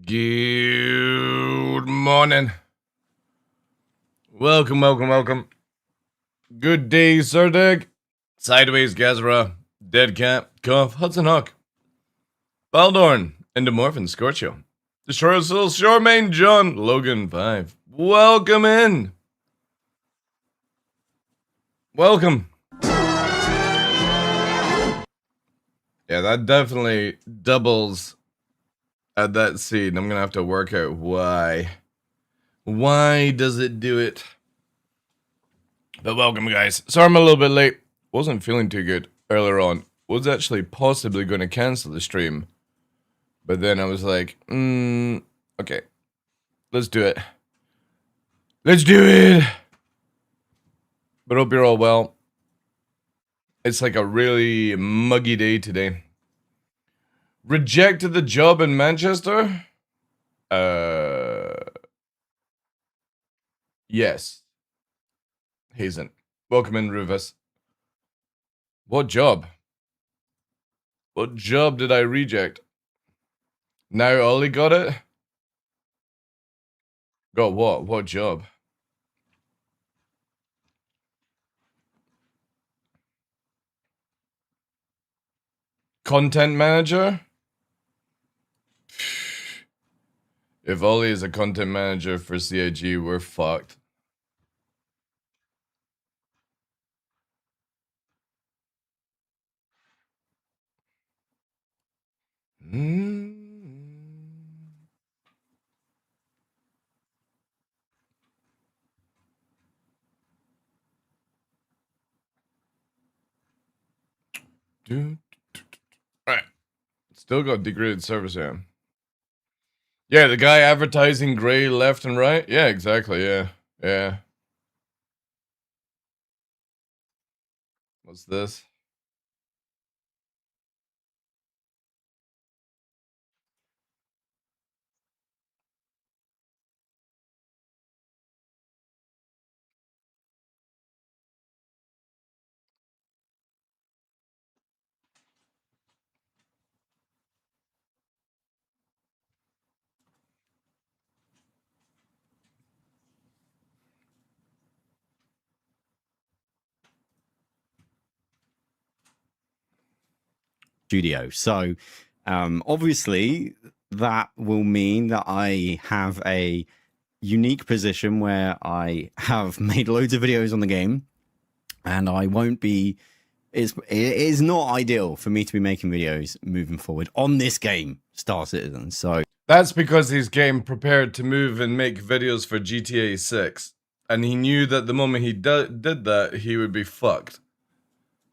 Good morning. Welcome. Good day, Surdeg. Sideways, Gazra. Dead Cat. Cough. Hudson Hawk. Baldorn. Endomorphin. Scorchio. Destroyer Soul. Shoremain John. Logan 5. Welcome in. Welcome. Yeah, that definitely doubles at that scene. I'm gonna have to work out why. Why does it do it? But welcome, guys. Sorry I'm a little bit late. Wasn't feeling too good earlier on. Was actually possibly going to cancel the stream. But then I was like, okay. Let's do it. Let's do it! But hope you're all well. It's like a really muggy day today. Rejected the job in Manchester? Yes. Hazen. Welcome in, Rufus. What job? What job did I reject? Now Ollie got it? Got what? What job? Content manager? If Ollie is a content manager for CIG, we're fucked. Alright. Still got degraded service here. Yeah, the guy advertising gray left and right? Yeah, exactly, yeah. What's this? Studio. So obviously that will mean that I have a unique position where I have made loads of videos on the game and I won't be it is not ideal for me to be making videos moving forward on this game, Star Citizen. So that's because he's getting prepared to move and make videos for GTA 6. And he knew that the moment he did that, he would be fucked.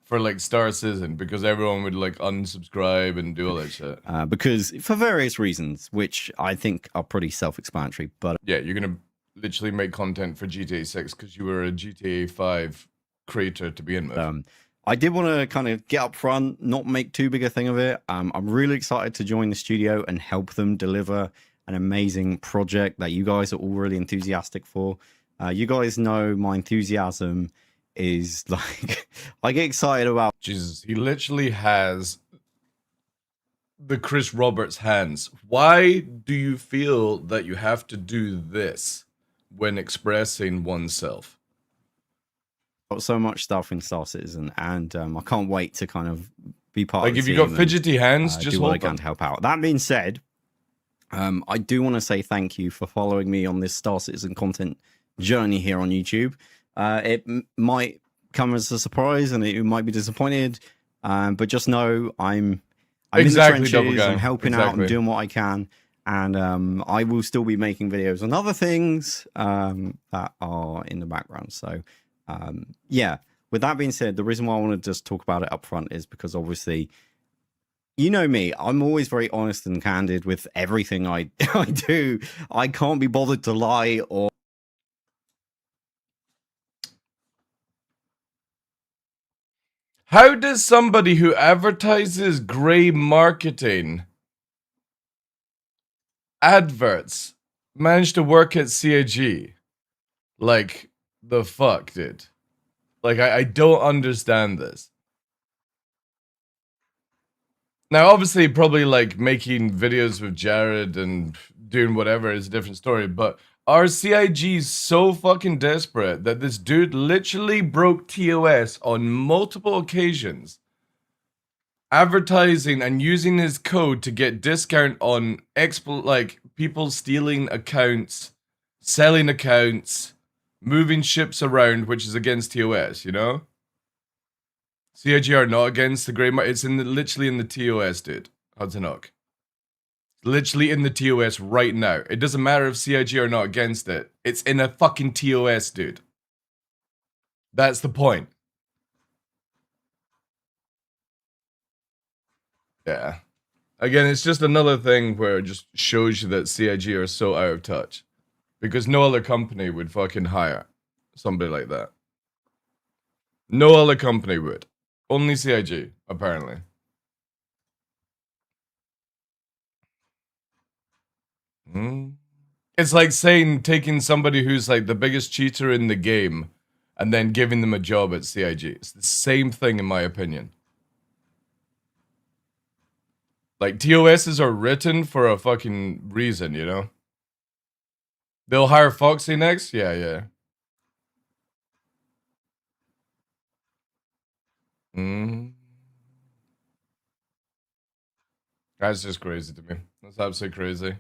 For like Star Citizen, because everyone would like unsubscribe and do all that shit. Because for various reasons, which I think are pretty self-explanatory. But yeah, you're gonna literally make content for GTA 6 because you were a GTA 5 creator to begin with. I did want to kind of get up front, not make too big a thing of it. I'm really excited to join the studio and help them deliver an amazing project that you guys are all really enthusiastic for. You guys know my enthusiasm is like, I get excited about. Jesus, he literally has the Chris Roberts hands. Why do you feel that you have to do this when expressing oneself? Got so much stuff in Star Citizen, and I can't wait to kind of be part like of the if you team got fidgety hands, just do what I can to help out. That being said, I do want to say thank you for following me on this Star Citizen content journey here on YouTube. It might come as a surprise and you might be disappointed, but just know I'm exactly, in the trenches, I'm helping out and doing what I can, and I will still be making videos on other things that are in the background. So yeah, with that being said, the reason why I want to just talk about it up front is because obviously, you know me, I'm always very honest and candid with everything I do. I can't be bothered to lie or... How does somebody who advertises gray marketing adverts manage to work at CIG? Like, the fuck, dude? Like, I don't understand this. Now, obviously, probably like making videos with Jared and doing whatever is a different story, but our CIG is so fucking desperate that this dude literally broke TOS on multiple occasions, advertising and using his code to get discount on like people stealing accounts, selling accounts, moving ships around, which is against TOS, you know? CIG are not against the grey market. It's literally in the TOS, dude. Hudson Hawk. Literally in the TOS right now. It doesn't matter if CIG are not against it. It's in a fucking TOS, dude. That's the point. Yeah. Again, it's just another thing where it just shows you that CIG are so out of touch. Because no other company would fucking hire somebody like that. No other company would. Only CIG, apparently. It's like saying taking somebody who's like the biggest cheater in the game and then giving them a job at CIG. It's the same thing in my opinion. Like TOSs are written for a fucking reason, you know? They'll hire Foxy next? Yeah, yeah. Mm. That's just crazy to me. That's absolutely crazy.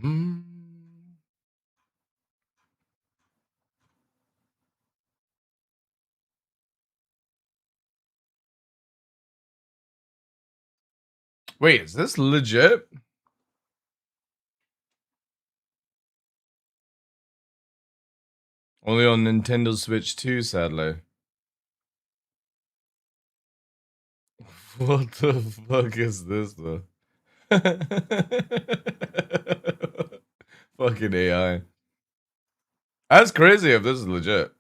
Mm. Wait, is this legit? Only on Nintendo Switch 2, sadly. What the fuck is this, though? Fucking AI. That's crazy if this is legit.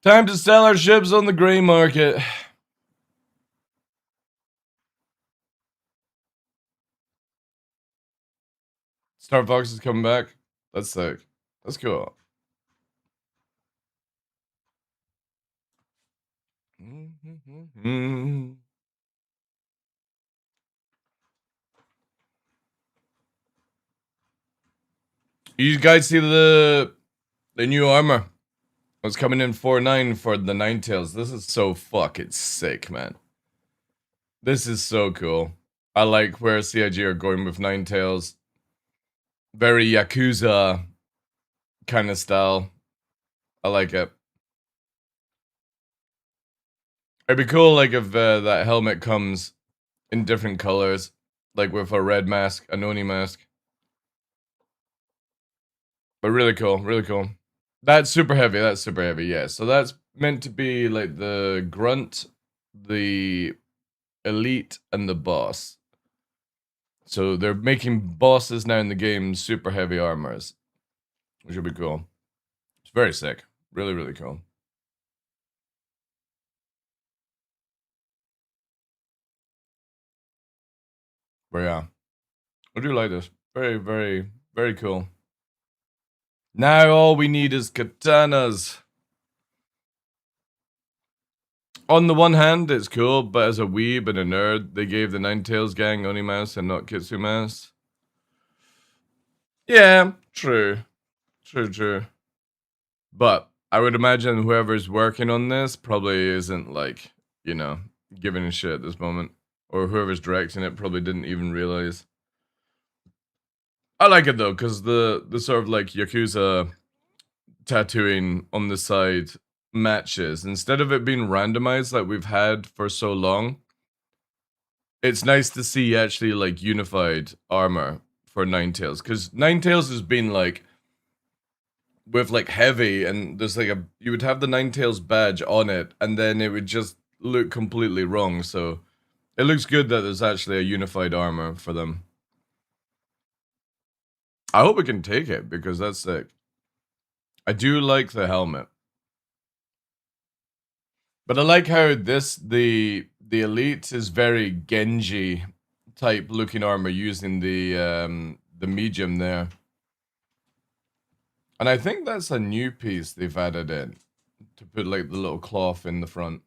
Time to sell our ships on the gray market. Star Fox is coming back. That's sick. That's cool. You guys see the new armor? It's coming in 4.9 for the Ninetales. This is so fucking sick, man. This is so cool. I like where CIG are going with Ninetales. Very Yakuza kind of style. I like it. It'd be cool, like, if that helmet comes in different colors, like with a red mask, a Noni mask. But really cool, really cool. That's super heavy, yeah. So that's meant to be like the grunt, the elite, and the boss. So they're making bosses now in the game super heavy armors, which would be cool. It's very sick. Really, really cool. But yeah, I do like this. Very, very, very cool. Now all we need is katanas. On the one hand, it's cool, but as a weeb and a nerd, they gave the Ninetales gang Onimas and not Kitsumas. Yeah, true. True, true. But I would imagine whoever's working on this probably isn't like, you know, giving a shit at this moment. Or whoever's directing it probably didn't even realize. I like it though, because the sort of like Yakuza tattooing on the side matches. Instead of it being randomized like we've had for so long, it's nice to see actually like unified armor for Ninetales. Because Ninetales has been like with like heavy, and there's like you would have the Ninetales badge on it, and then it would just look completely wrong. So it looks good that there's actually a unified armor for them. I hope we can take it because that's sick. I do like the helmet, but I like how the elite is very Genji type looking armor using the medium there. And I think that's a new piece they've added in to put like the little cloth in the front.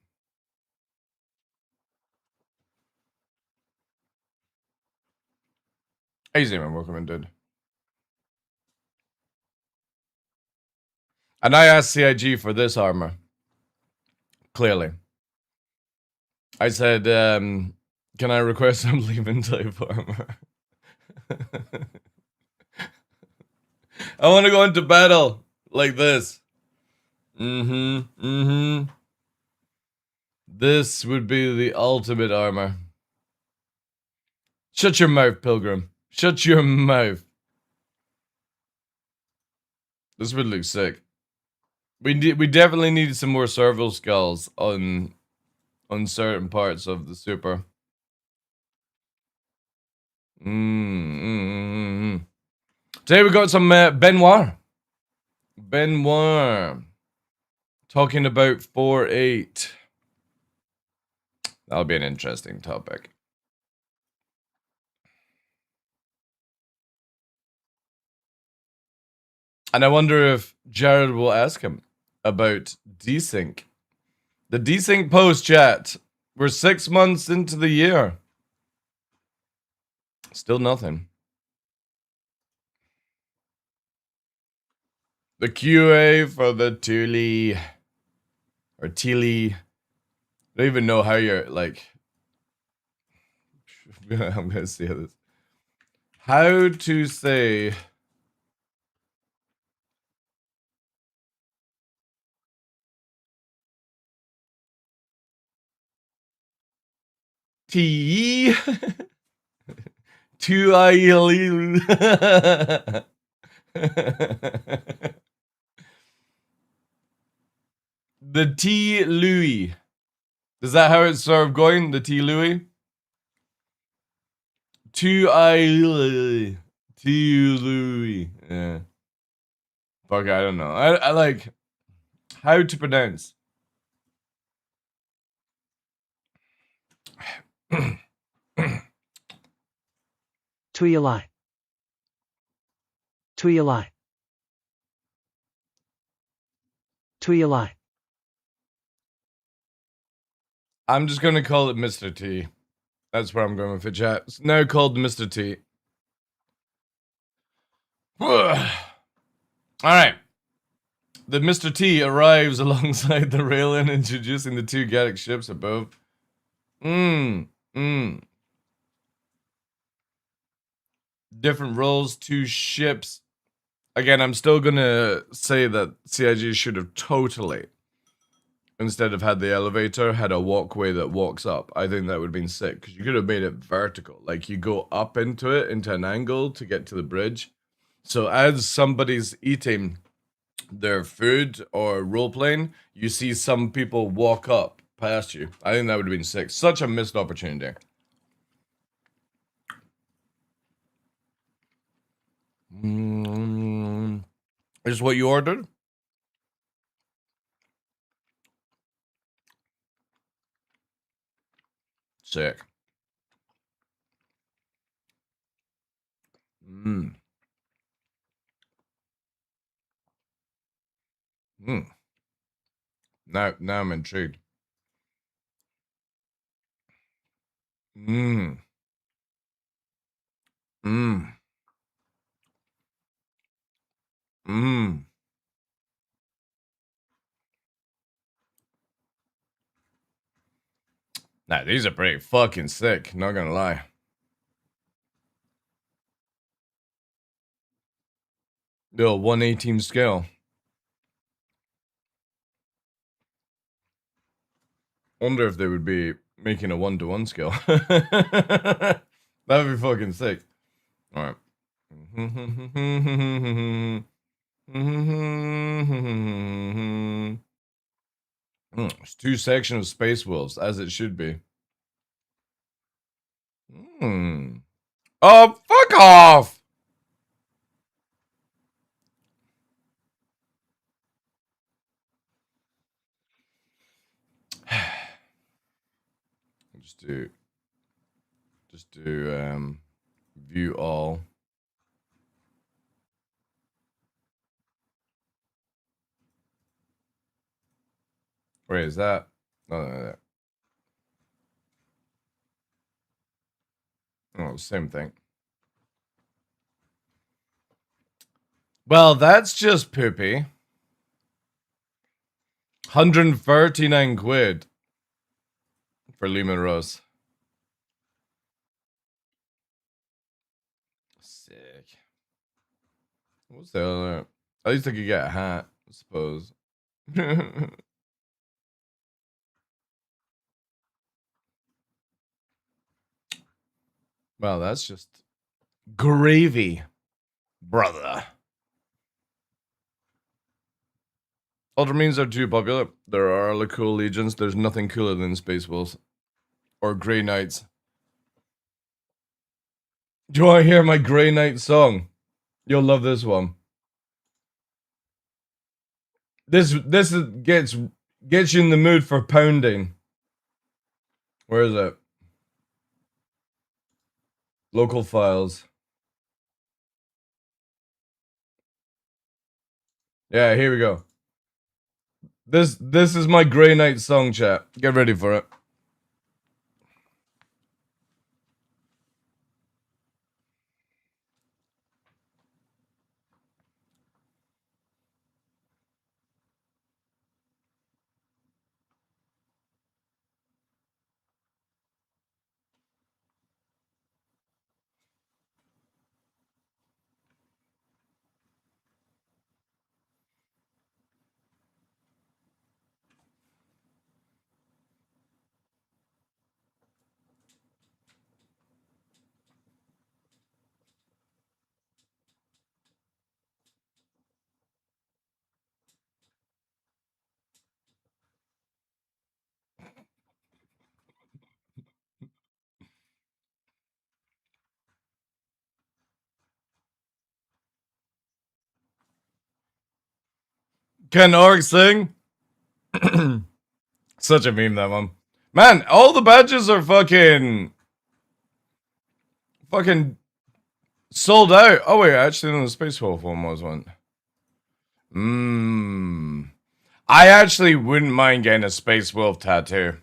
Hey Zeman, welcome in, dude. And I asked CIG for this armor. Clearly. I said, can I request some leaving type armor? I want to go into battle like this. This would be the ultimate armor. Shut your mouth, Pilgrim. Shut your mouth. This would look sick. We definitely need some more serval skulls on certain parts of the super. Today we got some Benoit. Benoit. Talking about 4-8. That'll be an interesting topic. And I wonder if Jared will ask him about desync. The desync post chat. We're 6 months into the year. Still nothing. The QA for the Thule or Thule. I don't even know how you're like. I'm gonna say this. How to say T to I the T Louis. Is that how it's sort of going? The T Louis? T Louis. Yeah. Fuck, I don't know. I like how to pronounce. Tuyalai. Tuyalai. Tuyalai. I'm just gonna call it Mr. T. That's where I'm going with the chat. It's now called Mr. T. Alright. The Mr. T arrives alongside the Raylan, introducing the two Gallic ships above. Different roles, two ships. Again, I'm still gonna say that CIG should have totally, instead of had the elevator, had a walkway that walks up. I think that would have been sick, because you could have made it vertical. Like, you go up into it, into an angle to get to the bridge. So as somebody's eating their food or role-playing, you see some people walk up past you. I think that would have been sick. Such a missed opportunity. Is what you ordered? Sick. Now I'm intrigued. Nah, these are pretty fucking sick, not gonna lie. The 1/18 scale. Wonder if they would be making a 1-to-1 scale. That would be fucking sick. Alright. It's 2 sections of Space Wolves, as it should be. Oh, fuck off! Just do view all. Wait, is that? No. Oh, same thing. Well, that's just poopy. 139 quid for Lehman Rose. Sick. What's the other? At least I could get a hat, I suppose. Well, that's just gravy, brother. Ultramarines are too popular. There are other cool legions. There's nothing cooler than Space Wolves or Grey Knights. Do you want to hear my Grey Knight song? You'll love this one. This gets you in the mood for pounding. Where is it? Local files. Yeah, here we go. This is my Grey Knight song, chat. Get ready for it. Can Orc sing? Such a meme, that one. Man, all the badges are fucking sold out. Oh wait, actually, no, the Space Wolf one was one. I actually wouldn't mind getting a Space Wolf tattoo.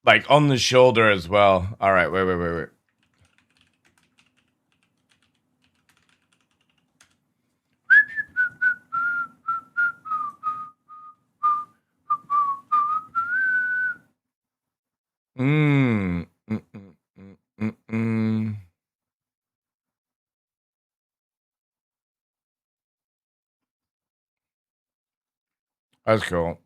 Like on the shoulder as well. Alright, wait. That's cool.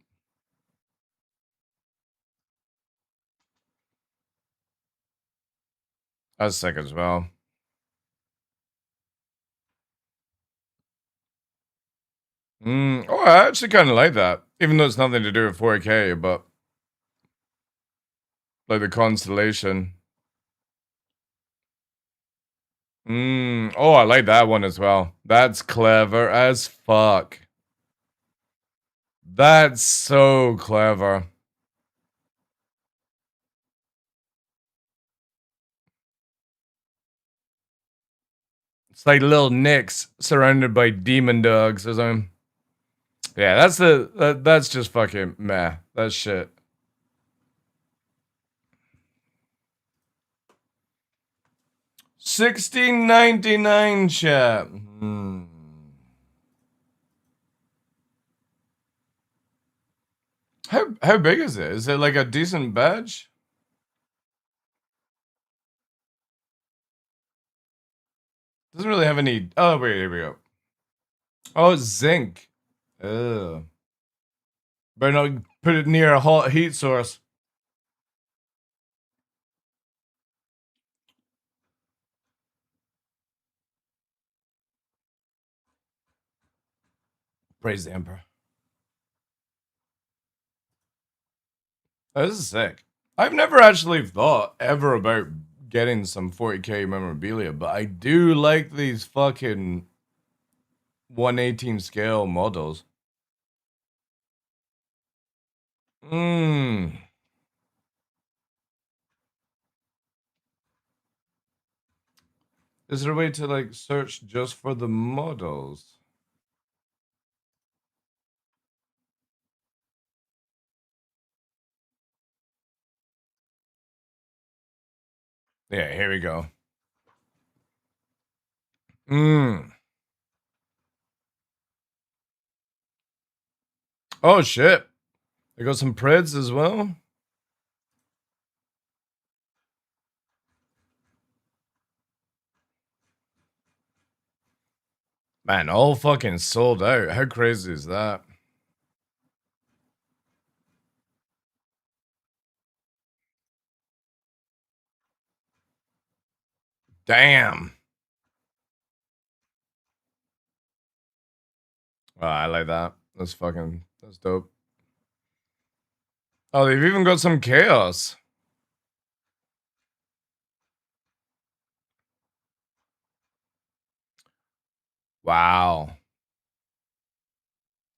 That's sick as well. Oh, I actually kind of like that. Even though it's nothing to do with 4K, but like the constellation. Oh, I like that one as well. That's clever as fuck. That's so clever. It's like little Nicks surrounded by demon dogs or something. Yeah, that's just fucking meh. That's shit. $16.99, chat. How big is it? Is it like a decent badge? Doesn't really have any. Oh wait, here we go. Oh, it's zinc. Ugh. Better not put it near a hot heat source. Praise the Emperor. Oh, this is sick. I've never actually thought ever about getting some 40k memorabilia, but I do like these fucking 118 scale models. Is there a way to like search just for the models? Yeah, here we go. Oh shit. They got some Preds as well. Man, all fucking sold out. How crazy is that? Damn. Oh, I like that. That's dope. Oh, they've even got some chaos. Wow.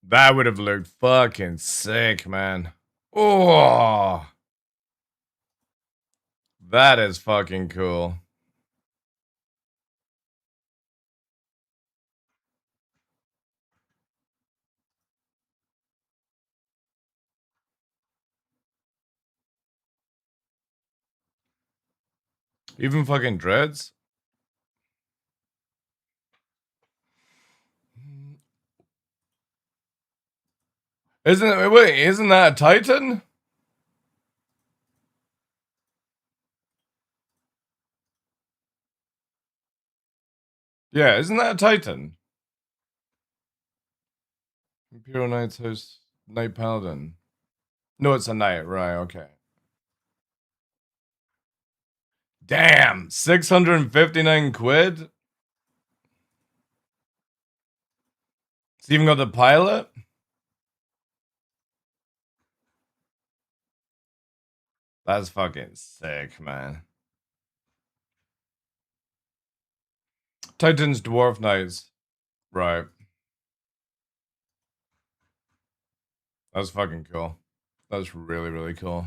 That would have looked fucking sick, man. Oh, that is fucking cool. Even fucking dreads. Isn't that a Titan? Yeah, isn't that a Titan? Imperial Knight's House Knight Paladin. No, it's a knight, right, okay. Damn, 659 quid? It's even got the pilot? That's fucking sick, man. Titans Dwarf Knights. Right. That's fucking cool. That's really, really cool.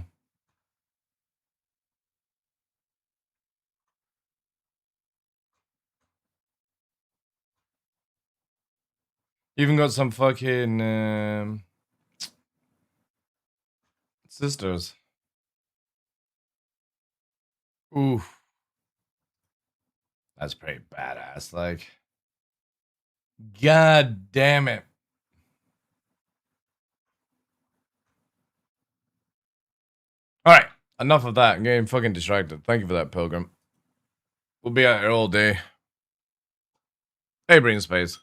Even got some fucking sisters. Oof. That's pretty badass. Like, god damn it. Alright, enough of that. I'm getting fucking distracted. Thank you for that, Pilgrim. We'll be out here all day. Hey, Brain Space.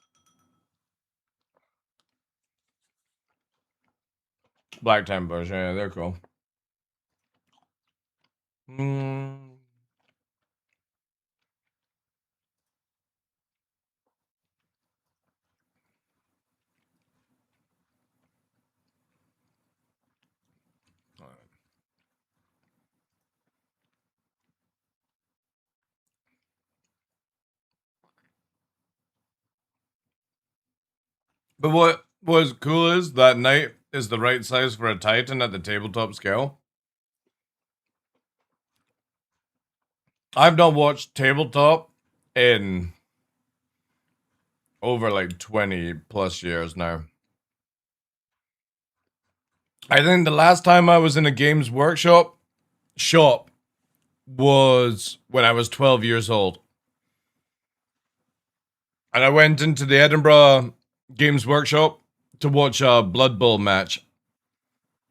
Black Templars, yeah, they're cool. But what was cool is that knight is the right size for a Titan at the tabletop scale. I've not watched tabletop in over like 20 plus years now. I think the last time I was in a games workshop shop was when I was 12 years old. And I went into the Edinburgh Games Workshop to watch a Blood Bowl match,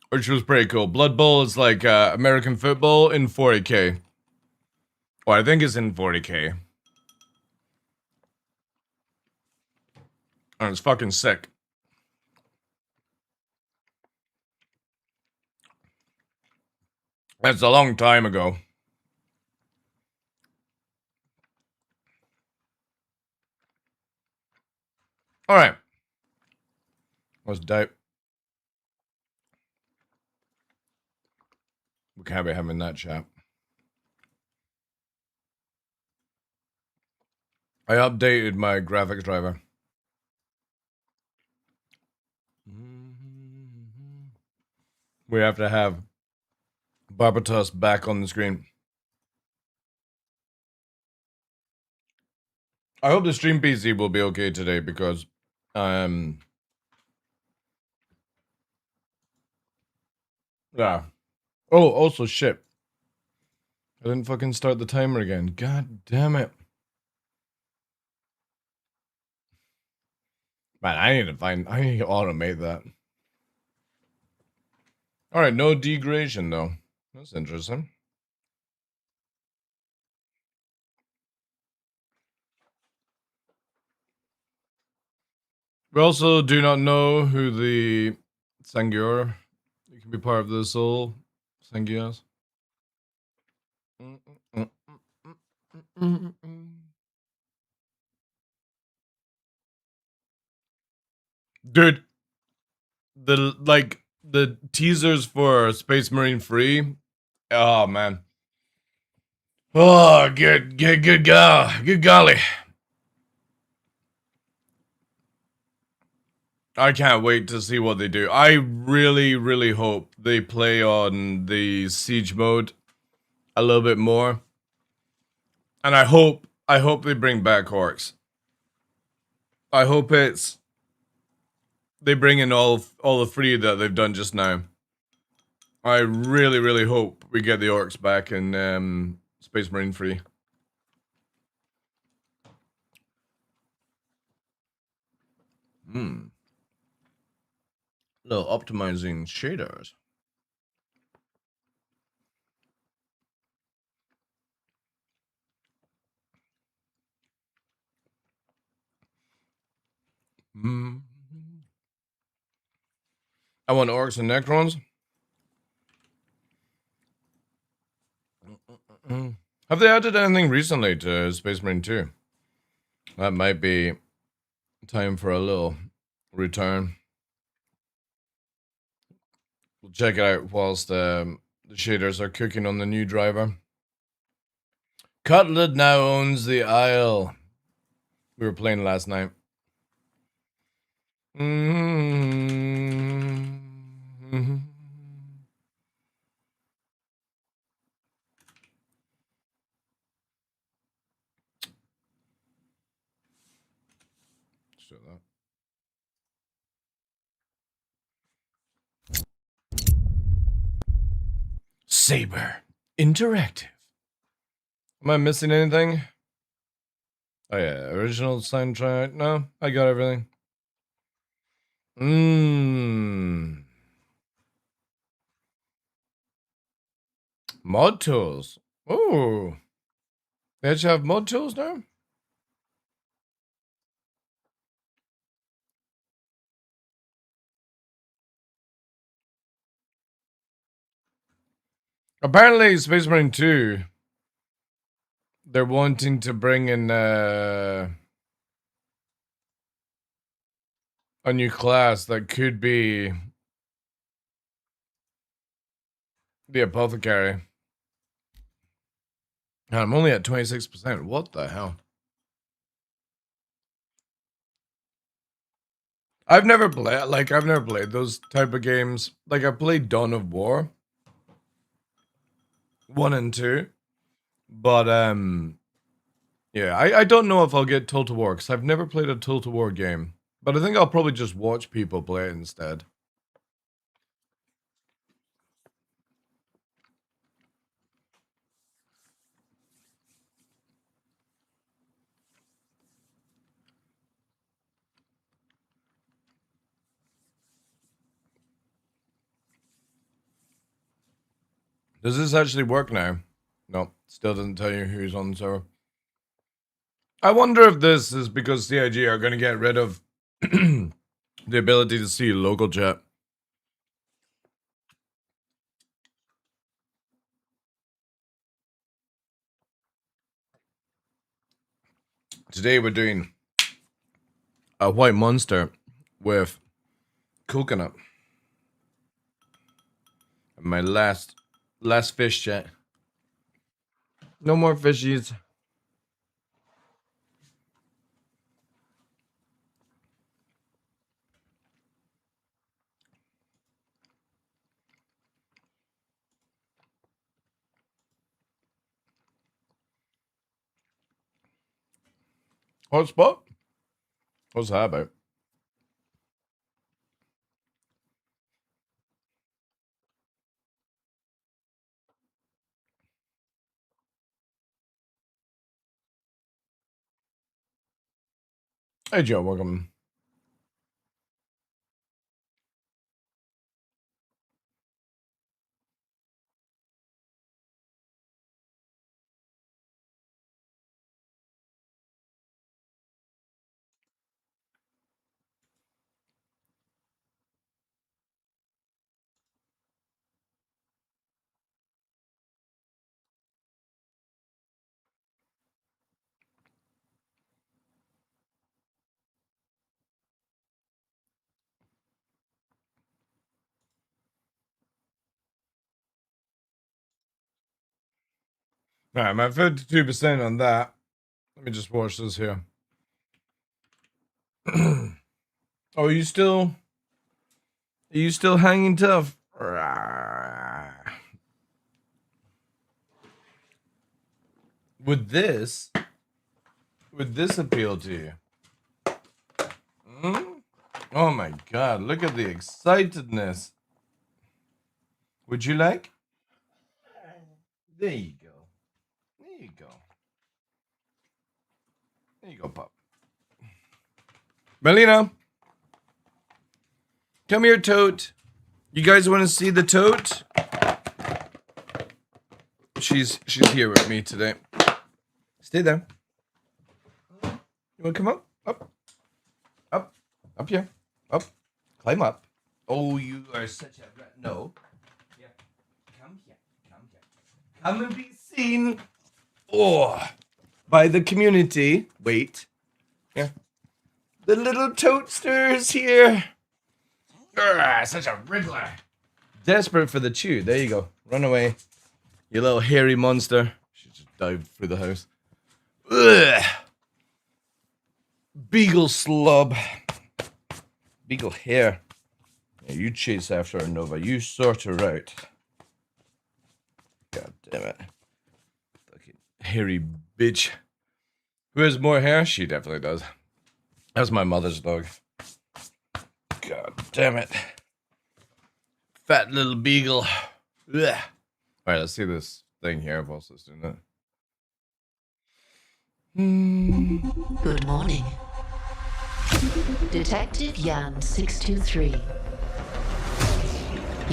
which was pretty cool. Blood Bowl is like American football in 40k. Well, I think it's in 40k. And it's fucking sick. That's a long time ago. Alright. That's dope. We can't be having that chat. I updated my graphics driver. We have to have Barbatos back on the screen. I hope the stream PC will be okay today because yeah. Oh, also shit. I didn't fucking start the timer again. God damn it. Man, I need to automate that. Alright, no degradation though. That's interesting. We also do not know who the Sangyur. You can be part of the soul. Sangyas. Dude, the teasers for Space Marine 3. Oh man. Oh, good golly. I can't wait to see what they do. I really, really hope they play on the siege mode a little bit more. And I hope they bring back orcs. I hope they bring in all the three that they've done just now. I really, really hope we get the orcs back in Space Marine 3. Little optimizing shaders. I want orcs and necrons. Have they added anything recently to Space Marine 2? That might be time for a little return. We'll check it out whilst the shaders are cooking on the new driver. Cutlet now owns the Isle. We were playing last night. So that. Saber Interactive. Am I missing anything? Oh yeah, original soundtrack. No, I got everything. Mod tools. Oh, they actually have mod tools now? Apparently, Space Marine 2, they're wanting to bring in a new class that could be the Apothecary. And I'm only at 26%. What the hell? I've never played those type of games. Like I played Dawn of War 1 and 2. But yeah, I don't know if I'll get Total War because I've never played a Total War game. But I think I'll probably just watch people play it instead. Does this actually work now? No, still doesn't tell you who's on the server. I wonder if this is because CIG are going to get rid of the ability to see local chat. Today we're doing a white monster with coconut. My last fish chat. No more fishies. Hotspot? What's that about? Hey Joe, welcome. Alright, I'm at 52% on that. Let me just watch this here. Oh, are you still hanging tough? Would this appeal to you? Oh my god, look at the excitedness. Would you like? There you go. There you go. There you go, pup. Melina. Come here, tote. You guys want to see the tote? She's here with me today. Stay there. You want to come up? Up here. Up. Climb up. Oh, you are such a rat. No. Yeah. Come here. Come and be seen. Oh, by the community. Wait. Yeah. The little toadsters here. Such a wriggler. Desperate for the chew. There you go. Run away. You little hairy monster. She just dived through the house. Ugh. Beagle slub. Beagle hair. Yeah, you chase after her, Nova. You sort her out. God damn it. Fucking hairy bitch. Who has more hair? She definitely does. That's my mother's dog. God damn it. Fat little beagle. Ugh. Alright, let's see this thing here. I've also seen that. Good morning. Detective Yan 623.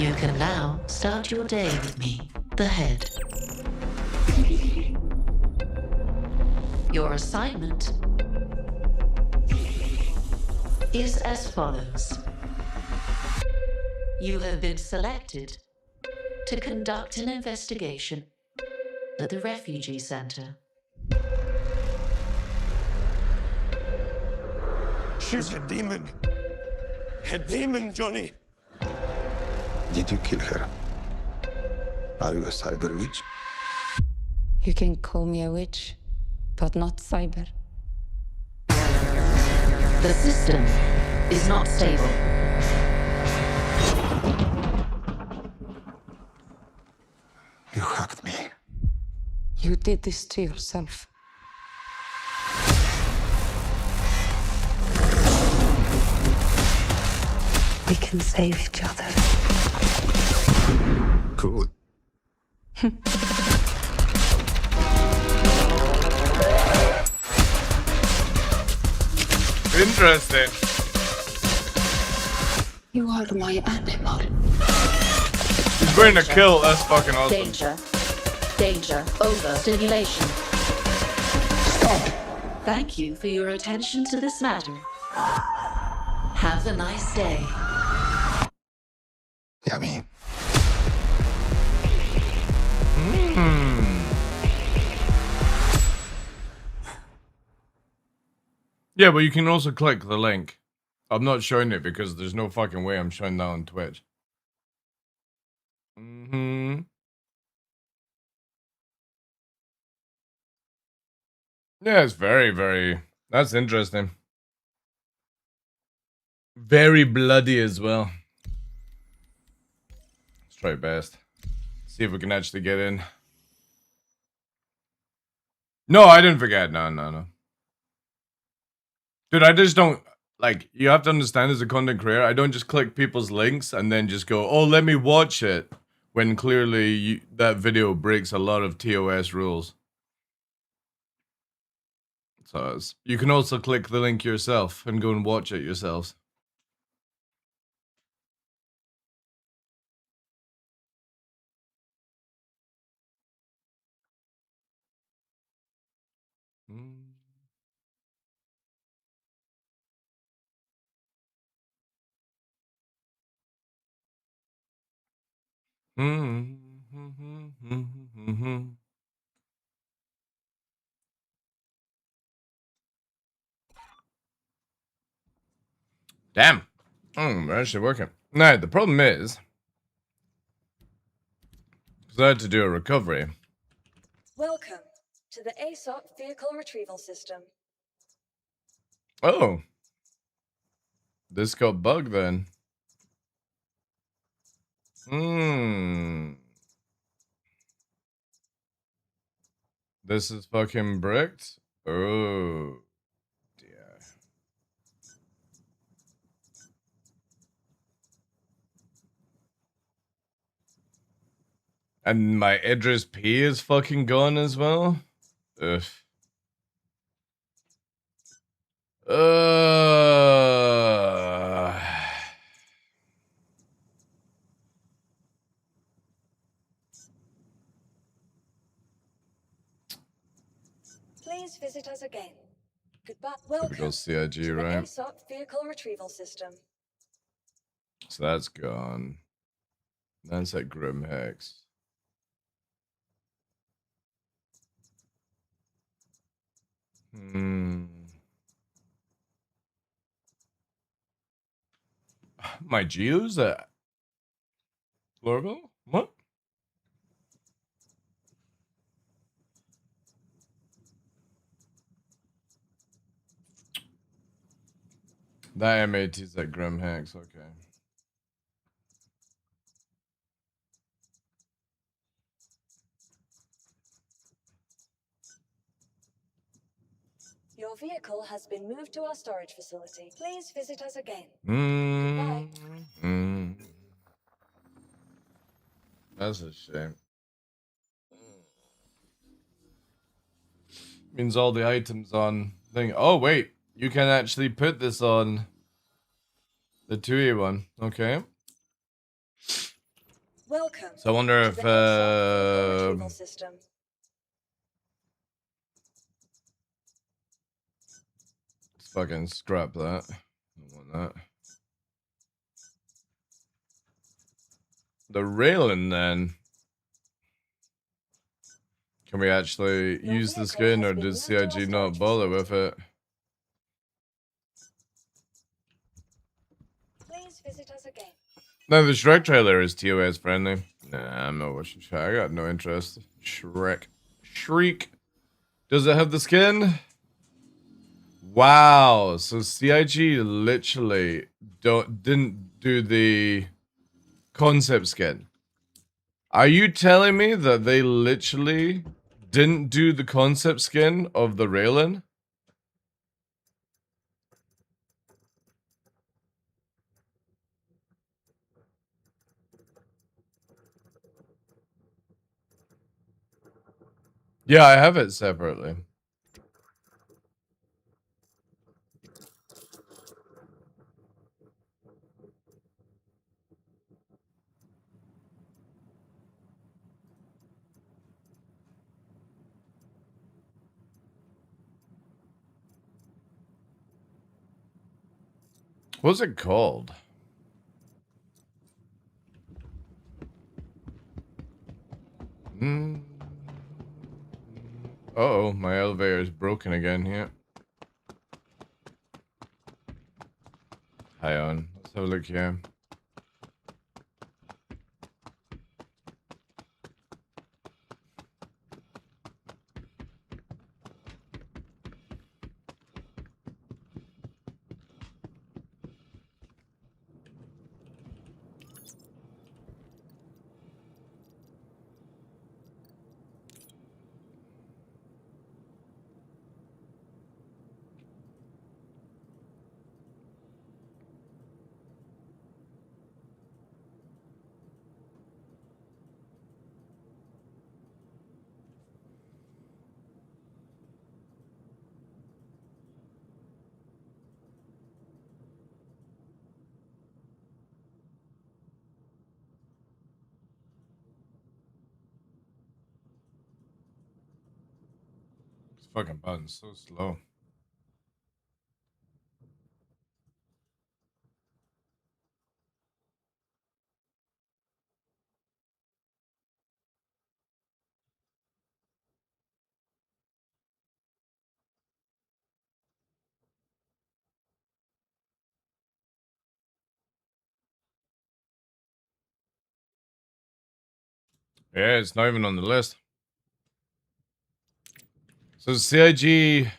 You can now start your day with me, the head. Your assignment is as follows. You have been selected to conduct an investigation at the refugee center. She's a demon. A demon, Johnny. Did you kill her? Are you a cyber witch? You can call me a witch, but not cyber. The system is not stable. You hacked me. You did this to yourself. We can save each other. Cool. Interesting. You are my animal. He's wearing a kill. That's fucking awesome. Danger. Danger. Overstimulation. Stop! Thank you for your attention to this matter. Have a nice day. Yummy. Yeah, but you can also click the link. I'm not showing it because there's no fucking way I'm showing that on Twitch. Yeah, it's very, that's interesting. Very bloody as well. Let's try best. See if we can actually get in. No, I didn't forget. No. Dude, I just don't like. You have to understand, as a content creator, I don't just click people's links and then just go, "Oh, let me watch it," when clearly that video breaks a lot of TOS rules. So you can also click the link yourself and go and watch it yourselves. Mm. Damn. We're actually working. Now, the problem is, because I had to do a recovery. Welcome to the ASOP Vehicle Retrieval System. Oh. This got bugged then. This is fucking bricked? Oh. Dear. And my Idris P is fucking gone as well? Ugh. Please visit us again. Goodbye. Welcome CIG, to the right? ASOP Vehicle Retrieval System. So that's gone. That's at Grim Hex. My Geo's at Lorville? What? That MAT is at Grim Hex, okay. Your vehicle has been moved to our storage facility. Please visit us again. Goodbye. That's a shame. Means all the items on thing. Oh wait, you can actually put this on the 2E one. Okay. Welcome. So I wonder if Retrieval System. let's fucking scrap that. Don't want that. The railing then. Can we actually use the skin, or does CIG not bother with it? Please visit us again. No, the Shrek trailer is TOS friendly. Nah, I'm not watching Shrek. I got no interest. Shrek. Shriek. Does it have the skin? Wow. So CIG literally didn't do the concept skin. Are you telling me that they literally didn't do the concept skin of the Raylan? Yeah, I have it separately. What's it called? Uh-oh, my elevator is broken again here. Hang on, let's have a look here. fucking button's so slow. Yeah, it's not even on the list. So CIG,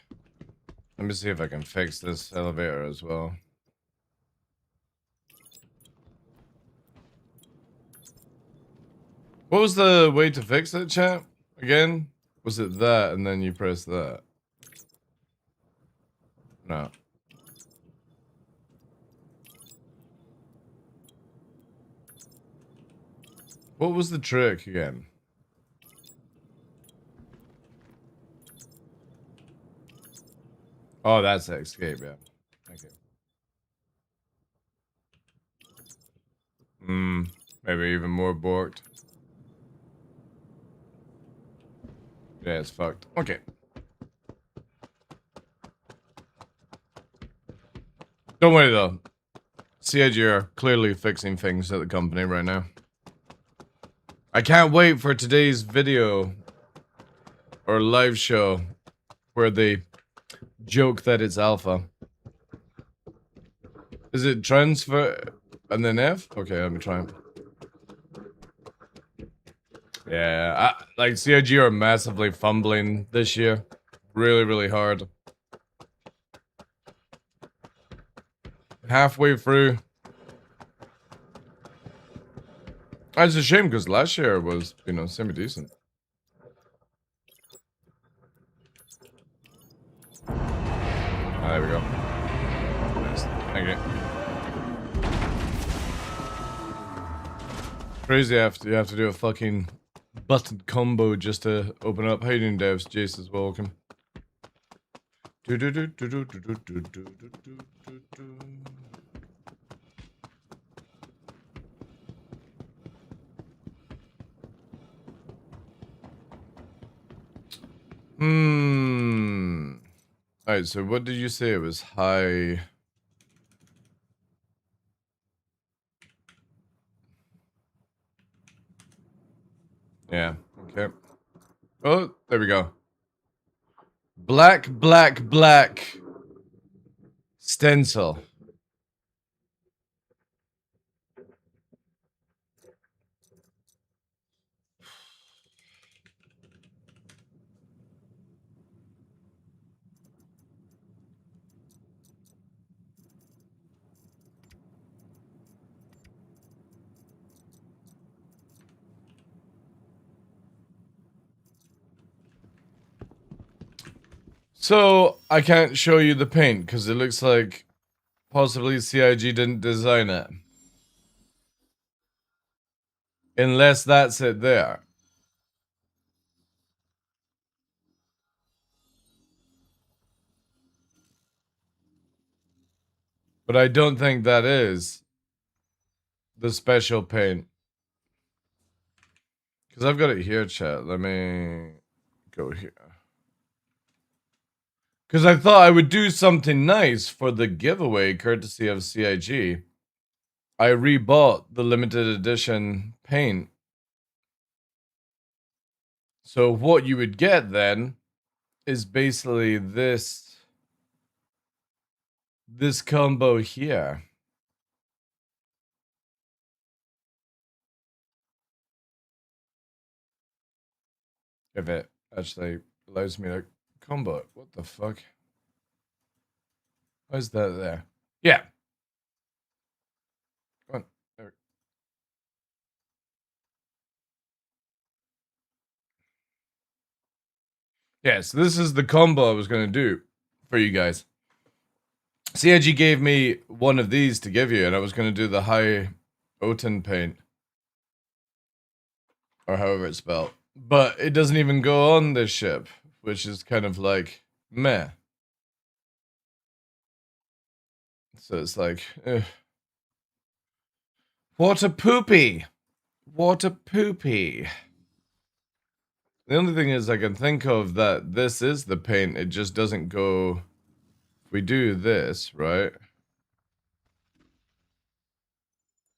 let me see if I can fix this elevator as well. What was the way to fix it, chat? Again? Was it that and then you press that? No. What was the trick again? Oh, that's the escape, yeah. Okay. Maybe even more borked. Yeah, it's fucked. Okay. Don't worry though. CIG are clearly fixing things at the company right now. I can't wait for today's video or live show where they joke that it's alpha. Is it transfer and then F? Okay, let me try. Yeah, like CIG are massively fumbling this year. Really, really hard. Halfway through. It's a shame because last year was, you know, semi-decent. There we go. Nice. Thank you. Crazy, you have to do a fucking button combo just to open up. How you doing, devs? Jace is welcome. Alright, so what did you say? It was high. Yeah, okay. Oh, there we go. Black, black, black. Stencil. So, I can't show you the paint because it looks like possibly CIG didn't design it. Unless that's it there. But I don't think that is the special paint. Because I've got it here, chat. Let me go here. Because I thought I would do something nice for the giveaway, courtesy of CIG. I rebought the limited edition paint. So what you would get then is basically this combo here. If it actually allows me to combo it. What the fuck? Why's that there? Yeah. Come on. There. Yeah, so this is the combo I was going to do for you guys. CIG gave me one of these to give you, and I was going to do the high Oten paint. Or however it's spelled. But it doesn't even go on this ship, which is kind of like, meh. So it's like, what a poopy. What a poopy. The only thing is I can think of that this is the paint. It just doesn't go... If we do this, right?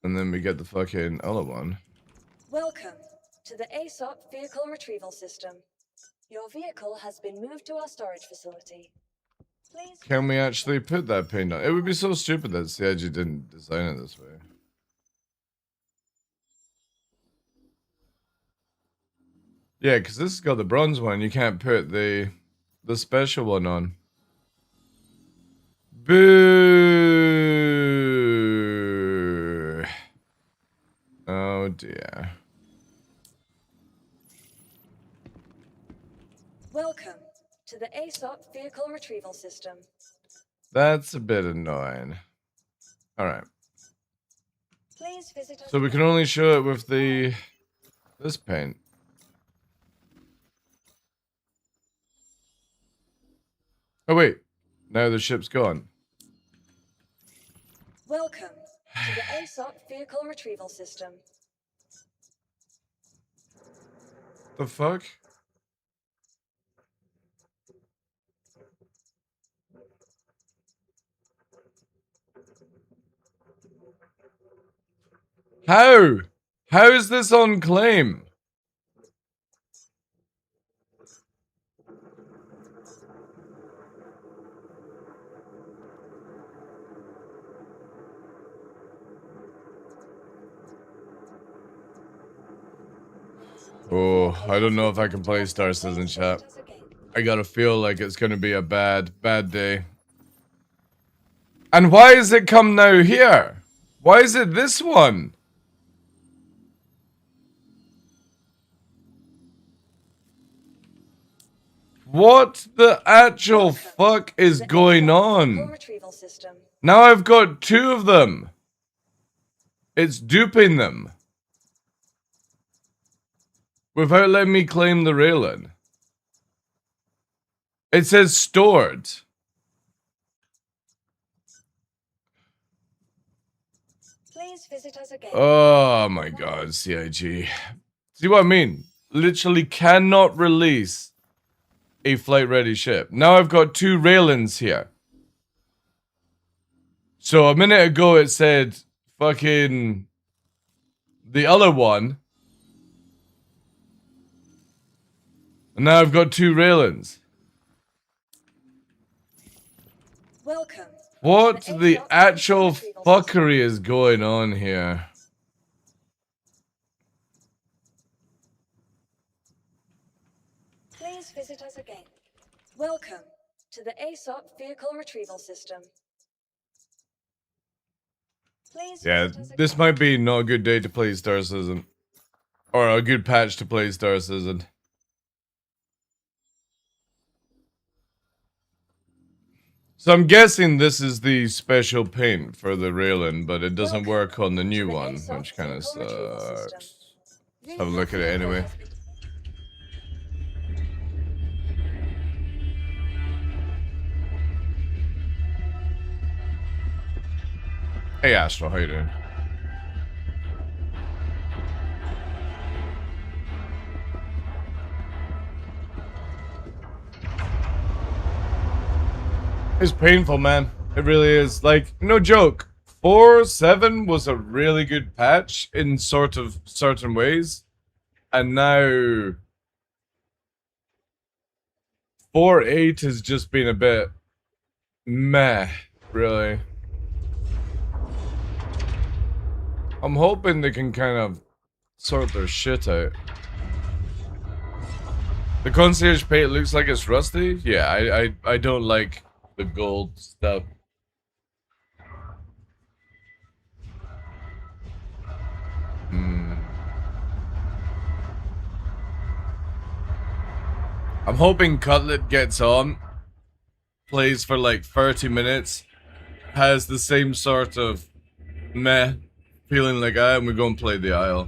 And then we get the fucking other one. Welcome to the ASOP Vehicle Retrieval System. Your vehicle has been moved to our storage facility. Please. Can we actually put that paint on? It would be so stupid that CIG didn't design it this way. Yeah, because this has got the bronze one. You can't put the special one on. Boo! Oh dear. Welcome to the ASOP Vehicle Retrieval System. That's a bit annoying. Alright. Please visit us. So we can only show it with this paint. Oh wait, now the ship's gone. Welcome to the ASOP Vehicle Retrieval System. The fuck? How? How is this on claim? Oh, I don't know if I can play Star Citizen chat. I gotta feel like it's gonna be a bad day. And why is it come now here? Why is it this one? What the actual fuck is going on? Now I've got two of them. It's duping them. Without letting me claim the railing. It says stored. Please visit us again. Oh my god, CIG. See what I mean? Literally cannot release a flight-ready ship. Now I've got two railings here. So a minute ago it said fucking the other one. And now I've got two railings. Welcome. What the actual fuckery is going on here? Please visit us again. Welcome to the ASOP Vehicle Retrieval System. Please Yeah, visit us again. this might be not a good day to play Star Citizen. Or a good patch to play Star Citizen. So I'm guessing this is the special paint for the railing, but it doesn't work on the new one, which kind of sucks. Let's have a look at it anyway. Hey Astro, how you doing? It's painful, man. It really is. Like, no joke. 4.7 was a really good patch in sort of certain ways. And now 4.8 has just been a bit meh, really. I'm hoping they can kind of sort their shit out. The concierge paint looks like it's rusty. Yeah, I don't like the gold stuff. I'm hoping Cutlet gets on, plays for like 30 minutes, has the same sort of meh feeling like and we go and play the Isle.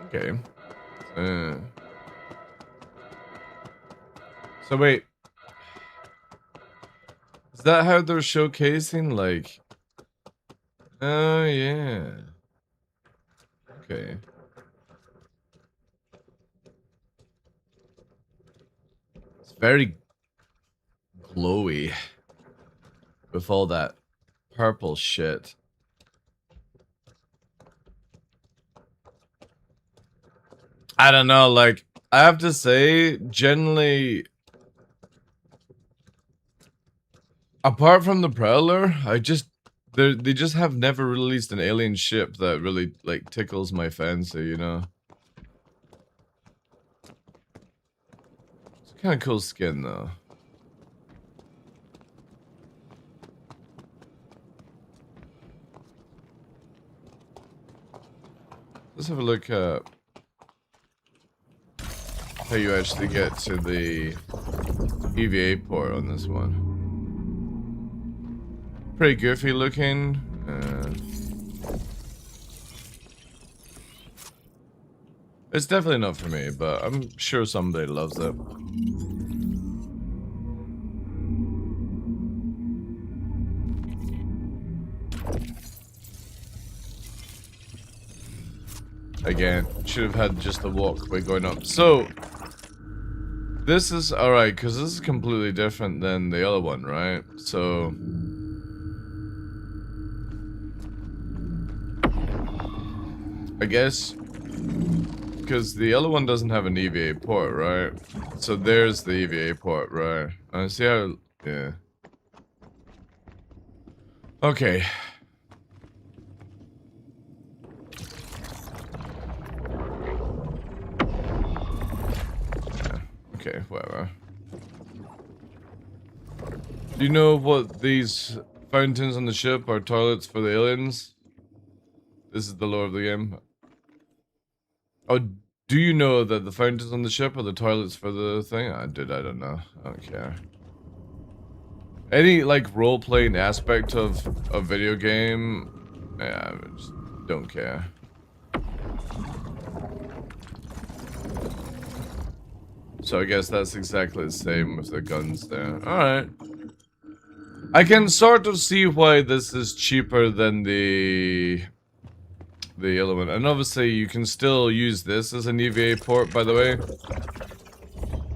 Okay. So wait, is that how they're showcasing? Like, oh yeah. Okay. It's very glowy with all that purple shit. I don't know, like, I have to say, generally, apart from the Prowler, they just have never released an alien ship that really, like, tickles my fancy, you know? It's kind of cool skin, though. Let's have a look at how you actually get to the EVA port on this one. Pretty goofy looking. It's definitely not for me, but I'm sure somebody loves it. Again, should have had just the walkway going up. So, this is alright, because this is completely different than the other one, right? So, I guess, because the other one doesn't have an EVA port, right? So there's the EVA port, right? I see how, yeah. Okay. Okay, whatever. Do you know what these fountains on the ship are toilets for the aliens? This is the lore of the game. Oh, do you know that the fountains on the ship are the toilets for the thing? I don't know. I don't care. Any, like, role-playing aspect of a video game, yeah, I just don't care. So I guess that's exactly the same with the guns there. Alright. I can sort of see why this is cheaper than the other one. And obviously you can still use this as an EVA port, by the way.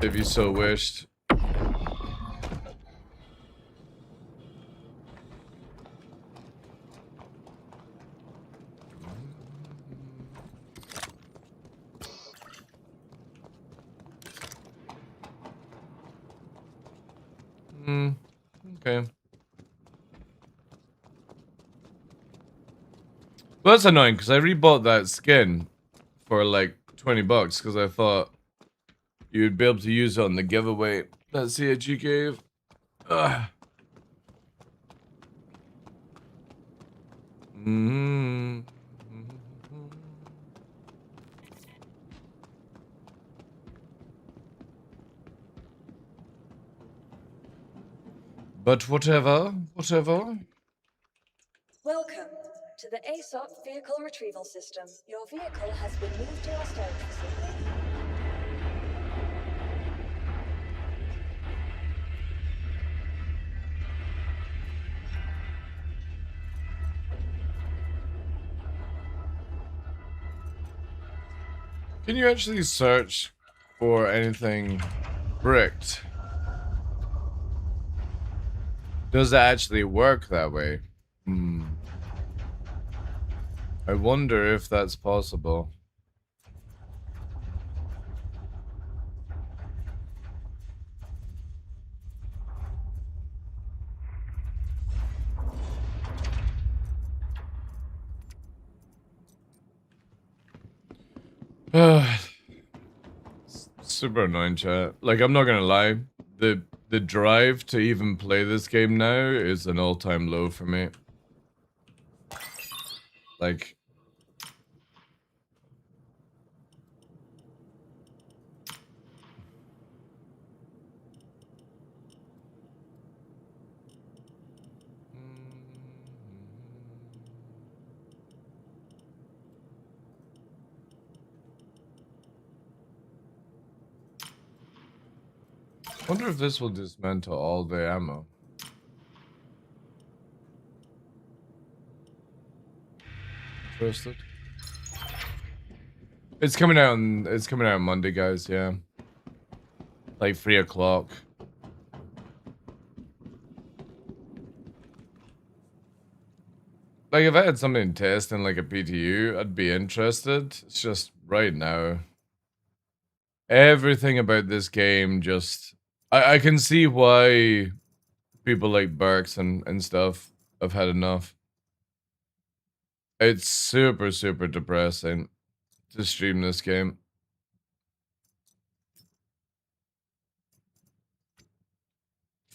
If you so wished. Okay. Well, that's annoying, because I rebought that skin for like 20 bucks, because I thought you'd be able to use it on the giveaway that CHG gave. Ugh. But whatever. Welcome to the ASOP Vehicle Retrieval System. Your vehicle has been moved to our storage facility. Can you actually search for anything bricked? Does it actually work that way? I wonder if that's possible. Super annoying, chat. Like, I'm not gonna lie. The drive to even play this game now is an all-time low for me. Like, Wonder if this will dismantle all the ammo. Interested? It's coming out on Monday, guys, yeah. Like 3 o'clock. Like, if I had something to test in, like, a PTU, I'd be interested. It's just, right now, everything about this game just... I can see why people like Barks and stuff have had enough. It's super, super depressing to stream this game.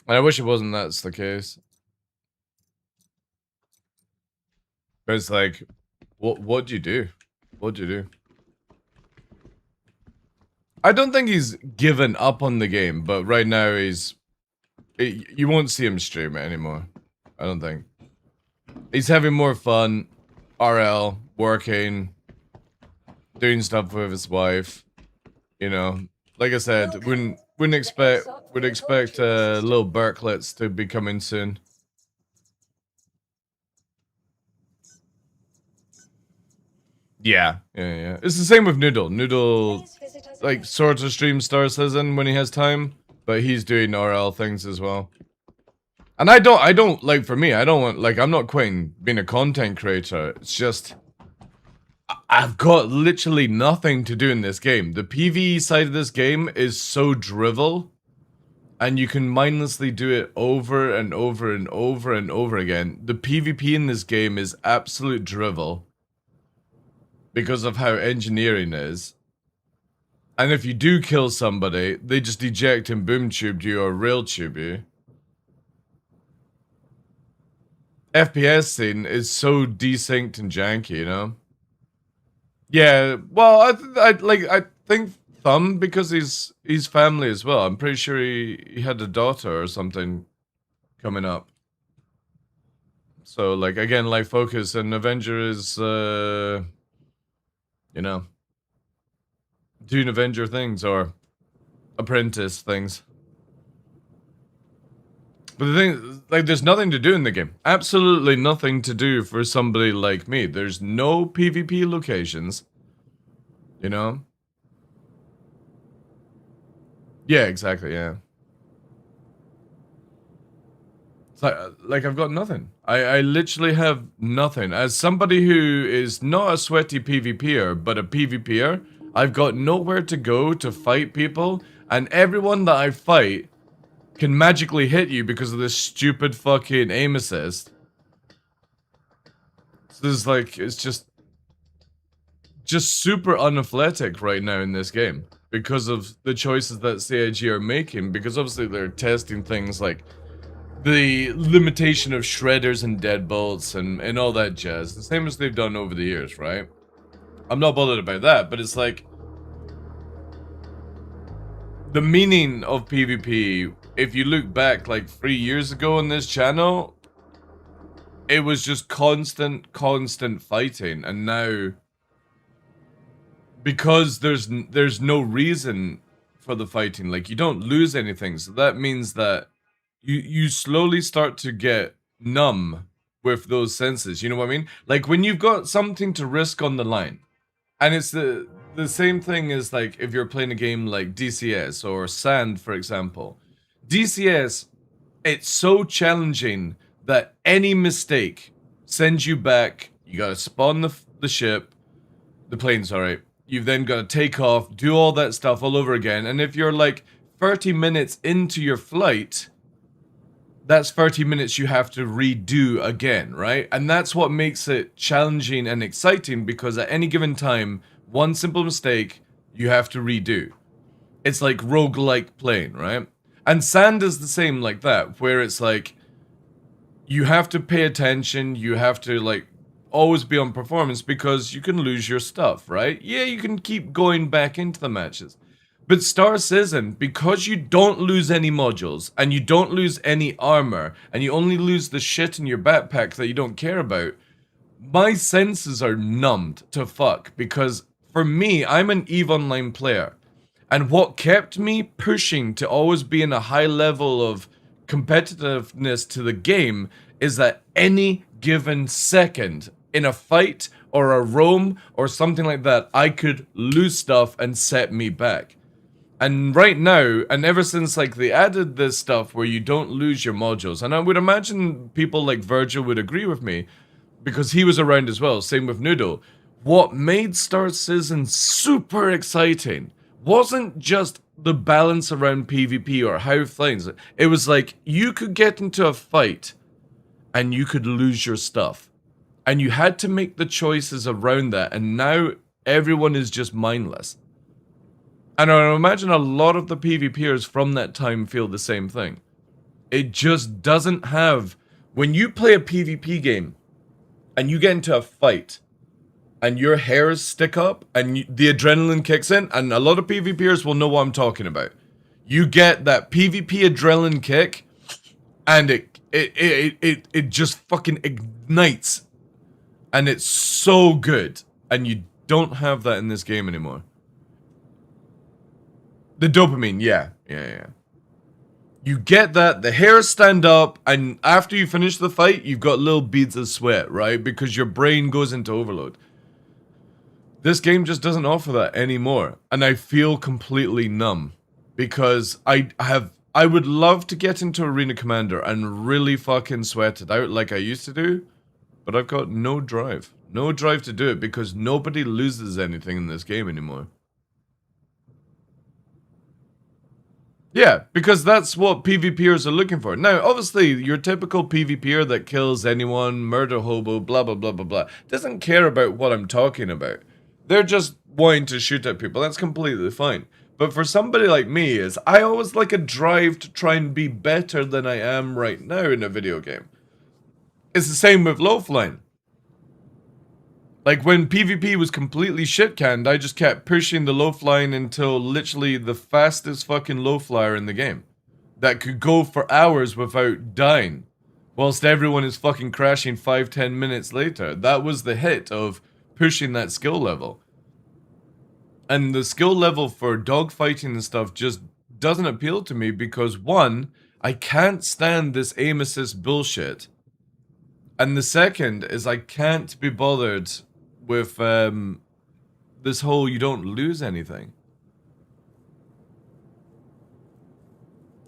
And I wish it wasn't that's the case. But it's like, what'd you do? What'd you do? I don't think he's given up on the game, but right now you won't see him stream it anymore. I don't think. He's having more fun. RL, working, doing stuff with his wife. You know, like I said, would expect little Berklets to be coming soon. Yeah. It's the same with Noodle. Noodle, like, sort of streams Star Citizen when he has time, but he's doing RL things as well. And I don't, like, for me, I don't want, like, I'm not quitting being a content creator. It's just, I've got literally nothing to do in this game. The PvE side of this game is so drivel, and you can mindlessly do it over and over and over and over again. The PvP in this game is absolute drivel because of how engineering is. And if you do kill somebody, they just eject and boom tube you or rail tube you. FPS scene is so desynced and janky, you know? Yeah, well, I think Thumb, because he's family as well. I'm pretty sure he had a daughter or something coming up. So, like, again, like, Focus and Avenger is, you know, doing Avenger things or Apprentice things. But the thing, like, there's nothing to do in the game. Absolutely nothing to do for somebody like me. There's no PvP locations. You know? Yeah, exactly, yeah. It's like I've got nothing. I literally have nothing. As somebody who is not a sweaty PvPer, but a PvPer, I've got nowhere to go to fight people, and everyone that I fight can magically hit you because of this stupid fucking aim assist. So there's like, it's just super unathletic right now in this game because of the choices that CIG are making, because obviously they're testing things like the limitation of shredders and deadbolts and all that jazz, the same as they've done over the years, right? I'm not bothered about that, but it's like the meaning of PvP, if you look back like 3 years ago on this channel, it was just constant fighting, and now because there's no reason for the fighting, like, you don't lose anything, so that means that you slowly start to get numb with those senses, you know what I mean? Like, when you've got something to risk on the line, and it's the same thing as, like, if you're playing a game like DCS or Sand, for example. DCS, it's so challenging that any mistake sends you back. You gotta spawn the plane, sorry. You've then got to take off, do all that stuff all over again, and if you're like 30 minutes into your flight, that's 30 minutes you have to redo again, right? And that's what makes it challenging and exciting, because at any given time, one simple mistake, you have to redo. It's like roguelike playing, right? And Sand is the same like that, where it's like, you have to pay attention, you have to, like, always be on performance, because you can lose your stuff, right? Yeah, you can keep going back into the matches. But Star Citizen, because you don't lose any modules, and you don't lose any armor, and you only lose the shit in your backpack that you don't care about, my senses are numbed to fuck, because for me, I'm an EVE Online player. And what kept me pushing to always be in a high level of competitiveness to the game is that any given second in a fight or a roam or something like that, I could lose stuff and set me back. And right now, and ever since like they added this stuff where you don't lose your modules, and I would imagine people like Virgil would agree with me, because he was around as well, same with Noodle. What made Star Citizen super exciting wasn't just the balance around PvP or how things, it was like you could get into a fight and you could lose your stuff. And you had to make the choices around that, and now everyone is just mindless. And I imagine a lot of the PvPers from that time feel the same thing. It just doesn't have... When you play a PvP game, and you get into a fight, and your hairs stick up, and the adrenaline kicks in, and a lot of PvPers will know what I'm talking about. You get that PvP adrenaline kick, and it just fucking ignites. And it's so good. And you don't have that in this game anymore. The dopamine, yeah. You get that, the hairs stand up, and after you finish the fight, you've got little beads of sweat, right? Because your brain goes into overload. This game just doesn't offer that anymore. And I feel completely numb. Because I would love to get into Arena Commander and really fucking sweat it out like I used to do. But I've got no drive. No drive to do it because nobody loses anything in this game anymore. Yeah, because that's what PvPers are looking for. Now, obviously, your typical PvPer that kills anyone, murder hobo, blah, blah, blah, blah, blah, doesn't care about what I'm talking about. They're just wanting to shoot at people. That's completely fine. But for somebody like me, I always like a drive to try and be better than I am right now in a video game. It's the same with low flying. Like when PvP was completely shit-canned, I just kept pushing the low flying until literally the fastest fucking low flyer in the game. That could go for hours without dying. Whilst everyone is fucking crashing 5-10 minutes later. That was the hit of pushing that skill level. And the skill level for dogfighting and stuff just doesn't appeal to me because one, I can't stand this aim assist bullshit. And the second is I can't be bothered with this whole you don't lose anything.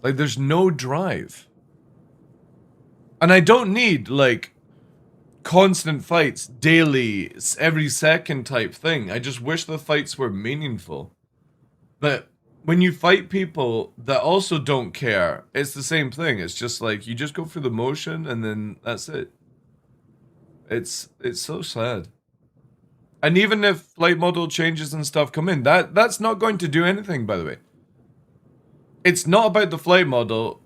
Like there's no drive. And I don't need like constant fights daily, every second type thing. I just wish the fights were meaningful. But when you fight people that also don't care, it's the same thing. It's just like you just go through the motion and then that's it. It's so sad. And even if flight model changes and stuff come in, that's not going to do anything, by the way. It's not about the flight model,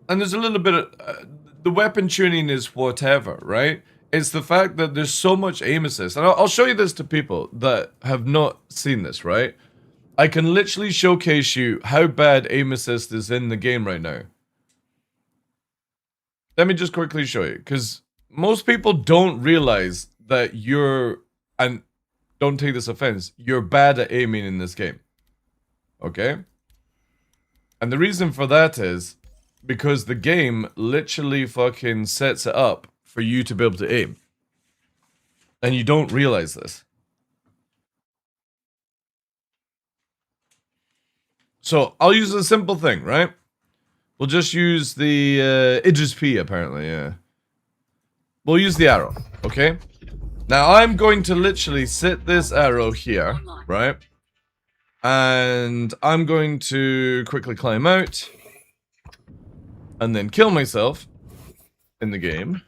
and there's a little bit of... the weapon tuning is whatever, right? It's the fact that there's so much aim assist. And I'll show you this to people that have not seen this, right? I can literally showcase you how bad aim assist is in the game right now. Let me just quickly show you, because most people don't realize that you're... and don't take this offense, you're bad at aiming in this game. Okay? And the reason for that is because the game literally fucking sets it up for you to be able to aim. And you don't realize this. So, I'll use a simple thing, right? We'll just use the Idris P, apparently, yeah. We'll use the arrow, okay? Now, I'm going to literally sit this arrow here, right? And I'm going to quickly climb out. And then kill myself in the game.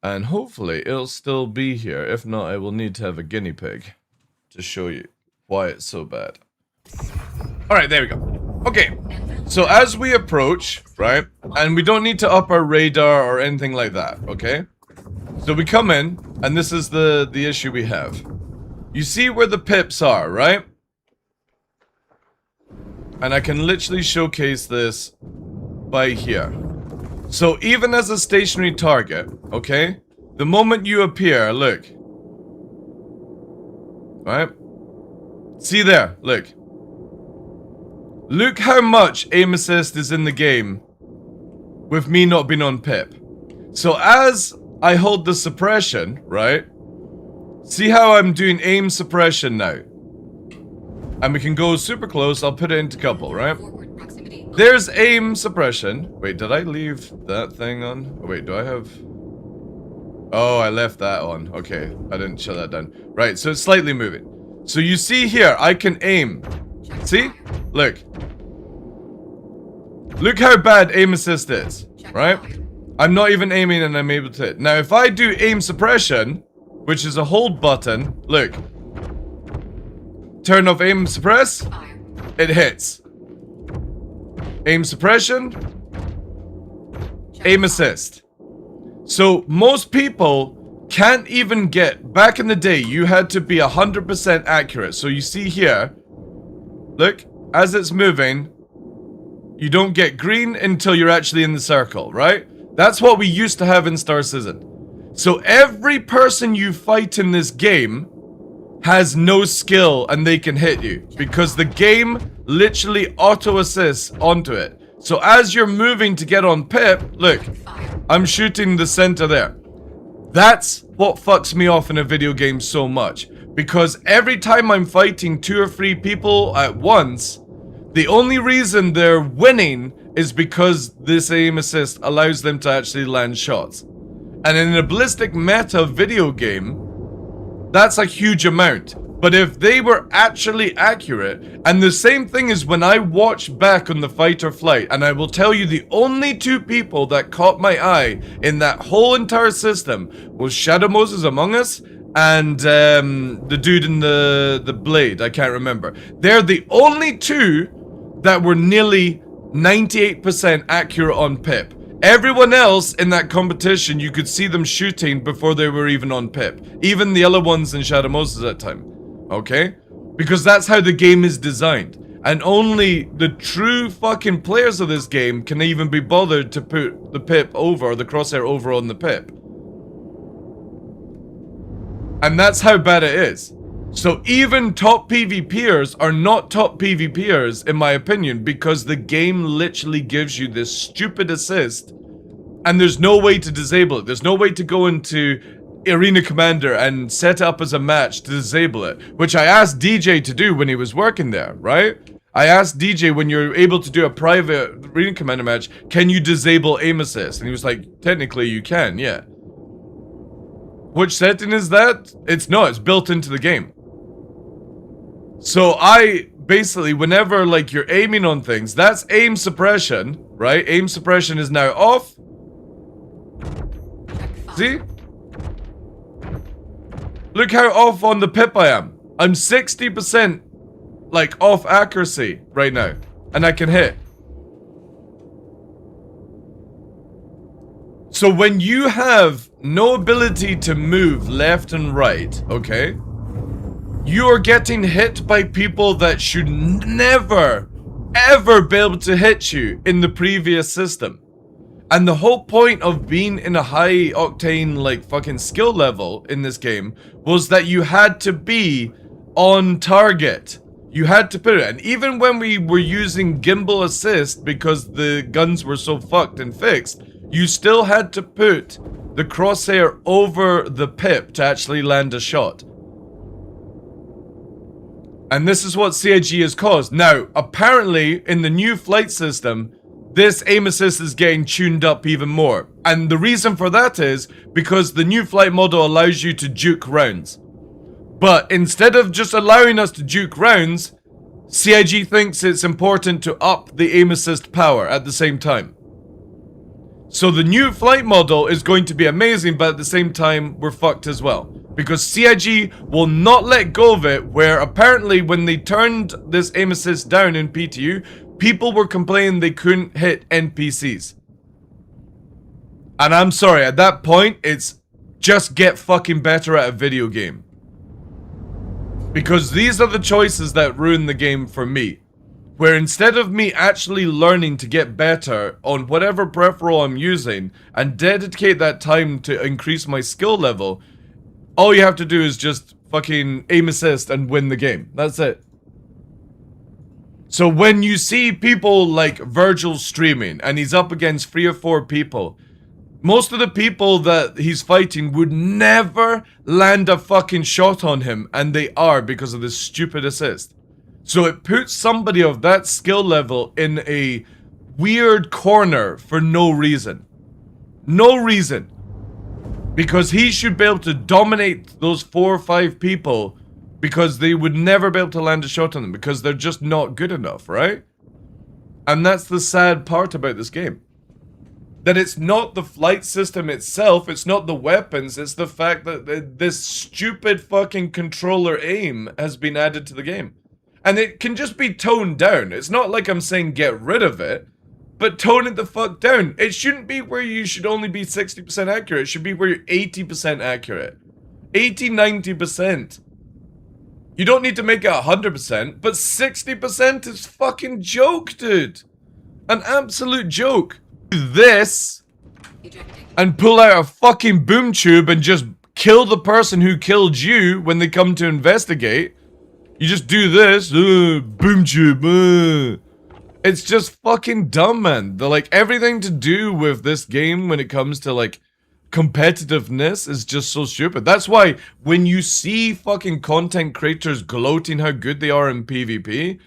And hopefully it'll still be here. If not, I will need to have a guinea pig to show you why it's so bad. Alright, there we go. Okay, so as we approach, right, and we don't need to up our radar or anything like that, okay? So we come in, and this is the issue we have. You see where the pips are, right? And I can literally showcase this by here. So even as a stationary target, okay? The moment you appear, look. Right? See there, look. Look how much aim assist is in the game with me not being on pip. So as I hold the suppression, right? See how I'm doing aim suppression now? And we can go super close. I'll put it into couple, right? There's aim suppression. Wait, did I leave that thing on? Oh, wait, do I have... Oh, I left that on. Okay, I didn't shut that down. Right, so it's slightly moving. So you see here, I can aim. See? Look. Look how bad aim assist is, right? I'm not even aiming and I'm able to hit. Now, if I do aim suppression, which is a hold button, look. Turn off aim suppress, it hits. Aim suppression, aim assist. So most people can't even get, back in the day, you had to be 100% accurate. So you see here, look, as it's moving, you don't get green until you're actually in the circle, right? That's what we used to have in Star Citizen. So every person you fight in this game has no skill and they can hit you because the game literally auto assists onto it. So as you're moving to get on pip, look, I'm shooting the center there. That's what fucks me off in a video game so much, because every time I'm fighting 2 or 3 people at once, the only reason they're winning is because this aim assist allows them to actually land shots. And in a ballistic meta video game, that's a huge amount. But if they were actually accurate, and the same thing is when I watch back on the fight or flight, and I will tell you the only 2 people that caught my eye in that whole entire system was Shadow Moses Among Us and the dude in the blade, I can't remember. They're the only 2 that were nearly 98% accurate on pip. Everyone else in that competition, you could see them shooting before they were even on pip. Even the other ones in Shadow Moses at that time. Okay? Because that's how the game is designed. And only the true fucking players of this game can even be bothered to put the pip over, or the crosshair over on the pip. And that's how bad it is. So even top PvPers are not top PvPers, in my opinion, because the game literally gives you this stupid assist, and there's no way to disable it. There's no way to go into Arena Commander and set up as a match to disable it, which I asked DJ to do when he was working there, right? I asked DJ, when you're able to do a private Arena Commander match, can you disable aim assist? And he was like, technically you can, yeah. Which setting is that? It's not, it's built into the game. So I basically, whenever like you're aiming on things, that's aim suppression, right? Aim suppression is now off. See? Look how off on the pip I am. I'm 60% like off accuracy right now, and I can hit. So when you have no ability to move left and right, okay? You are getting hit by people that should never, ever be able to hit you in the previous system. And the whole point of being in a high octane, like, fucking skill level in this game was that you had to be on target. You had to put it. And even when we were using gimbal assist because the guns were so fucked and fixed, you still had to put the crosshair over the pip to actually land a shot. And this is what CIG has caused. Now, apparently, in the new flight system, this aim assist is getting tuned up even more. And the reason for that is because the new flight model allows you to juke rounds. But instead of just allowing us to juke rounds, CIG thinks it's important to up the aim assist power at the same time. So the new flight model is going to be amazing, but at the same time, we're fucked as well. Because CIG will not let go of it, where apparently when they turned this aim assist down in PTU, people were complaining they couldn't hit NPCs. And I'm sorry, at that point, it's just get fucking better at a video game. Because these are the choices that ruin the game for me. Where instead of me actually learning to get better on whatever peripheral I'm using and dedicate that time to increase my skill level, all you have to do is just fucking aim assist and win the game. That's it. So when you see people like Virgil streaming and he's up against 3 or 4 people, most of the people that he's fighting would never land a fucking shot on him, and they are because of this stupid assist. So it puts somebody of that skill level in a weird corner for no reason. No reason. Because he should be able to dominate those 4 or 5 people because they would never be able to land a shot on them because they're just not good enough, right? And that's the sad part about this game. That it's not the flight system itself, it's not the weapons, it's the fact that this stupid fucking controller aim has been added to the game. And it can just be toned down. It's not like I'm saying get rid of it, but tone it the fuck down. It shouldn't be where you should only be 60% accurate, it should be where you're 80% accurate. 80, 90%. You don't need to make it 100%, but 60% is fucking joke, dude. An absolute joke. This and pull out a fucking boom tube and just kill the person who killed you when they come to investigate. You just do this, boom tube. It's just fucking dumb, man. Like everything to do with this game when it comes to like competitiveness is just so stupid. That's why when you see fucking content creators gloating how good they are in PvP,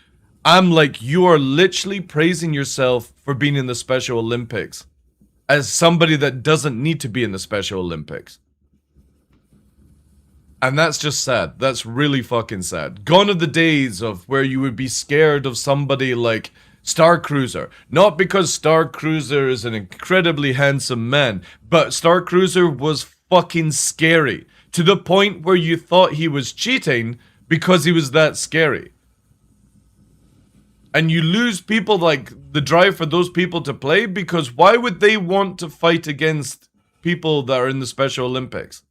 I'm like, you are literally praising yourself for being in the Special Olympics as somebody that doesn't need to be in the Special Olympics. And that's just sad. That's really fucking sad. Gone are the days of where you would be scared of somebody like Star Cruiser. Not because Star Cruiser is an incredibly handsome man, but Star Cruiser was fucking scary. To the point where you thought he was cheating because he was that scary. And you lose people like the drive for those people to play because why would they want to fight against people that are in the Special Olympics?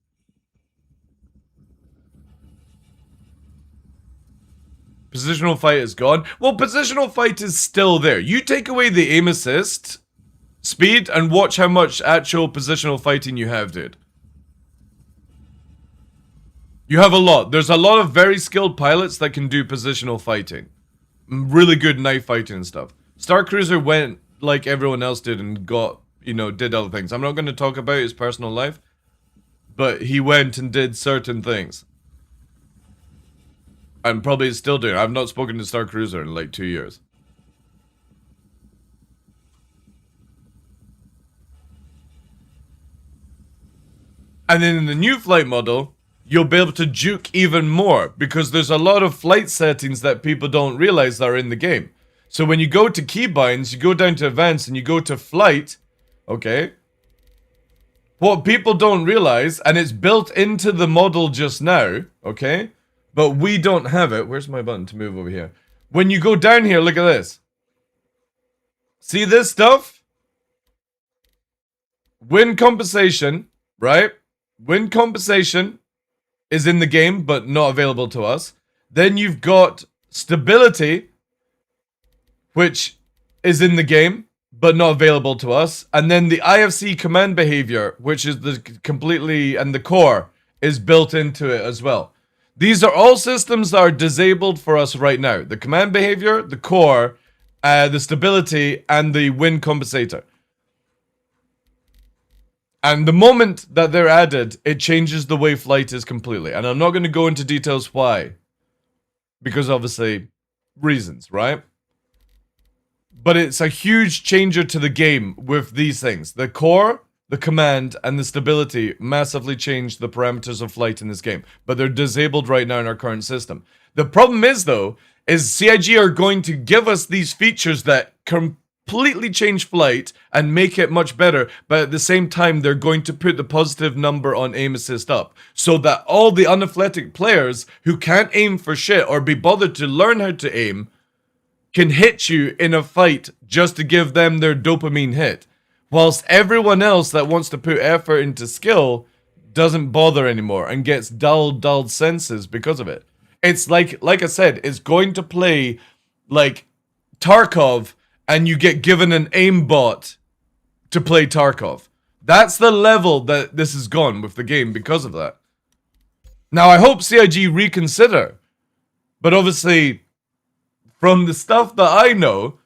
Positional fight is gone. Well, positional fight is still there. You take away the aim assist, speed, and watch how much actual positional fighting you have, dude. You have a lot. There's a lot of very skilled pilots that can do positional fighting. Really good knife fighting and stuff. Star Cruiser went like everyone else did and got, you know, did other things. I'm not going to talk about his personal life, but he went and did certain things. And probably is still doing. I've not spoken to Star Cruiser in like 2 years. And then in the new flight model, you'll be able to juke even more because there's a lot of flight settings that people don't realize that are in the game. So when you go to keybinds, you go down to advanced and you go to flight, okay? What people don't realize, and it's built into the model just now, okay? But we don't have it. Where's my button to move over here? When you go down here, look at this. See this stuff? Wind compensation, right? Wind compensation is in the game, but not available to us. Then you've got stability, which is in the game, but not available to us. And then the IFC command behavior, which is the completely, and the core is built into it as well. These are all systems that are disabled for us right now. The command behavior, the core, the stability, and the wind compensator. And the moment that they're added, it changes the way flight is completely. And I'm not going to go into details why. Because obviously, reasons, right? But it's a huge changer to the game with these things. The core, the command, and the stability massively change the parameters of flight in this game. But they're disabled right now in our current system. The problem is, though, is CIG are going to give us these features that completely change flight and make it much better, but at the same time they're going to put the positive number on aim assist up so that all the unathletic players who can't aim for shit or be bothered to learn how to aim can hit you in a fight just to give them their dopamine hit, whilst everyone else that wants to put effort into skill doesn't bother anymore and gets dulled senses because of it. It's like I said, it's going to play like Tarkov and you get given an aimbot to play Tarkov. That's the level that this has gone with the game because of that. Now, I hope CIG reconsider. But obviously, from the stuff that I know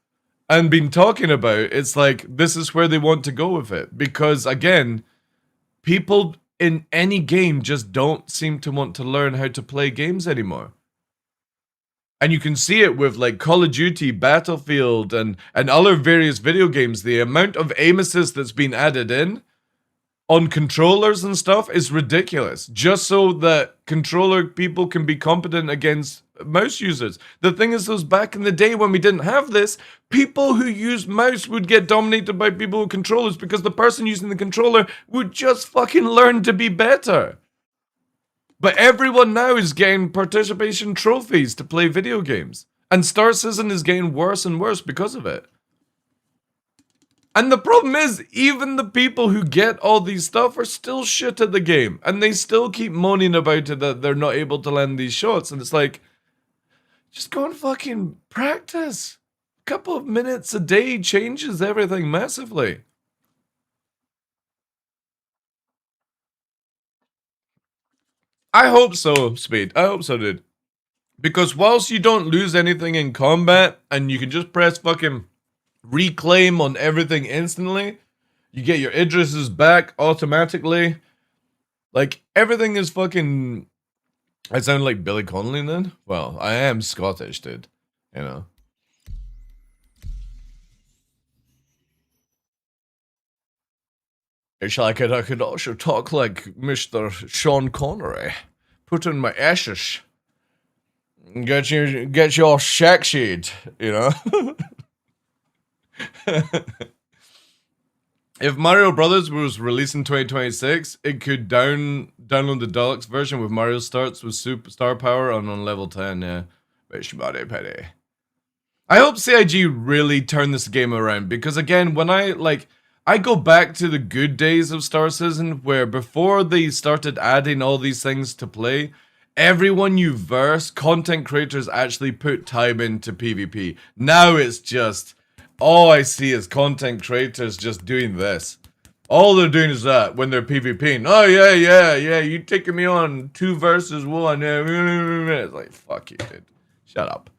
and been talking about, it's like, this is where they want to go with it. Because, again, people in any game just don't seem to want to learn how to play games anymore. And you can see it with like Call of Duty, Battlefield, and other various video games. The amount of aim assist that's been added in on controllers and stuff is ridiculous. Just so that controller people can be competent against mouse users. The thing is, those back in the day when we didn't have this, people who used mouse would get dominated by people with controllers because the person using the controller would just fucking learn to be better. But everyone now is getting participation trophies to play video games. And Star Citizen is getting worse and worse because of it. And the problem is, even the people who get all these stuff are still shit at the game. And they still keep moaning about it that they're not able to land these shots. And it's like, just go and fucking practice. A couple of minutes a day changes everything massively. I hope so, Speed. I hope so, dude. Because whilst you don't lose anything in combat, and you can just press fucking reclaim on everything instantly, you get your Idrises back automatically. Like, everything is fucking... I sound like Billy Connolly then? Well, I am Scottish, dude. You know. It's like I could also talk like Mr. Sean Connery. Put in my ashes. Get your shack sheet, you know? If Mario Brothers was released in 2026, it could download the deluxe version with Mario Starts with Star Power on level 10, yeah. Wish body petty. I hope CIG really turn this game around, because again, when I go back to the good days of Star Citizen, where before they started adding all these things to play, everyone you verse, content creators actually put time into PvP. Now it's just, all I see is content creators just doing this. All they're doing is that when they're PvPing. Oh yeah, you taking me on 2 versus 1. It's like, fuck you, dude. Shut up.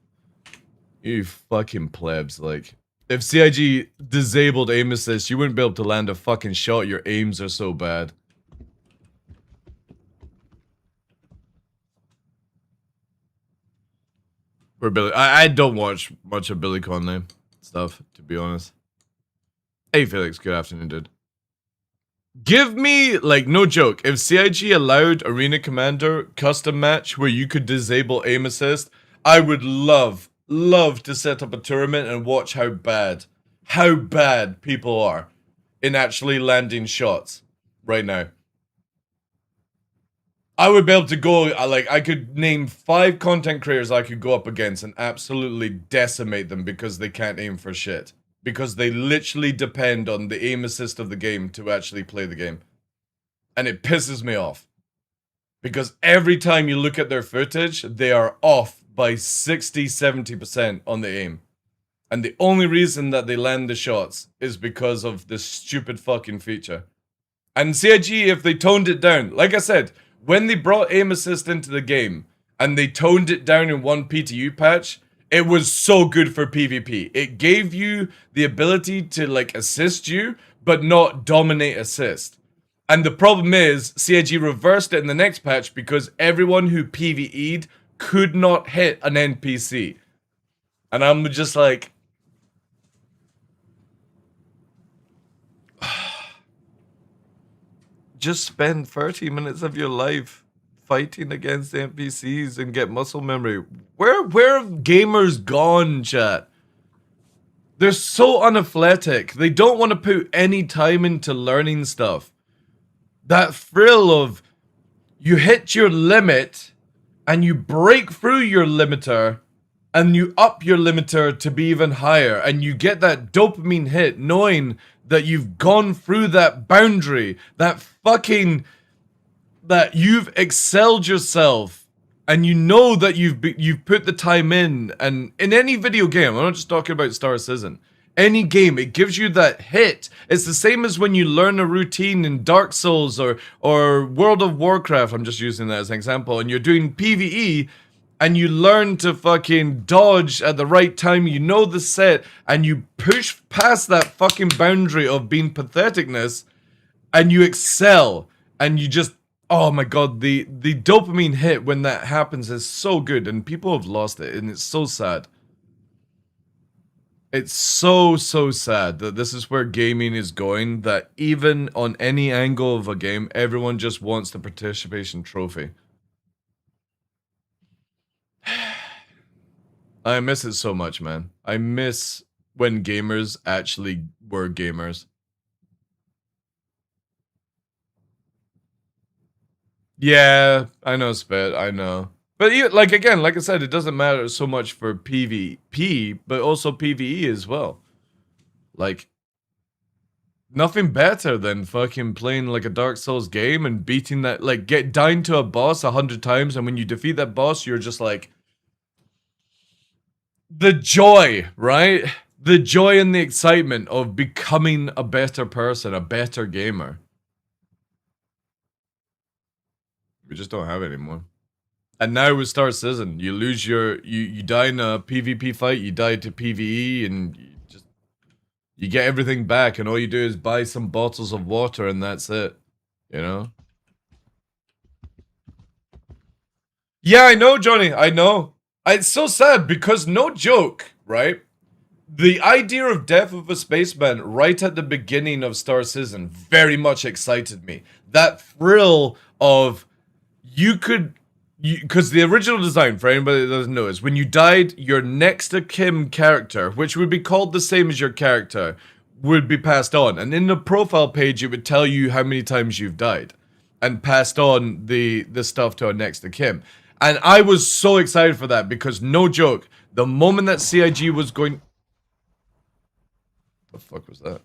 You fucking plebs, like... If CIG disabled aim assist, you wouldn't be able to land a fucking shot. Your aims are so bad. Or Billy, I don't watch much of Billy Connolly stuff, to be honest. Hey Felix, good afternoon, dude. Give me, like, no joke, if CIG allowed Arena Commander custom match where you could disable aim assist, I would love to set up a tournament and watch how bad people are in actually landing shots right now. I would be able to go, like, I could name 5 content creators I could go up against and absolutely decimate them because they can't aim for shit. Because they literally depend on the aim assist of the game to actually play the game. And it pisses me off. Because every time you look at their footage, they are off by 60-70% on the aim. And the only reason that they land the shots is because of this stupid fucking feature. And CIG, if they toned it down, like I said, when they brought aim assist into the game, and they toned it down in one PTU patch, it was so good for PvP. It gave you the ability to, like, assist you, but not dominate assist. And the problem is, CIG reversed it in the next patch because everyone who PvE'd could not hit an NPC. And I'm just like... Just spend 30 minutes of your life fighting against NPCs and get muscle memory. Where have gamers gone, chat? They're so unathletic. They don't want to put any time into learning stuff. That thrill of you hit your limit and you break through your limiter and you up your limiter to be even higher and you get that dopamine hit knowing that you've gone through that boundary, that you've excelled yourself, and you know that you've put the time in. And in any video game, I'm not just talking about Star Citizen, any game. It gives you that hit. It's the same as when you learn a routine in Dark Souls or World of Warcraft. I'm just using that as an example. And you're doing PvE and you learn to fucking dodge at the right time. You know the set and you push past that fucking boundary of being patheticness and you excel and you just, oh my god, the dopamine hit when that happens is so good and people have lost it and it's so sad. It's so sad that this is where gaming is going, that even on any angle of a game, everyone just wants the participation trophy. I miss it so much, man. I miss when gamers actually were gamers. Yeah, I know, Spit, I know. But like again, like I said, it doesn't matter so much for PvP, but also PvE as well. Like, nothing better than fucking playing like a Dark Souls game and beating that, like, dying to a boss 100 times, and when you defeat that boss, you're just like, the joy, right? The joy and the excitement of becoming a better person, a better gamer. We just don't have it anymore. And now with Star Citizen, you lose your, you die in a PvP fight, you die to PvE, and you get everything back, and all you do is buy some bottles of water, and that's it. You know? Yeah, I know, Johnny, I know. It's so sad, because no joke, right? The idea of Death of a Spaceman right at the beginning of Star Citizen very much excited me. That thrill of, you could... Because the original design, for anybody that doesn't know, is when you died, your next of kin character, which would be called the same as your character, would be passed on. And in the profile page, it would tell you how many times you've died. And passed on the stuff to a next of kin. And I was so excited for that, because no joke, the moment that CIG was going... The fuck was that?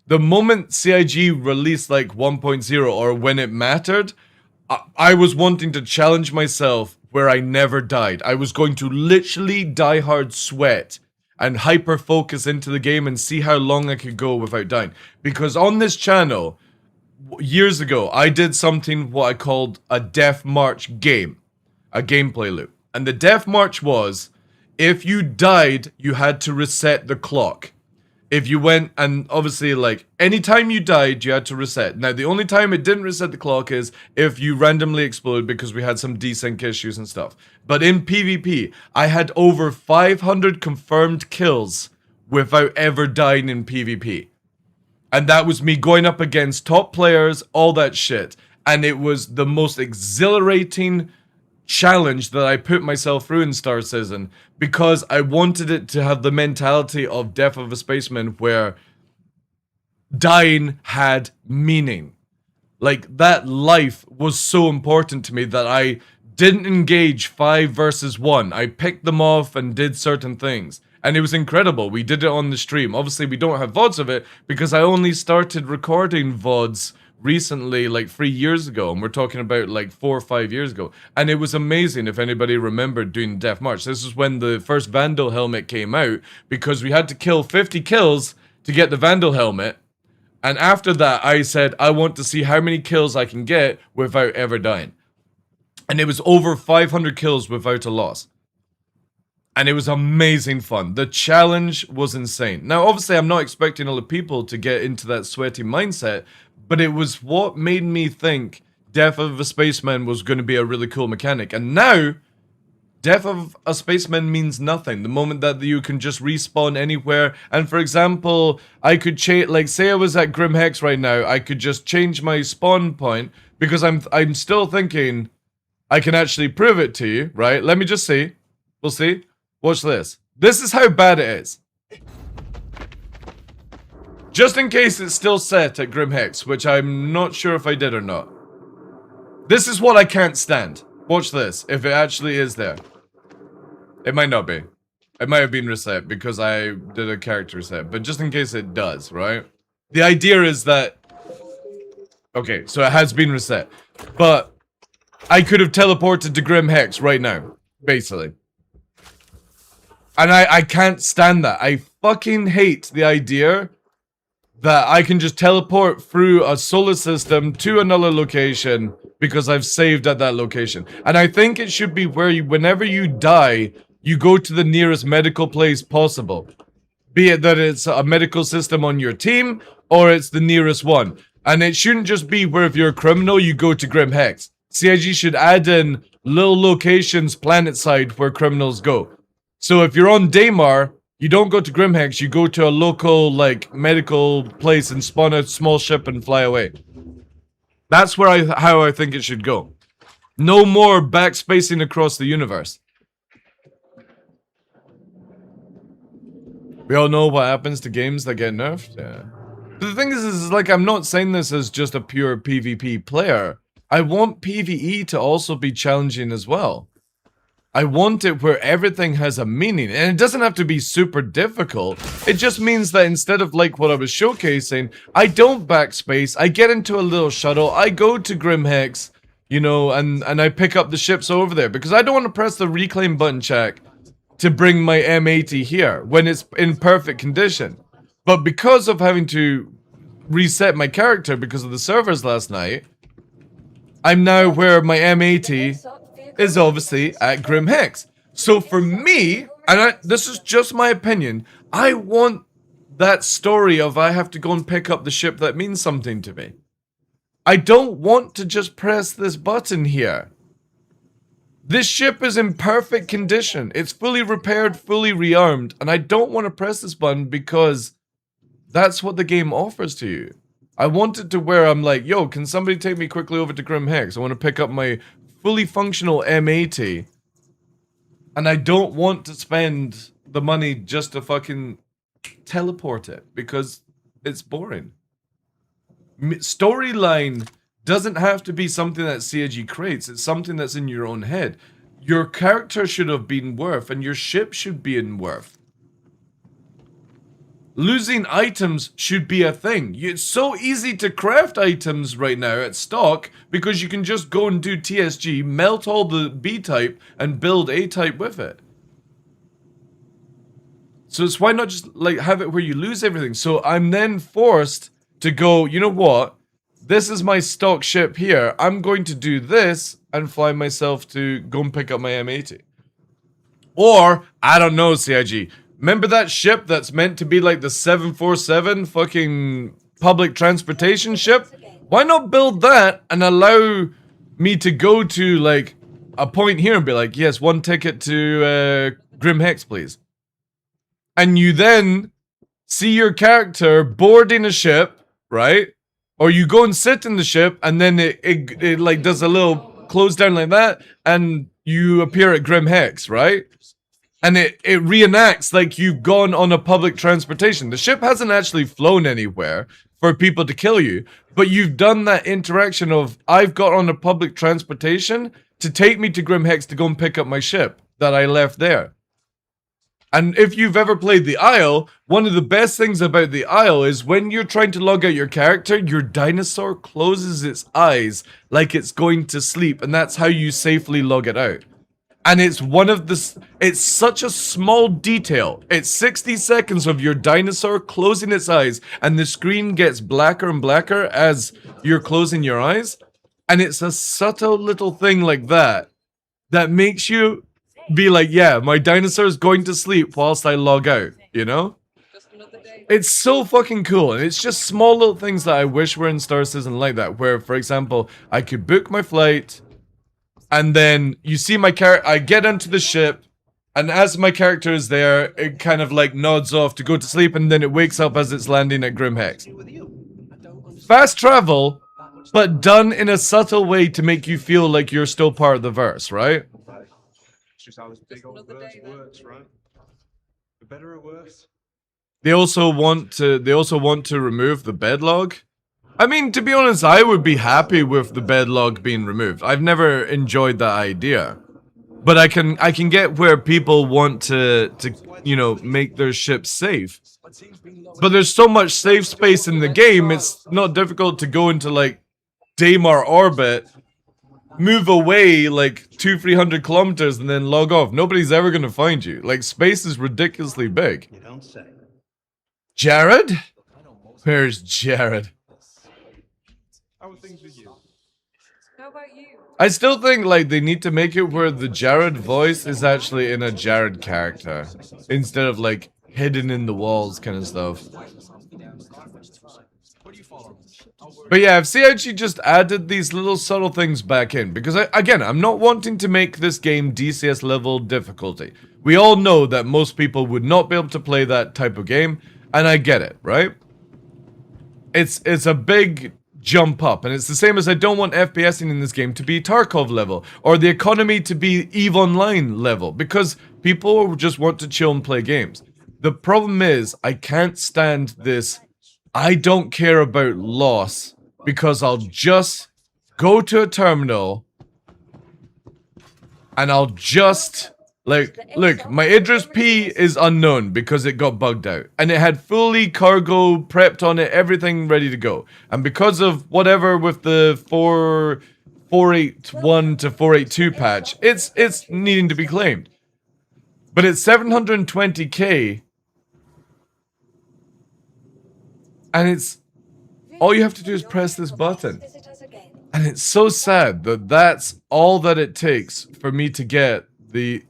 The moment CIG released like 1.0, or when it mattered... I was wanting to challenge myself where I never died. I was going to literally die hard sweat and hyper focus into the game and see how long I could go without dying. Because on this channel, years ago, I did something what I called a Death March game. A gameplay loop. And the Death March was, if you died, you had to reset the clock. If you went, and obviously, like, anytime you died, you had to reset. Now, the only time it didn't reset the clock is if you randomly exploded, because we had some desync issues and stuff. But in PvP, I had over 500 confirmed kills without ever dying in PvP. And that was me going up against top players, all that shit. And it was the most exhilarating challenge that I put myself through in Star Citizen, because I wanted it to have the mentality of Death of a Spaceman, where dying had meaning. Like, that life was so important to me that I didn't engage 5 versus 1. I picked them off and did certain things. And it was incredible. We did it on the stream. Obviously, we don't have VODs of it, because I only started recording VODs recently, like 3 years ago, and we're talking about like 4 or 5 years ago, and it was amazing. If anybody remembered doing Death March, this is when the first Vandal helmet came out, because we had to kill 50 kills to get the Vandal helmet, and after that I said I want to see how many kills I can get without ever dying, and it was over 500 kills without a loss. And it was amazing fun. The challenge was insane. Now, obviously, I'm not expecting other people to get into that sweaty mindset, but it was what made me think Death of a Spaceman was going to be a really cool mechanic. And now, Death of a Spaceman means nothing. The moment that you can just respawn anywhere. And for example, I could change, like, say I was at Grim Hex right now, I could just change my spawn point, because I'm still thinking I can actually prove it to you, right? Let me just see. We'll see. Watch this. This is how bad it is. Just in case it's still set at Grim Hex, which I'm not sure if I did or not. This is what I can't stand. Watch this, if it actually is there. It might not be. It might have been reset because I did a character reset, but just in case it does, right? The idea is that... Okay, so it has been reset. But I could have teleported to Grim Hex right now, basically. And I can't stand that. I fucking hate the idea that I can just teleport through a solar system to another location because I've saved at that location. And I think it should be where you, whenever you die, you go to the nearest medical place possible. Be it that it's a medical system on your team, or it's the nearest one. And it shouldn't just be where if you're a criminal, you go to Grim Hex. CIG should add in little locations planet-side where criminals go. So if you're on Daymar, you don't go to Grim Hex, you go to a local, like, medical place and spawn a small ship and fly away. That's where how I think it should go. No more backspacing across the universe. We all know what happens to games that get nerfed. Yeah. But the thing is like, I'm not saying this as just a pure PvP player. I want PvE to also be challenging as well. I want it where everything has a meaning, and it doesn't have to be super difficult. It just means that instead of like what I was showcasing, I don't backspace, I get into a little shuttle, I go to Grim Hex, you know, and I pick up the ships over there, because I don't want to press the reclaim button check to bring my M80 here when it's in perfect condition. But because of having to reset my character because of the servers last night, I'm now where my M80 is obviously at Grim Hex. So for me, and this is just my opinion, I want that story of I have to go and pick up the ship that means something to me. I don't want to just press this button here. This ship is in perfect condition. It's fully repaired, fully rearmed, and I don't want to press this button because that's what the game offers to you. I want it to where I'm like, yo, can somebody take me quickly over to Grim Hex? I want to pick up my fully functional M80. And I don't want to spend the money just to fucking teleport it because it's boring. Storyline doesn't have to be something that CIG creates. It's something that's in your own head. Your character should have been worth and your ship should be in worth. Losing items should be a thing. It's so easy to craft items right now at stock because you can just go and do TSG, melt all the B-type, and build A-type with it. So it's why not just like have it where you lose everything. So I'm then forced to go, you know what? This is my stock ship here. I'm going to do this and fly myself to go and pick up my M80. Or, I don't know, CIG. Remember that ship that's meant to be like the 747 fucking public transportation ship? Why not build that and allow me to go to like a point here and be like, yes, one ticket to Grim Hex, please. And you then see your character boarding a ship, right? Or you go and sit in the ship and then it like does a little close down like that and you appear at Grim Hex, right? And it reenacts like you've gone on a public transportation. The ship hasn't actually flown anywhere for people to kill you, but you've done that interaction of, I've got on a public transportation to take me to Grim Hex to go and pick up my ship that I left there. And if you've ever played the Isle, one of the best things about the Isle is when you're trying to log out your character, your dinosaur closes its eyes like it's going to sleep, and that's how you safely log it out. And it's one of the, it's such a small detail. It's 60 seconds of your dinosaur closing its eyes and the screen gets blacker and blacker as you're closing your eyes. And it's a subtle little thing like that that makes you be like, yeah, my dinosaur is going to sleep whilst I log out, you know? It's so fucking cool. And it's just small little things that I wish were in Star Citizen like that. Where, for example, I could book my flight, and then you see my character, I get into the ship, and as my character is there, it kind of like nods off to go to sleep, and then it wakes up as it's landing at Grim Hex. Fast travel, but done in a subtle way to make you feel like you're still part of the verse, right? It's just how this big old verse works, right? For better or worse. They also want to remove the bedlog. I mean, to be honest, I would be happy with the bedlog being removed. I've never enjoyed that idea. But I can get where people want to you know, make their ships safe. But there's so much safe space in the game, it's not difficult to go into like Daymar orbit, move away like 200-300 kilometers and then log off. Nobody's ever gonna find you. Like, space is ridiculously big. You don't say. Jared? Where's Jared? How are things with you? How about you? I still think like they need to make it where the Jared voice is actually in a Jared character instead of like hidden in the walls kind of stuff. But yeah, if CIG just added these little subtle things back in, because again, I'm not wanting to make this game DCS level difficulty. We all know that most people would not be able to play that type of game, and I get it, right? It's a big jump up, and it's the same as I don't want FPSing in this game to be Tarkov level, or the economy to be EVE Online level, because people just want to chill and play games. The problem is, I can't stand this, I don't care about loss, because I'll just go to a terminal, and I'll just, like, look, my Idris P is unknown because it got bugged out. And it had fully cargo prepped on it, everything ready to go. And because of whatever with the 481 to 482 patch, it's needing to be claimed. But it's 720k. And it's, all you have to do is press this button. And it's so sad that that's all that it takes for me to get the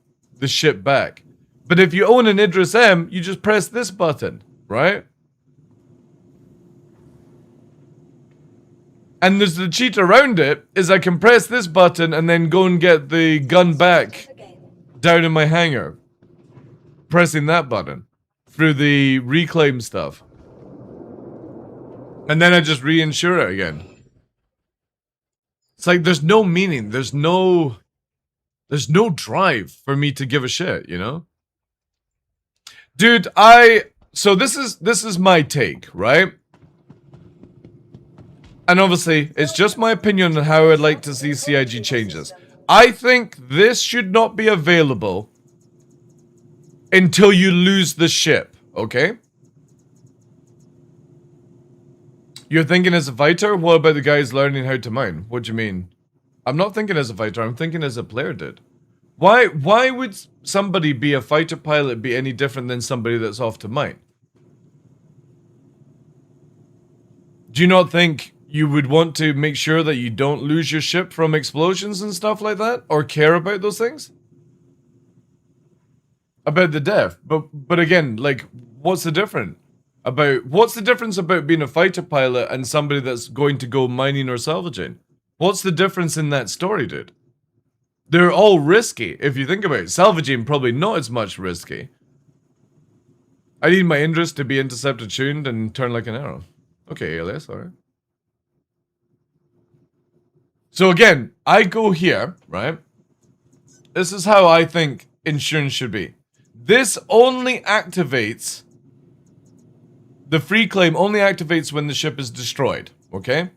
ship back. But if you own an Idris M, you just press this button, right? And there's the cheat around it, is I can press this button and then go and get the gun back down in my hangar. Pressing that button through the reclaim stuff. And then I just reinsure it again. It's like there's no meaning, there's no drive for me to give a shit, you know? Dude, so this is my take, right? And obviously, it's just my opinion on how I'd like to see CIG changes. I think this should not be available until you lose the ship, okay? You're thinking as a fighter? What about the guys learning how to mine? What do you mean? I'm not thinking as a fighter, I'm thinking as a player did. Why would somebody be a fighter pilot be any different than somebody that's off to mine? Do you not think you would want to make sure that you don't lose your ship from explosions and stuff like that? Or care about those things? About the death. But again, like, what's the difference? What's the difference about being a fighter pilot and somebody that's going to go mining or salvaging? What's the difference in that story, dude? They're all risky, if you think about it. Salvaging, probably not as much risky. I need my Indris to be interceptor tuned and turn like an arrow. Okay, ALS, alright. So again, I go here, right? This is how I think insurance should be. This only activates... The free claim only activates when the ship is destroyed, okay?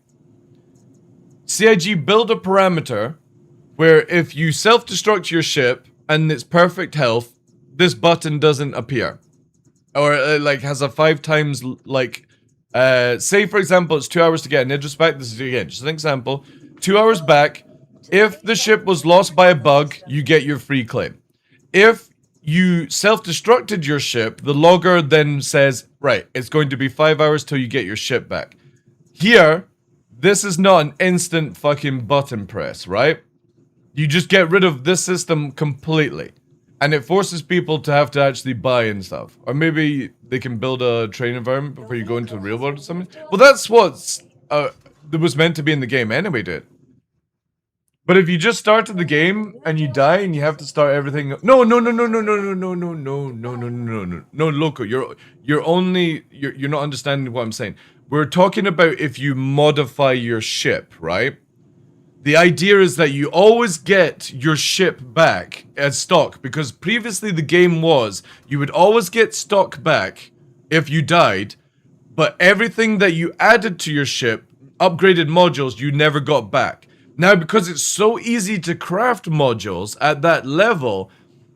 CIG build a parameter where if you self-destruct your ship and it's perfect health, this button doesn't appear. Or like has a 5 times like, say for example it's 2 hours to get an Idris back. This is again just an example. 2 hours back, if the ship was lost by a bug, you get your free claim. If you self-destructed your ship, the logger then says, right, it's going to be 5 hours till you get your ship back. Here, this is not an instant fucking button press, right? You just get rid of this system completely. And it forces people to have to actually buy and stuff. Or maybe they can build a training environment before you go into the real world or something. Well, that's what that was meant to be in the game anyway, dude. But if you just started the game and you die and you have to start everything, no, Loco, you're not understanding what I'm saying. We're talking about if you modify your ship, right? The idea is that you always get your ship back as stock, because previously the game was you would always get stock back if you died, but everything that you added to your ship, upgraded modules, you never got back. Now, because it's so easy to craft modules at that level,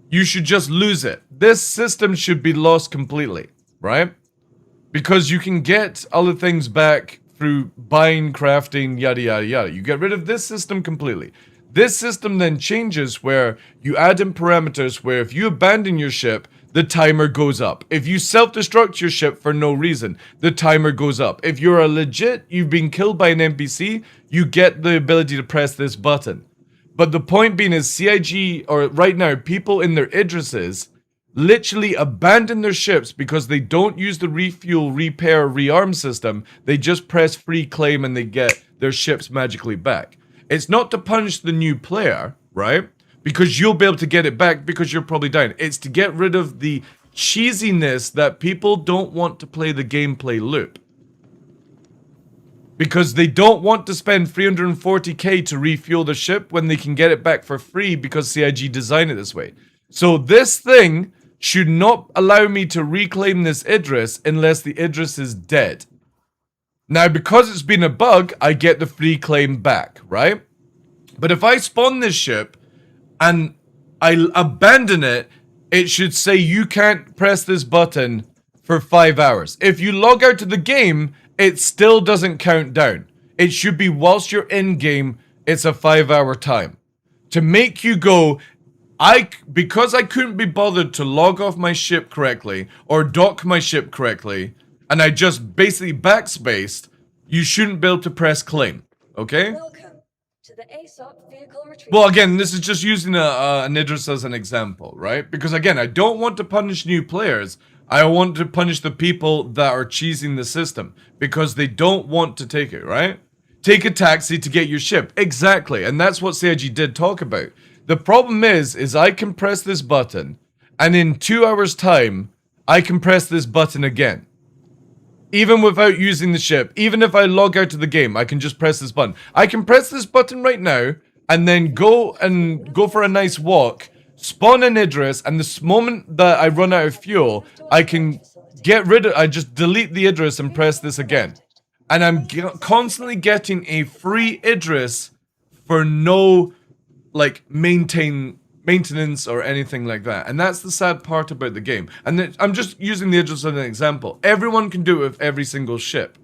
you should just lose it. This system should be lost completely, right? Because you can get other things back through buying, crafting, yada, yada, yada. You get rid of this system completely. This system then changes where you add in parameters where if you abandon your ship, the timer goes up. If you self-destruct your ship for no reason, the timer goes up. If you're you've been killed by an NPC, you get the ability to press this button. But the point being is CIG, or right now, people in their Idrises literally abandon their ships because they don't use the refuel, repair, rearm system. They just press free claim and they get their ships magically back. It's not to punish the new player, right? Because you'll be able to get it back because you're probably dying. It's to get rid of the cheesiness that people don't want to play the gameplay loop. Because they don't want to spend 340k to refuel the ship when they can get it back for free because CIG designed it this way. So this thing should not allow me to reclaim this Idris unless the Idris is dead. Now, because it's been a bug, I get the free claim back, right? But if I spawn this ship and I abandon it, it should say you can't press this button for 5 hours. If you log out of the game, it still doesn't count down. It should be whilst you're in game, it's a 5-hour time. To make you go, because I couldn't be bothered to log off my ship correctly or dock my ship correctly, and I just basically backspaced, you shouldn't be able to press claim, okay? Welcome to the ASOP vehicle retrieval. Well, again, this is just using an Idris as an example, right? Because again, I don't want to punish new players. I want to punish the people that are cheesing the system because they don't want to take it, right? Take a taxi to get your ship. Exactly, and that's what CIG did talk about. The problem is I can press this button, and in 2 hours' time, I can press this button again. Even without using the ship, even if I log out of the game, I can just press this button. I can press this button right now, and then go for a nice walk, spawn an Idris, and the moment that I run out of fuel, I can I just delete the Idris and press this again. And I'm constantly getting a free Idris for no like maintenance or anything like that. And that's the sad part about the game. And I'm just using the Idris as an example. Everyone can do it with every single ship.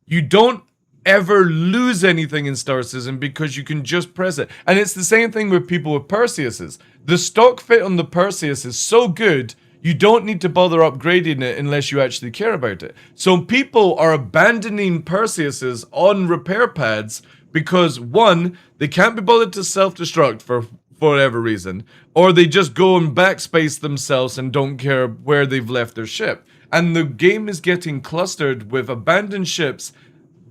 You don't ever lose anything in Star Citizen because you can just press it. And it's the same thing with people with Perseuses. The stock fit on the Perseus is so good, you don't need to bother upgrading it unless you actually care about it. So people are abandoning Perseuses on repair pads because, one, they can't be bothered to self-destruct for whatever reason, or they just go and backspace themselves and don't care where they've left their ship. And the game is getting clustered with abandoned ships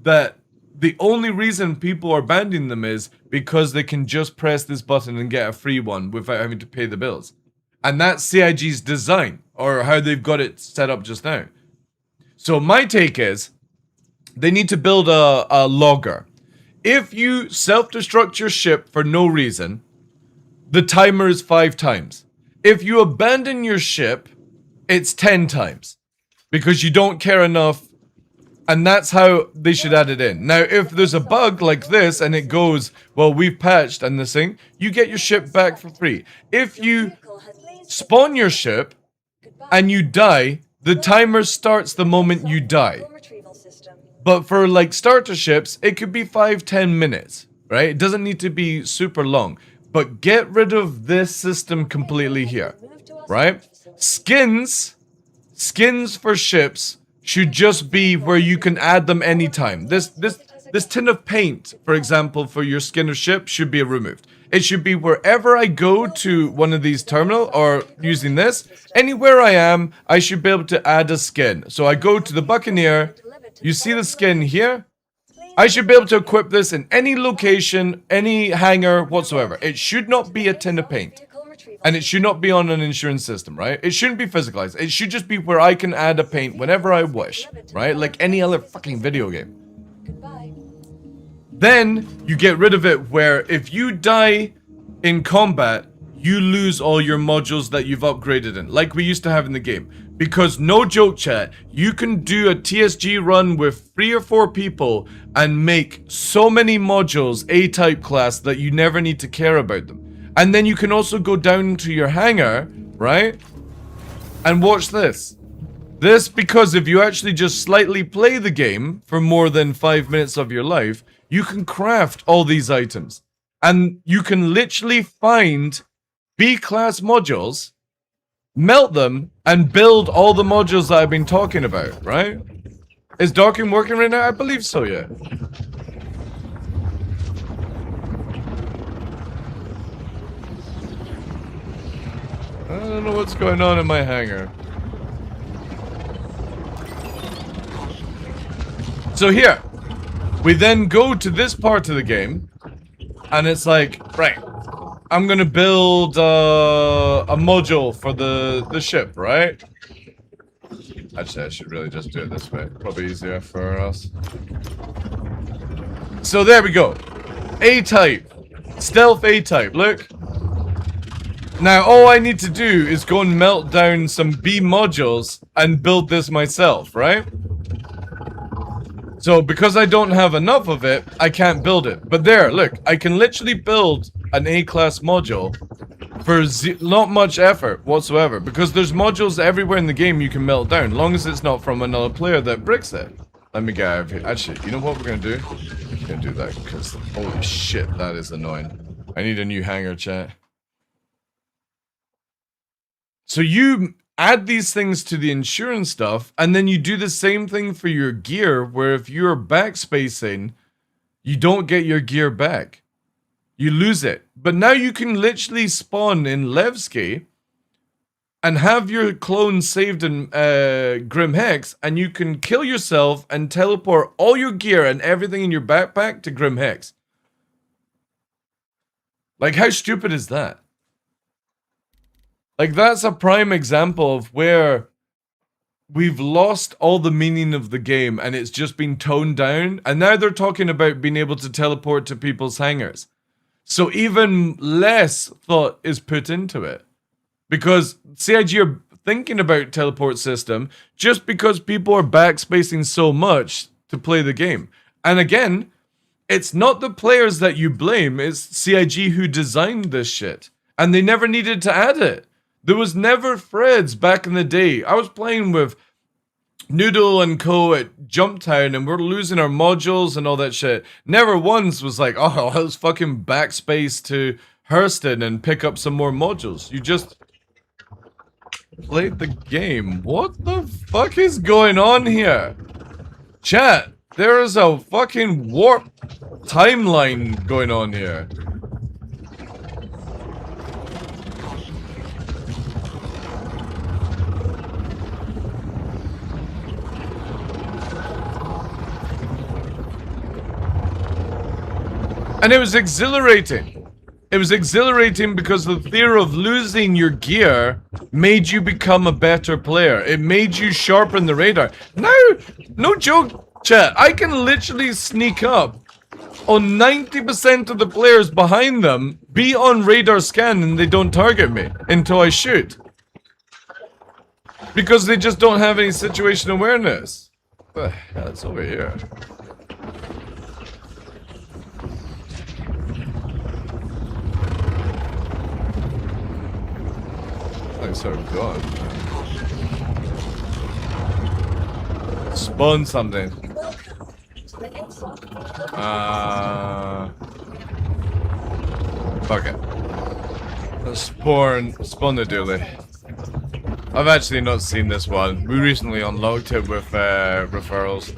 that the only reason people are abandoning them is because they can just press this button and get a free one without having to pay the bills. And that's CIG's design, or how they've got it set up just now. So my take is, they need to build a logger. If you self-destruct your ship for no reason, the timer is 5 times. If you abandon your ship, it's 10 times. Because you don't care enough, and that's how they should add it in. Now, if there's a bug like this, and it goes, well, we've patched and this thing, you get your ship back for free. If you spawn your ship, and you die, the timer starts the moment you die. But for like starter ships, it could be 5-10 minutes, right? It doesn't need to be super long. But get rid of this system completely here, right? Skins for ships should just be where you can add them anytime. This tin of paint, for example, for your skin or ship should be removed. It should be wherever I go to one of these terminal, or using this, anywhere I am, I should be able to add a skin. So I go to the Buccaneer, you see the skin here? I should be able to equip this in any location, any hangar whatsoever. It should not be a tin of paint. And it should not be on an insurance system, right? It shouldn't be physicalized. It should just be where I can add a paint whenever I wish, right? Like any other fucking video game. Then you get rid of it where if you die in combat, you lose all your modules that you've upgraded in, like we used to have in the game. Because no joke chat, you can do a TSG run with 3 or 4 people and make so many modules A-type class that you never need to care about them. And then you can also go down to your hangar, right? And watch this. This, because if you actually just slightly play the game for more than 5 minutes of your life, you can craft all these items. And you can literally find B-class modules melt them, and build all the modules that I've been talking about, right? Is docking working right now? I believe so, yeah. I don't know what's going on in my hangar. So here, we then go to this part of the game, and it's like, right, I'm gonna build a module for the ship, right? Actually, I should really just do it this way. Probably easier for us. So there we go. A-type. Stealth A-type, look. Now, all I need to do is go and melt down some B modules and build this myself, right? So, because I don't have enough of it, I can't build it. But there, look, I can literally build an A-class module for not much effort whatsoever. Because there's modules everywhere in the game you can melt down, long as it's not from another player that bricks it. Let me get out of here. Actually, you know what we're gonna do? We're gonna do that, because holy shit, that is annoying. I need a new hangar, chat. So you add these things to the insurance stuff, and then you do the same thing for your gear, where if you're backspacing, you don't get your gear back. You lose it. But now you can literally spawn in Levski and have your clone saved in Grim Hex, and you can kill yourself and teleport all your gear and everything in your backpack to Grim Hex. Like, how stupid is that? Like, that's a prime example of where we've lost all the meaning of the game and it's just been toned down. And now they're talking about being able to teleport to people's hangars. So even less thought is put into it. Because CIG are thinking about teleport system just because people are backspacing so much to play the game. And again, it's not the players that you blame, it's CIG who designed this shit. And they never needed to add it. There was never threads back in the day. I was playing with Noodle and Co at Jumptown and we're losing our modules and all that shit. Never once was like, oh, let's fucking backspace to Hurston and pick up some more modules. You just played the game. What the fuck is going on here? Chat, there is a fucking warp timeline going on here. And it was exhilarating. It was exhilarating because the fear of losing your gear made you become a better player. It made you sharpen the radar. Now, no joke, chat, I can literally sneak up on 90% of the players behind them, be on radar scan, and they don't target me until I shoot. Because they just don't have any situation awareness. What the hell is over here? Thanks for gone. Spawn something. Fuck it. Let's spawn the dually. I've actually not seen this one. We recently unlocked it with referrals.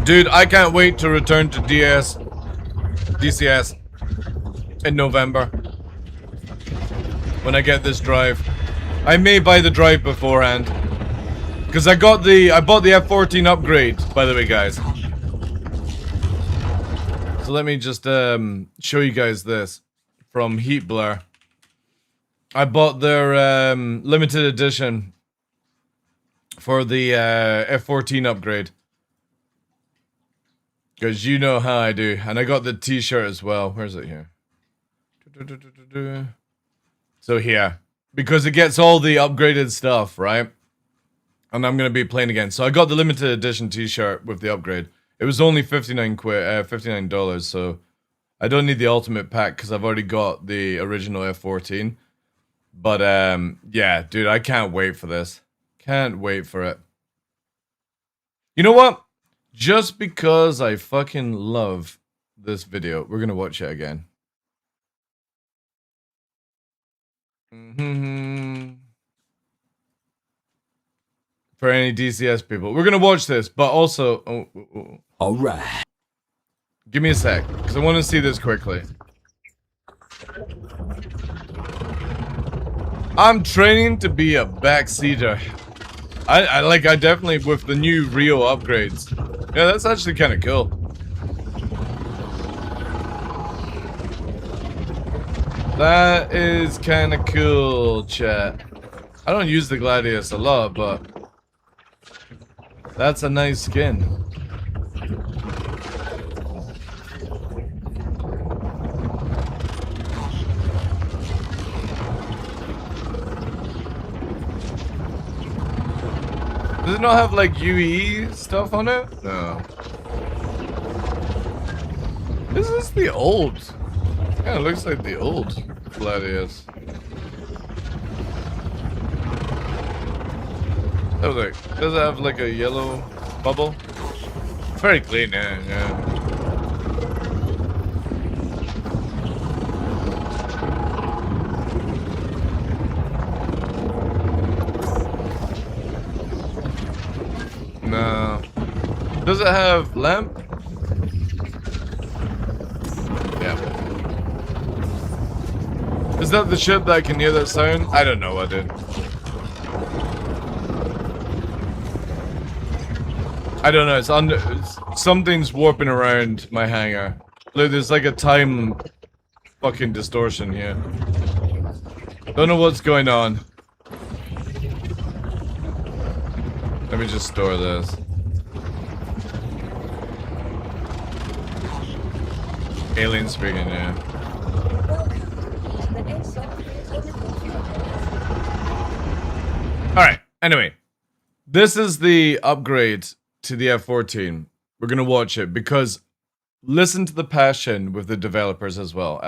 Dude, I can't wait to return to DCS in November. When I get this drive. I may buy the drive beforehand. Because I bought the F14 upgrade, by the way, guys. So let me just show you guys this from Heat Blur. I bought their limited edition for the F14 upgrade. Because you know how I do. And I got the t-shirt as well. Where's it here? So here. Because it gets all the upgraded stuff, right? And I'm going to be playing again. So I got the limited edition t-shirt with the upgrade. It was only $59, so I don't need the ultimate pack because I've already got the original F14. But yeah, dude, I can't wait for this. Can't wait for it. You know what? Just because I fucking love this video, we're gonna watch it again. For any DCS people, we're gonna watch this, but also, All right. give me a sec, because I want to see this quickly. I'm training to be a backseater. I definitely, with the new Rio upgrades. Yeah, that's actually kind of cool. That is kind of cool, chat. I don't use the Gladius a lot, but that's a nice skin. Does it not have like UE stuff on it? No. This is the old. Yeah, it looks like the old Gladius. Does it have like a yellow bubble? Very clean, yeah. No. Does it have lamp? Yeah. Is that the ship that can hear that sound? I don't know, I did. I don't know, something's warping around my hangar. Look, there's like a time fucking distortion here. Don't know what's going on. Let me just store this. Alien speaking, yeah. Alright, anyway. This is the upgrade to the F-14. We're gonna watch it because listen to the passion with the developers as well.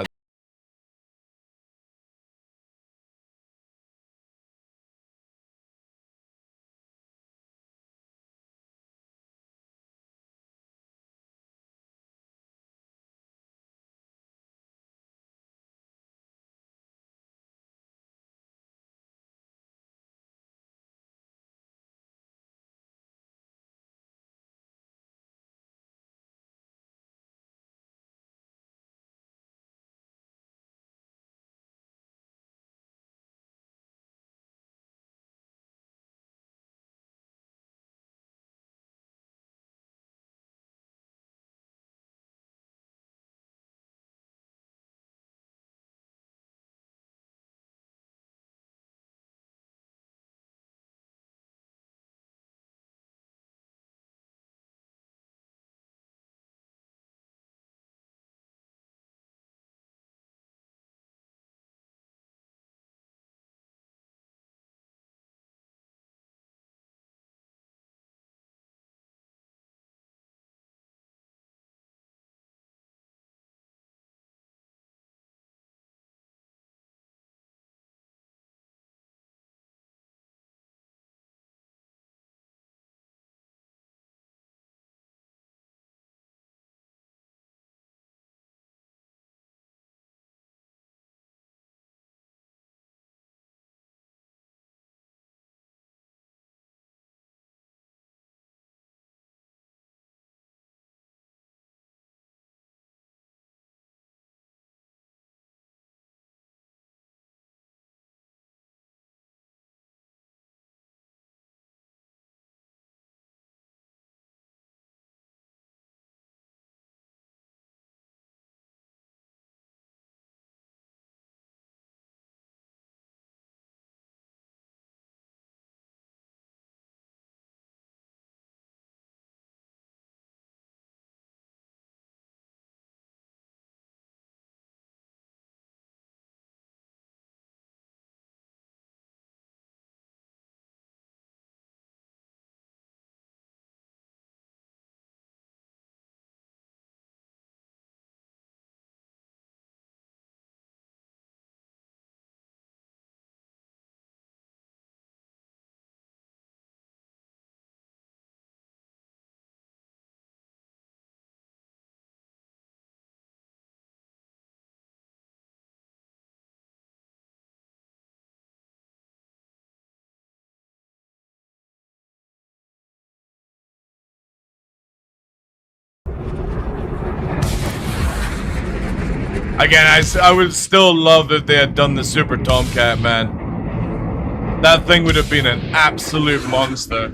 Again, I would still love if they had done the Super Tomcat, man. That thing would have been an absolute monster.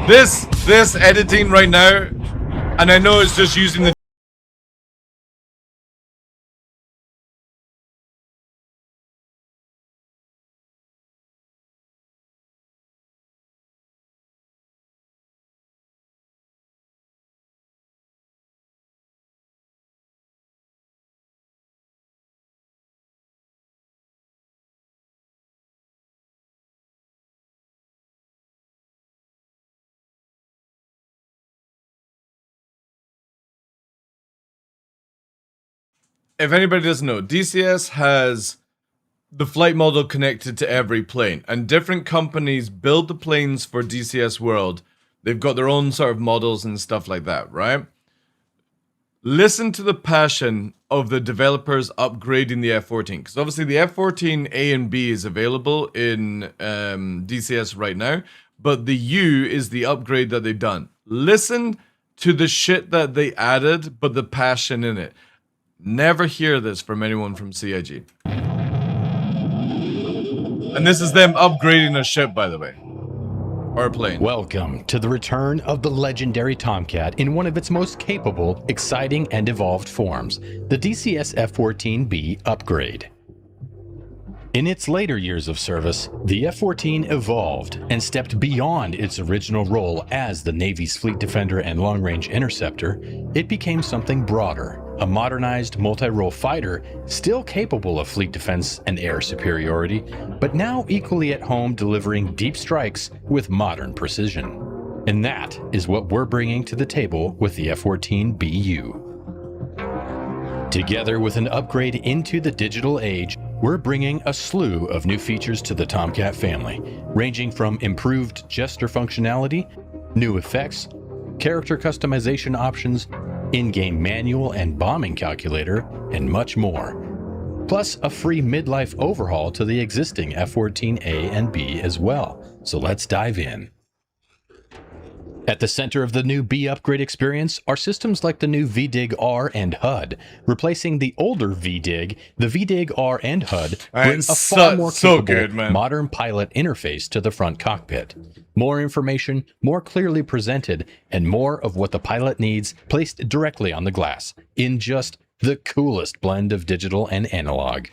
This editing right now, and I know it's just using the if anybody doesn't know, DCS has the flight model connected to every plane, and different companies build the planes for DCS World. They've got their own sort of models and stuff like that, right? Listen to the passion of the developers upgrading the F-14, because obviously the F-14A and B is available in DCS right now, but the U is the upgrade that they've done. Listen to the shit that they added, but the passion in it. Never hear this from anyone from CIG. And this is them upgrading a ship, by the way. Or a plane. Welcome to the return of the legendary Tomcat in one of its most capable, exciting, and evolved forms, the DCS F-14B upgrade. In its later years of service, the F-14 evolved and stepped beyond its original role as the Navy's fleet defender and long-range interceptor. It became something broader, a modernized multi-role fighter still capable of fleet defense and air superiority, but now equally at home delivering deep strikes with modern precision. And that is what we're bringing to the table with the F-14BU. Together with an upgrade into the digital age, we're bringing a slew of new features to the Tomcat family, ranging from improved gesture functionality, new effects, character customization options, in-game manual and bombing calculator, and much more. Plus a free midlife overhaul to the existing F-14A and B as well. So let's dive in. At the center of the new B upgrade experience are systems like the new VDIG-R and HUD. Replacing the older VDIG, the VDIG-R and HUD bring a far more capable, modern pilot interface to the front cockpit. More information, more clearly presented, and more of what the pilot needs placed directly on the glass, in just the coolest blend of digital and analog.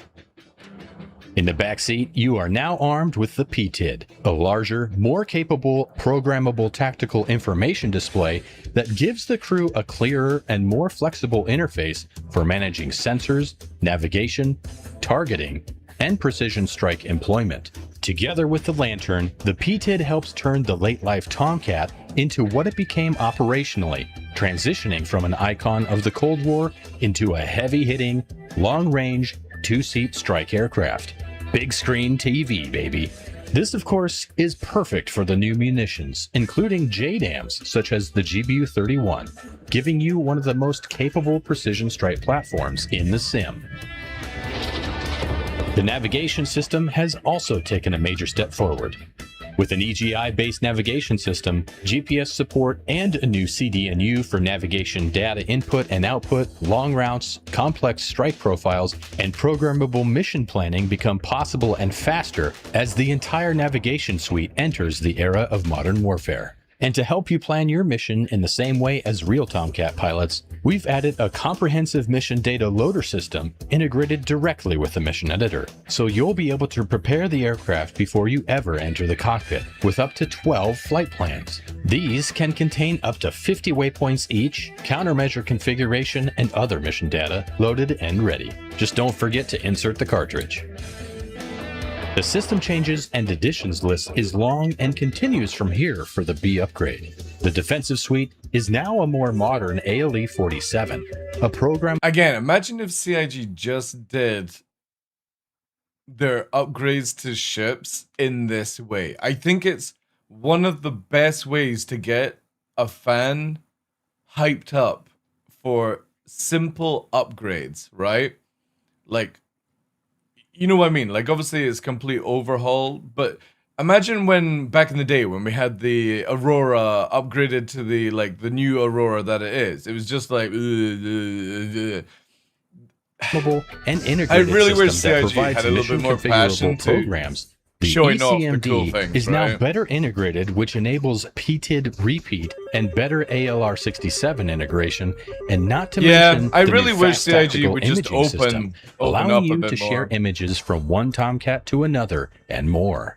In the backseat, you are now armed with the PTID, a larger, more capable, programmable tactical information display that gives the crew a clearer and more flexible interface for managing sensors, navigation, targeting, and precision strike employment. Together with the Lantern, the PTID helps turn the late-life Tomcat into what it became operationally, transitioning from an icon of the Cold War into a heavy-hitting, long-range, two-seat strike aircraft. Big screen TV, baby. This, of course, is perfect for the new munitions, including JDAMs such as the GBU-31, giving you one of the most capable precision strike platforms in the sim. The navigation system has also taken a major step forward. With an EGI-based navigation system, GPS support, and a new CDNU for navigation data input and output, long routes, complex strike profiles, and programmable mission planning become possible and faster as the entire navigation suite enters the era of modern warfare. And to help you plan your mission in the same way as real Tomcat pilots, we've added a comprehensive mission data loader system integrated directly with the mission editor, so you'll be able to prepare the aircraft before you ever enter the cockpit, with up to 12 flight plans. These can contain up to 50 waypoints each, countermeasure configuration, and other mission data loaded and ready. Just don't forget to insert the cartridge. The system changes and additions list is long and continues from here for the B upgrade. The defensive suite is now a more modern ALE-47, a program. Again, imagine if CIG just did their upgrades to ships in this way. I think it's one of the best ways to get a fan hyped up for simple upgrades, right? Like, you know what I mean? Like, obviously it's complete overhaul, but Imagine when back in the day when we had the Aurora upgraded to the the new Aurora that it is. It was just like and integrated I really wish system that CIG provides had a little bit more passion mission-configurable to programs. The showing off the ECMD cool things, is now right? better integrated, which enables PTID repeat and better ALR67 integration, and not to mention I the really new wish fast CIG tactical would just imaging system, open allowing up a you bit to share more. images from one Tomcat to another, and more.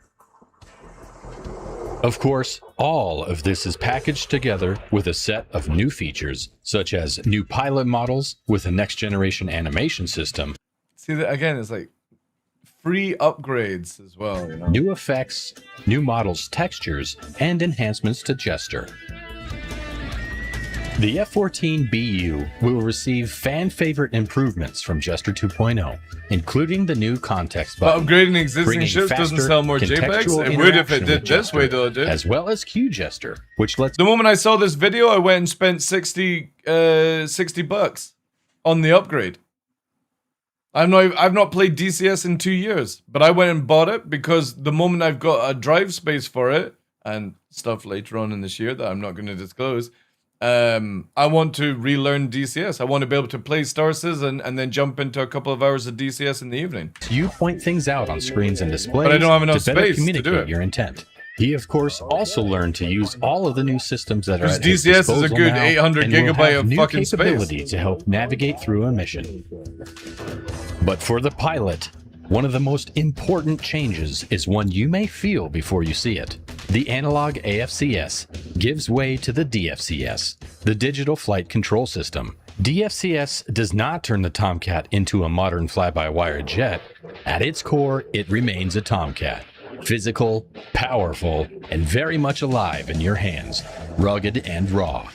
Of course, all of this is packaged together with a set of new features, such as new pilot models with a next-generation animation system. See, that again, it's like free upgrades as well. You know? New effects, new models' textures, and enhancements to Jester. The F-14BU will receive fan-favorite improvements from Jester 2.0, including the new context But button, upgrading existing bringing ships doesn't faster, sell more JPEGs. contextual It would if it interaction did with this way, Jester, though, dude. as well as QGester, which lets The moment I saw this video, I went and spent 60 bucks on the upgrade. I've not played DCS in 2 years, but I went and bought it because the moment I've got a drive space for it and stuff later on in this year that I'm not going to disclose, I want to relearn DCS. I want to be able to play Star Citizen and then jump into a couple of hours of DCS in the evening. you point things out on screens and displays But I don't have enough to better space to do communicate it. your intent. He, of course, also learned to use all of the new systems that are Because at his DCS is a disposal good now, 800 and will gigabyte have of new fucking space. capability to help navigate through a mission. But for the pilot, one of the most important changes is one you may feel before you see it. The analog AFCS gives way to the DFCS, the Digital Flight Control System. DFCS does not turn the Tomcat into a modern fly-by-wire jet. At its core, it remains a Tomcat. Physical, powerful, and very much alive in your hands, rugged and raw.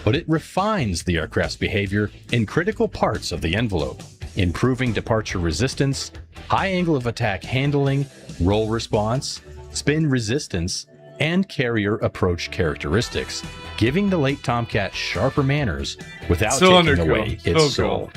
But it refines the aircraft's behavior in critical parts of the envelope, improving departure resistance, high angle of attack handling, roll response, spin resistance, and carrier approach characteristics, giving the late Tomcat sharper manners without taking away its soul.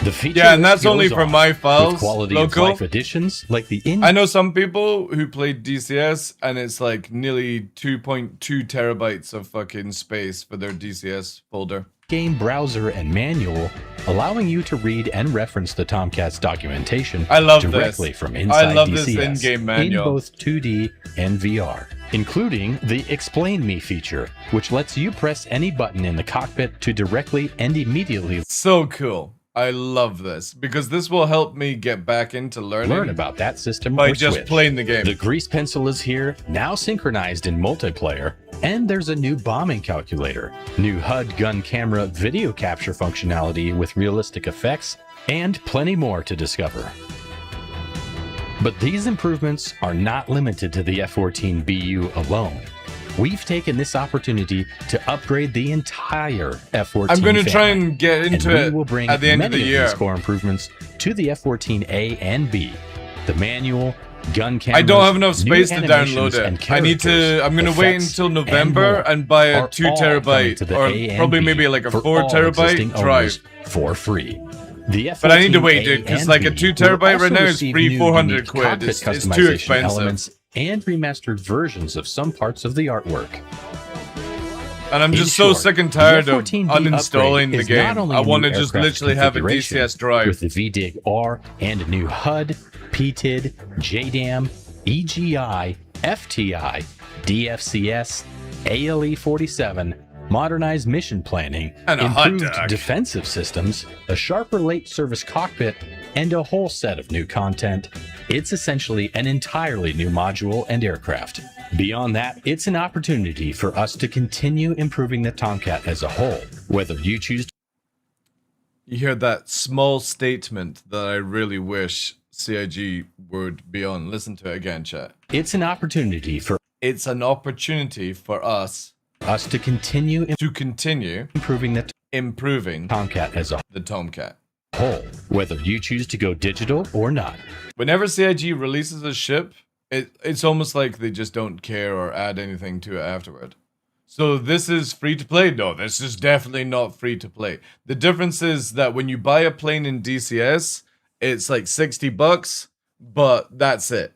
The feature Yeah, and that's goes only for on, my with files, quality local. of life additions like the I know some people who played DCS and it's like nearly 2.2 terabytes of fucking space for their DCS folder. in-game browser and manual, allowing you to read and reference the Tomcat's documentation I love directly this. from inside I love DCS this in-game in manual. both 2D and VR, including the Explain Me feature, which lets you press any button in the cockpit to directly and immediately So cool. I love this because this will help me get back into learning learn about that system by or just switch. playing the game. The grease pencil is here, now synchronized in multiplayer, and there's a new bombing calculator, new HUD gun camera video capture functionality with realistic effects, and plenty more to discover. But these improvements are not limited to the F-14BU alone. We've taken this opportunity to upgrade the entire F-14 I'm going to family, try and get into we it will bring at the end of many the year. these core improvements to the F-14A and B, the manual, gun cameras, I don't have enough new space to animations download and it. I need to. characters, I'm going to wait effects, until November more and buy a are 2 all coming terabyte to the or A and probably B maybe like a for 4 all existing terabyte drive. owners for free. The But I need to wait, F-14A dude, because and like a B 2 will terabyte also right now is receive free new 400 unique quid. cockpit It's too customization expensive. elements and remastered versions of some parts of the artwork. And I'm In just so short, sick and the tired of F-14B uninstalling upgrade the is game. not only I a want to new just aircraft literally have a configuration DCS drive. with the VDIG-R and a new HUD, PTID, JDAM, EGI, FTI, DFCS, ALE-47, modernized mission planning, And a hot improved dog. defensive systems, a sharper late service cockpit, and a whole set of new content. It's essentially an entirely new module and aircraft. Beyond that, it's an opportunity for us to continue improving the Tomcat as a whole, whether you choose to You hear that small statement that I really wish CIG would be on. Listen to it again, chat. It's an opportunity for It's an opportunity for us us to continue to continue improving the improving Tomcat as a the Tomcat. whole, whether you choose to go digital or not. Whenever CIG releases a ship, it's almost like they just don't care or add anything to it afterward. So this is free to play? No, this is definitely not free to play. The difference is that when you buy a plane in DCS, it's like 60 bucks, but that's it.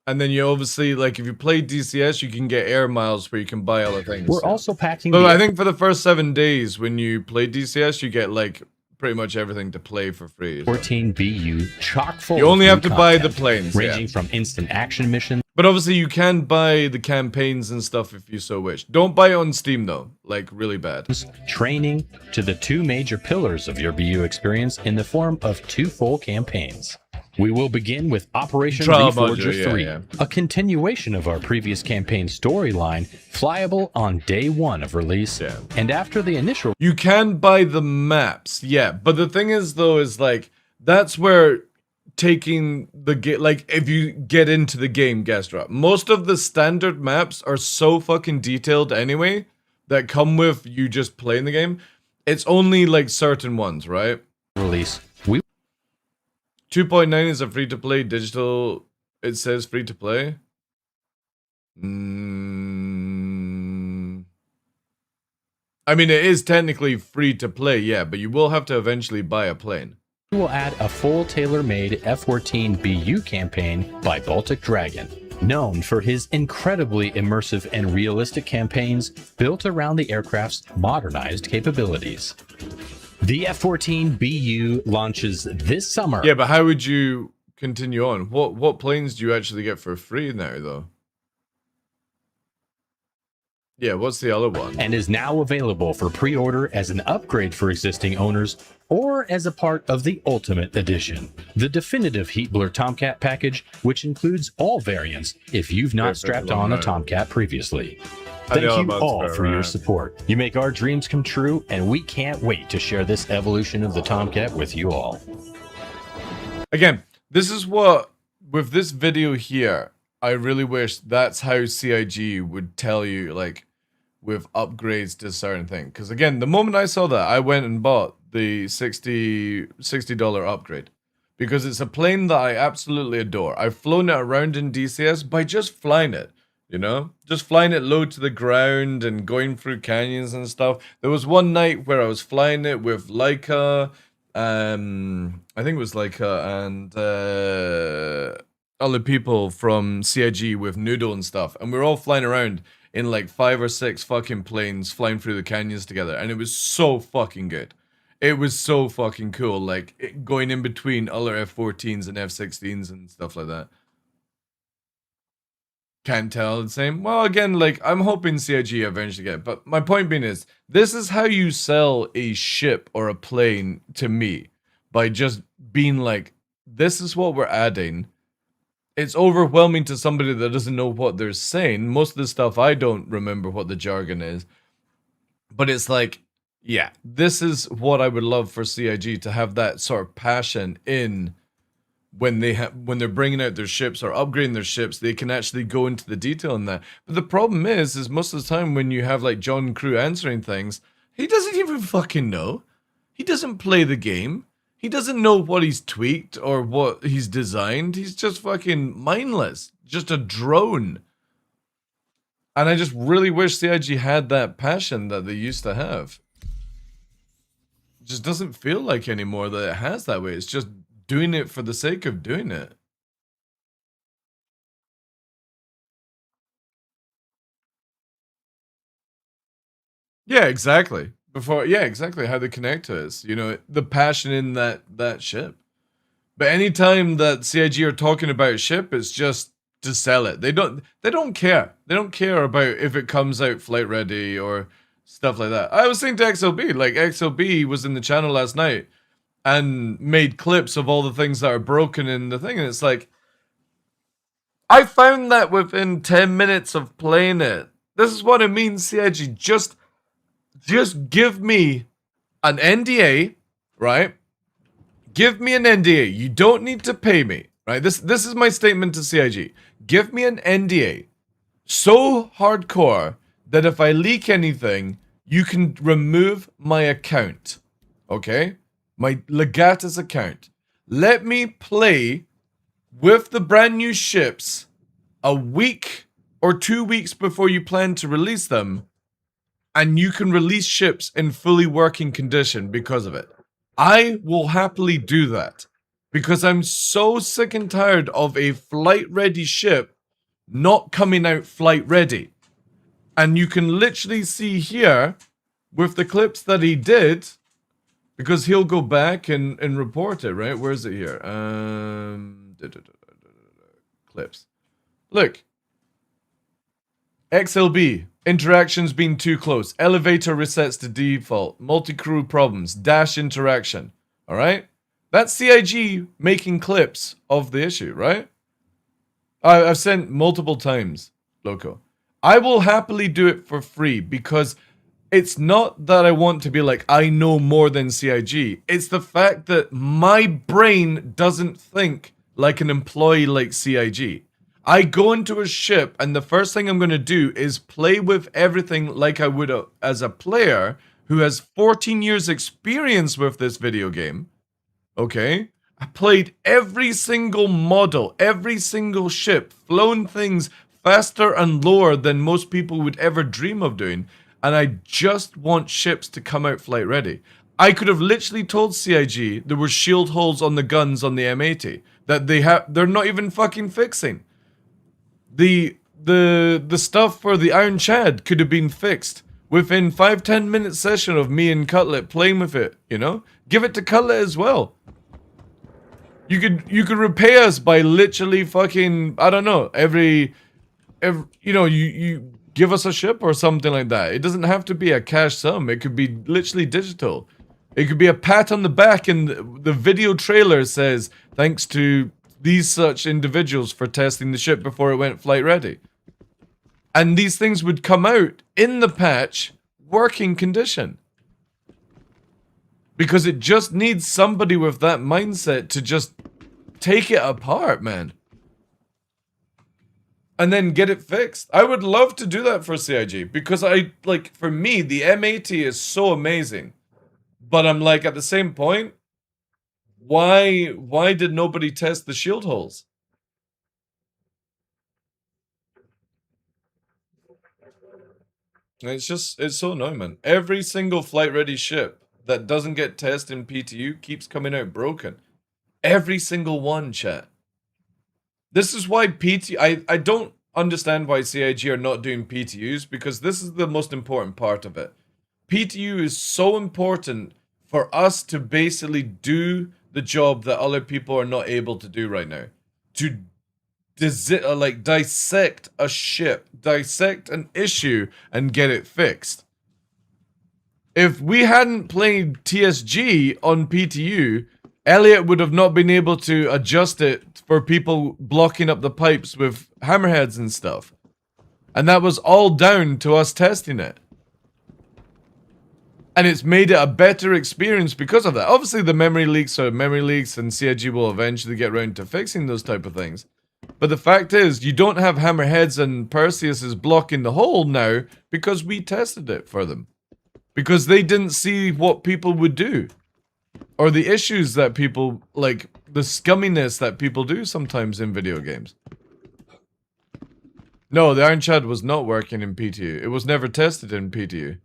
And then you obviously, like, if you play DCS, you can get air miles where you can buy other things. We're also packing. But I think for the first 7 days when you play DCS, you get like pretty much everything to play for free. 14 BU chock full. You only of have to new buy the content, planes, ranging from instant action missions. But obviously, you can buy the campaigns and stuff if you so wish. Don't buy it on Steam though, like really bad. Training to the 2 major pillars of your BU experience in the form of 2 full campaigns. We will begin with Operation Trial Reforger module, 3, a continuation of our previous campaign storyline, flyable on day 1 of release, and after the initial... You can buy the maps, yeah, but the thing is though, is like, that's where taking the game, like, if you get into the game, Gastra, most of the standard maps are so fucking detailed anyway, that come with you just playing the game. It's only like certain ones, right? Release. 2.9 is a free-to-play digital. It says free-to-play. I mean, it is technically free-to-play, yeah, but you will have to eventually buy a plane. We will add a full tailor-made F-14 BU campaign by Baltic Dragon, known for his incredibly immersive and realistic campaigns built around the aircraft's modernized capabilities. The F-14 BU launches this summer. Yeah, but how would you continue on? What planes do you actually get for free now, though? Yeah, what's the other one? And is now available for pre-order as an upgrade for existing owners or as a part of the Ultimate Edition, the definitive Heat Blur Tomcat package, which includes all variants if you've not strapped on a Tomcat previously. Thank you all for your support. You make our dreams come true, and we can't wait to share this evolution of the Tomcat with you all. Again, this is what, with this video here, I really wish that's how CIG would tell you, like, with upgrades to certain things. Because again, the moment I saw that, I went and bought the $60 upgrade. Because it's a plane that I absolutely adore. I've flown it around in DCS by just flying it. You know, just flying it low to the ground and going through canyons and stuff. There was one night where I was flying it with Leica, I think it was Leica, and other people from CIG with Noodle and stuff. And we were all flying around in like 5 or 6 fucking planes flying through the canyons together. And it was so fucking good. It was so fucking cool, like going in between other F-14s and F-16s and stuff like that. Can't tell the same. Well, again, like, I'm hoping CIG eventually get it. But my point being is, this is how you sell a ship or a plane to me. By just being like, this is what we're adding. It's overwhelming to somebody that doesn't know what they're saying. Most of the stuff, I don't remember what the jargon is. But it's like, yeah, this is what I would love for CIG to have that sort of passion in... when they're bringing out their ships or upgrading their ships, they can actually go into the detail in that. But the problem is most of the time when you have like John Crew answering things, he doesn't even fucking know. He doesn't play the game. He doesn't know what he's tweaked or what he's designed. He's just fucking mindless. Just a drone. And I just really wish CIG had that passion that they used to have. It just doesn't feel like anymore that it has that way. It's just doing it for the sake of doing it. Yeah, exactly. Exactly how they connect to us. You know, the passion in that ship. But anytime that CIG are talking about a ship, it's just to sell it. They don't care. They don't care about if it comes out flight ready or stuff like that. I was saying to XLB, like XLB was in the channel last night and made clips of all the things that are broken in the thing, and it's like, I found that within 10 minutes of playing it. This is what I mean, CIG. Just give me an NDA, right? Give me an NDA. You don't need to pay me, right? This is my statement to CIG. Give me an NDA so hardcore that if I leak anything, you can remove my account, okay? My Legatus account. Let me play with the brand new ships a week or 2 weeks before you plan to release them, and you can release ships in fully working condition because of it. I will happily do that. Because I'm so sick and tired of a flight-ready ship not coming out flight-ready. And you can literally see here, with the clips that he did, because he'll go back and report it, right? Where is it here? Clips. Look. XLB. Interactions being too close. Elevator resets to default. Multi-crew problems. Dash interaction. Alright? That's CIG making clips of the issue, right? I've sent multiple times, Loco. I will happily do it for free because it's not that I want to be like, I know more than CIG. It's the fact that my brain doesn't think like an employee like CIG. I go into a ship and the first thing I'm going to do is play with everything like I would as a player who has 14 years experience with this video game. Okay? I played every single model, every single ship, flown things faster and lower than most people would ever dream of doing, and I just want ships to come out flight ready. I could have literally told CIG there were shield holes on the guns on the M80 that they're not even fucking fixing. The stuff for the Iron Chad could have been fixed within 5-10 minute session of me and Cutlet playing with it, you know? Give it to Cutlet as well. You could repay us by literally fucking, I don't know, every you know, you give us a ship or something like that. It doesn't have to be a cash sum. It could be literally digital. It could be a pat on the back and the video trailer says, thanks to these such individuals for testing the ship before it went flight ready. And these things would come out in the patch, working condition. Because it just needs somebody with that mindset to just take it apart, man. And then get it fixed. I would love to do that for CIG. Because for me, the M80 is so amazing. But I'm like, at the same point, why did nobody test the shield holes? It's so annoying, man. Every single flight-ready ship that doesn't get tested in PTU keeps coming out broken. Every single one, chat. This is why I don't understand why CIG are not doing PTUs, because this is the most important part of it. PTU is so important for us to basically do the job that other people are not able to do right now. To dissect a ship, dissect an issue, and get it fixed. If we hadn't played TSG on PTU, Elliot would have not been able to adjust it for people blocking up the pipes with hammerheads and stuff. And that was all down to us testing it. And it's made it a better experience because of that. Obviously, the memory leaks are memory leaks, and CIG will eventually get around to fixing those type of things. But the fact is, you don't have hammerheads and Perseus blocking the hole now because we tested it for them. Because they didn't see what people would do. Or the issues that people, like, the scumminess that people do sometimes in video games. No, the Iron Chad was not working in PTU. It was never tested in PTU.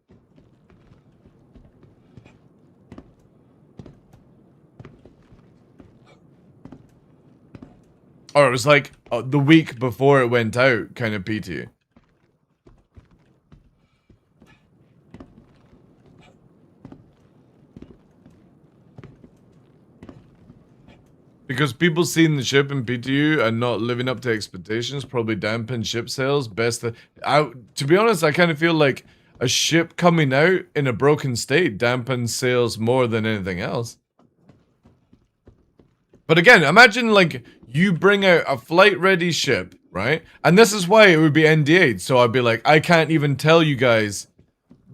Or it was like the week before it went out kind of PTU. Because people seeing the ship in PTU and not living up to expectations probably dampen ship sales. To be honest, I kind of feel like a ship coming out in a broken state dampens sales more than anything else. But again, imagine like you bring out a flight-ready ship, right? And this is why it would be NDA'd. So I'd be like, I can't even tell you guys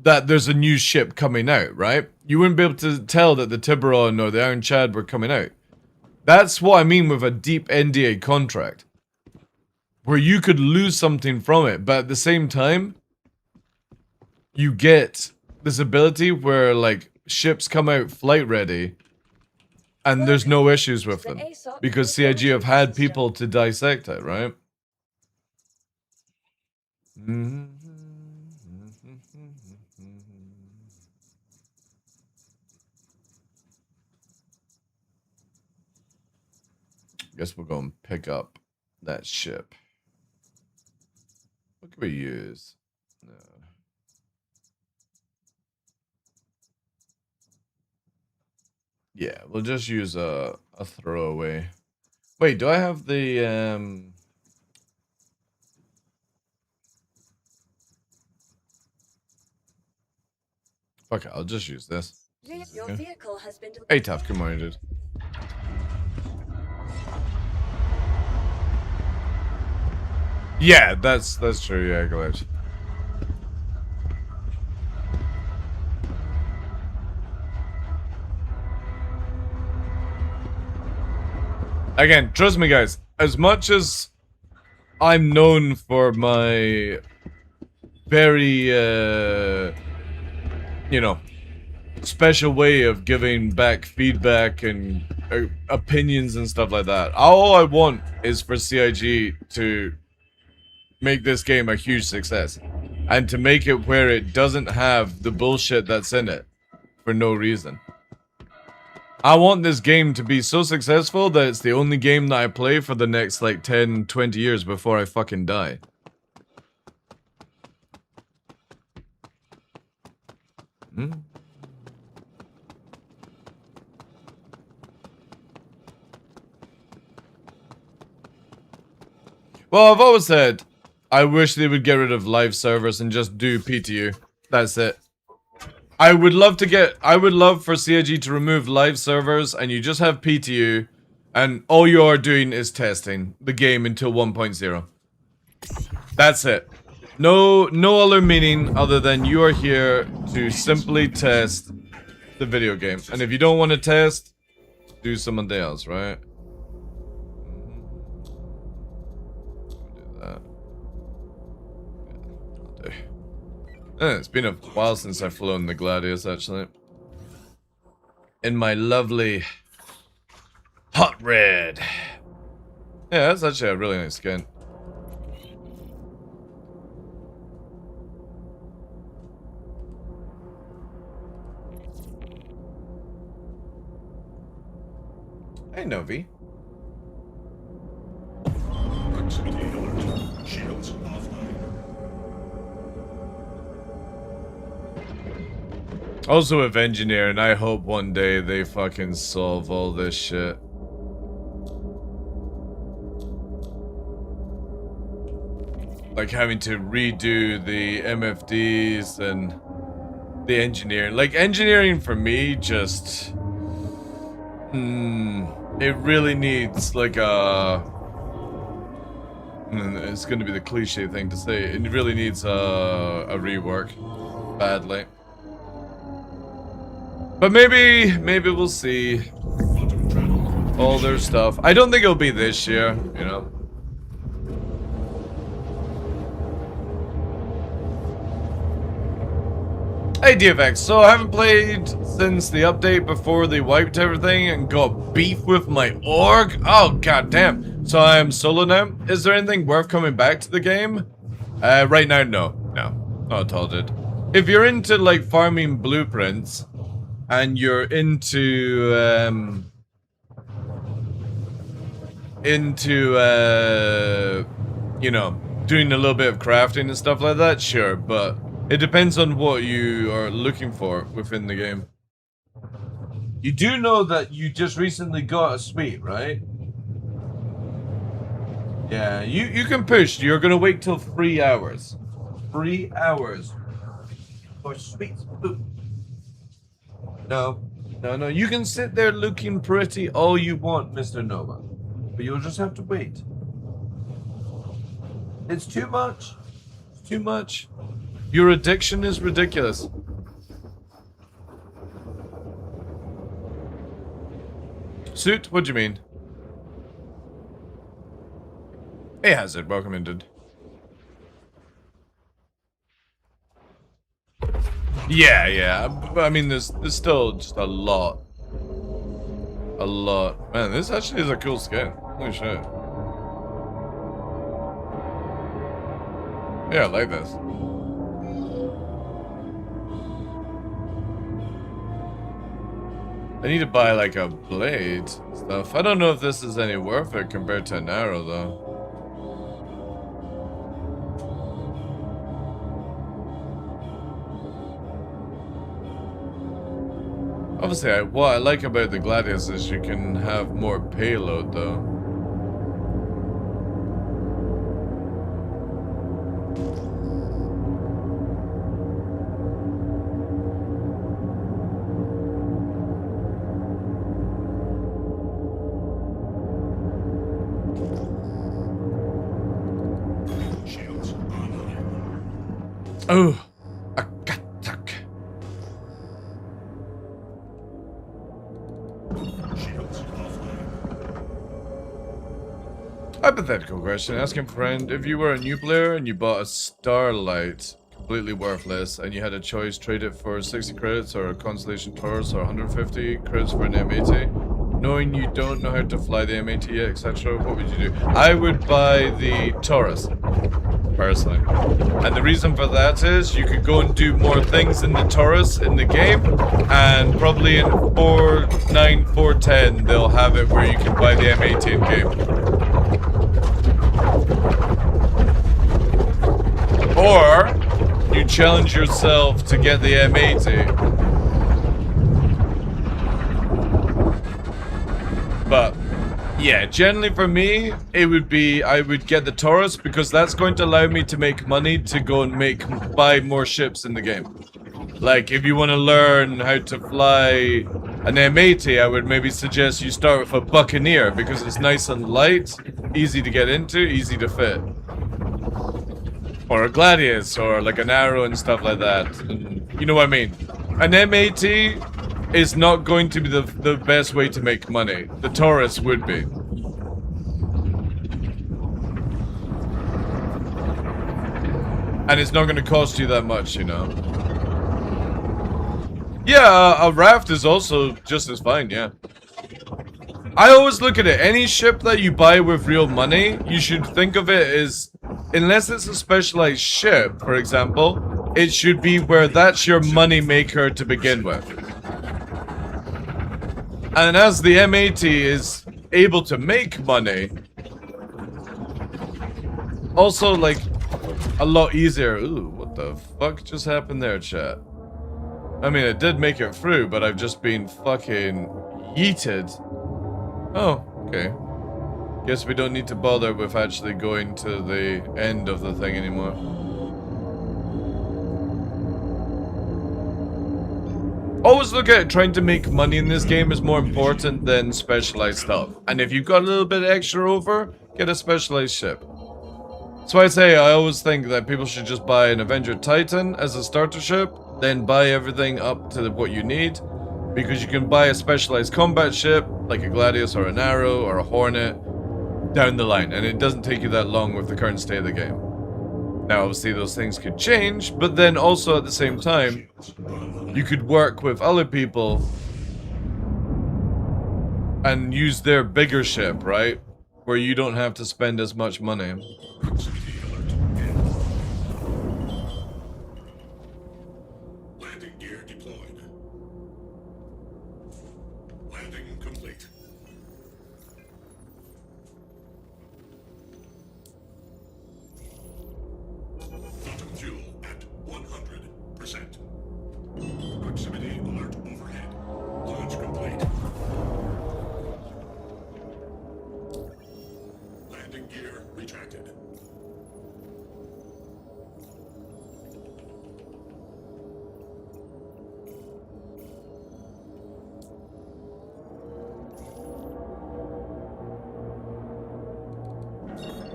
that there's a new ship coming out, right? You wouldn't be able to tell that the Tiburon or the Iron Chad were coming out. That's what I mean with a deep NDA contract. Where you could lose something from it, but at the same time, you get this ability where like ships come out flight ready and there's no issues with them. Because CIG have had people to dissect it, right? Guess we'll go and pick up that ship. What can we use? No. Yeah, we'll just use a throwaway. Wait, do I have the fuck it, I'll just use this. Your vehicle has been Hey, tough, good morning, dude. Yeah, that's true. Yeah, glitch. Again, trust me, guys. As much as I'm known for my very, you know, special way of giving back feedback and opinions and stuff like that, all I want is for CIG to make this game a huge success. And to make it where it doesn't have the bullshit that's in it for no reason. I want this game to be so successful that it's the only game that I play for the next like 10, 20 years before I fucking die. Hmm? Well, I've always said, I wish they would get rid of live servers and just do PTU. That's it. I would love for CIG to remove live servers and you just have PTU and all you are doing is testing the game until 1.0. That's it. No other meaning other than you are here to simply test the video game. And if you don't want to test, do something else, right? It's been a while since I've flown the Gladius, actually. In my lovely hot red. Yeah, that's actually a really nice skin. Hey, Novi. Shields offline. Also with engineering, I hope one day they fucking solve all this shit. Like having to redo the MFDs and the engineering. Like engineering for me just... it really needs like a... It's gonna be the cliche thing to say. It really needs a rework. Badly. But maybe we'll see all their stuff. I don't think it'll be this year, you know. Hey DFX, so I haven't played since the update before they wiped everything and got beef with my org? Oh goddamn. So I am solo now? Is there anything worth coming back to the game? Right now, no. No, not at all, dude. If you're into like farming blueprints, and you're into you know, doing a little bit of crafting and stuff like that, sure, but it depends on what you are looking for within the game. You do know that you just recently got a suite, right? Yeah, you can push. You're gonna wait till 3 hours. 3 hours for sweets. No. You can sit there looking pretty all you want, Mr. Nova. But you'll just have to wait. It's too much. It's too much. Your addiction is ridiculous. Suit, what do you mean? Hey Hazard, welcome in, dude. Yeah. But I mean, there's still just a lot. A lot. Man, this actually is a cool skin. Holy shit. Yeah, I like this. I need to buy like a blade and stuff. I don't know if this is any worth it compared to an arrow though. Obviously, what I like about the Gladius is you can have more payload though. Oh, a katak. Hypothetical question. Asking friend, if you were a new player and you bought a Starlight, completely worthless, and you had a choice, trade it for 60 credits or a Constellation Taurus or 150 credits for an M80, knowing you don't know how to fly the M80 yet, etc., what would you do? I would buy the Taurus. Personally. And the reason for that is you could go and do more things in the Taurus in the game, and probably in 4.9, 4.10 they'll have it where you can buy the M80 in game. Or you challenge yourself to get the M80. But yeah, generally for me, it would be, I would get the Taurus because that's going to allow me to make money to go and buy more ships in the game. Like, if you want to learn how to fly an M80, I would maybe suggest you start with a Buccaneer because it's nice and light, easy to get into, easy to fit. Or a Gladius, or like an Arrow and stuff like that. And you know what I mean? An M80 is not going to be the best way to make money. The Taurus would be. And it's not going to cost you that much, you know. Yeah, a raft is also just as fine, yeah. I always look at it. Any ship that you buy with real money, you should think of it as, unless it's a specialized ship, for example, it should be where that's your money maker to begin with. And as the M80 is able to make money, also, like, a lot easier. Ooh, what the fuck just happened there, chat? I mean, it did make it through, but I've just been fucking yeeted. Oh, okay. Guess we don't need to bother with actually going to the end of the thing anymore. Always look at it, trying to make money in this game is more important than specialized stuff. And if you've got a little bit extra over, get a specialized ship. That's why I always think that people should just buy an Avenger Titan as a starter ship, then buy everything up to what you need, because you can buy a specialized combat ship, like a Gladius or an Arrow or a Hornet, down the line, and it doesn't take you that long with the current state of the game. Now, obviously, those things could change, but then also at the same time, you could work with other people and use their bigger ship, right? Where you don't have to spend as much money. Landing gear deployed. Landing complete. Quantum fuel at 100%. Proximity alert overhead. Launch complete. Landing gear retracted.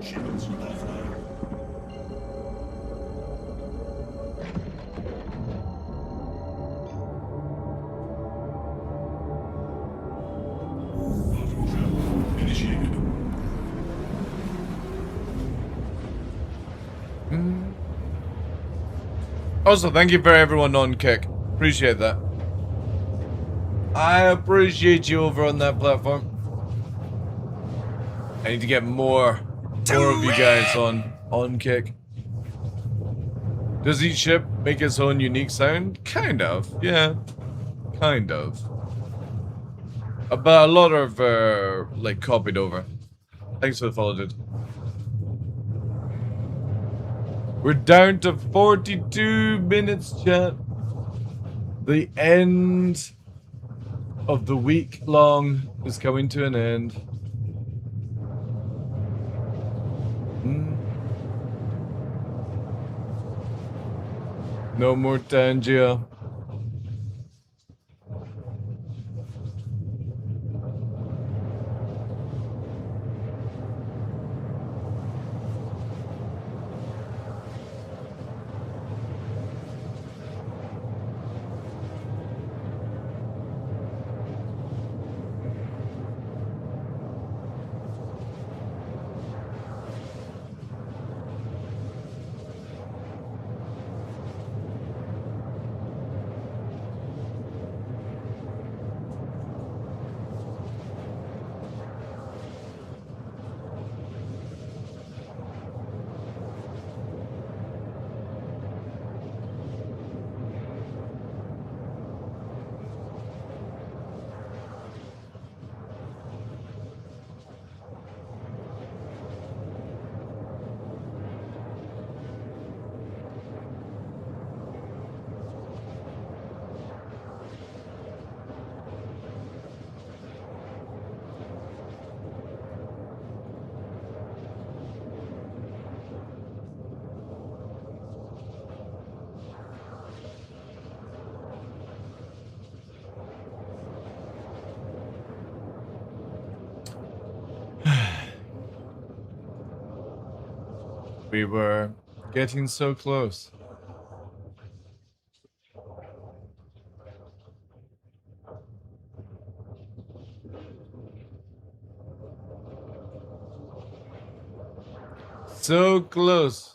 Shields offline. Initiated. Also, thank you for everyone on Kick. Appreciate that. I appreciate you over on that platform. I need to get more of you guys on Kick. Does each ship make its own unique sound? Kind of, yeah. Kind of. But a lot of like copied over. Thanks for the follow, dude. We're down to 42 minutes, chat. The end of the week long is coming to an end. No more Tangia. We were getting so close. So close.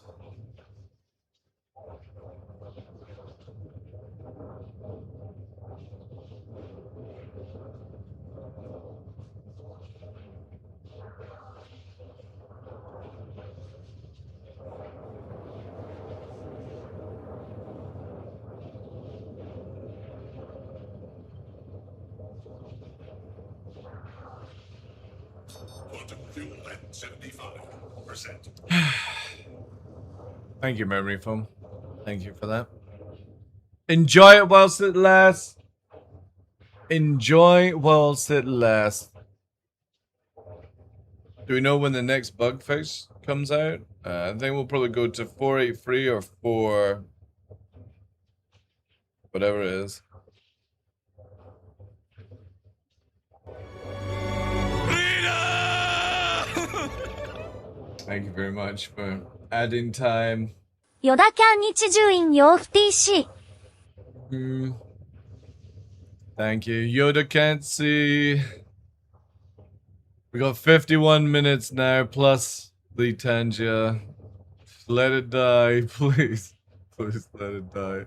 Quantum fuel at 75%. Thank you, memory foam. Thank you for that. Enjoy it whilst it lasts. Enjoy whilst it lasts. Do we know when the next bug fix comes out? I think we'll probably go to 483 or 4... whatever it is. Thank you very much for adding time. ヨダキャン日住院ヨーフ TC Thank you. Yoda can't see. We got 51 minutes now, plus the Tangia. Let it die, please. Please let it die.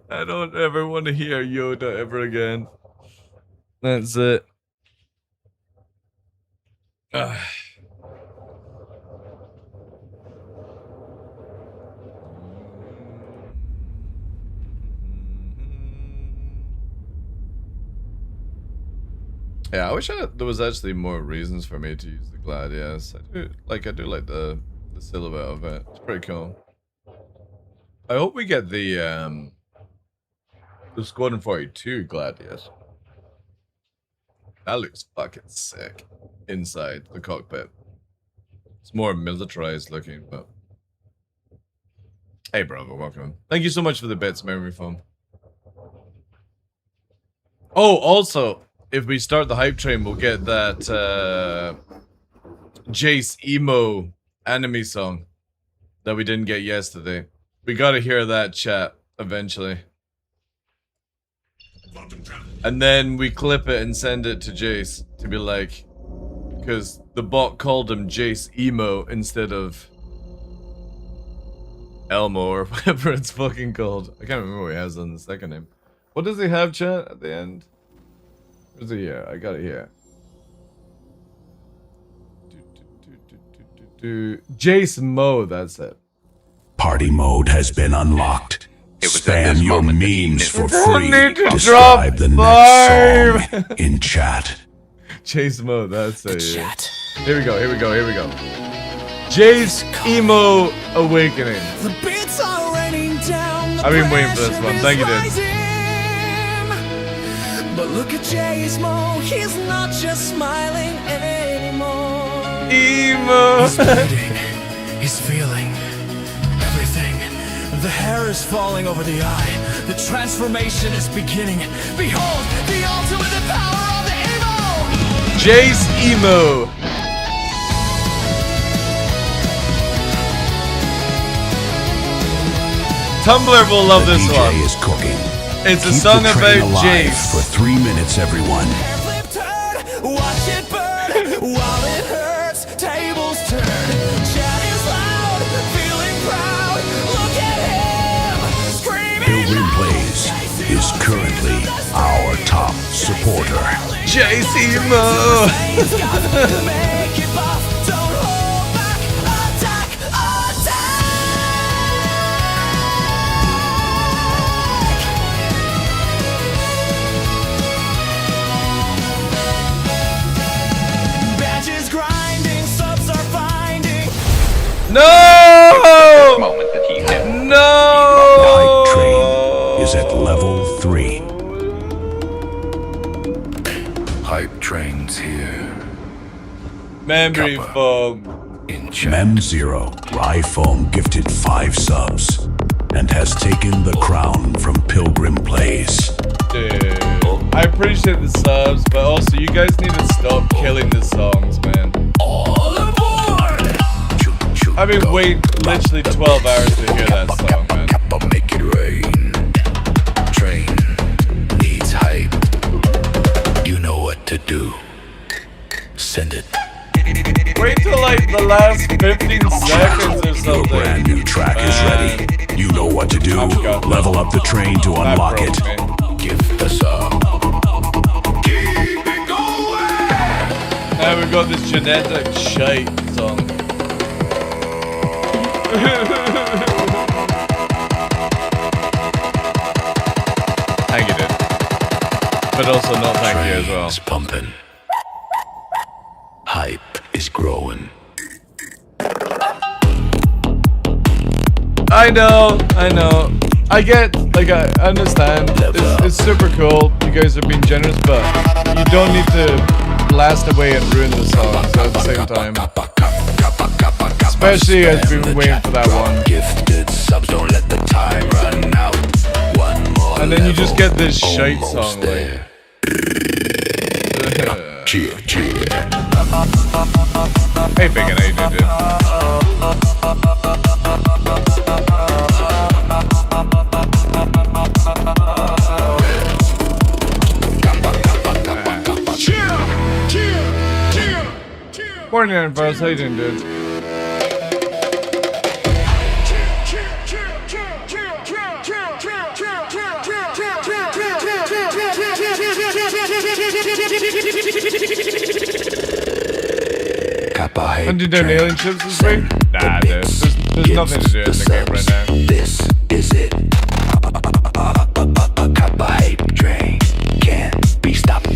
I don't ever want to hear Yoda ever again. That's it. Yeah, I wish there was actually more reasons for me to use the Gladius. I do like the silhouette of it. It's pretty cool. I hope we get the Squadron 42 Gladius. That looks fucking sick inside the cockpit. It's more militarized looking, but hey, brother, welcome. Thank you so much for the bits, memory foam. Oh, also, if we start the hype train, we'll get that Jace emo anime song that we didn't get yesterday. We gotta hear that, chat, eventually. And then we clip it and send it to Jace to be like, because the bot called him Jace emo instead of Elmo or whatever it's fucking called. I can't remember what he has on the second name. What does he have, chat, at the end? Where's it here? I got it here. Jace Mo, that's it. Party mode has been unlocked. Spam your memes for free. Need to Describe the next drop song in chat. Chase mode, that's it. Chat. Here we go. Jay's Emo Awakening. The beats are raining down. I've been waiting for this one. Thank you, dude. But look at Jay's Mo, he's not just smiling anymore. Emo. He's bleeding. He's feeling everything. The hair is falling over the eye. The transformation is beginning. Behold, the ultimate power of the emo! Jay's Emo. Tumblr will love this DJ one. is cooking. It's a Keep song the train about alive Jace. for 3 minutes, everyone. Watch it burn while it hurts. Tables turn. Chat is loud, feeling proud. Look at him, screaming. Pilgrim Plays is currently our top supporter. Jace Emo. Make it buff, don't hold back. Attack, attack. Badges grinding, subs are finding. No! No! The hype train is at level 3. Hype train's here. Memory foam. Mem0, Rye-Foam gifted 5 subs and has taken the crown from Pilgrim Plays. Dude, I appreciate the subs, but also you guys need to stop killing the songs, man. All aboard! I've been waiting literally 12 hours to hear that song, man. Make it rain. Train needs hype. You know what to do. Send it. Wait till like the last 15 seconds or Your something. brand new track is ready. You know what to do. Level up the train to unlock it. Give the song. Keep it going. Now we've got this genetic shite song. Thank you, dude. But also not thank you as well. Train's pumping. Hype is growing. I know. I get, like, I understand. It's super cool. You guys are being generous, but you don't need to blast away and ruin the songs at the same time. Especially as we've been waiting for that one. Gifted subs, don't let the time run out. One more And then you just get this shite song, like. Cheer, cheer. Hey, Big and A, dude. Morning, Anvars. How you doing, dude? And you doing alien ships this week? Nah, dude. There's nothing to do in the game right now. This is it. Kappa hype train can't be stopped.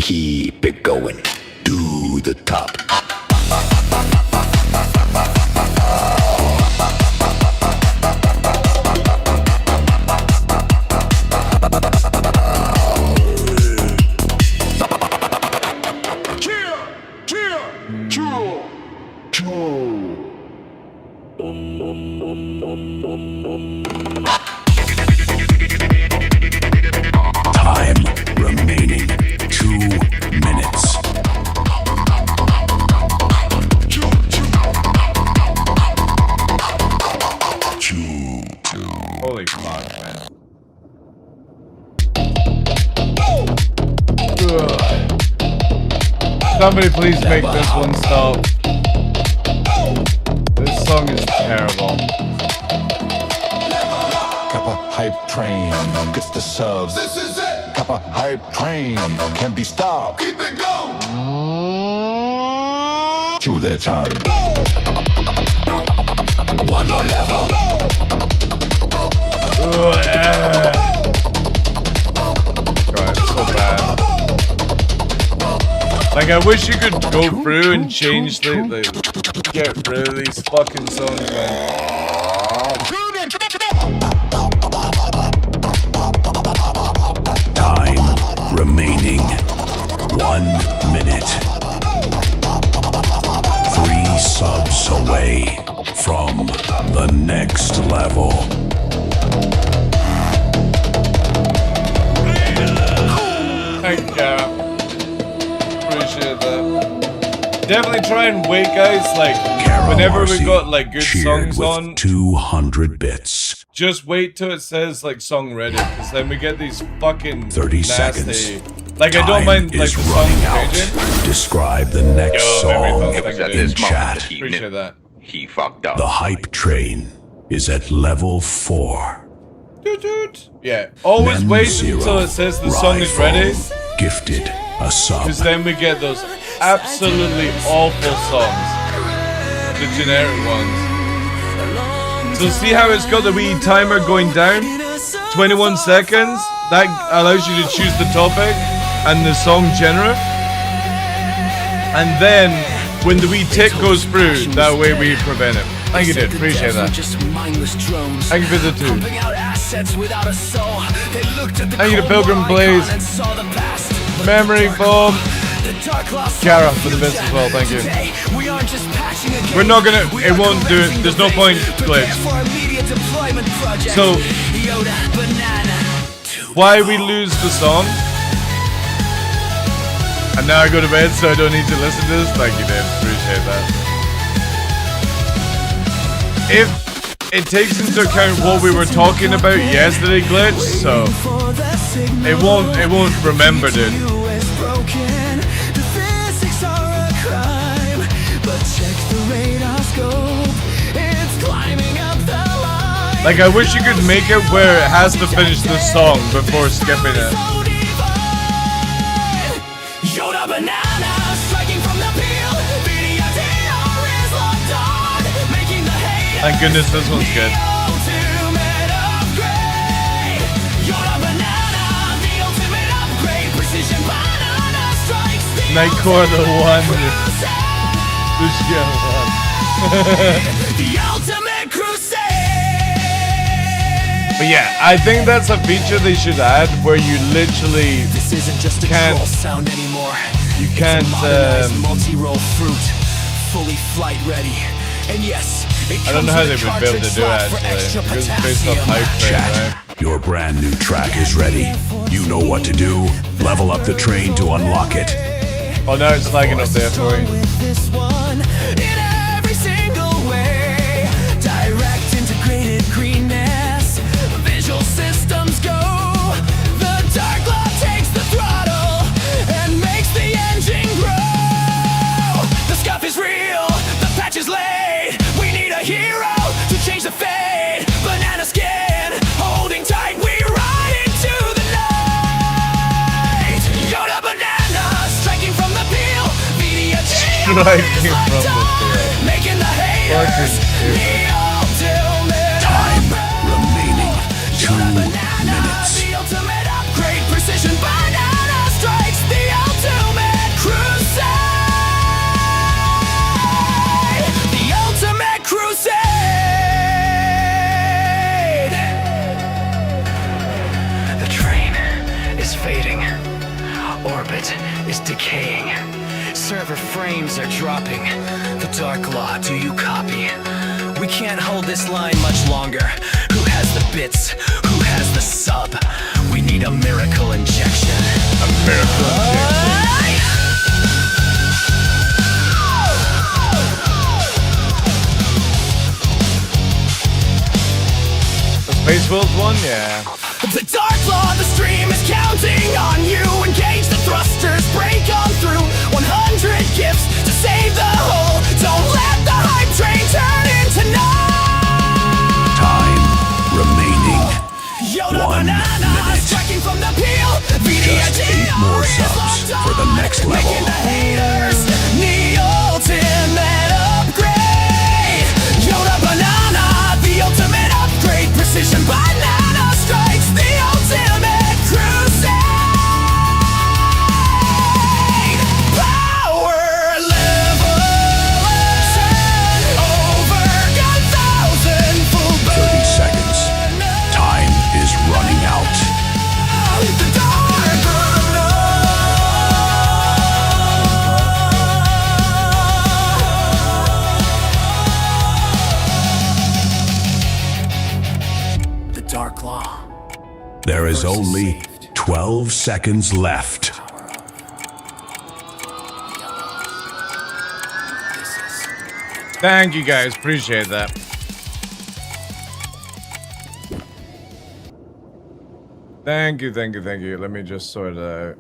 Keep it going to the top. Time remaining 2 minutes. Holy fuck, man. Ugh. Somebody please make this one stop. This song is terrible. Kappa hype train gets the subs. This is it. Kappa hype train can't be stopped. Keep it going. To the top. One more level. God, it's so bad. Like, I wish you could go through and change the get rid of these fucking songs, man. Time remaining 1 minute. 3 subs away from the next level. Thank you. Appreciate that. Definitely try and wait, guys. Like, whenever we got like good songs on, 200 bits. just wait till it says like song ready, because then we get these fucking 30 nasty. seconds. Like, I don't mind like the song changing. Describe the next song It was at in this chat. Appreciate that. He fucked up. The hype train is at level 4. Yeah, always wait Zero, until it says the song is ready, Gifted a sub. because then we get those absolutely awful songs, the generic ones. So see how it's got the wee timer going down? 21 seconds. That allows you to choose the topic and the song genre. And then when the wee tick goes through, that way we prevent it. Thank you, dude. Appreciate that. Thank you for the 2. Thank you to Pilgrim Blaze. Memory Foam. Kara for the bits as well. Thank you. We're not gonna. It won't do it. There's no point, glitch. So why we lose the song? And now I go to bed, so I don't need to listen to this. Thank you, Dave. Appreciate that. If it takes into account what we were talking about yesterday, glitch, so it won't remember it. Like, I wish you could make it where it has to finish the song before skipping it. Thank goodness this one's good. Nightcore the one. Lucio one. But yeah, I think that's a feature they should add where you literally can't sound anymore. You can't multi-roll fruit, fully flight ready. And yes, I don't know how they would be able to do it actually. Because it's based off hype train, right? Your brand new track is ready. You know what to do. Level up the train to unlock it. Oh, now it's lagging up there for you. Direct integrated greenness. Visual systems go. The TheDarkLaw takes the throttle and makes the engine grow. The scuff is real. The patch is laid. We need a hero to change the fate. Banana skin, holding tight. We ride into the night. Yoda banana, striking from the peel. Striking from the peel. Making the haters. Time remaining 2 minutes. The ultimate upgrade, precision banana strikes. The ultimate crusade. The ultimate crusade. The train is fading. Orbit is decaying. Server frames are dropping. TheDarkLaw, do you copy? We can't hold this line much longer. Who has the bits? Who has the sub? We need a miracle injection. A miracle injection. The Space World one? Yeah. TheDarkLaw, the stream is counting on you. Engage the thrusters, break on through. 100 gifts to save the whole. Don't let the hype train turn into night. Time remaining Yoda 1 banana minute. striking from the peel. Just 8 more subs for the next level. Making the haters the ultimate upgrade. Yoda banana, the ultimate upgrade. Precision banana There is only 12 seconds left. Thank you guys, appreciate that. Thank you, thank you, thank you. Let me just sort of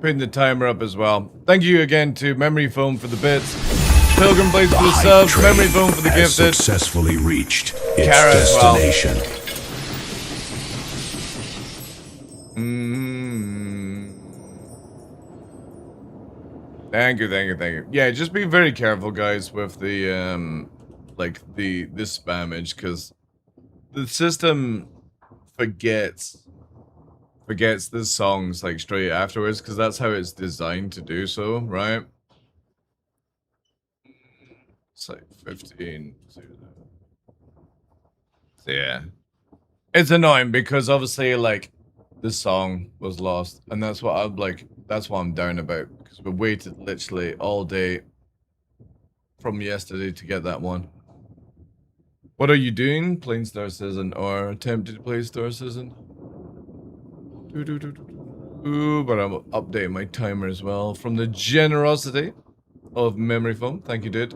putting the timer up as well. Thank you again to Memory Foam for the bits. Pilgrim Blades for the subs. Memory Foam for the gifted. Successfully reached its Kara as well. destination. Thank you, thank you, thank you. Yeah, just be very careful, guys, with the like the spammage, because the system forgets the songs like straight afterwards, because that's how it's designed to do so, right? It's like 15. So yeah, it's annoying because obviously like the song was lost, and that's what I'm like. That's what I'm down about, because we waited literally all day from yesterday to get that one. What are you doing? Playing Star Citizen or attempting to play Star Citizen? Ooh, but I'm updating my timer as well from the generosity of Memory Foam. Thank you, dude.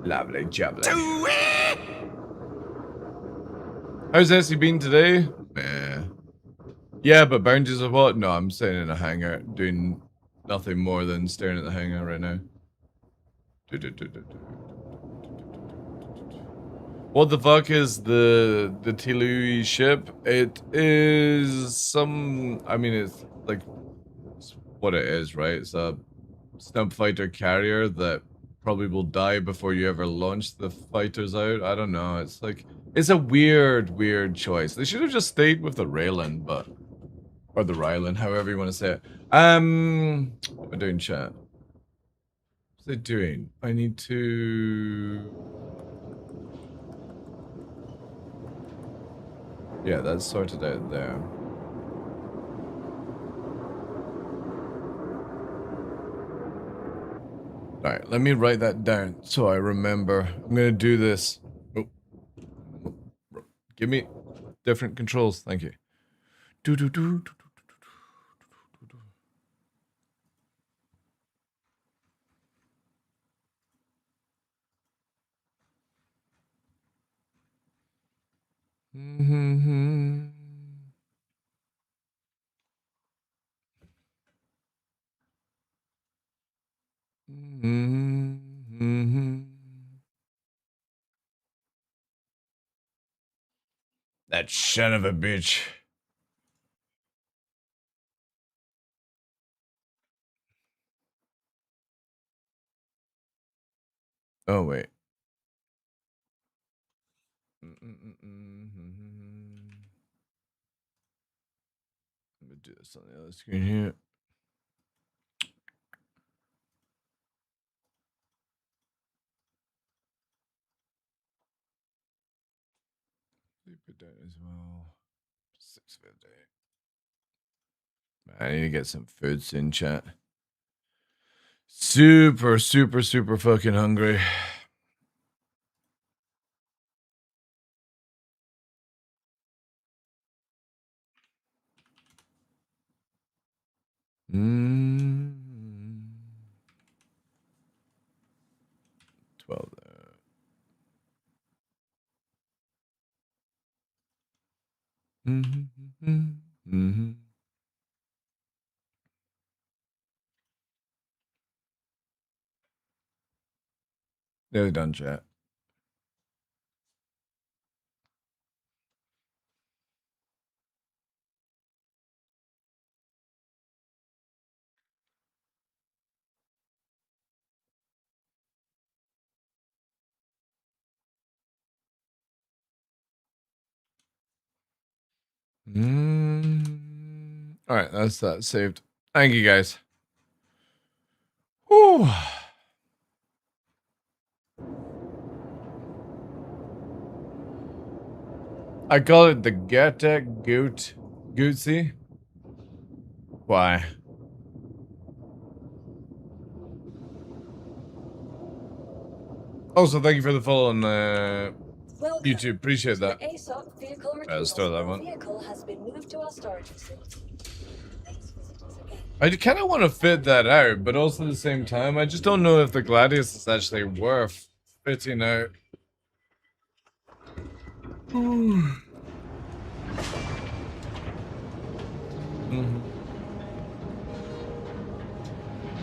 Lovely jubbly. How's Essie been today? Yeah, but bounties of what? No, I'm sitting in a hangar doing nothing more than staring at the hangar right now. What the fuck is the Tilui ship? It is some... I mean, it's like... It's what it is, right? It's a snub fighter carrier that probably will die before you ever launch the fighters out. I don't know. It's like... It's a weird choice. They should have just stayed with the Raylan, but... Or the Rylan, however you want to say it. What am I doing, chat? What's it doing? I need to... Yeah, that's sorted out there. Alright, let me write that down so I remember. I'm gonna do this. Oh. Give me different controls, thank you. That son of a bitch. Oh, wait. Let me do this on the other screen here. Leave it down as well. 6:50. I need to get some food soon, chat. Super fucking hungry. Mm. 12 there. Nearly done, chat. All right, that's that saved. Thank you, guys. Whew. I call it the Gatek Gootsy. Why? Also, thank you for the follow on Welcome. YouTube, appreciate that. The ASOP vehicle retrieval. Store that one. Vehicle has been moved to our storage facility. I kind of want to fit that out, but also at the same time, I just don't know if the Gladius is actually worth fitting out.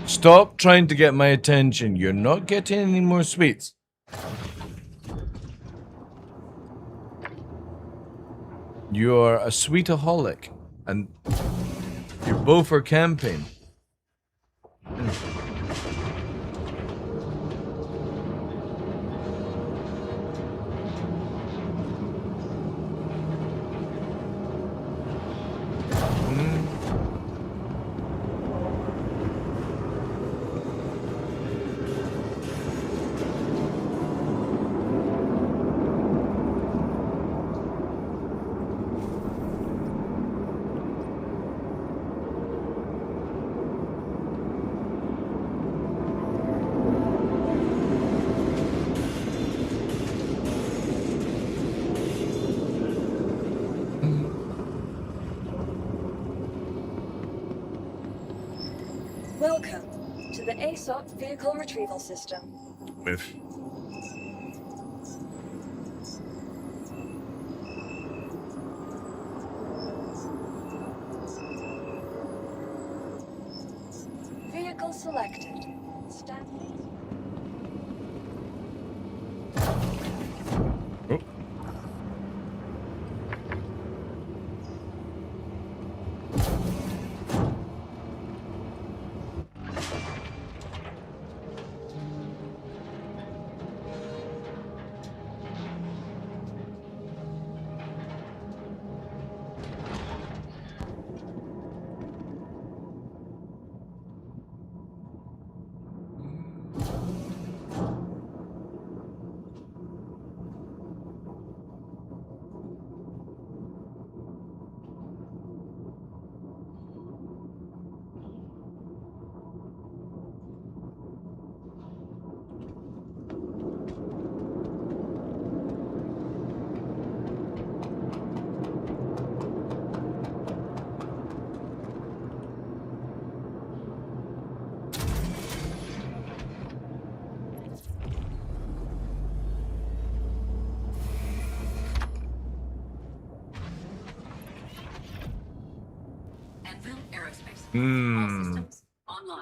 Stop trying to get my attention. You're not getting any more sweets. You're a sweetaholic, and you both are camping. Welcome to the ASOP vehicle retrieval system. With Vehicle selected. Standing. oh.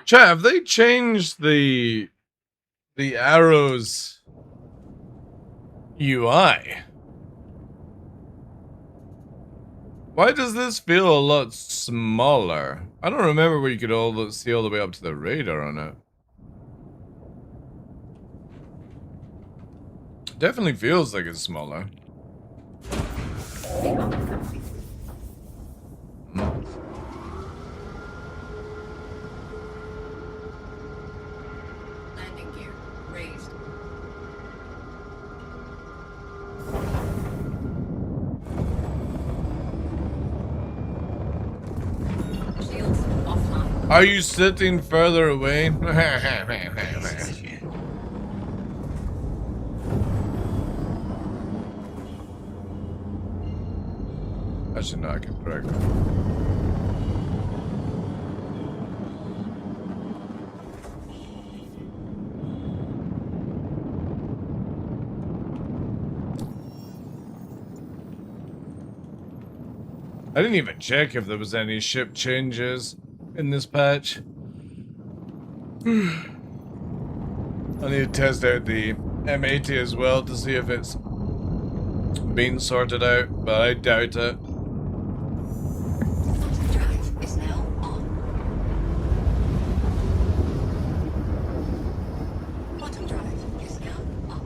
Chat, have they changed the arrows UI? Why does this feel a lot smaller? I don't remember where you could see all the way up to the radar on it. Definitely feels like it's smaller. Landing gear raised. Shields offline. Are you sitting further away? Actually, no, I can correct that. I didn't even check if there was any ship changes in this patch. I need to test out the M80 as well to see if it's been sorted out, but I doubt it. Drive is now on. Quantum drive is now off.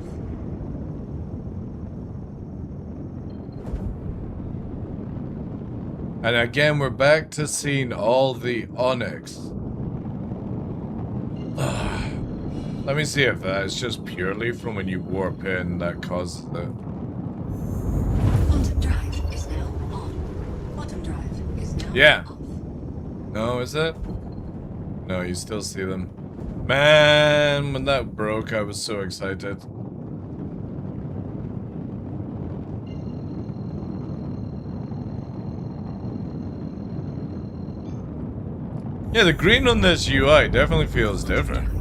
And again, we're back to seeing all the onyx. Let me see if that's just purely from when you warp in that causes it. Quantum drive is now on. Quantum drive is now Yeah. off. No, is it? No, you still see them. Man, when that broke, I was so excited. Yeah, the green on this UI definitely feels different.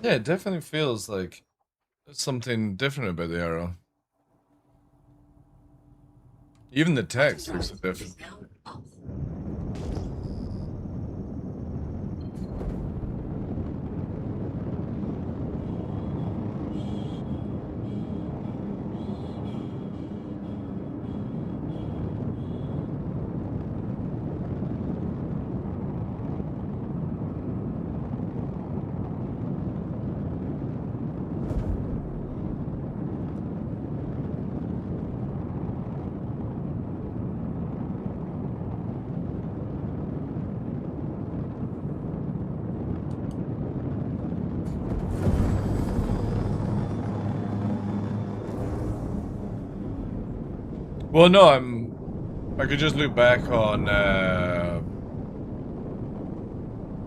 Yeah, it definitely feels like there's something different about the arrow. Even the text looks different. Well, no, I could just look back on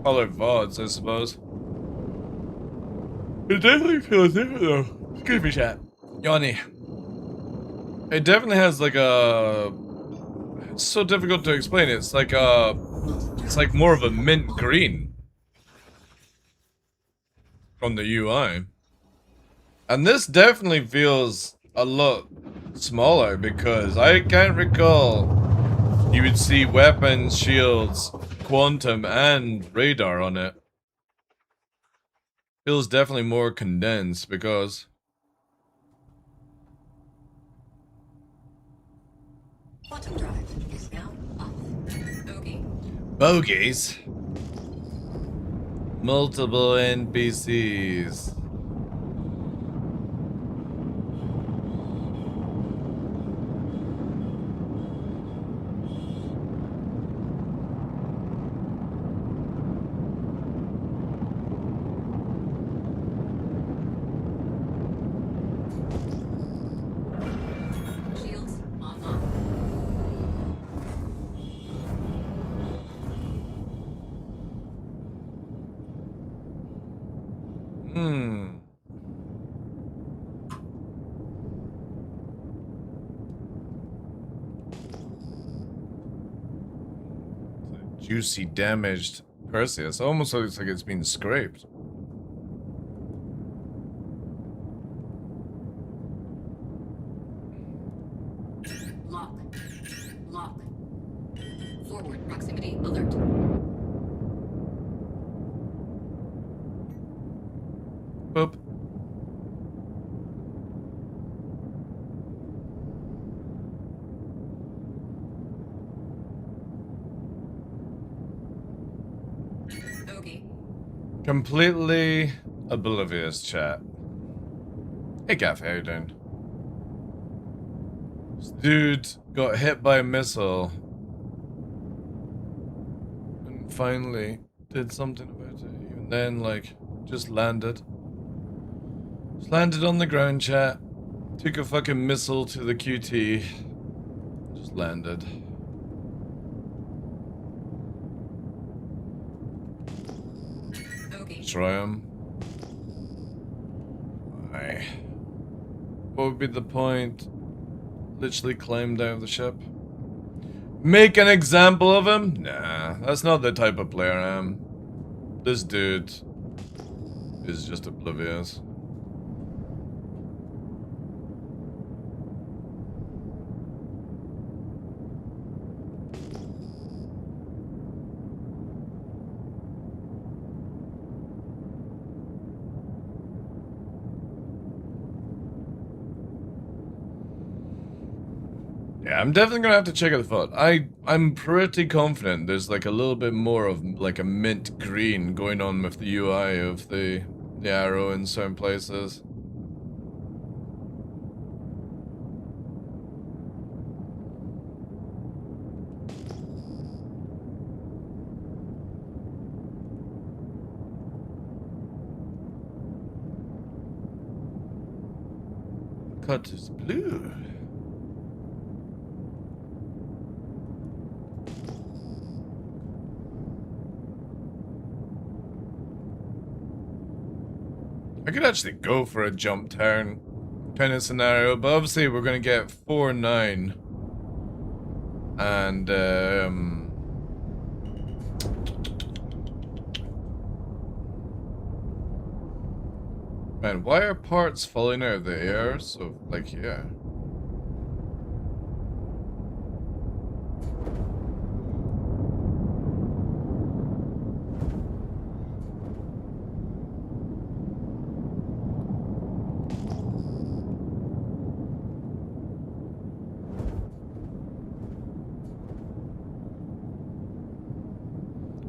other VODs, I suppose. It definitely feels different though. Excuse me, chat. Yanni. It definitely has like a... It's so difficult to explain. It's like more of a mint green from the UI. And this definitely feels a lot smaller because I can't recall you would see weapons, shields, quantum, and radar on it. Feels definitely more condensed because... Bottom drive is now off. Bogey. Bogies. Multiple NPCs. Shields online. Juicy, damaged Perseus. Almost looks like it's been scraped. Lock. Lock. Forward proximity alert. Boop. Bogey. Completely oblivious, chat. Hey, Gaff, how you doing? This dude got hit by a missile and finally did something about it. Even then, like, just landed. Just landed on the ground, chat. Took a fucking missile to the QT. Just landed. Destroy him. Why? What would be the point? Literally climbed out of the ship. Make an example of him? Nah, that's not the type of player I am. This dude is just oblivious. Yeah, I'm definitely gonna have to check out the VOD. I'm pretty confident there's like a little bit more of like a mint green going on with the UI of the arrow in certain places. Cut is blue. I could actually go for a jump turn kind of scenario, but obviously we're gonna get 4-9. And man, why are parts falling out of the air? So like, yeah.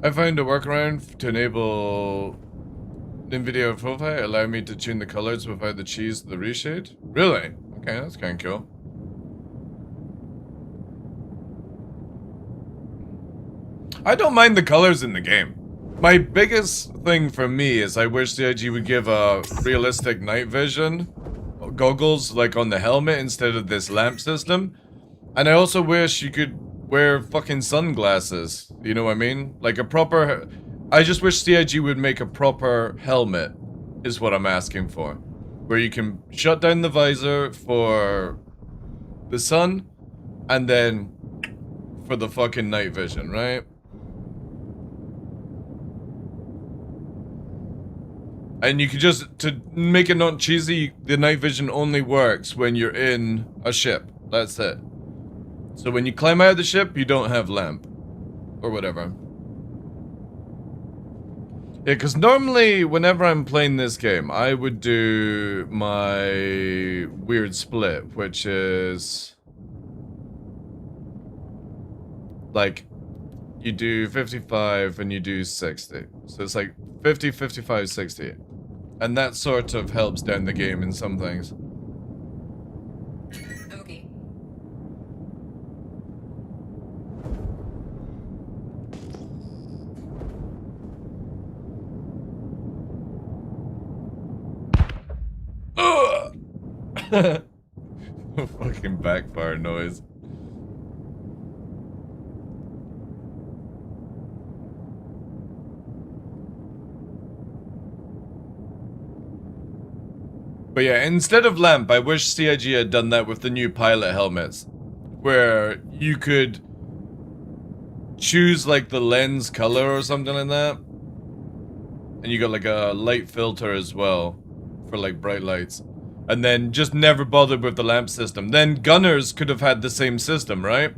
I found a workaround to enable NVIDIA profile, allow me to tune the colors without the cheese of the reshade. Really? Okay, that's kind of cool. I don't mind the colors in the game. My biggest thing for me is I wish the IG would give a realistic night vision goggles like on the helmet instead of this lamp system. And I also wish you could wear fucking sunglasses. You know what I mean? Like a proper... I just wish CIG would make a proper helmet, is what I'm asking for. Where you can shut down the visor for the sun, and then for the fucking night vision, right? And you could just, to make it not cheesy, the night vision only works when you're in a ship. That's it. So when you climb out of the ship, you don't have lamp. Or whatever. Yeah, because normally, whenever I'm playing this game, I would do my weird split, which is... like, you do 55 and you do 60. So it's like 50, 55, 60. And that sort of helps down the game in some things. Okay. Fucking backfire noise. But yeah, instead of lamp, I wish CIG had done that with the new pilot helmets. Where you could choose like the lens color or something like that. And you got like a light filter as well for like bright lights. And then just never bothered with the lamp system. Then gunners could have had the same system, right?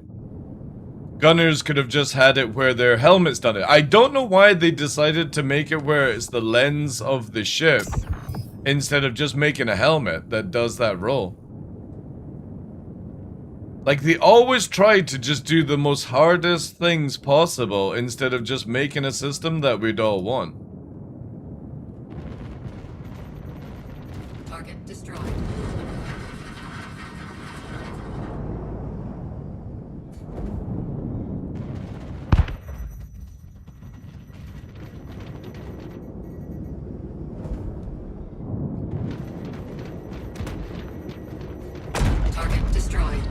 Gunners could have just had it where their helmet's done it. I don't know why they decided to make it where it's the lens of the ship instead of just making a helmet that does that role. Like, they always try to just do the most hardest things possible instead of just making a system that we'd all want. Target destroyed. Target destroyed.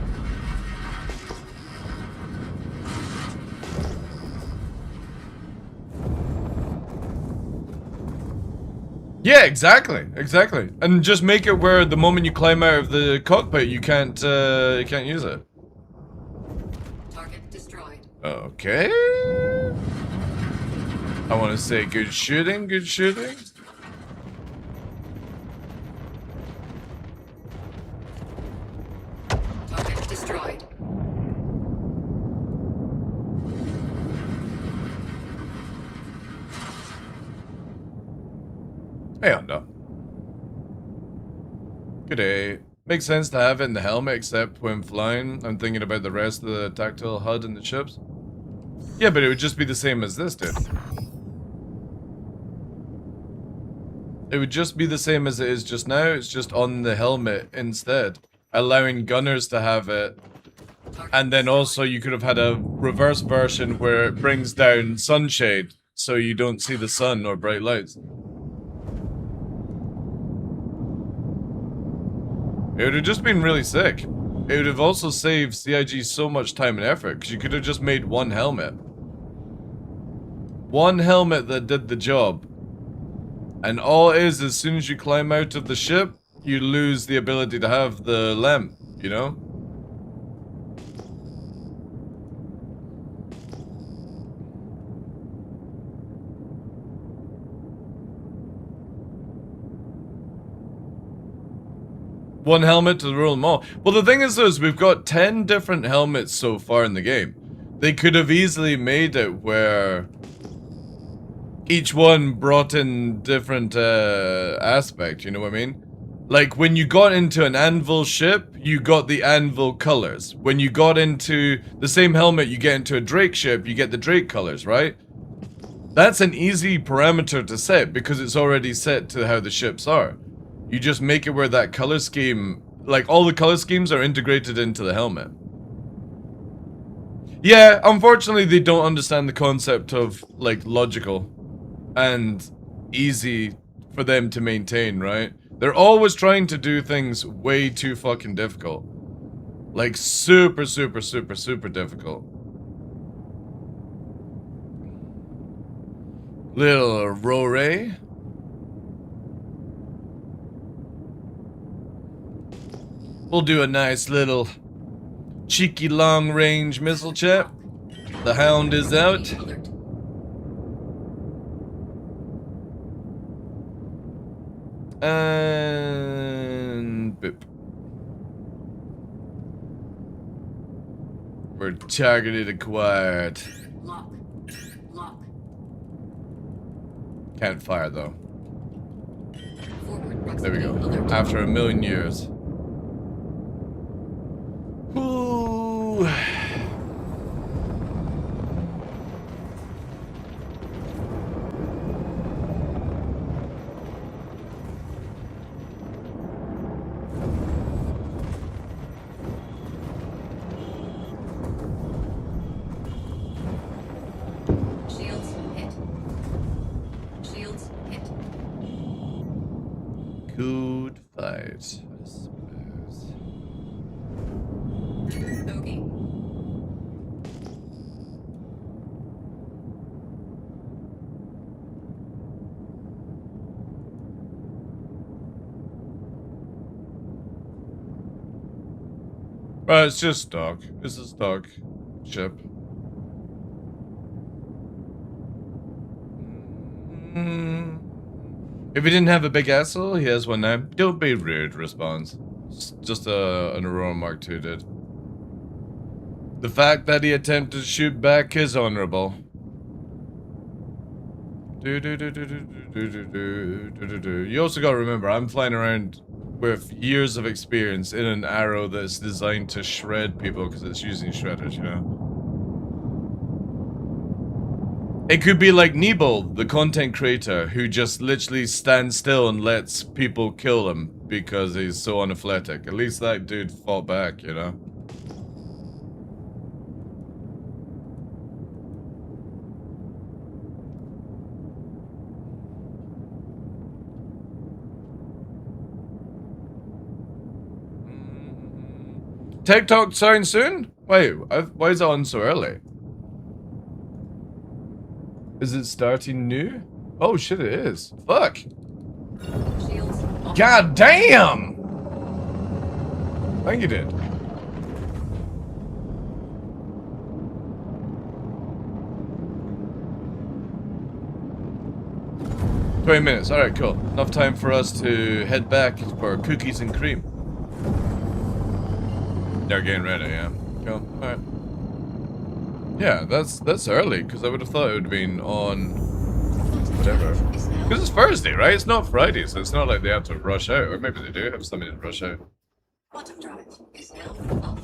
Yeah, exactly, exactly. And just make it where the moment you climb out of the cockpit, you can't use it. Target destroyed. Okay. I want to say good shooting, good shooting. Target destroyed. Hey, Honda. Good day. Makes sense to have it in the helmet, except when flying. I'm thinking about the rest of the tactile HUD in the ships. Yeah, but it would just be the same as this, dude. It would just be the same as it is just now. It's just on the helmet instead. Allowing gunners to have it. And then also you could have had a reverse version where it brings down sunshade so you don't see the sun or bright lights. It would have just been really sick. It would have also saved CIG so much time and effort, because you could have just made one helmet. One helmet that did the job. And all it is, as soon as you climb out of the ship, you lose the ability to have the lamp, you know? One helmet to rule them all. Well, the thing is, though, is we've got 10 different helmets so far in the game. They could have easily made it where each one brought in different aspect, you know what I mean? Like, when you got into an anvil ship, you got the anvil colors. When you got into the same helmet, you get into a Drake ship, you get the Drake colors, right? That's an easy parameter to set because it's already set to how the ships are. You just make it where that color scheme, like all the color schemes are integrated into the helmet. Yeah, unfortunately they don't understand the concept of, like, logical and easy for them to maintain, right? They're always trying to do things way too fucking difficult. Like, super, super, super, super difficult. Little Rore. We'll do a nice little cheeky long-range missile check. The Hound is out. And boop. We're targeted acquired. Can't fire though. There we go. After 1,000,000 years. Ooh. Shields hit. Shields hit. Good fight, I suppose. Bogey. It's just stock. It's a stock ship. If he didn't have a big asshole, he has one now. Don't be rude, responds. Just an Aurora Mark II did. The fact that he attempted to shoot back is honorable. You also gotta remember, I'm flying around with years of experience in an arrow that's designed to shred people because it's using shredders, you know? It could be like Nebo, the content creator, who just literally stands still and lets people kill him because he's so unathletic. At least that dude fought back, you know? TikTok sound soon? Wait, why is it on so early? Is it starting new? Oh shit, it is. Fuck. God damn! I think you did. "20 minutes, alright, cool. Enough time for us to head back for cookies and cream." They're getting ready, yeah. Cool, alright. Yeah, that's early, because I would have thought it would have been on whatever. Because it's Thursday, right? It's not Friday, so it's not like they have to rush out. Or maybe they do have something to rush out. Bottom drive is now off.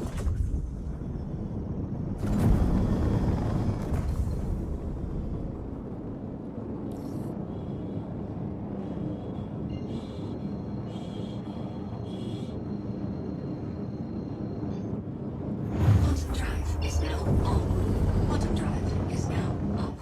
Bottom drive is now on. Bottom drive is now off.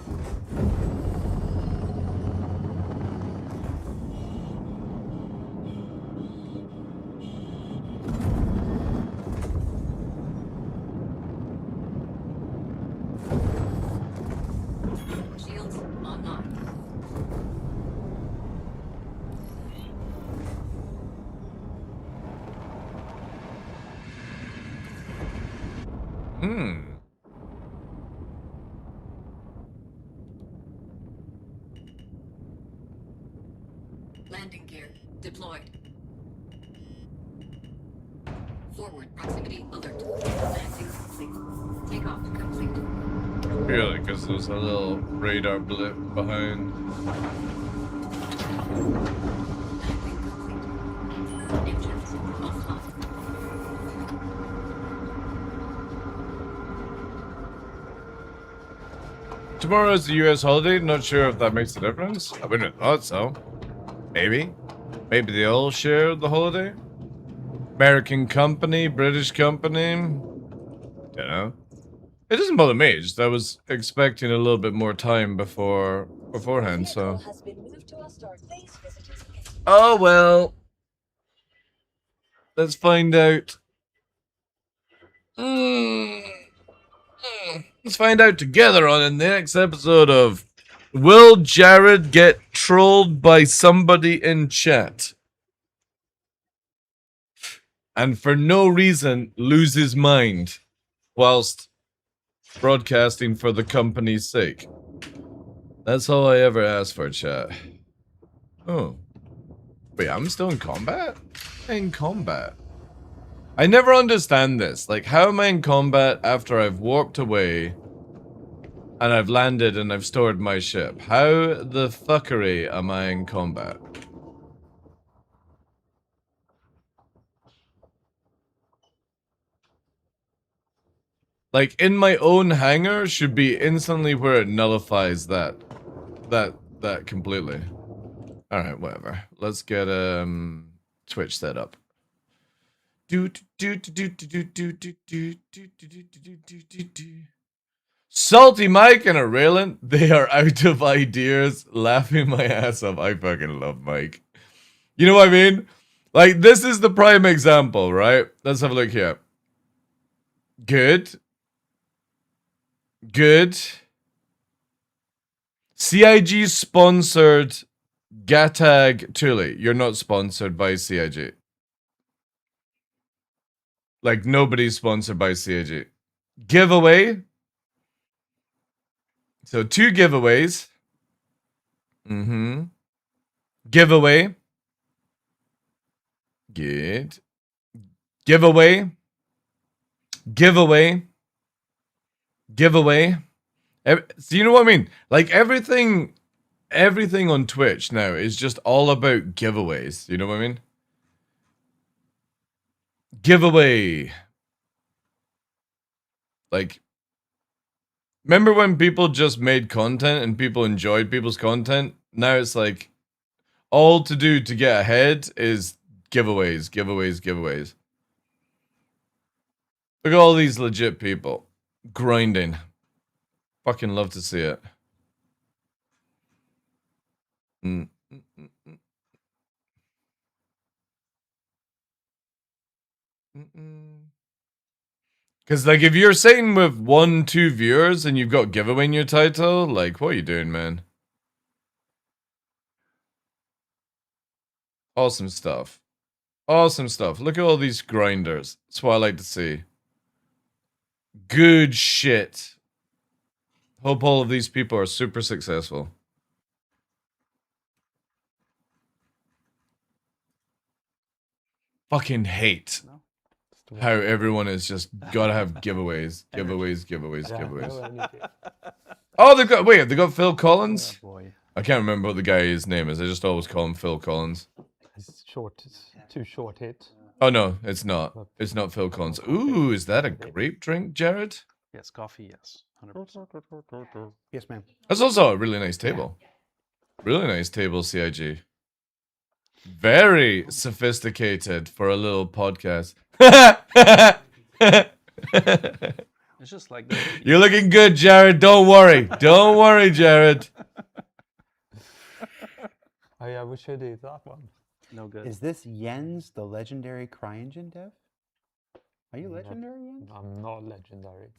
Landing gear deployed. Forward proximity alert. Landing complete. Takeoff complete. Really, because there's a little radar blip behind. Landing complete. Engines offline. Tomorrow is the US holiday, not sure if that makes a difference. I wouldn't have thought so. Maybe. Maybe they all share the holiday? American company, British company? Dunno. It doesn't bother me, just I was expecting a little bit more time beforehand, so... Oh well. Let's find out. Let's find out together on the next episode of Will Jared Get Trolled by Somebody in Chat? And for no reason lose his mind whilst broadcasting for the company's sake. That's all I ever asked for, chat. Oh. Wait, I'm still in combat? In combat. I never understand this. Like, how am I in combat after I've warped away and I've landed and I've stored my ship? How the fuckery am I in combat? Like, in my own hangar should be instantly where it nullifies that completely. Alright, whatever. Let's get Twitch set up. Salty Mike and a Raylan, they are out of ideas, laughing my ass off. I fucking love Mike. You know what I mean? Like, this is the prime example, right? Let's have a look here. Good. Good. CIG sponsored Gatag Tuli. You're not sponsored by CIG. Like, nobody's sponsored by CIG. Giveaway. So, 2 giveaways. Giveaway. Good. Giveaway. Giveaway. Giveaway. So you know what I mean? Like, everything on Twitch now is just all about giveaways. You know what I mean? Giveaway. Like, remember when people just made content and people enjoyed people's content? Now it's like, all to do to get ahead is giveaways, giveaways, giveaways. Look at all these legit people. Grinding. Fucking love to see it. Because, like, if you're sitting with 1, 2 viewers and you've got giveaway in your title, like, what are you doing, man? Awesome stuff. Awesome stuff. Look at all these grinders. That's what I like to see. Good shit. Hope all of these people are super successful. Fucking hate how everyone is just gotta have giveaways. Giveaways, giveaways, giveaways. Oh, they've got Phil Collins? I can't remember what the guy's name is. I just always call him Phil Collins. It's short. It's too short hit. Oh, no, it's not. It's not Phil Collins. Ooh, is that a grape drink, Jared? Yes, coffee, yes. 100%. Yes, ma'am. That's also a really nice table. Really nice table, CIG. Very sophisticated for a little podcast. It's just like that. You're looking good, Jared. Don't worry. Don't worry, Jared. Oh yeah, we should eat that one. No good. Is this Jens, the legendary CryEngine dev? Are you legendary, Jens? I'm not legendary.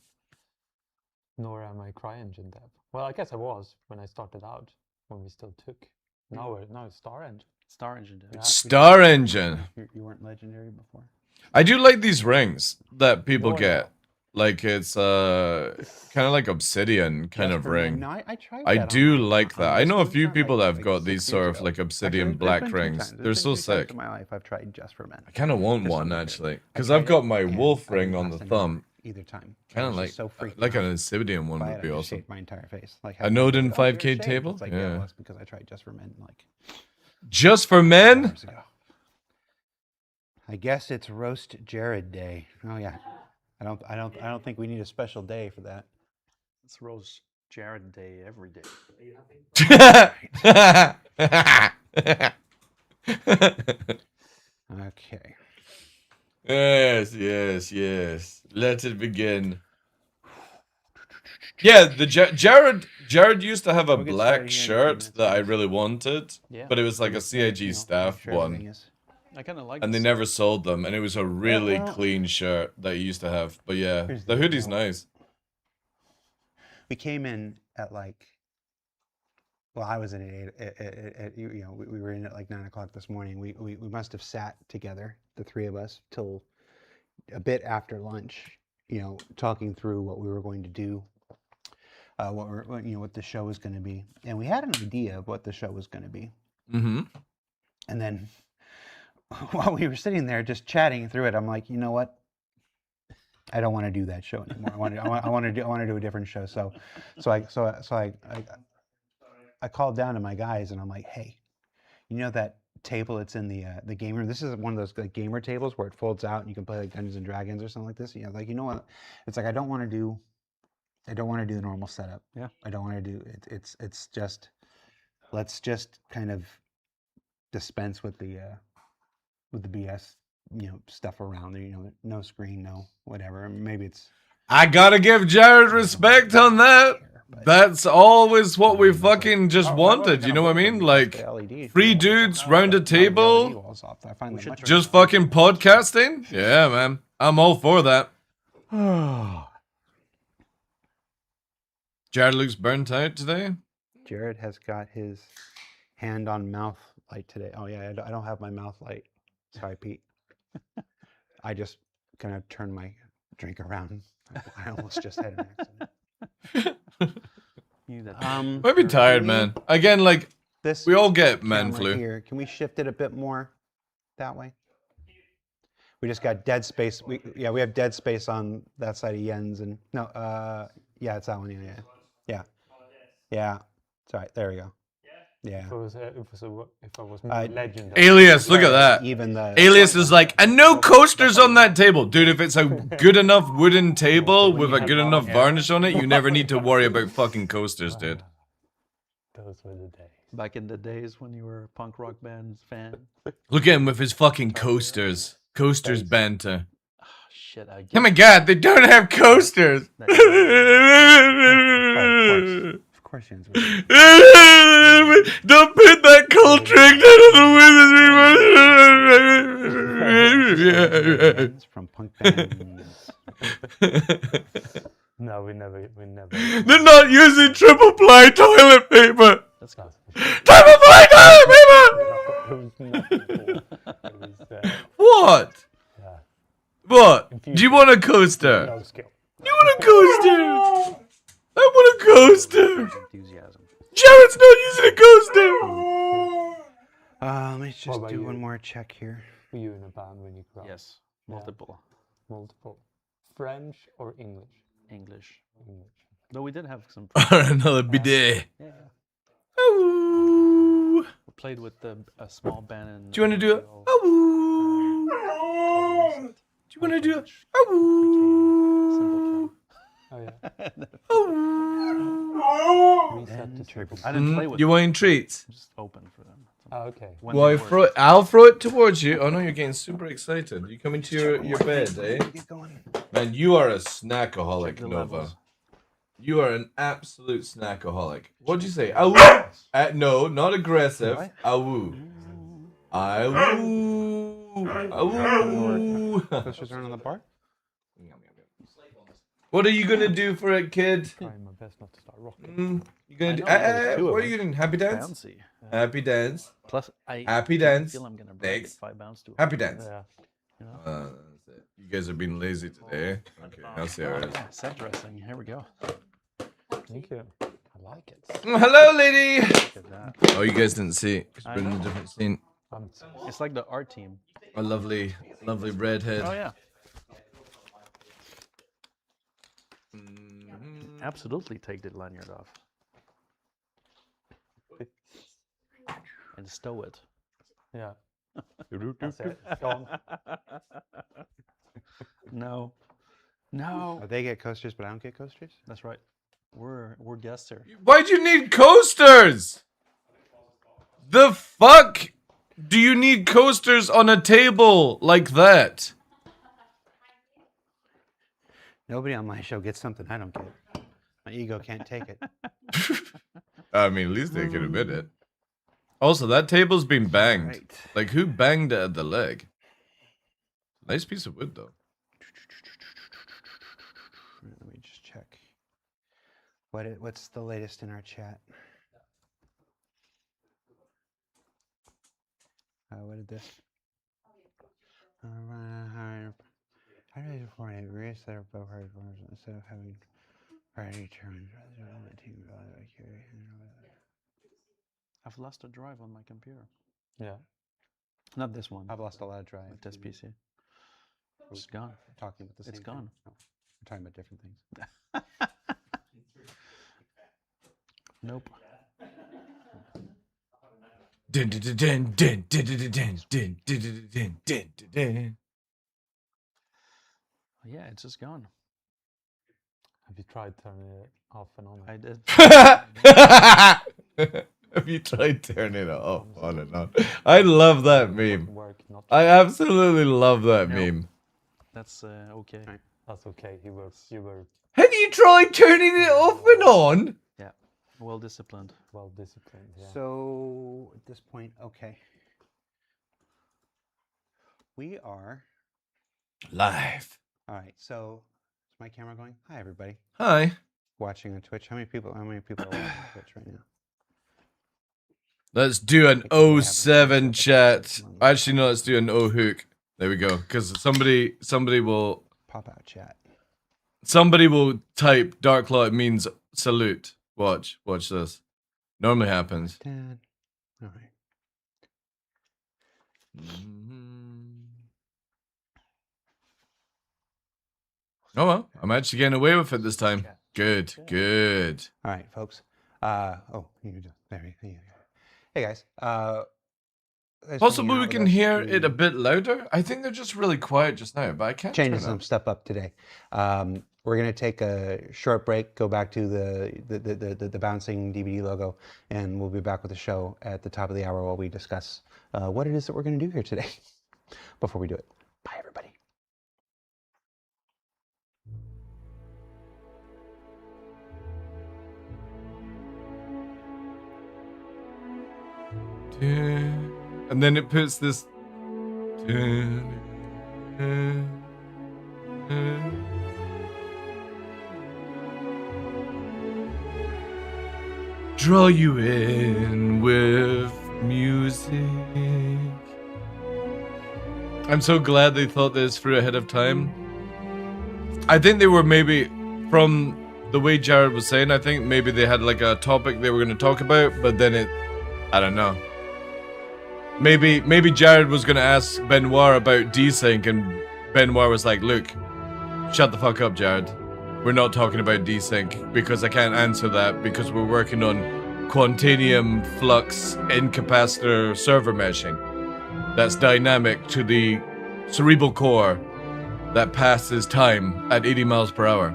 Nor am I CryEngine dev. Well, I guess I was when I started out, when we still took. Now it's Star Engine. Star Engine dev. Yeah, Star Engine. You weren't legendary before? I do like these rings that people get. Like it's kind of like obsidian kind of Just for men. ring. No, I tried I that do on- like on that. I this know a one few time, people that have like got 6 these years sort of ago. like Actually, obsidian there's black been 2 rings. times. There's They're been so 2 times sick. in my life I've tried just for men. I kind of want Just one for men. actually, I because tried I've got it, my and wolf I didn't ring on the last an hour thumb. either time. I Kind of was like just so freaked like an out. obsidian one By would it, be I just awesome. shaved my entire face. Like, A Nodin "Oh, you're 5K shaved." table? It's like, Yeah. well, that's because I tried just for men like Just for men? hours ago. I guess it's roast Jared day. Oh yeah. I don't think we need a special day for that. It's Rose Jared Day every day. Okay. Yes. Let it begin. Yeah, the Jared used to have a We'll get started black here in a few shirt minutes, that I guys. really wanted, Yeah. but it was like a Make CIG staff sure everything one, is- I kind of like. and they this. never sold them, and it was a really well- clean shirt that he used to have. But yeah, Here's the the hoodie's deal. nice. We came in at like, well, I was in at you know, we were in at like 9 o'clock this morning. We must have sat together, the 3 of us, till a bit after lunch, you know, talking through what we were going to do, what the show was going to be. And we had an idea of what the show was going to be. Mm-hmm. And then while we were sitting there just chatting through it, I'm like, you know what? I don't want to do that show anymore. I want to do a different show. So I called down to my guys and I'm like, hey, you know that table that's in the game room? This is one of those like gamer tables where it folds out and you can play like Dungeons and Dragons or something like this. You know, like, you know what? It's like I don't want to do the normal setup. Yeah. I don't want to do it. It's just, let's just kind of dispense with the BS, you know, stuff around there. You know, no screen, no whatever. Maybe it's. I gotta give Jared respect on that. That's always what we fucking just wanted. You know what I mean? Like 3 dudes round a table, just fucking podcasting. Yeah, man, I'm all for that. Jared looks burnt out today. Jared has got his hand on mouth light today. Oh yeah, I don't have my mouth light. Sorry, Pete. I just kind of turned my drink around. I almost just had an accident. Might be tired, can man. Again, like this we all get man camera flu. Here, can we shift it a bit more that way? We just got dead space. We have dead space on that side of Jens, and no, yeah, it's that one. Yeah. Sorry, there we go. Yeah. If I was legend. Alias, look at that. Even the Alias is like, and no coasters on that table, dude. If it's a good enough wooden table with a good enough varnish on it, you never need to worry about fucking coasters, dude. Those were the days. Back in the days when you were a punk rock band's fan. Look at him with his fucking coasters. Coasters banter. Shit, I Oh my god, they don't have coasters. Of course, Jens. Don't put that cold drink down on the From punk bands. No, we never. They're not using triple ply toilet paper. That's not. Triple ply toilet paper. What? Yeah. What? Do you want a coaster? No skill. You want a coaster? I want a coaster. Enthusiasm. Jared's not using a coaster. Let me just do one more check here. Were you in a band when you grew up? Yes, multiple. Multiple. French or English? English. English. Though we did have some. Another bidet. Yeah. Ooh. We played with a small band in. Do you want to do it? Ooh. Do you want to do it? Ooh. Oh yeah. Reset the triple. I didn't play with. You want treats? Just open for them. Oh, okay. Well, I'll throw it towards you. Oh no, you're getting super excited. You coming to your bed, eh? Man, you are a snackaholic, Nova. You are an absolute snackaholic. What'd you say? Awoo! No, not aggressive. Awoo. Awoo. Awoo. Coasters aren't on the bar? What are you gonna do for it, kid? Trying my best not to start rocking. You gonna do? What are you doing? Happy dance? Bouncy. Happy dance. Plus, I happy dance. feel I'm gonna break it Next. 5 bounce to it. Happy dance. Yeah. You know? That's it. You guys have been lazy today. Okay, I'll see how it is. Yeah, set dressing. Here we go. Thank you. I like it. Hello, lady. Look at that. Oh, you guys didn't see it. It's I been in a know. different scene. It's like the art team. A lovely, lovely redhead. Oh yeah. Absolutely take the lanyard off. And stow it. Yeah. That's it. It's gone. No. No. Oh, they get coasters, but I don't get coasters? That's right. We're guests here. Why'd you need coasters? The fuck? Do you need coasters on a table like that? Nobody on my show gets something I don't get. My ego can't take it. I mean, at least they can admit it. Also, that table's been banged. Right. Like, who banged it at the leg? Nice piece of wood, though. Let me just check. What's the latest in our chat? What did this? How do I perform a race that are both hard instead of having priority turns? I've lost a drive on my computer. Yeah. Not this one. I've lost a lot of drive. But this PC. It's gone. Talking about the same It's thing? gone. No, we're talking about different things. Nope. Din din din din din din din din din din din din din. Yeah, it's just gone. Have you tried turning it off and on? I did. Have you tried turning it off on and on? I love that meme. I absolutely love that meme. That's okay. That's okay. You were Have you tried turning it off and on? Yeah. Well disciplined. Well disciplined. Yeah. So at this point, okay. We are live. All right. So is my camera going? Hi, everybody. Hi. Watching on Twitch. How many people are watching Twitch right now? Let's do an 07 chat. Actually, no, let's do an O hook. There we go. Because somebody will pop out chat. Somebody will type DarkLaw. It means salute. Watch this. Normally happens. All right. Oh well, I'm actually getting away with it this time. Good. All right, folks. There you go. Hey guys. Possibly we can hear it a bit louder. I think they're just really quiet just now, but I can't changing turn some stuff up today. We're gonna take a short break, go back to the bouncing DVD logo, and we'll be back with the show at the top of the hour while we discuss what it is that we're gonna do here today. Before we do it, bye everybody. And then it puts this. Draw you in with music. I'm so glad they thought this through ahead of time. I think they were maybe, from the way Jared was saying, I think maybe they had like a topic they were going to talk about, but then I don't know. Maybe Jared was going to ask Benoit about desync, and Benoit was like, look, shut the fuck up, Jared. We're not talking about desync, because I can't answer that, because we're working on Quantanium Flux Incapacitor server meshing. That's dynamic to the cerebral core that passes time at 80 miles per hour.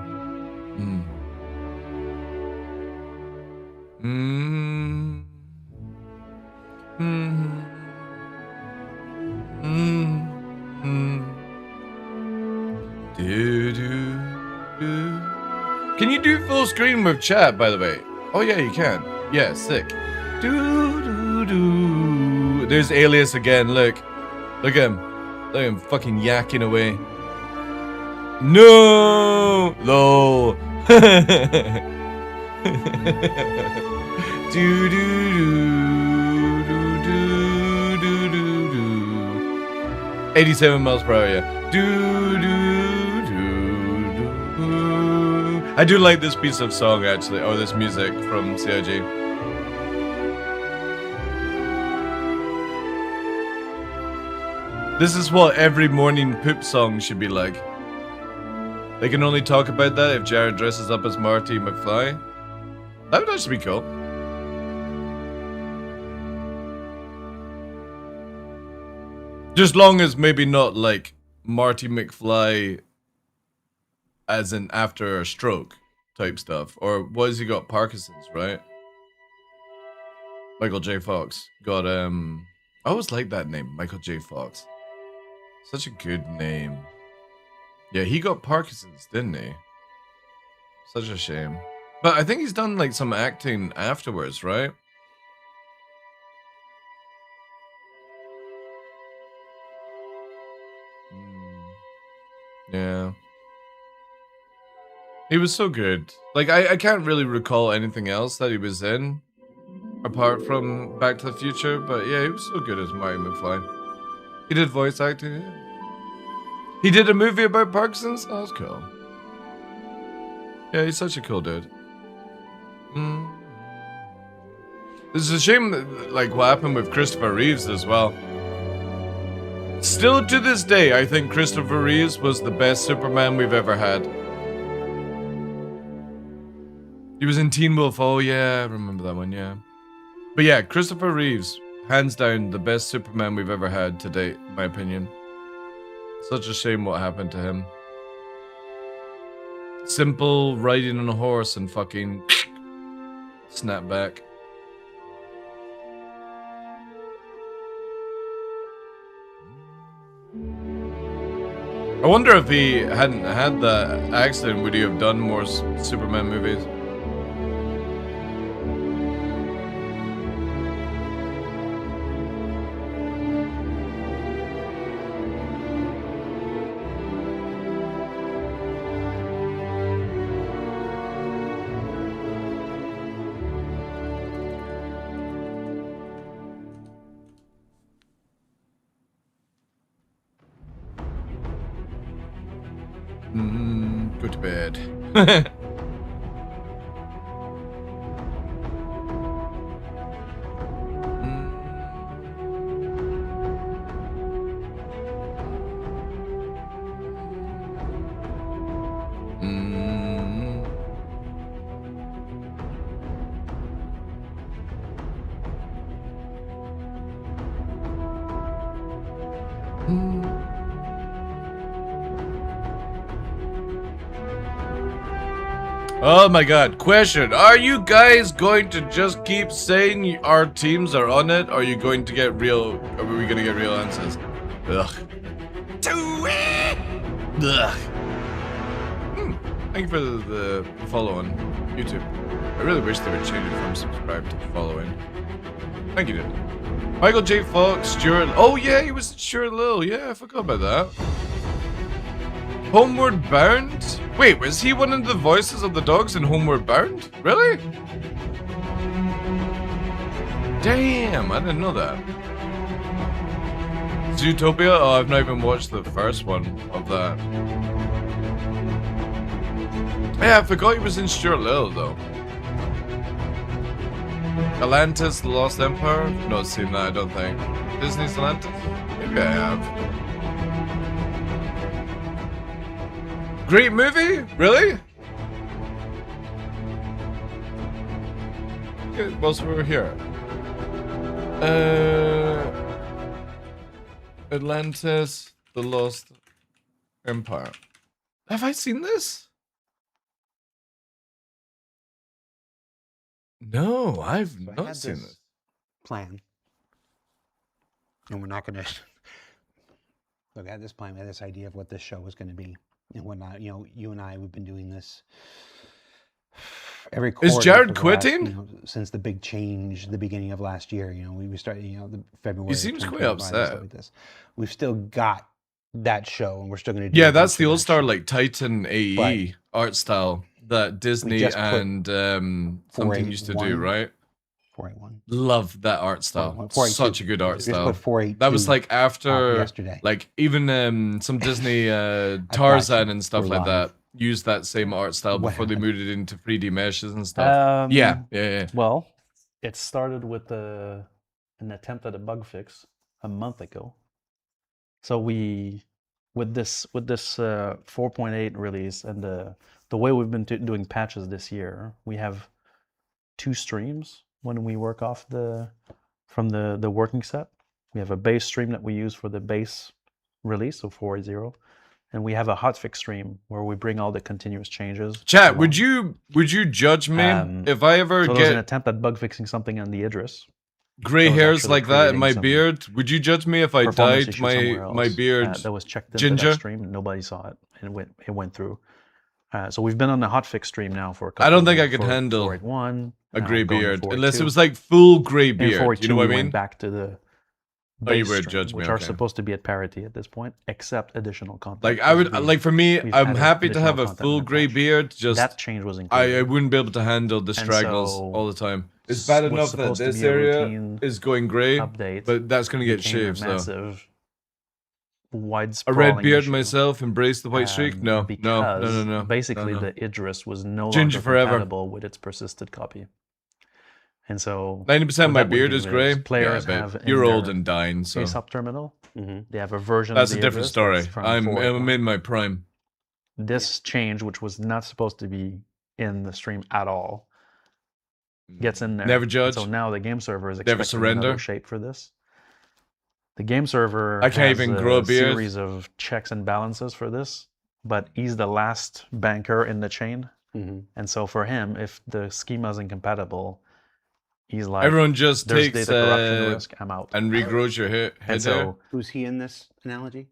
Can you do full screen with chat, by the way? Oh yeah, you can. Yeah, sick. There's Alias again, look. Look at him. Look at him fucking yakking away. No! LOL. 87 miles per hour, yeah. Do, do, do, do. I do like this piece of song, actually, or this music from CIG. This is what every morning poop song should be like. They can only talk about that if Jared dresses up as Marty McFly. That would actually be cool. Just long as maybe not like Marty McFly as in after a stroke type stuff. Or what has he got? Parkinson's, right? Michael J. Fox got I always liked that name, Michael J. Fox. Such a good name. Yeah, he got Parkinson's, didn't he? Such a shame. But I think he's done like some acting afterwards, right? Yeah. He was so good. Like, I can't really recall anything else that he was in. Apart from Back to the Future. But yeah, he was so good as Marty McFly. He did voice acting. Yeah. He did a movie about Parkinson's? Oh, that's cool. Yeah, he's such a cool dude. This is a shame that, like, what happened with Christopher Reeves as well. Still to this day, I think Christopher Reeves was the best Superman we've ever had. He was in Teen Wolf. Oh, yeah, I remember that one, yeah. But yeah, Christopher Reeves, hands down, the best Superman we've ever had to date, in my opinion. Such a shame what happened to him. Simple riding on a horse and fucking snap back. I wonder if he hadn't had that accident, would he have done more Superman movies? Go to bed. Oh my god, question. Are you guys going to just keep saying our teams are on it? Or are you going to get real, are we going to get real answers? Ugh. Ugh. Thank you for the follow on YouTube. I really wish they would change it from subscribe to following. Thank you, dude. Michael J. Fox, Stuart. Oh yeah, he was Stuart Little. Yeah, I forgot about that. Homeward Bound? Wait, was he one of the voices of the dogs in Homeward Bound? Really? Damn, I didn't know that. Zootopia? Oh, I've not even watched the first one of that. Yeah, I forgot he was in Stuart Little, though. Atlantis, The Lost Empire? Not seen that, I don't think. Disney's Atlantis? Maybe I have. Great movie? Really? Okay, whilst we're here. Atlantis, The Lost Empire. Have I seen this? No, I've not seen this. Plan. And we're not going to... Look, I had this plan, I had this idea of what this show was going to be. And whatnot, you know, you and I, we've been doing this every quarter. Is Jared quitting? Last, since the big change, the beginning of last year. You know, we started, the February. He seems quite upset. Like this. We've still got that show, and we're still going to do. Yeah, that's the All Star like Titan AE art style that Disney and something used to do, right? 481. Love that art style. 482. Such a good art Just style. put 482 That was like after yesterday. like even some Disney Tarzan and stuff We're like live. that used that same art style What before they happened? moved it into 3D meshes and stuff. Yeah. Well, it started with an attempt at a bug fix a month ago. So with this 4.8 release and the way we've been doing patches this year, we have 2 streams when we work off from the working set. We have a base stream that we use for the base release, so 4.8.0, and we have a hotfix stream where we bring all the continuous changes. Chat, along. would you judge me if I ever so there was an get attempt at bug fixing something on the Idris. gray that was hairs actually like that in my creating some beard? Would you judge me if I performance dyed issue somewhere my else, beard that was checked into ginger? that stream. Nobody saw it, and it went through. So we've been on the hotfix stream now for a couple. I don't think I of could handle 4.1, a gray going to beard 4.2. unless it was like full gray And beard. You know what I we mean? went back to the Oh, you base would stream, judge me, which are okay. supposed to be at parity at this point, except additional content. Like I would like for me, we've I'm added happy to additional have a content in full the gray patch. beard. Just that change was included. I wouldn't be able to handle the And straggles so all the time. It's bad what's enough that supposed to this be a area routine is going gray, update but that's gonna get became a shaved. So massive, wide a red sprawling beard issue. myself, embrace the white streak. No, because no. Basically, No. the Idris was no Ginger longer forever. compatible with its persisted copy. And so 90% of what my that would beard do is gray. Players Yeah, have but in you're old their and dying, so face-up terminal. They have a version. that's of a the different Idris story. that's from I'm 4.1. in my prime. This change, which was not supposed to be in the stream at all, gets in there. Never And judge. so now the game server is Never expecting another surrender. shape for this. The game server I can't has even grow a beard. series of checks and balances for this, but he's the last banker in the chain. And so for him, if the schema is incompatible, he's like, Everyone just there's takes data corruption risk, I'm out. and regrows your head And so Who's he in this analogy?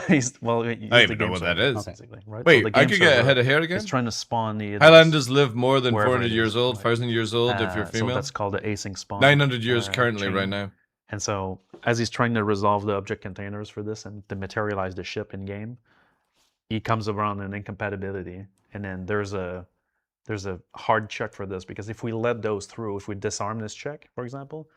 he's I don't even know what that is. basically, right? Wait, So the I game could get a server head of hair again? is trying to spawn the Idris Highlanders live more than wherever 400 it years is, old, right? 1,000 years old if you're female. So that's called the async spawn. 900 years currently chain. right now. And so as he's trying to resolve the object containers for this and to materialize the ship in game, he comes around an incompatibility, and then there's a hard check for this, because if we let those through, if we disarm this check, for example,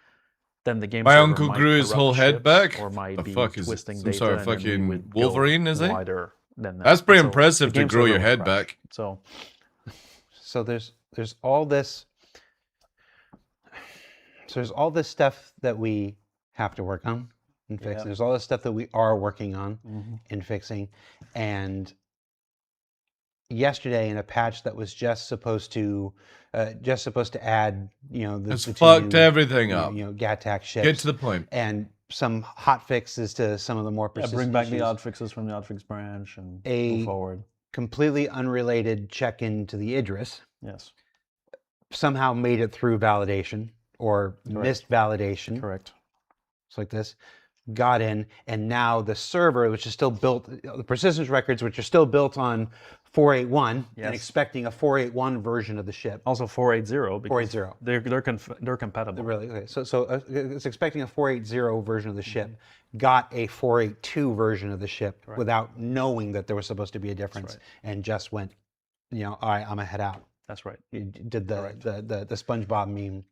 then the game My server uncle might grew his corrupt whole head ships back. or might The be fuck is it? twisting Some data, sort of and then we fucking would go Wolverine, is he? wider than that. That's pretty And so impressive the to game grow server your will head crash. back. So there's all this. So there's all this stuff that we have to work on and fix. Yep. There's all this stuff that we are working on Mhm. and fixing. And yesterday, in a patch that was just supposed to add, It's the two fucked new, everything up. GATAC ships. Get to the point. And some hot fixes to some of the more Yeah, persistent bring back the issues. odd fixes from the odd fix branch and A move forward. completely unrelated check into the Idris Yes. somehow made it through validation or Correct. missed validation. Correct. It's like this. Got in, and now the server, which is still built, the persistence records, which are still built on 481, Yes. and expecting a 481 version of the ship. Also 4.8.0 because 4.8.0. they're compatible. Really? Okay. So it's expecting a 4.8.0 version of the ship. Got a 4.8.2 version of the ship Correct. without knowing that there was supposed to be a difference, right. and just went, all right, I'm gonna head out. That's right. You did the SpongeBob meme.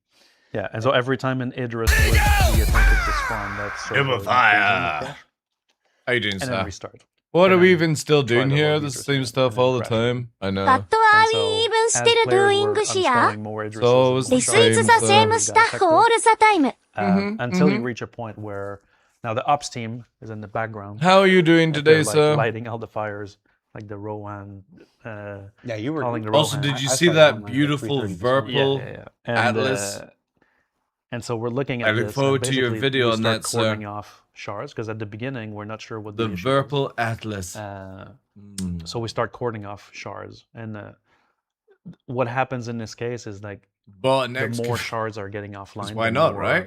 Yeah, and so every time an Idris would be attempted to spawn, that server would freeze in the cache, How you doing, and sir? then restart. What And are we then even still try doing to here? avoid The Idris same and stuff then all the crash. time. I know. パットは we even As still players doing were here? uninstalling more Idrises So it and was more the This shards is same the and same got stuff affected, all the time. until you reach a point where now the ops team is in the background. How are you doing They're, today, like, sir? lighting all the fires, like the Rowan. Yeah, you were. Calling the Also, Rowan. did you I see saw you that online at beautiful 3:30 this morning. Verpal And, Atlas? And so we're looking at I look this, forward and to your basically video we on start that, sir. cordoning off shards, because at the beginning we're not sure what The the issue is. Verpal Atlas. So we start cording off shards, and what happens in this case is like But the next, more shards are getting offline. why the not, more, right?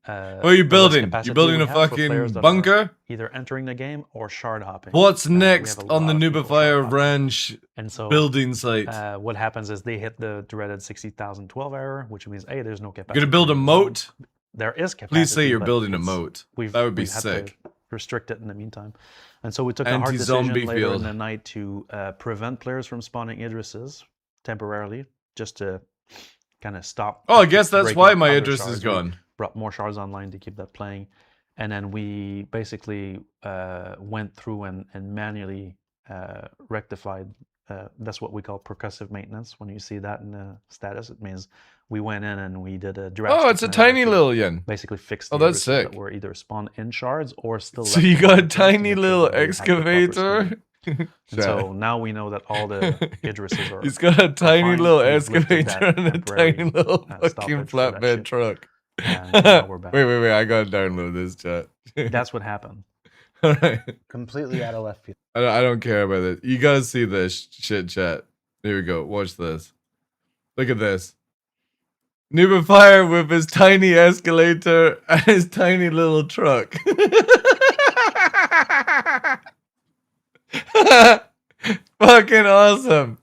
uh, What are you the less building? You capacity building we a have for fucking players that are bunker? either entering the game or shard hopping. What's We next have a on the lot of people shard Nubifier hopping. Ranch And so building site? what happens is they hit the dreaded 60,012 error, which means A, there's no capacity. You're gonna build a moat? There is capacity. Please say you're but building a it's- moat. We've, That would be we've had sick. to restrict it in the meantime. And so we took a hard Anti-zombie decision later field. in the night to prevent players from spawning Idrises temporarily, just to kind of stopped. Oh, I guess that's breaking why my other interest is shards. We gone. brought more shards online to keep that playing, and then we basically went through and manually rectified. That's what we call percussive maintenance. When you see that in the status, it means we went in and we did a drastic. Oh, it's a tiny little yen. Basically fixed. Oh, the that's idrises sick. that were either spawned in shards or still. So left you got a open to tiny make sure little that we had the proper excavator. speed. And so now we know that all the idrises are. He's got a tiny fine. little We've lifted excavator that and a temporary, tiny little fucking stoppage for that flatbed ship. truck. And now we're back. Wait, I gotta download this chat. That's what happened. All right. Completely out of left field. I don't care about it. You gotta see this shit, chat. Here we go. Watch this. Look at this. Nubifier with his tiny escalator and his tiny little truck. Fucking awesome.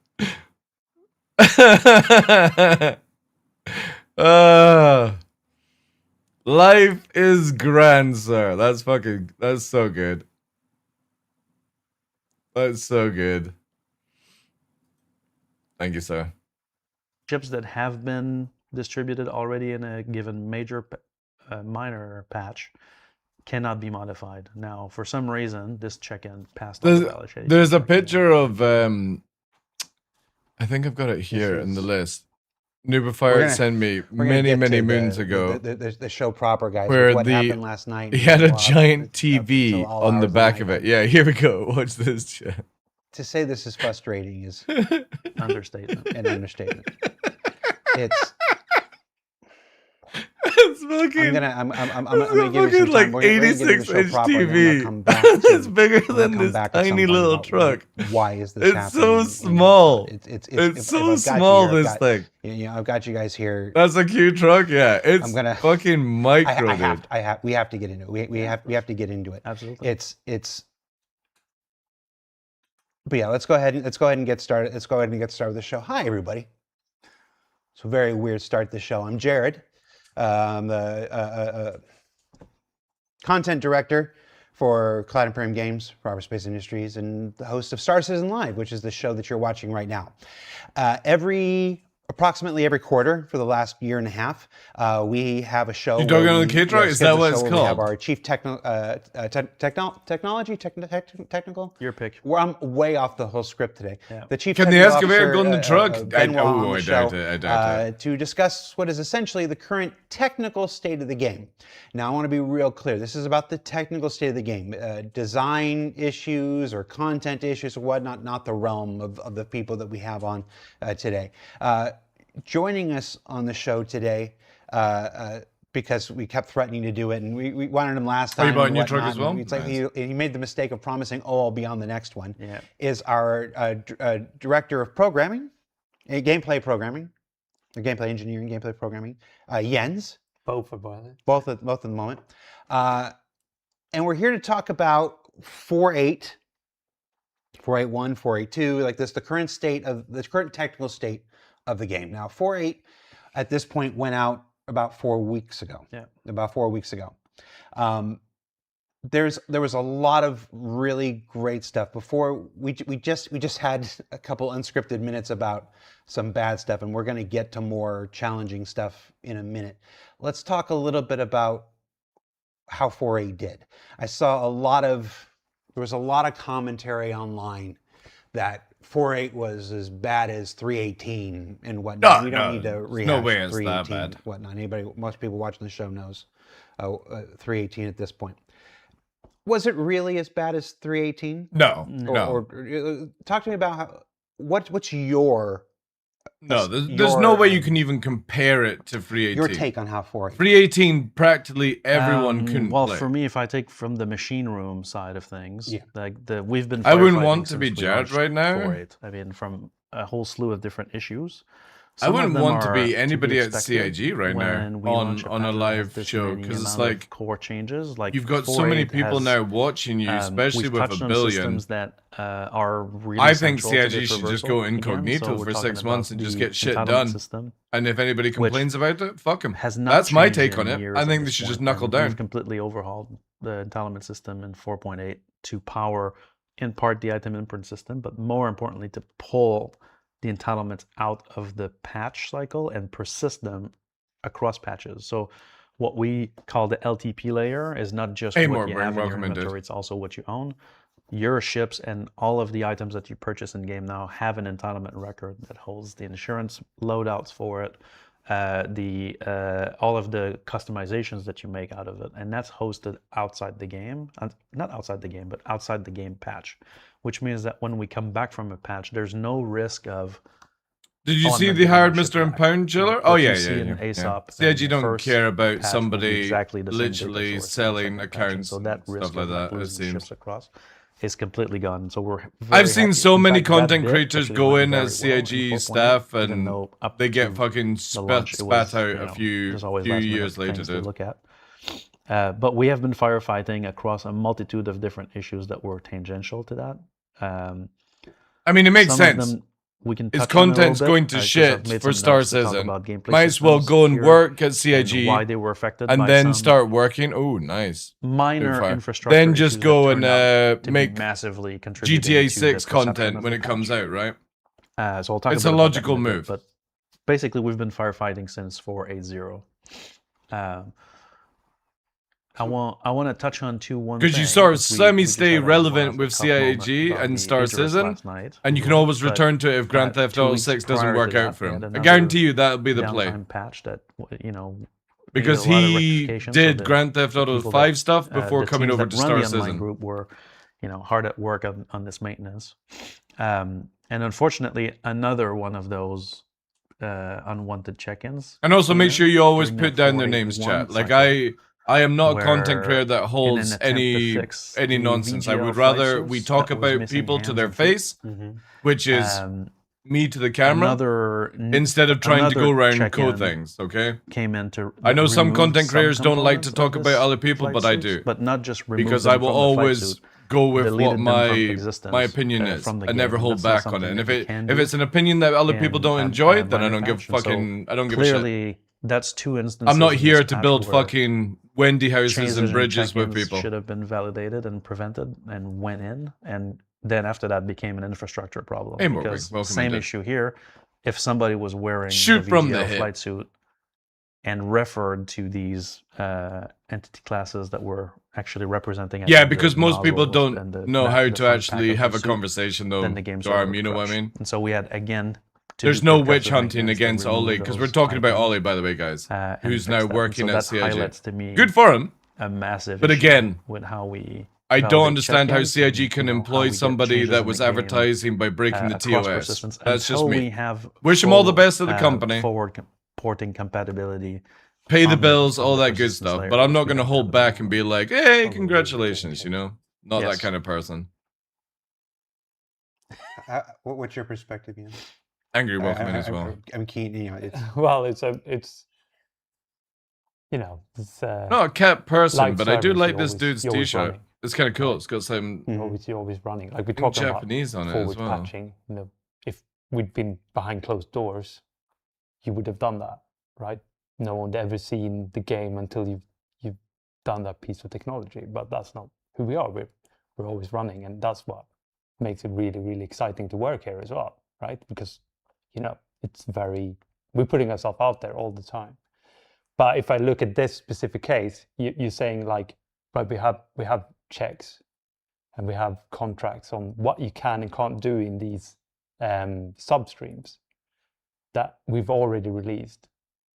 Life is grand, sir. That's so good. That's so good. Thank you, sir. Ships that have been distributed already in a given major, minor patch cannot be modified. Now, for some reason, this check-in passed all the validation. There's a picture of, I think I've got it here in the list. Nubifier sent me many moons ago. The show proper, guys. Where what happened last night. He had a giant TV on the back of it. Yeah, here we go. Watch this shit. To say this is frustrating is understatement. An understatement. It's fucking. I'm gonna give you some like time. 86-inch TV. It's bigger than this tiny little truck. Why is this it's happening? So small. It's so small. This thing. You know, I've got you guys here. That's a cute truck. Yeah, it's fucking micro. We have to get into it. We have to get into it. Absolutely. It's. But yeah, let's go ahead and get started. Let's go ahead and get started with the show. Hi, everybody. It's a very weird start to the show. I'm Jared. I'm the content director for Cloud Imperium Games, Proper Space Industries, and the host of Star Citizen Live, which is the show that you're watching right now. Approximately every quarter for the last year and a half, we have a show. You talking on the kid truck? Is that what it's called? We have our chief technical. Your pick. I'm way off the whole script today. Yeah. The chief. Can the excavator go in the truck? I doubt it. To discuss what is essentially the current technical state of the game. Now, I want to be real clear. This is about the technical state of the game, design issues or content issues or whatnot, not the realm of the people that we have on today. Joining us on the show today, because we kept threatening to do it, and we wanted him last time. Oh, you bought a new truck as well? It's like he made the mistake of promising, I'll be on the next one. Yeah. Is our director of programming, gameplay programming, or gameplay engineering, gameplay programming, Jens. Both are violent. Both at the moment. And we're here to talk about 4.8, 4.8.1, 4.8.2, like this, the current technical state of the game. Now, 4.8 at this point went out about 4 weeks ago. Yeah. About 4 weeks ago. There was a lot of really great stuff. Before we just had a couple unscripted minutes about some bad stuff, and we're going to get to more challenging stuff in a minute. Let's talk a little bit about how 4.8 did. I saw there was a lot of commentary online that 4.8 was as bad as 3.18 and whatnot. We don't need to rehash no way it's 3.18 that bad. Whatnot. Most people watching the show knows 3.18 at this point. Was it really as bad as 3.18? No. Or talk to me about what's your. No, there's no way you can even compare it to 3.18. Your take on how 4.8. 3.18, practically everyone couldn't Well, play. for me, if I take from the machine room side of things, we've been. I wouldn't firefighting want to be since we judged launched right now. 4.8. I mean, from a whole slew of different issues. I Some of wouldn't them want to are be anybody at expected CIG right when now we launch on a patch that live has this show, many because it's amount of like core changes. Like you've got so many 4.8 people has, now watching you, especially we've with touched a on billion. systems that are really I think central to CIG this should just reversal go again. incognito So we're for talking 6 months and about just the get shit entitlement done. system, And if anybody complains about it, fuck them. has not That's my changed take in on it. years I at think they this should just point, knuckle and down. We've completely overhauled the entitlement system in 4.8 to power, in part, the item imprint system, but more importantly, to pull the entitlements out of the patch cycle and persist them across patches. So what we call the LTP layer is not just what you have in your inventory, it's also what you own. Your ships and all of the items that you purchase in game now have an entitlement record that holds the insurance loadouts for it, all of the customizations that you make out of it, and that's hosted outside the game, not outside the game, but outside the game patch, which means that when we come back from a patch, there's no risk of. Did you see the Hired Mr. and Pound Jiller? Oh yeah. CIG don't care about somebody literally selling accounts so that and risk stuff like that. It seems. Across is completely gone. So we're. I've seen so many content creators go in as CIG staff and they get fucking spat out a few years later. To look at. But we have been firefighting across a multitude of different issues that were tangential to that. I mean, it makes sense. We can Its content's going to shit for Star Citizen. Might as well go and work at CIG why they were affected and by then start working. Oh, nice. Minor infrastructure. Then just go and make massively GTA 6 content when it comes out, right? So I'll talk it's a logical move. But basically, we've been firefighting since 4.8.0. I want to touch on one because you sort of semi-stay relevant with CIG and Star Citizen, and you can always return to it if Grand Theft Auto 6 doesn't work out for him. I guarantee you that'll be the play. Patch that, because he did Grand Theft Auto 5 stuff before coming over to Star Citizen. The group were, hard at work on this maintenance, and unfortunately, another one of those unwanted check-ins. And also make sure you always put down their names, chat. Like I am not a content creator that holds any nonsense. I would rather we talk about people to their face, which is me to the camera, instead of trying to go around code things, okay? I know some content creators don't like to talk about other people, but I do. But not just because I will always go with what my opinion is. I never hold back on it. And if it's an opinion that other people don't enjoy, then I don't give a shit. That's two instances. I'm not here to build fucking Wendy houses and bridges with people. Should have been validated and prevented and went in, and then after that became an infrastructure problem. Hey, because same issue here. If somebody was wearing shoot from the flight suit and referred to these entity classes that were actually representing, because most people don't know how to actually have a conversation though. Then the game's you know what I mean? And so we had again. There's no witch hunting against Ollie, because we're talking about Ollie, by the way, guys, who's now working at CIG. Good for him. A massive but again, with how we I don't understand how CIG can employ somebody that was advertising by breaking the TOS. That's just me. Wish him all the best at the company. Forward porting compatibility. Pay the bills, all that good stuff. But I'm not going to hold back and be like, hey, congratulations, Not that kind of person. What's your perspective, Ian? Angry welcome in as well. I'm keen, it's well, it's not a cat person, but I do like this dude's t-shirt. It's kind of cool. It's got some you're always running. Like we talked about Japanese on it as well. Patching. If we'd been behind closed doors, you would have done that, right? No one would ever seen the game until you've done that piece of technology. But that's not who we are. We're always running, and that's what makes it really, really exciting to work here as well, right? Because it's we're putting ourselves out there all the time. But if I look at this specific case, you're saying like, right, we have checks and we have contracts on what you can and can't do in these substreams that we've already released,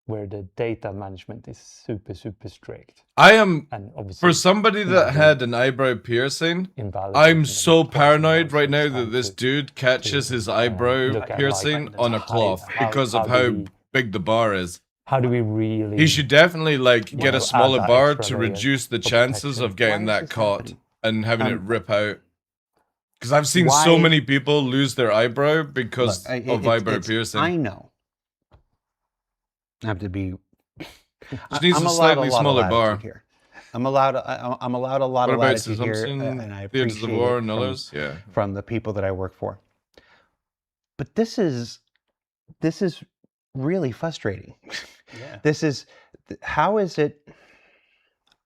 where the data management is super, super strict. I am, for somebody that had an eyebrow piercing, I'm so paranoid right now that this dude catches his eyebrow piercing on a cloth because of how big the bar is. How do we really... He should definitely get a smaller bar to reduce the chances of getting that caught and having it rip out. Because I've seen so many people lose their eyebrow because of eyebrow piercing. I know. I have to be... Just needs a slightly smaller bar. Here. I'm allowed a lot of latitude here, and I appreciate the War and others? From the people that I work for. But this is really frustrating. Yeah. How is it?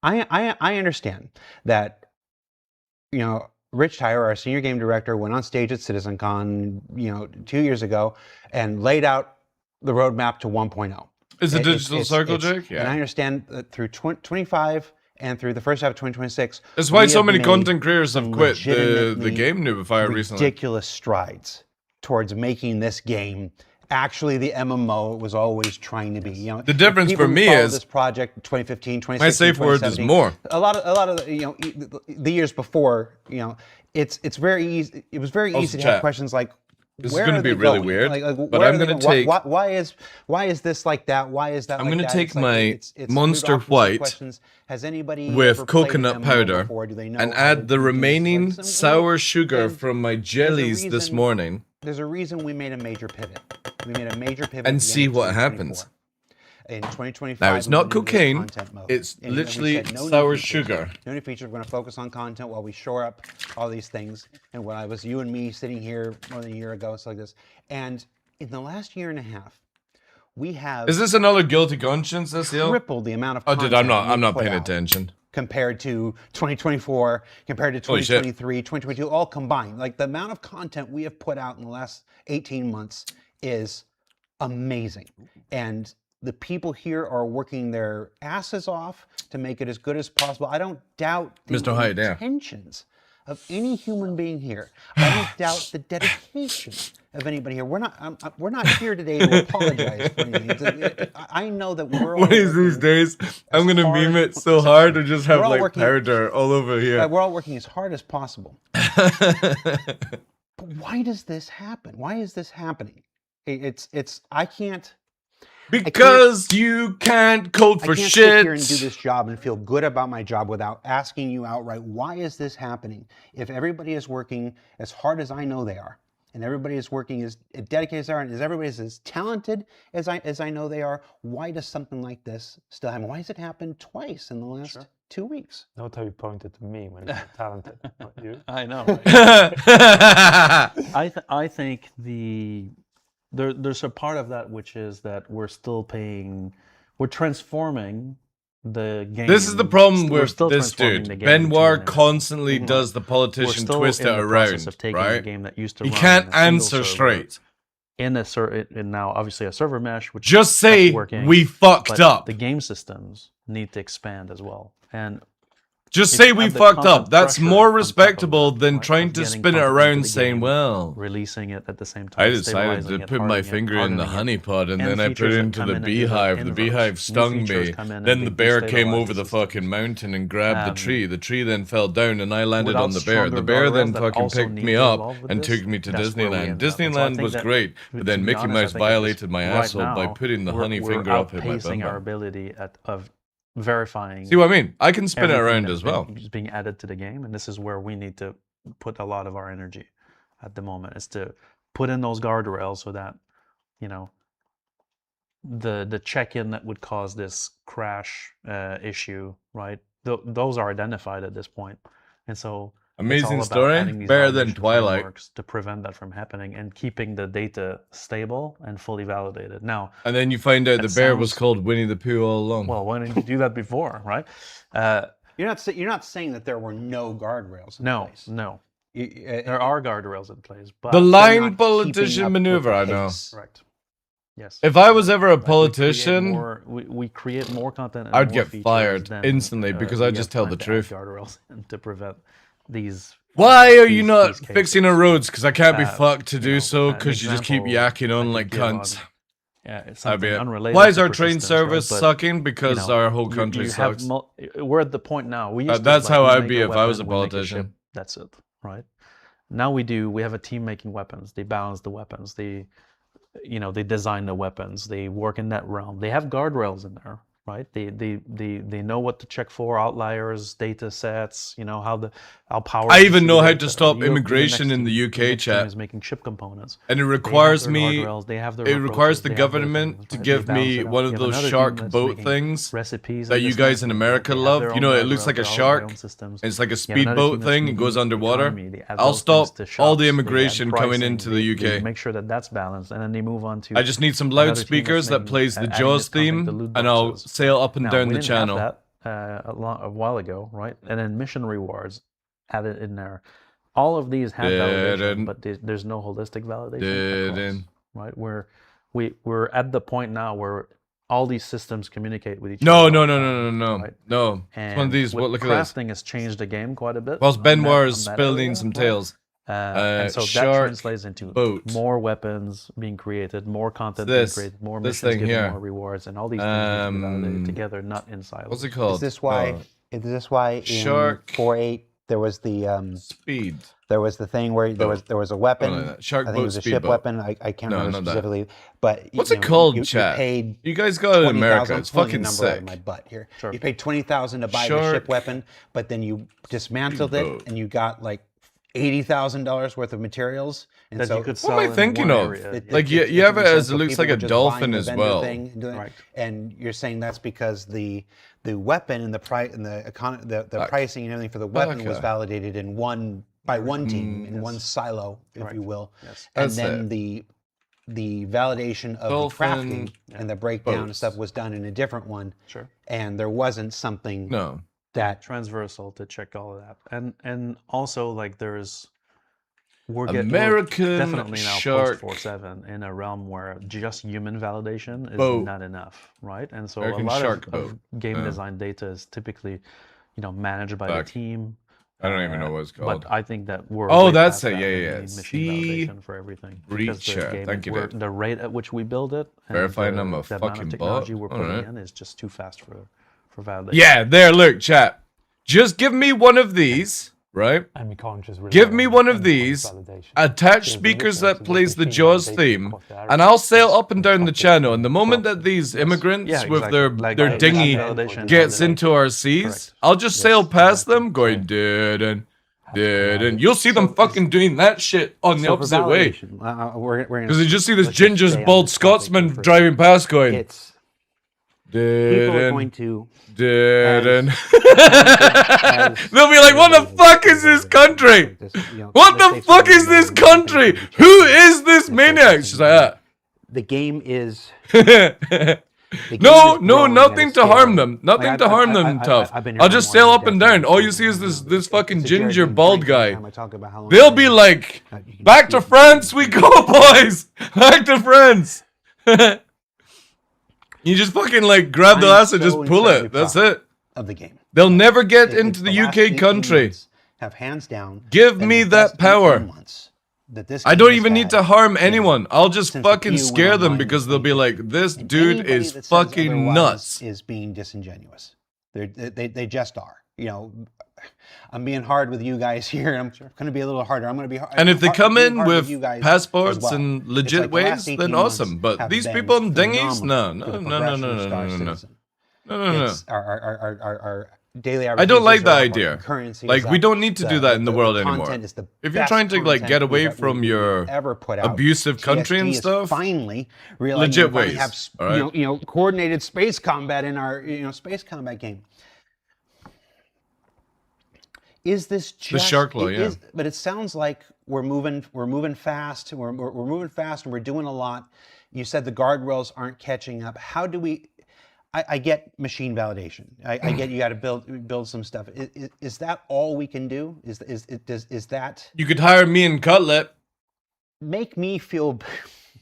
I understand that Rich Tyler, our senior game director, went on stage at CitizenCon, 2 years ago, and laid out the roadmap to 1.0. Is it digital circle, Jake? Yeah. And I understand that through 25 and through the first half of 2026. That's why so many content creators have quit the game Nubify recently. Ridiculous strides towards making this game actually the MMO it was always trying to be. The difference for me is this project 2015, 2016, my safe word is more. A lot of the years before, it's very easy. It was very easy to have questions like, this is going to be really weird, but I'm going to take. Why is this like that? Why is that? I'm going to take my Monster White with coconut powder and add the remaining sour sugar from my jellies this morning. There's a reason we made a major pivot. We made a major pivot and see what happens. In 2025, now it's not cocaine; it's literally sour sugar. No new features. We're going to focus on content while we shore up all these things. And when I was you and me sitting here more than a year ago, it's like this. And in the last year and a half, we have. Is this another guilty conscience? Tripled the amount of. Oh, dude, I'm not paying attention. Compared to 2024, compared to 2023, 2022, all combined. Like the amount of content we have put out in the last 18 months is amazing. And the people here are working their asses off to make it as good as possible. I don't doubt the intentions of any human being here. I don't doubt the dedication of anybody here. We're not here today to apologize for anything. I know that we're all. One of these days, I'm gonna meme it so hard to just have like powder all over here. We're all working as hard as possible. But why does this happen? Why is this happening? I can't. Because you can't code for shit. I can't sit here and do this job and feel good about my job without asking you outright, why is this happening? If everybody is working as hard as I know they are, and everybody is working as dedicated as they are, and everybody is as talented as I know they are, why does something like this still happen? Why has it happened twice in the last 2 weeks? Note how you pointed to me when you're talented, not you. I know. Right? I think there's a part of that which is that we're transforming the game. This is the problem with this dude. Benoit constantly does the politician twist it around, right? He can't answer straight. In now obviously a server mesh, which just say we fucked up. The game systems need to expand as well, and just say we fucked up. That's more respectable than trying to spin it around saying, well, releasing it at the same time. I decided to put my finger in the honeypot and then I put it into the beehive. The beehive stung me. Then the bear came over the fucking mountain and grabbed the tree. The tree then fell down and I landed on the bear. The bear then fucking picked me up and took me to Disneyland. Disneyland was great, but then Mickey Mouse violated my asshole by putting the honey finger up in my bum. Our ability of verifying. See what I mean? I can spin it around as well. Is being added to the game, and this is where we need to put a lot of our energy at the moment, is to put in those guardrails so that the check-in that would cause this crash issue, right? Those are identified at this point, and so amazing story, better than Twilight, to prevent that from happening and keeping the data stable and fully validated. Now, and then you find out the bear was called Winnie the Pooh all along. Well, why didn't you do that before, right? You're not saying that there were no guardrails in place. No. There are guardrails in place, but the line politician maneuver, I know. Right. Yes. If I was ever a politician, we create more content. And I'd more get fired instantly because I just tell the truth. Guardrails to prevent these. Why are you not fixing our roads? Because I can't be fucked to do so. Because you just keep yakking on like cunts. Yeah, it's something unrelated. Why is our train service sucking? Because our whole country sucks. We're at the point now. That's how I'd be if I was a politician. That's it, right? Now we have a team making weapons. They balance the weapons. They design the weapons. They work in that realm. They have guardrails in there, right? They know what to check for, outliers, data sets, how powerful. I even know how to stop immigration in the UK, chat. Is making chip components. And it requires me. It requires the government to give me one of those shark boat things recipes that you guys in America love. It looks like a shark. It's like a speedboat thing. It goes underwater. I'll stop all the immigration coming into the UK. Make sure that that's balanced, and then they move on to. I just need some loudspeakers that plays the Jaws theme, and I'll sail up and down the channel. Have that a while ago, right? And then mission rewards added in there. all of these have validation, but there's no holistic validation across, right? We're at the point now where all these systems communicate with each other. No. It's one of these. With Look at this. crafting has changed the game quite a bit. Whilst Benoit is spilling some tales. And so that translates into more weapons being created, more content being created, more missions giving more rewards, and all these things need to be validated together, not in silos. What's it called? Is this why in 4.8 there was the speed? There was the thing where there was a weapon. Like Shark I think it was a ship weapon. I can't remember specifically. But what's it called, chat? You guys got it in America. It's fucking sick. My butt here. Sure. You paid $20,000 to buy the ship weapon, but then you dismantled it and you got like $80,000 worth of materials. And that so you could sell. What am I thinking of? Like you have it as it looks like a dolphin as well. Right. And you're saying that's because the weapon and the price and the pricing and everything for the weapon was validated in by one team in one silo, if you will. Yes. And then the validation of the crafting and the breakdown and stuff was done in a different one. Sure. And there wasn't something that transversal to check all of that. And also like we're American definitely now Shark post 4.7 in a realm where just human validation is not enough, right? And so American a lot Shark of game design data is typically, managed by the team. I don't even know what it's called. But I think that we're that's it. Yeah. Validation for everything. Breacher. Thank you. The rate at which we build it, verifying I'm a the fucking amount of technology bot. we're putting in is just too fast for validation. Yeah, there. Look, chat. Just give me one of these. Right? And we can't just give me one of these, attach speakers that plays the Jaws theme, and I'll sail up and down the channel. And the moment that these immigrants with their dinghy gets into our seas, I'll just sail past them, going and you'll see them fucking doing that shit on the opposite way. Because you just see this ginger's bald Scotsman driving past, going. People are going to. They'll be like, what the fuck is this country? What the fuck is this country? Who is this maniac? She's like that. The game is. No, nothing to harm them. Nothing to harm them, tough. I'll just sail up and down. All you see is this fucking ginger bald guy. They'll be like, back to France we go, boys. Back to France. You just fucking like grab the ass and just pull it. That's it. Of the game. They'll never get into the UK country. Have hands down. Give me that power. I don't even need to harm anyone. I'll just fucking scare them because they'll be like, this dude is fucking nuts. Is being disingenuous. They just are. I'm being hard with you guys here. I'm going to be a little harder. I'm going to be hard. And if they come in with passports and legit ways, then awesome. But these people in dinghies, no. Our daily I don't like that idea. Like, we don't need to do that in the world anymore. If you're trying to like get away from your abusive country and stuff, finally legit ways. Have, coordinated space combat in our space combat game. Is this just the TheDarkLaw? But it sounds like we're moving fast. We're moving fast, and we're doing a lot. You said the guardrails aren't catching up. How do we? I get machine validation. I get you got to build some stuff. Is that all we can do? Is that? You could hire me and Cutlet. Make me feel.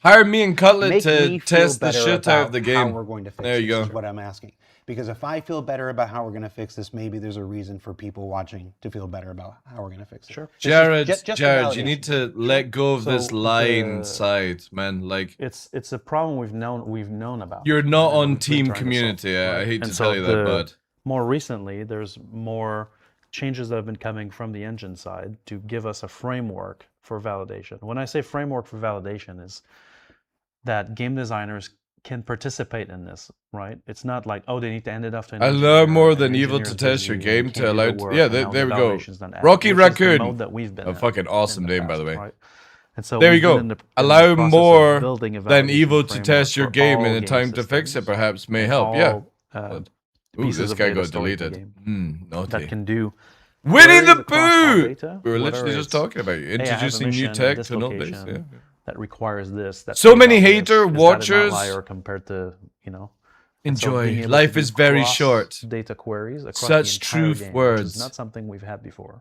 Hire me and Cutlet to test the shit out of the game. How we're going to fix there you this go. Is what I'm asking. Because if I feel better about how we're going to fix this, maybe there's a reason for people watching to feel better about how we're going to fix it. Sure. Jared, you need to let go of this lie inside, man. Like it's a problem we've known about. You're not on team community. I hate to tell you that, but more recently, there's more changes that have been coming from the engine side to give us a framework for validation. When I say framework for validation, is that game designers can participate in this, right? It's not like, oh, they need to end it after. I love more than evil to test your game to allow. Yeah, there we go. Rocky Raccoon. A fucking awesome name, by the way. Right? And so there you go. Allow more than evil to test your game in a time to fix it. Perhaps may help. Yeah. Ooh, this guy got deleted. Naughty. That can do. Winnie the Pooh. We were literally just talking about you introducing new tech to know this. Yeah. That requires this. That so many hater watchers. Compared to enjoy. Life is very short. Data queries across such the entire truth game, words. Which is not something we've had before.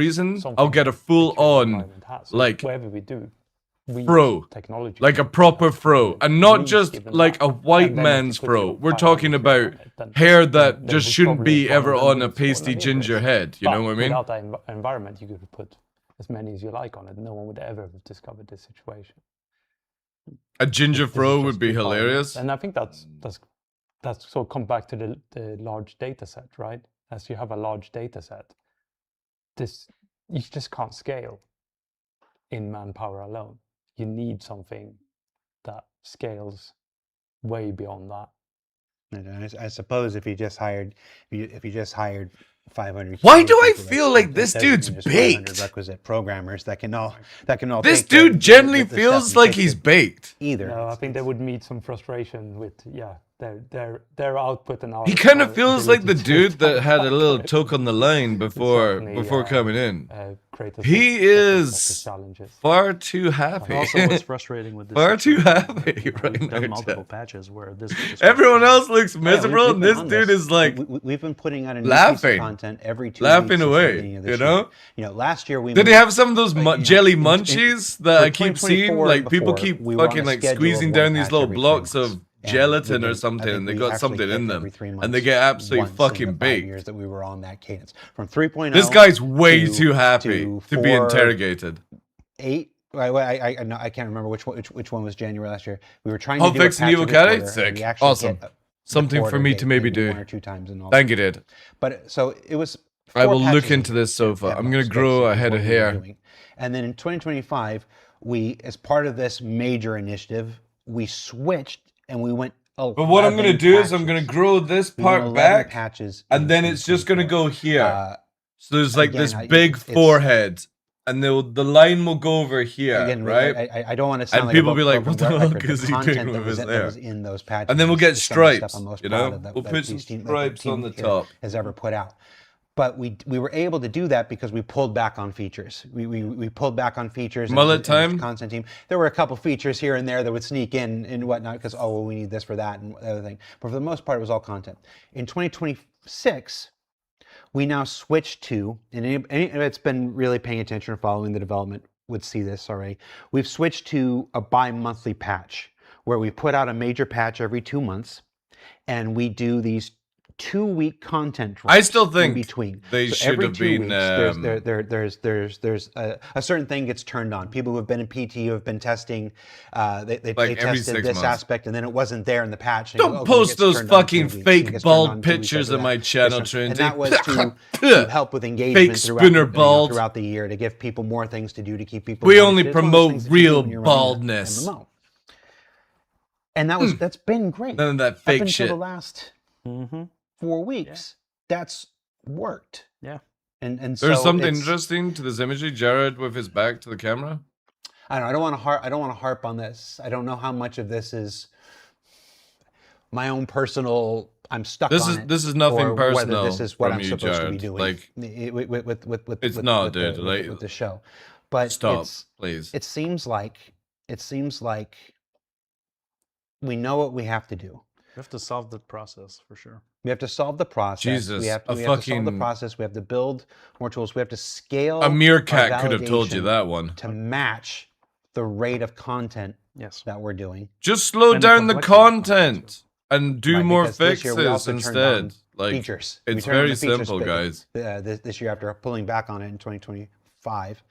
reason, something I'll get a full the current on, environment has. So like, whatever we do, fro, technology, like a proper fro, and not reach just given like that. a white And then if you man's put fro. your We're 500 talking quid about on it, then- hair then that they just would shouldn't probably be one of ever them on a wouldn't fall pasty in love ginger with. head. You know what I mean? Without that environment, you could put as many as you like on it. No one would ever have discovered this situation. A ginger This is fro just would be environment. hilarious. And I think that's so come back to the large data set, right? As you have a large data set, you just can't scale in manpower alone. You need something that scales way beyond that. And I suppose if you just hired 500. Why QA do I people, feel that like this doesn't mean dude's there's 500 baked? requisite programmers that can all This take dude generally the feels stuff and like fix he's it baked. either. No, I think they would meet some frustration with their output and our. He kind of our feels like the ability to dude that had a back little on it. toke on the line before Certainly, coming in. create a He set of is challenges. far too happy. Also, what's frustrating with this? Far too situation, happy right we've done now, multiple Jeff. patches where this. Everyone else looks Yeah, miserable, we've and been this on dude this. is like We've been putting out a new piece laughing, of content every 2 laughing weeks since the away. beginning of You this know? year. Last year we Did he moved- have some of those jelly munchies that for I keep seeing? 2024 Like people before, keep we were on fucking a like schedule of squeezing one down these patch little every 3 blocks months. of And gelatin we or did- I something, think and they we got actually something hit in every them, 3 and months they get absolutely once in fucking the 5 baked. years that we were on that cadence. From 3.0. This guy's way to- too happy to be 4, interrogated. 8. I can't remember which one was January last year. We were trying How to do a fixing patch Evil every Cat? quarter, and Sick. we actually Awesome. hit the Something for quarter me date to maybe maybe do. 1 or 2 times in all. Thank you, dude. But so it was. I 4 will look patches into this sofa. at I'm gonna most, grow basically, a is head what of we were hair. doing. And then in 2025, we, as part of this major initiative, we switched and we went. But what I'm gonna do is I'm gonna grow this We went part 11 back, patches and in then it's just gonna go 2024. here. So there's like again, this I- big it's- forehead, and the line will go over here, Again, right? I don't want to sound And like people a be like, "What the broken fuck record, is the he doing content with that was, his that hair?" was in those patches. And then we'll is get some of the stuff stripes, I'm most you proud know? of that- We'll that put the some team- that the stripes team on the here top. has ever put out. But we were able to do that because we pulled back on features. We pulled back on features. Mullet time? Content team. There were a couple features here and there that would sneak in and whatnot because we need this for that and the other thing. But for the most part, it was all content. In 2026, we now switched to, and any that's been really paying attention or following the development would see this already. We've switched to a bi-monthly patch where we put out a major patch every 2 months, and we do these 2-week content drops. I still think in between. they So should every have 2 been, there's a certain thing gets turned on. People who have been in PT who have been testing, they Like every tested 6 this months. aspect, and then it wasn't there in the patch. And Don't go, "Okay, it post gets those turned on in 2 fucking weeks, and it fake gets bald turned on 2 weeks pictures after of that." my channel, And Trinity. that was to help with engagement Fake throughout, spinner bald. throughout the year, to give people more things to do, to keep people. We engaged. only It's one of those promote things that you do real when you're running a baldness. MMO. And that's been great. None of that Up fake until shit. the last 4 weeks, that's worked. Yeah. And so There's something it's- interesting to this imagery. Jared with his back to the camera. I don't know. I don't want to harp on this. I don't know how much of this is my own personal. I'm stuck This on is it, this is nothing or personal whether this is what from I'm you, supposed Jared. to be doing. Like, with it's with, not, with dude. The, Like, with the show, but stop, please. It seems like we know what we have to do. We have to solve the process for sure. We have to solve the process. Jesus, we have a to solve the fucking- process. We have to build more tools. We have to scale. A meerkat our could have told you validation that one. to match the rate of content Yes. that we're doing. Just slow And the down the complexity of content and do Right, more because this year we fixes also turned on instead. Like, features. We it's turned on very the features simple, bit, guys. this year after pulling back on it in 2025.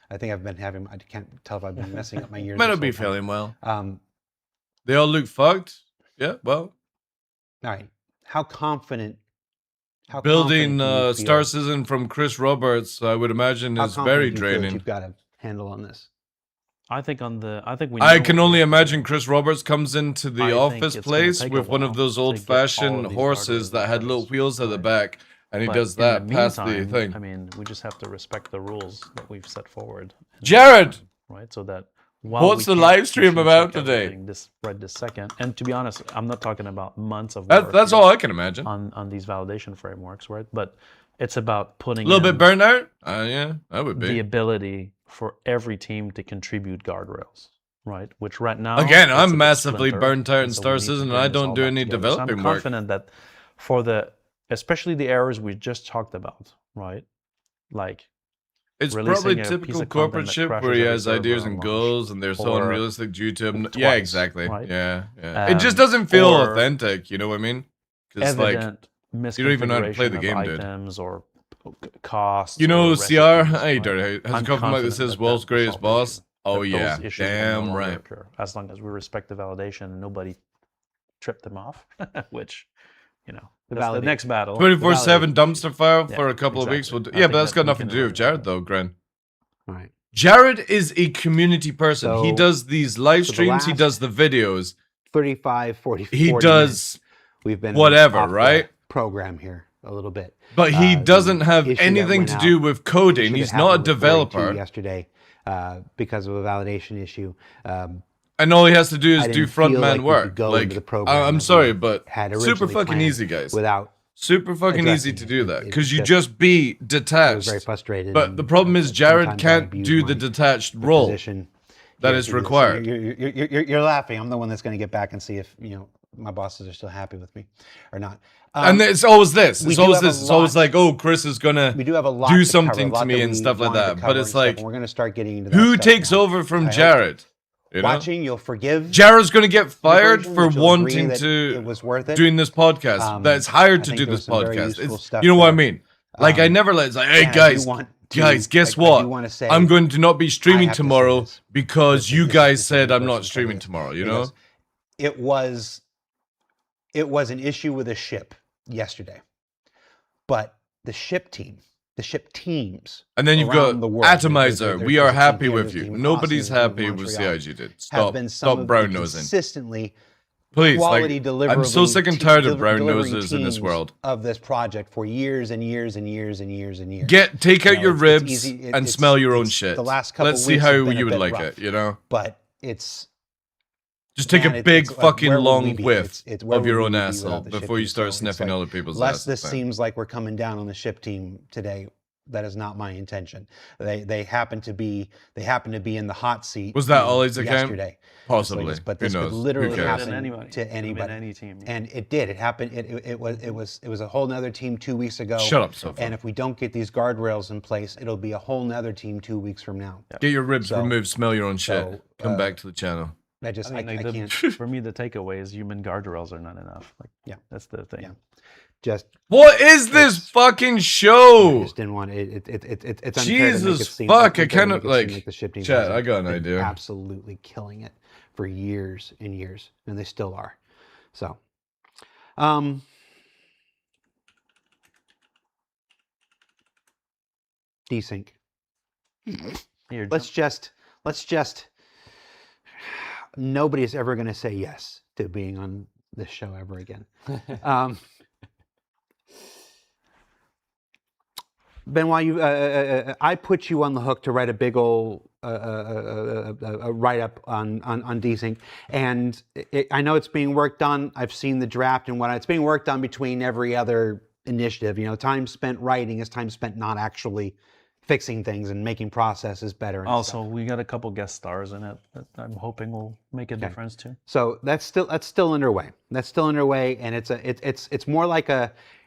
I think I've been having. I can't tell if I've been messing up my years. Might this not be whole time. feeling well. All They all look fucked. Yeah, well, right. How confident? building confident do you feel? Star Citizen from Chris Roberts, I would imagine, How is confident very do you feel that draining. You've got a handle on this. I think we. I know can what only we- imagine Chris Roberts comes into I the think office it's gonna place take a with one of while those to get all old-fashioned of these horses guardrails that in had little place. wheels at the back, and he But does in that the past the meantime, thing. I mean, we just have to respect the rules that we've set forward. Jared! Right, so that while What's we the can't live stream machine about check today? everything this second, and to be honest, I'm not talking about months of work That's here all I can imagine. on these validation frameworks, right? But it's about putting A little bit in burnt out? Yeah, I would the be. ability for every team to contribute guardrails, right? Which right now, Again, it's a I'm bit massively splintered, burnt out in and so Star we need to Citizen, and bring I this don't all do back any together. So developing I'm work. confident that for especially the errors we just talked about, right? Like It's releasing probably a piece typical of corporate content that shit crashes where he every has server ideas on and launch, goals and they're so or unrealistic due to him. twice, Yeah, exactly. right? Yeah. It just doesn't feel authentic, you know what I mean? Because like Evident you don't even know how to play misconfiguration the of game, dude. items or costs. You know, or CR, recipes, hey, right? dude, has I'm a couple like this confident is that world's that will greatest solve the boss. issue, Oh that yeah, those issues will no damn longer right. occur, as long as we respect the validation and nobody tripped them off, which, you know, that's the next battle. 24/7 dumpster fire Yeah, for a couple of weeks. exactly. Yeah, but that's got nothing to do with Jared, though, Gren. Jared is a community person. He does these live streams. He does the videos. 35, 40, He 40 does minutes, we've been whatever, off the right? program here a little bit. But he doesn't The have issue that anything went to out, do with the coding. issue that He's not a happened with Boring 2 developer. yesterday because of a validation issue. And all he has to do is I do didn't feel frontman like we could work. go Like, into the program I'm that sorry, we but had super originally fucking planned easy, guys. without super fucking easy addressing to it. do that It because you just- just be detached. I was very frustrated. But and the problem is Jared sometimes I can't abuse do the my- detached the role position that here is to do this. required. You're laughing. I'm the one that's going to get back and see if my bosses are still happy with me or not. And it's always this. we It's do always have a this. It's always lot- like, oh, Chris is gonna we do have a lot do to cover, something a lot to me that and we stuff like wanted to that. cover But and it's stuff, like, and we're going to start getting into that who stuff takes now. over from I hope Jared? You know? Watching, you'll forgive. Jared's gonna get fired version, for that you'll agree wanting that to it was worth it. doing this podcast. That's I hired to think do there this was some very podcast. useful It's, stuff you know what I there. mean? Like I never let it's like, hey and I do guys, want to- guys, guess I do what? wanna say I'm going to not be streaming have to say tomorrow this. because you This guys is said the I'm not person streaming saying tomorrow. this, You know? because it was an issue with a ship yesterday, but the ship teams, And then you've got around the world, Atomizer. their We are physics happy team, with their you. team, Nobody's Austin, happy team with Montreal, CIG, dude. have Stop. been some Stop of brown the nosing. consistently Please, quality like, delivering. I'm so sick and tired of brown delivering noses in this teams world. of this project for years and years and years and years and years. Take out You know, your it's ribs easy- and it's- smell your own it's- shit. The last couple Let's see weeks how have been a you would bit like rough, it, you know? But it's just take man, a it's big like, fucking where would long we be? whiff It's where of would your we own be asshole without the ship before you team? start So it's sniffing like, other people's less asses. this man. seems like we're coming down on the ship team today. That is not my intention. They happen to be in the hot seat. Was that Ollie's account? Yesterday? Possibly. But Who this knows? could Who literally cares? happen Anybody. to anybody. Any team. And it did. It happened. It was a whole nother team 2 weeks ago. Shut up, Sophie. And if we don't get these guardrails in place, it'll be a whole nother team 2 weeks from now. Get your ribs So- removed, smell your own shit. so, Come back to the channel. I just I can't. For me, the takeaway is human guardrails are not enough. Like, Yeah. that's the thing. Yeah. Just What is this fucking I show? just didn't want it. It's unfair to make Jesus it seem, fuck, I unfair to cannot, make it seem like, the ship team chat, hasn't I got an been idea. Absolutely killing it for years and years, and they still are. So, desync. Here, Let's just. Nobody's ever going to say yes to being on this show ever again. Benoit, I put you on the hook to write a big old write-up on desync, and I know it's being worked on. I've seen the draft and it's being worked on between every other initiative. You know, time spent writing is time spent not actually fixing things and making processes better. And Also, stuff. we got a couple guest stars in it that I'm hoping will make a difference too. So that's still underway. That's still underway, and it's more like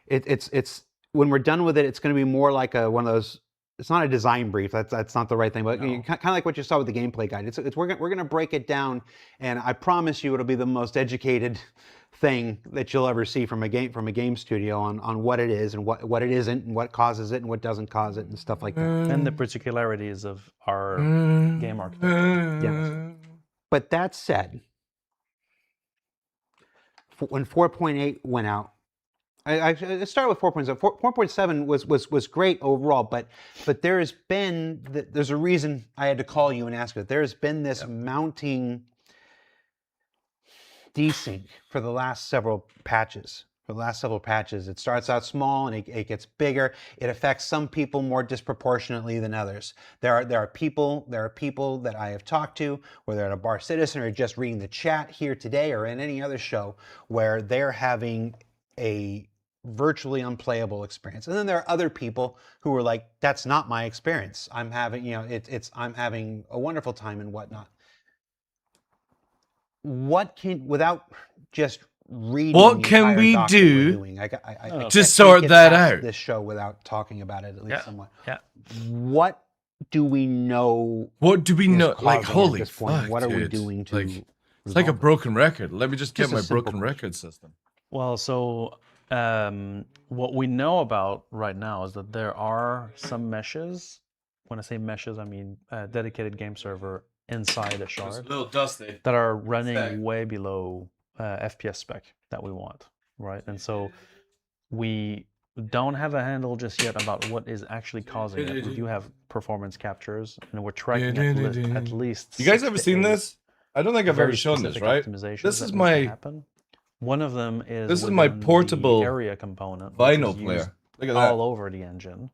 it's when we're done with it, it's going to be more like one of those. It's not a design brief. That's not the right thing, but kind of like what you saw with the gameplay guide. We're going to break it down, and I promise you, it'll be the most educated thing that you'll ever see from a game studio on what it is and what it isn't and what causes it and what doesn't cause it and stuff like that. And the particularities of our game architecture. Yes. But that said, when 4.8 went out, I started with 4.7. 4.7 was great overall, but there's a reason I had to call you and ask you. There's been this mounting desync for the last several patches. It starts out small and it gets bigger. It affects some people more disproportionately than others. There are people that I have talked to, whether at a Bar Citizen or just reading the chat here today or in any other show, where they're having a virtually unplayable experience. And then there are other people who are like, that's not my experience. I'm having, I'm having a wonderful time and whatnot. Without just reading what can we do I to sort that out? This show without talking about it at least somewhat. Yeah. What do we know? What do we is know? Like, causing at holy this point? fuck, What are we dude. doing to? Like, it's like a broken record. Let me just get Just a my simple broken question. record system. Well, so what we know about right now is that there are some meshes. When I say meshes, I mean a dedicated game server inside a It's a shard little dusty. that are running Stack. way below FPS spec that we want, right? And so we don't have a handle just yet about what is actually causing it. We do have performance captures, and we're tracking at least. You guys 6 ever to seen 8 this? I don't think I've very ever shown this, specific right? optimizations This that is need to my happen. One of them is this is my within the portable area component, which vinyl is player. used Look at that. all over the engine.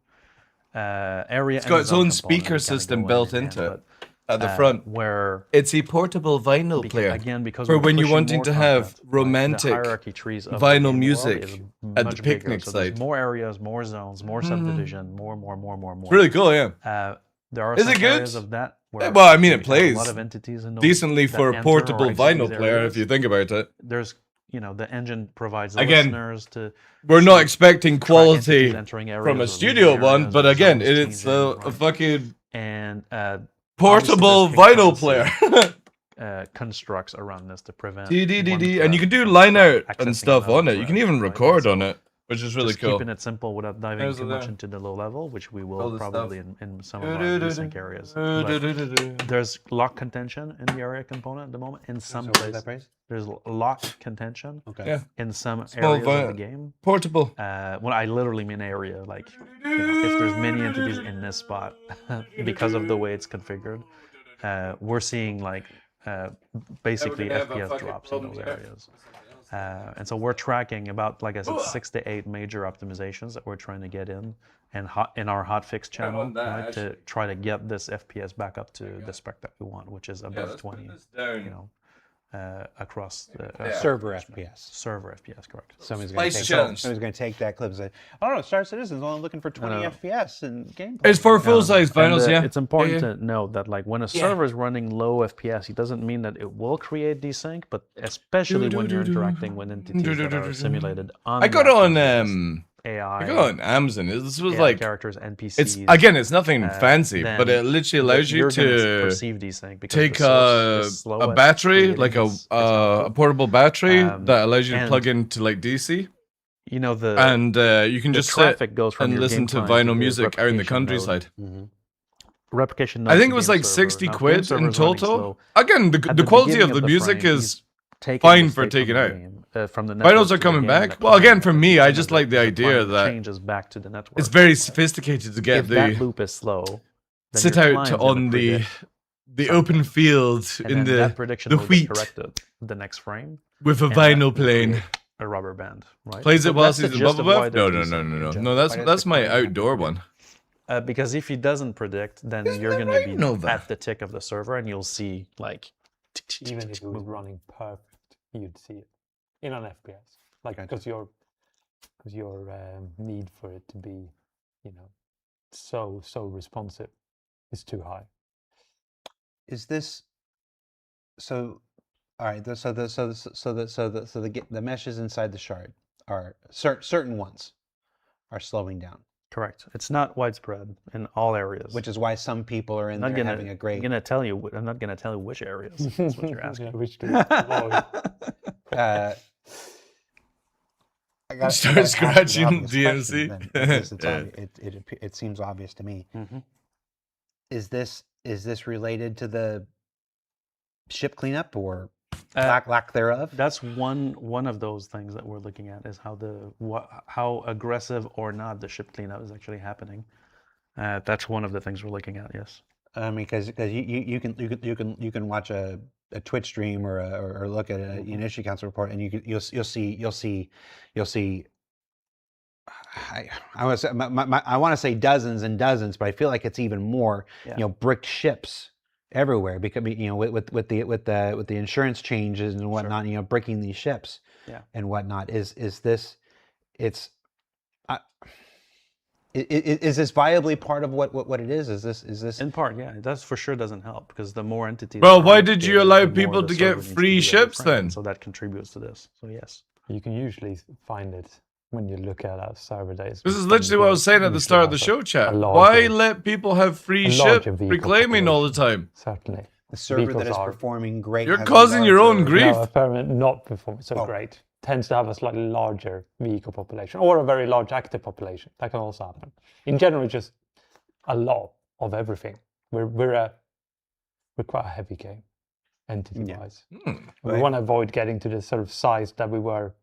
Area It's got and its zone own component speaker kinda system go built hand in into hand, it at the but, front. where It's a portable vinyl player. again, because for we're when you're pushing wanting more to have content, right, romantic the hierarchy trees of the vinyl game world music is at the much bigger. picnic So there's site. more areas, more zones, more subdivision, more. It's really cool, yeah. There are Is some it good? areas of that where Well, I mean, it we have plays a lot of entities in those decently that for a enter or portable exit vinyl these player, areas. if you think about it. There's, the engine provides the Again, listeners to. we're not expecting track quality entities entering areas from a or studio leaving one, areas but or again, zones it's changing, a fucking and portable vinyl player. constructs around this to prevent TDDD, one and you can do thread line from out accessing and stuff another on it. You can thread, even right? record And on it, which is really just cool. keeping it simple without diving There's too there. much into the low level, which we All will this probably stuff. in some of our desync areas. But there's lock contention in the area component at the moment. In some what is that places, phrase? there's lock contention Yeah. in some Small areas of the game. portable. Well, I literally mean area. Like, if there's many entities in this spot, because of the way it's configured, we're seeing like basically FPS drops in those areas. And so we're tracking about, like I said, 6 to 8 major optimizations that we're trying to get in in our hotfix channel, right, to try to get this FPS back up to the spec that we want, which is above 20, across the server FPS. Server FPS, correct. Somebody's going to take that clip and say, "Oh no, Star Citizen's only looking for 20 FPS in gameplay." It's for full-size vinyls, yeah. It's important to note that, like, when a server is running low FPS, it doesn't mean that it will create desync, but especially when you're interacting with entities that are simulated on. I got on AI. I got on Amazon. This was AI like characters, NPCs. It's again, it's nothing fancy, but it literally allows you to perceive desync because take the source is slow a at battery, creating like its a portable battery that allows you to and plug into like DC. And you can just sit traffic goes from and your listen game to client vinyl the music out in the replication countryside. node. Replication I node think to it was game like server. 60 Now, game quid in server's running total. slow. Again, At the quality beginning of the music frame, is he's taking fine the for state taking from out. the game, from the network Vinyls to are the coming game back. that Well, comes again, out for of the me, I game just and like the the idea client that changes back to the network. it's very sophisticated to get If that loop is slow, then sit your out client's gonna on the predict open field and in then that prediction the will get wheat corrected the next frame with a and that vinyl will playing. create a rubber band, right? Plays So it while that's the he's in gist bubble of why bath? No, there's no, no, desync no, in no. general. No, that's my outdoor one. Because if he doesn't predict, then you're going to be at the tick of the server, and you'll see like even if it was running perfect, you'd see it in an FPS, like because your need for it to be, so responsive is too high. Is this so? All right. The meshes inside the shard are certain ones are slowing down. Correct. It's not widespread in all areas, which is why some people are in there having a great. I'm not going to tell you which areas. That's what you're asking. Which I start scratching DMC. It seems obvious to me. Mm-hmm. Is this related to the ship cleanup or lack thereof? That's one of those things that we're looking at, is how aggressive or not the ship cleanup is actually happening. That's one of the things we're looking at. Yes. Because you can watch a Twitch stream or look at an issue council report, and you'll see. I want to say dozens and dozens, but I feel like it's even more. Yeah. Bricked ships everywhere because with the insurance changes and whatnot. Sure. Bricking these ships. Yeah. And whatnot. Is this? Is this viably part of what it is? Is this in part? Yeah, that for sure doesn't help because the more entities. Well, why did you allow people to get free ships then? So that contributes to this. So yes, you can usually find it when you look at our cyber days. This is literally what I was saying at the start of the show, chat. Why let people have free ship reclaiming all the time? Certainly. The server that is performing great. You're causing your own grief. No, apparently not performing so great. Tends to have a slightly larger vehicle population or a very large active population. That can also happen. In general, just a lot of everything. We're quite a heavy game, entity-wise. We want to avoid getting to the sort of size that we were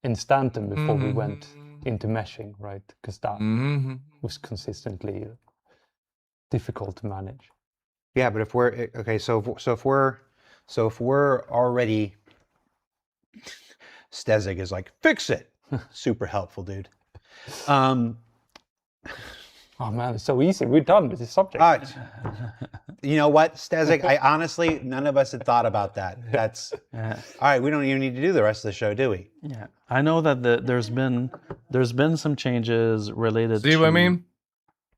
in Stanton before we went into meshing, right? Because that was consistently difficult to manage. Yeah, but if we're okay, so if we're already, Stezig is like, fix it. Super helpful, dude. Oh man, it's so easy. We're done with this subject. You know what, Stezig? I honestly, none of us had thought about that. That's all right. We don't even need to do the rest of the show, do we? Yeah, I know that there's been some changes related See to what I mean?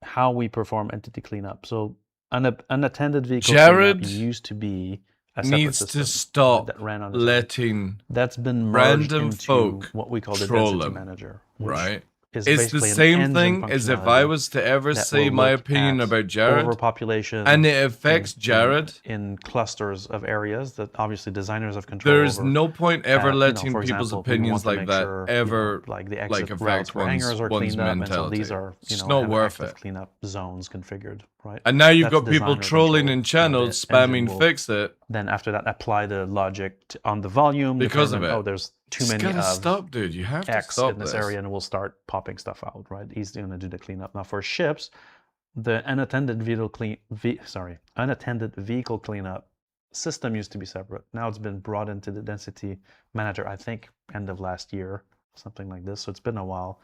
how we perform entity cleanup. So unattended vehicle Jared cleanup used to be a separate needs system to stop that ran on its own. letting That's been merged random into folk what we call the troll density him, manager, which right? is It's the basically an same engine thing as if I functionality was to ever that say will my look opinion at about Jared, overpopulation, and it affects Jared. in clusters of areas that obviously designers have control There's over. no point ever letting for people's example, we opinions want to like make that sure, ever like the like exit affect routes for hangars are one's cleaned up, and so mentality. these are It's not worth active it. cleanup zones configured, right? And now you've That's got people designer trolling control. in channels The engine spamming will fix it. Then after that, apply the logic on the volume Because of determine, it. Oh, there's too Just many gotta of stop, dude. You have to X stop in this this. area, and we'll start popping stuff out, right? He's going to do the cleanup. Now for ships, the unattended vehicle cleanup system used to be separate. Now it's been brought into the density manager, I think end of last year, something like this. So it's been a while.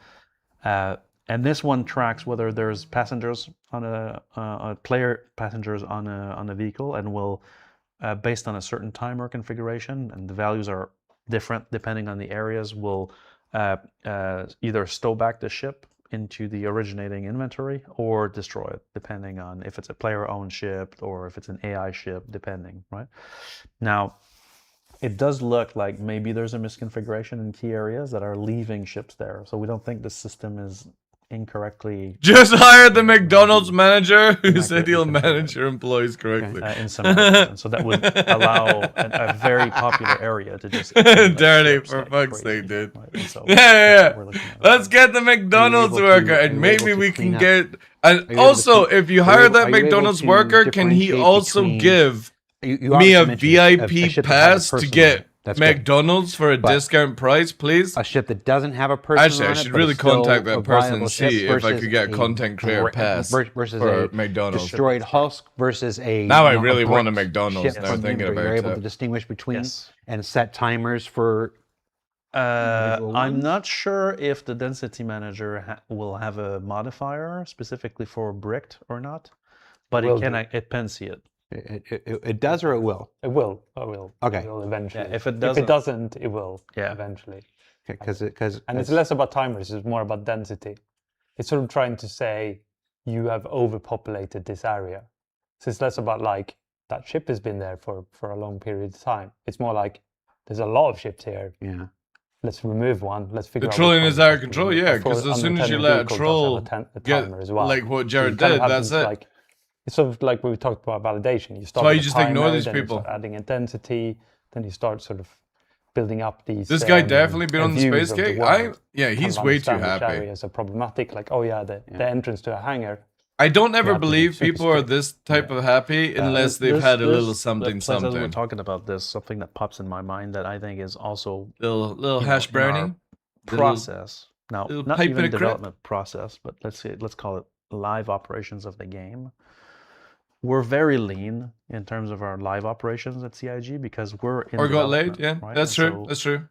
And this one tracks whether there's passengers on player passengers on a vehicle, and will, based on a certain timer configuration, and the values are different depending on the areas, will either stow back the ship into the originating inventory or destroy it, depending on if it's a player-owned ship or if it's an AI ship, depending, right? Now, it does look like maybe there's a misconfiguration in key areas that are leaving ships there. So we don't think the system is incorrectly. Just hire the McDonald's manager who said he'll manage your employees correctly. In some areas. And so that would allow a very popular area to just. Dirty, for fuck's sake, dude. Right? So Yeah. Let's get the McDonald's worker, and maybe we can get. And also, if you hire that McDonald's worker, can he also give me a VIP pass to get McDonald's for a discount price, please? A ship that doesn't have a person Actually, on I it, should but really is still contact that a person viable and ship see if I versus could get a content creator pass versus for a McDonald's. destroyed husk versus a. Now I really want a McDonald's. Ship Now I'm thinking where about you're able it. to distinguish between and set timers for. I'm not sure if the density manager will have a modifier specifically for bricked or not, but it can see it. It does, or it will. It will. It will. Okay. It will eventually. Yeah, if it doesn't, it will. Yeah. Eventually. Because and it's less about timers. It's more about density. It's sort of trying to say you have overpopulated this area. So it's less about like that ship has been there for a long period of time. It's more like there's a lot of ships here. Yeah. Let's remove one. Let's figure The out. trolling is out of control, yeah. Because as soon as you let a troll get like what Jared did, that's it. Like, it's sort of like we talked about validation. You start. why with you a just timer, ignore these then you people. start adding intensity, then you start sort of building up these. This guy definitely been on the views space of the gig. world. He's Kind of way too understand which happy. areas are problematic. Like, oh yeah, the entrance to a hangar. I don't ever have to be believe super people are strict. this type of happy unless they've had a little something As we're something. talking about this, something that pops in my mind that I think is also Little you hash know, in our brownie process. Now, little not pipe even in a crib? development process, but let's call it live operations of the game. We're very lean in terms of our live operations at CIG because we're in Or got laid, development, yeah. right? That's And true. so That's true.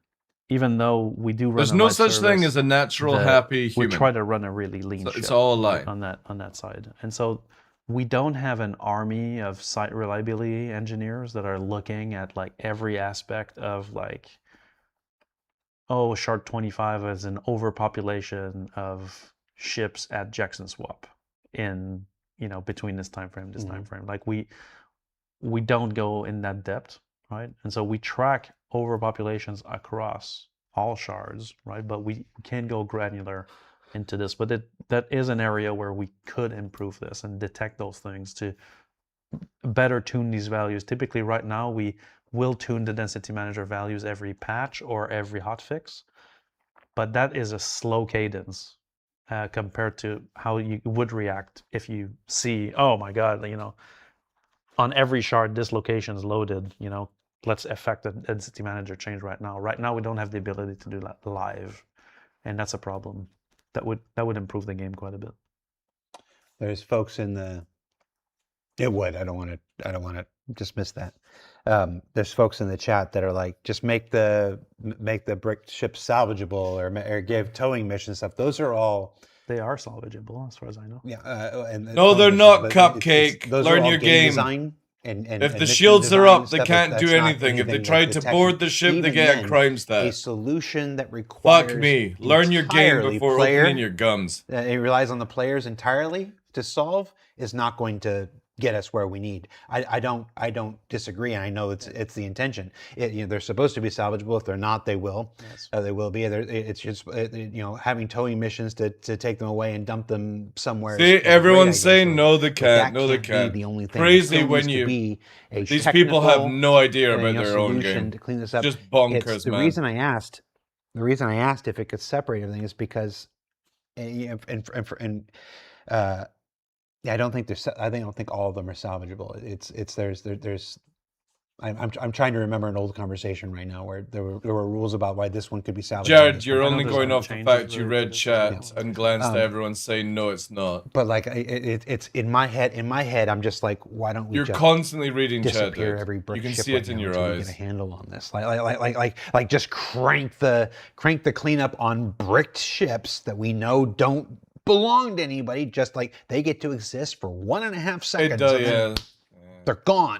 Even though we do run There's a no live such thing service, as a natural happy human. We try to run a really lean It's ship all a lie. on that side. And so we don't have an army of site reliability engineers that are looking at like every aspect of like, oh, Shark 25 is an overpopulation of ships at Jackson Swap in, between this time frame, time frame. Like we don't go in that depth, right? And so we track overpopulations across all shards, right? But we can go granular into this. But that is an area where we could improve this and detect those things to better tune these values. Typically right now we will tune the density manager values every patch or every hotfix, but that is a slow cadence compared to how you would react if you see, oh my God, you know, on every shard this location is loaded, you know, let's affect the density manager change right now. Right now we don't have the ability to do that live, and that's a problem. That would improve the game quite a bit. There's folks in the. It would. I don't want to dismiss that. There's folks in the chat that are like, just make the brick ship salvageable, or give towing mission stuff. Those are all. They are salvageable, as far as I know. Yeah. No, they're not, Cupcake. Learn your game. Design and if the shields are up, they can't do anything. If they try to board the ship, they get a crime stat. A solution that requires. Fuck me. Learn your game before opening your gums. It relies on the players entirely to solve is not going to get us where we need. I don't disagree, and I know it's the intention. They're supposed to be salvageable. If they're not, they will. Yes. They will be. It's just having towing missions to take them away and dump them somewhere. See, everyone's saying no, they can't. No, they can't. The only thing. Crazy when you. These people have no idea about their own game. To clean this up. Just bonkers, man. The reason I asked if it could separate everything is because, I don't think all of them are salvageable. I'm trying to remember an old conversation right now where there were rules about why this one could be salvageable. Jared, you're only going off the fact you read chat and glanced at everyone saying no, it's not. But like it's in my head. In my head, I'm just like, why don't we? You're just constantly reading chat. Every you can see it in your eyes. Get a handle on this. Like just crank the cleanup on bricked ships that we know don't belong to anybody. Just like they get to exist for 1.5 seconds. They're gone.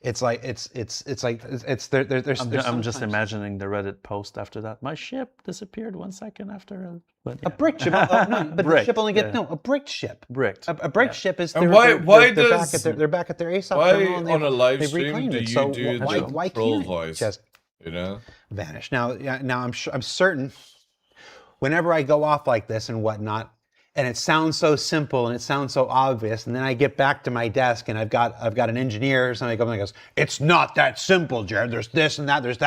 It's like there's I'm just imagining the Reddit post after that. My ship disappeared 1 second after a brick ship. No, but the ship only gets a bricked ship. Bricked. A brick ship is. And they're back at their ASOP why terminal on a live stream do you do the troll voice? Just vanish. Now I'm certain. Whenever I go off like this and whatnot, and it sounds so simple and it sounds so obvious, and then I get back to my desk and I've got an engineer or something comes and goes, "It's not that simple, Jared. There's this and that. There's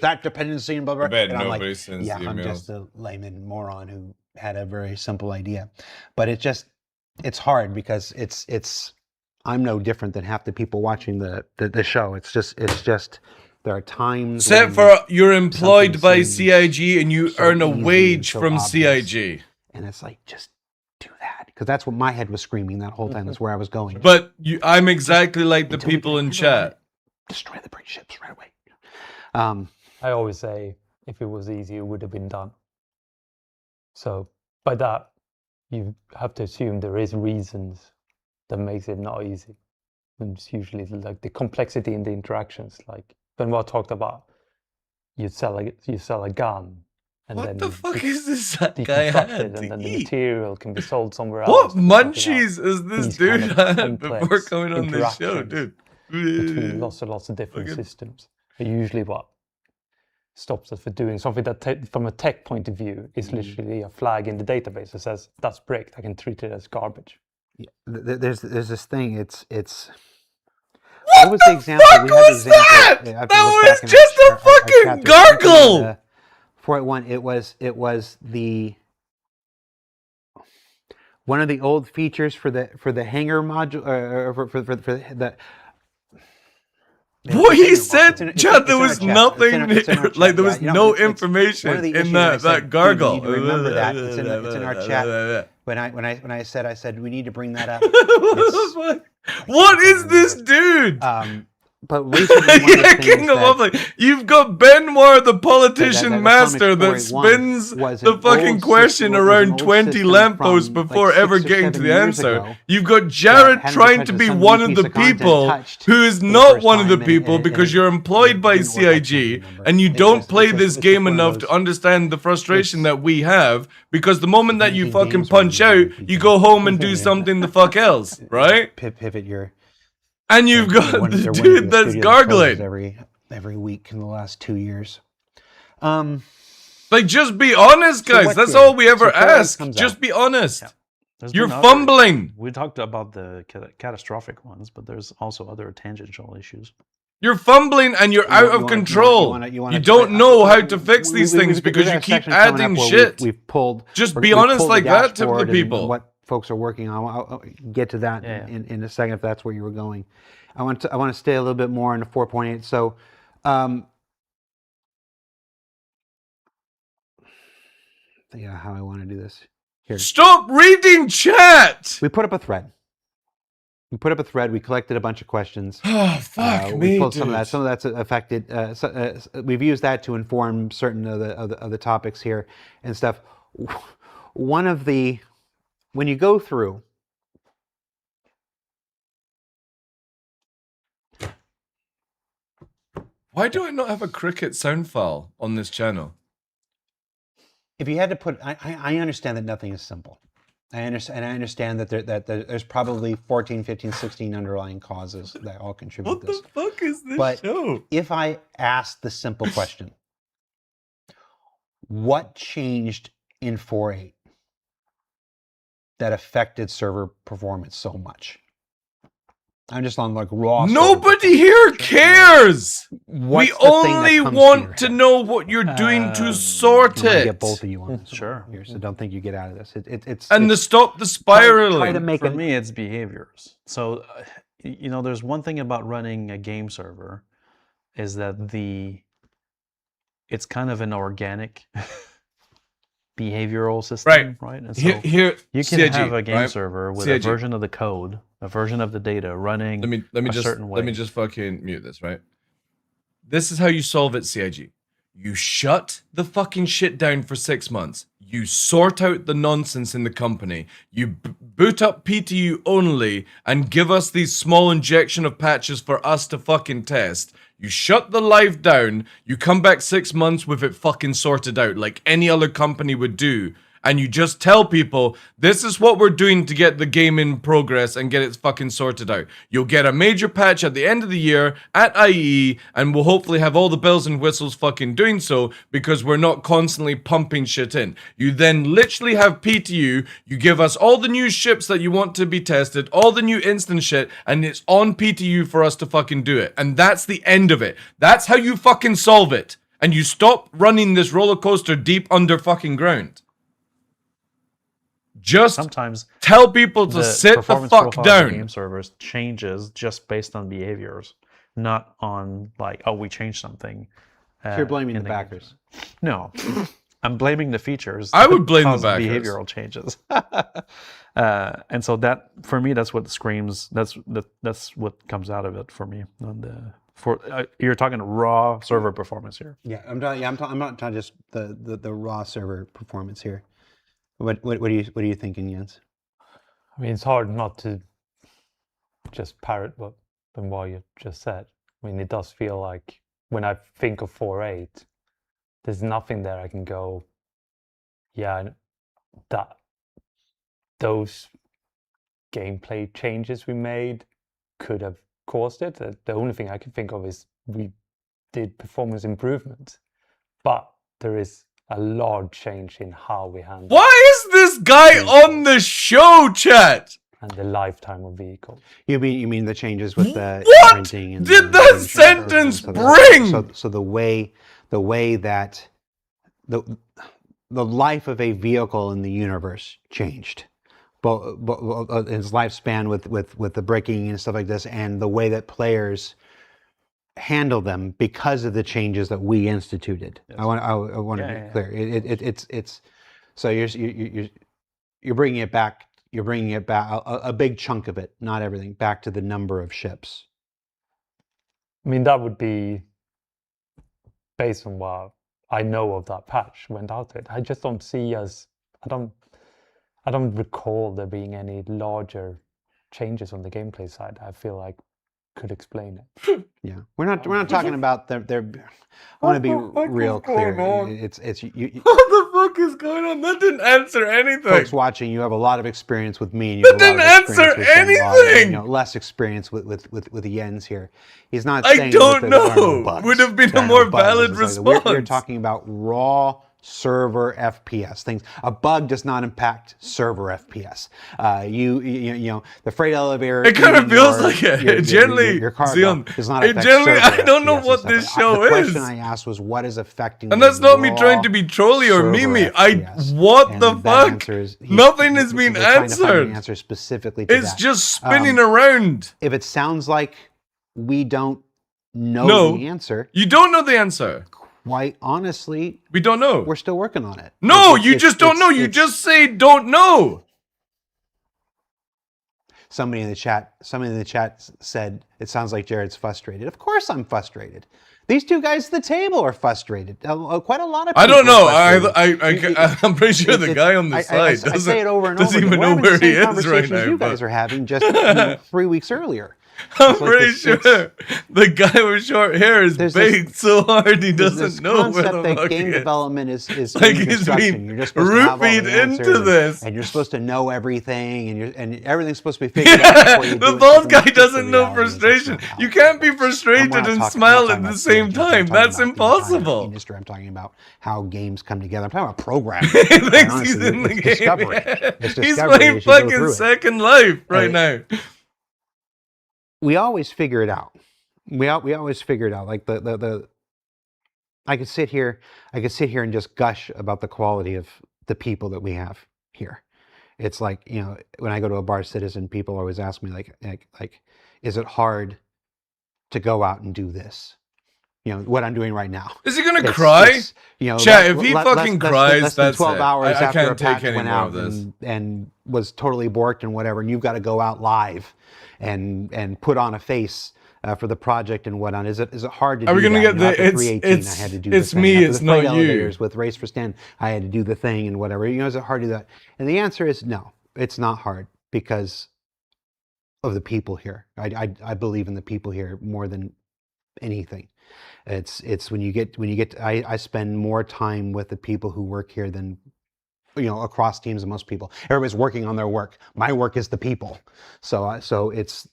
that dependency and blah blah." I bet and I'm nobody like, sends yeah, emails. I'm just a layman moron who had a very simple idea, but it's hard because it's I'm no different than half the people watching the show. It's just there are times. Except for you're employed by CIG and you earn a wage from CIG. And it's like, just do that. Because that's what my head was screaming that whole time. That's where I was going. But I'm exactly like the people in chat. Destroy the brick ships right away. I always say, if it was easy, it would have been done. So by that, you have to assume there is reasons that makes it not easy. And it's usually like the complexity in the interactions. Like Benoit talked about, you sell a gun. And what then the fuck is this that guy had and then the material can be sold somewhere what else. What munchies is this dude had before coming on this show, dude? Between lots and lots of different systems. But usually what stops us from doing something that from a tech point of view is literally a flag in the database that says that's bricked. I can treat it as garbage. Yeah, there's this thing. It's what was the example? Was that? That was just a fucking gargle. 4.1. It was the one of the old features for the hangar module for the. What he said, Chad, there was nothing, like there was no information in that gargle. You need to remember that. It's in our chat. When I said we need to bring that up. What is this dude? But recently, you've got Benoit, the politician master, that spins the fucking question around 20 lampposts before ever getting to the answer. You've got Jared trying to be one of the people who is not one of the people because you're employed by CIG and you don't play this game enough to understand the frustration that we have, because the moment that you fucking punch out, you go home and do something the fuck else, right? Pivot your. And you've got the dude that's gargling every week in the last 2 years. Like, just be honest, guys. That's all we ever ask. Just be honest. You're fumbling. We talked about the catastrophic ones, but there's also other tangential issues. You're fumbling and you're out of control. You don't know how to fix these things because you keep adding shit. We've pulled. Just be honest like that to the people. What folks are working on. I'll get to that in a second if that's where you were going. I want to stay a little bit more in the 4.8. So, think of how I want to do this. Here. Stop reading chat. We put up a thread. We collected a bunch of questions. Oh, fuck me, we pulled dude. some of that. Some of that's affected. We've used that to inform certain of the topics here and stuff. One of the, when you go through, why do I not have a cricket sound file on this channel? If you had to put, I understand that nothing is simple. I understand that there's probably 14, 15, 16 underlying causes that all contribute to this. What the fuck is this But show? if I asked the simple question, what changed in 4.8 that affected server performance so much? I'm just on like raw. Nobody here cares. We only want to know what you're doing to sort it. Get both of you on this sure. Here, so don't think you get out of this. It's to stop the spiraling. Try to make For me, it's behaviors. So, you know, there's one thing about running a game server, is that it's kind of an organic behavioral system, right? And so here you can CIG, have a game right? server with CIG. a version of the code, a version of the data running certain way. Let me just fucking mute this, right? This is how you solve it, CIG. You shut the fucking shit down for 6 months. You sort out the nonsense in the company. You boot up PTU only and give us these small injection of patches for us to fucking test. You shut the live down. You come back 6 months with it fucking sorted out like any other company would do. And you just tell people, this is what we're doing to get the game in progress and get it fucking sorted out. You'll get a major patch at the end of the year at IEE, and we'll hopefully have all the bells and whistles fucking doing so because we're not constantly pumping shit in. You then literally have PTU, you give us all the new ships that you want to be tested, all the new instant shit, and it's on PTU for us to fucking do it. And that's the end of it. That's how you fucking solve it. And you stop running this roller coaster deep under fucking ground. Just sometimes tell people to sit the fuck down. Game servers changes just based on behaviors, not on like, oh, we changed something. So you're blaming the backers. No, I'm blaming the features. I would blame the backers. Behavioral changes. And so that, for me, that's what screams. That's what comes out of it for me. You're talking raw server performance here. Yeah, I'm not talking just the raw server performance here. What are you thinking, Jens? I mean, it's hard not to just parrot what you just said. I mean, it does feel like when I think of 4.8, there's nothing there I can go, yeah, that those gameplay changes we made could have caused it. The only thing I can think of is we did performance improvement, but there is a large change in how we handle. Why is this guy on the show, chat? And the lifetime of vehicles. You mean the changes with the printing? What did that sentence bring? So the way that the life of a vehicle in the universe changed, but its lifespan with the braking and stuff like this, and the way that players handle them because of the changes that we instituted. Yes. I want to be clear. It's so you're bringing it back. You're bringing it back a big chunk of it, not everything, back to the number of ships. I mean, that would be based on what I know of that patch went out to it. I just don't see I don't recall there being any larger changes on the gameplay side. I feel like could explain it. Yeah, we're not talking about their. I want to be real clear. It's you. What the fuck is going on? That didn't answer anything. Folks watching, you have a lot of experience with me, and you That have a lot didn't of experience answer with Ben Law, and, anything! you know, less experience with the Jens here. He's not I saying don't that there are no know. bugs. Would have been There a are more no bugs. valid It's like we're response. talking about raw server FPS things. A bug does not impact server FPS. You know the freight elevator. It kind of in feels your- like it. your Generally, cargo Zion, does not it affect generally, server I don't know FPS what and this stuff. show The question is. I asked was what is affecting. And the that's not me trying raw to be trolly or server memey. FPS. What And the that fuck? answer is Nothing has been they're trying to find answered. an answer specifically to It's that. just spinning around. If it sounds like we don't know No, the answer, you don't know the answer. quite honestly, We don't know. we're still working on it. No, you just don't know. You just say don't know. Somebody in the chat said it sounds like Jared's frustrated. Of course I'm frustrated. These two guys at the table are frustrated. Quite a lot of people I don't know. are frustrated. I'm pretty sure the guy on the I side say it over and doesn't over. even We're know having the where he same is right conversations now. you but- guys are having just 3 weeks earlier. I'm It's like pretty this- sure the guy with short hair is there's baked this- so hard he There's doesn't this know where concept the that fuck game he is. development is Like game he's construction. being You're just supposed to have all the roofied answers into this. and you're supposed to know everything, and everything's supposed to be figured out before you do The it. boss But guy that's just doesn't the know reality is that's frustration. not how You it can't be works. frustrated I'm and not smile talking at the about same games, I'm time. talking That's about the entire impossible. industry. I'm talking about how games come together. I'm talking about programming. He thinks Quite he's honestly, in the it's game. discovery. It's He's discovery playing as you go fucking through it. Second Life right now. We always figure it out. We always figure it out. Like the I could sit here and just gush about the quality of the people that we have here. It's like, you know, when I go to a bar citizen, people always ask me like, is it hard to go out and do this? You know, what I'm doing right now. Is he gonna cry? You know, Chat, if he fucking cries, less than that's 12 it. hours I after can't a patch take any went more out of this. and was totally borked and whatever, and you've got to go out live and put on a face for the project and whatnot. Is it hard to Are do we gonna that? get You know, the- after it's- 318, I had to do it's the thing. me, After it's the not freight you. elevators with Race for Stand, I had to do the thing and whatever. You know, is it hard to do that? And the answer is no, it's not hard because of the people here. I believe in the people here more than anything. It's when you get I spend more time with the people who work here than, you know, across teams than most people. Everybody's working on their work. My work is the people. So it's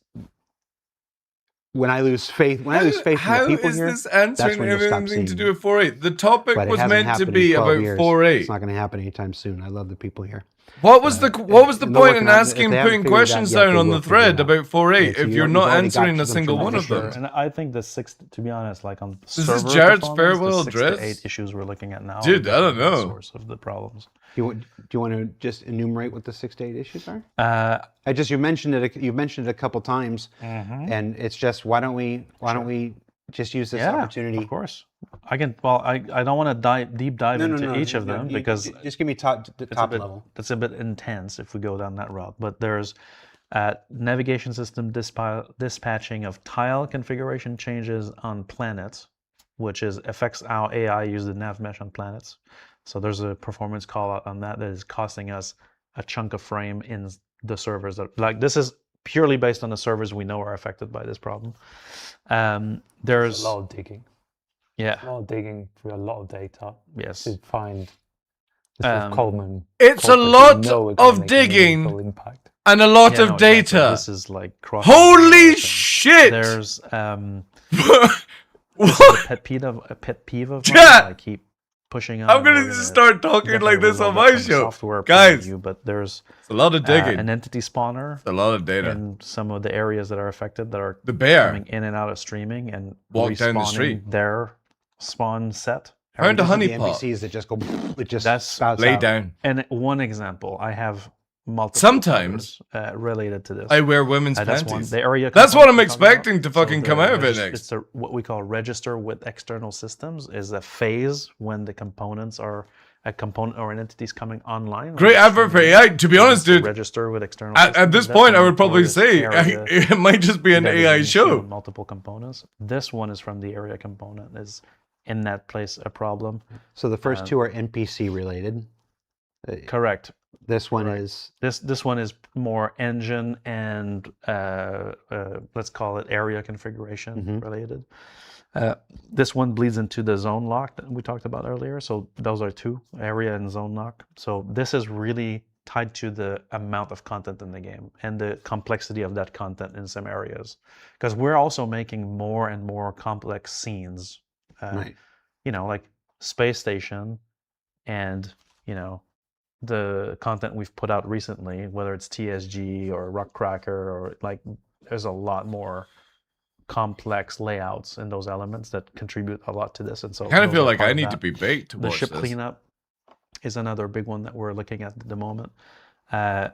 when I lose faith in the people here, This that's answering when you'll stop everything to seeing do me. with 4.8? The topic But it was hasn't meant to happened in be 12 about years. 4.8. It's not going to happen anytime soon. I love the people here. What was the and point they're in working on it. If asking, they haven't putting figured it out questions yet, down they on will the figure it thread out. about 4.8 Yeah, so if you've you're not already got answering a some single one tremendous of them? And I think the six, to be honest, like on Is this server Jared's performance, farewell the 6 address? to 8 issues we're looking at now. Dude, are I don't definitely the know. source of the problems. Do you want to just enumerate what the 6 to 8 issues are? You mentioned it a couple times, and it's just why don't we just use this opportunity? Of course, I can. Well, I don't want to deep dive into each of them because just give me top level. That's a bit intense if we go down that route. But there's navigation system dispatching of tile configuration changes on planets, which affects how AI use the nav mesh on planets. So there's a performance call out on that is costing us a chunk of frame in the servers that this is purely based on the servers we know are affected by this problem. There's a lot of digging. Yeah. A lot of digging through a lot of data. Yes. To find the sort of Coleman. It's a lot of digging impact. and a lot of data. This is like holy shit! There's a pet peeve of mine that I keep pushing on. I'm gonna just start talking like this on my show, software guys. But there's a lot of digging, an entity spawner, a lot of data, in some of the areas that are affected that are the bear coming in and out of streaming and walk down the respawning street. Their spawn set. Found a honey the pot. NPCs that just go, it just That's spouts lay out. down. And one example, I have multiple. Sometimes related to this. I wear women's that's panties. one. The area. That's what I'm component we're talking expecting about. to fucking come out of it next. It's what we call register with external systems. Is a phase when the components are a component or an entity's coming online. Great advert for AI. To be honest, dude, register with external. At this systems. point, I That's would probably one say area it might just be an that is AI being show. seen multiple components. This one is from the area component. Is in that place a problem? So the first two are NPC related. Correct. This one is this one is more engine and let's call it area configuration related. This one bleeds into the zone lock that we talked about earlier. So those are two, area and zone lock. So this is really tied to the amount of content in the game and the complexity of that content in some areas. Because we're also making more and more complex scenes. Right. You know, like Space Station and, you know, the content we've put out recently, whether it's TSG or Rockcracker or like, there's a lot more complex layouts in those elements that contribute a lot to this. And so I kind of feel like I need need to be baked to the watch ship this. cleanup is another big one that we're looking at the moment,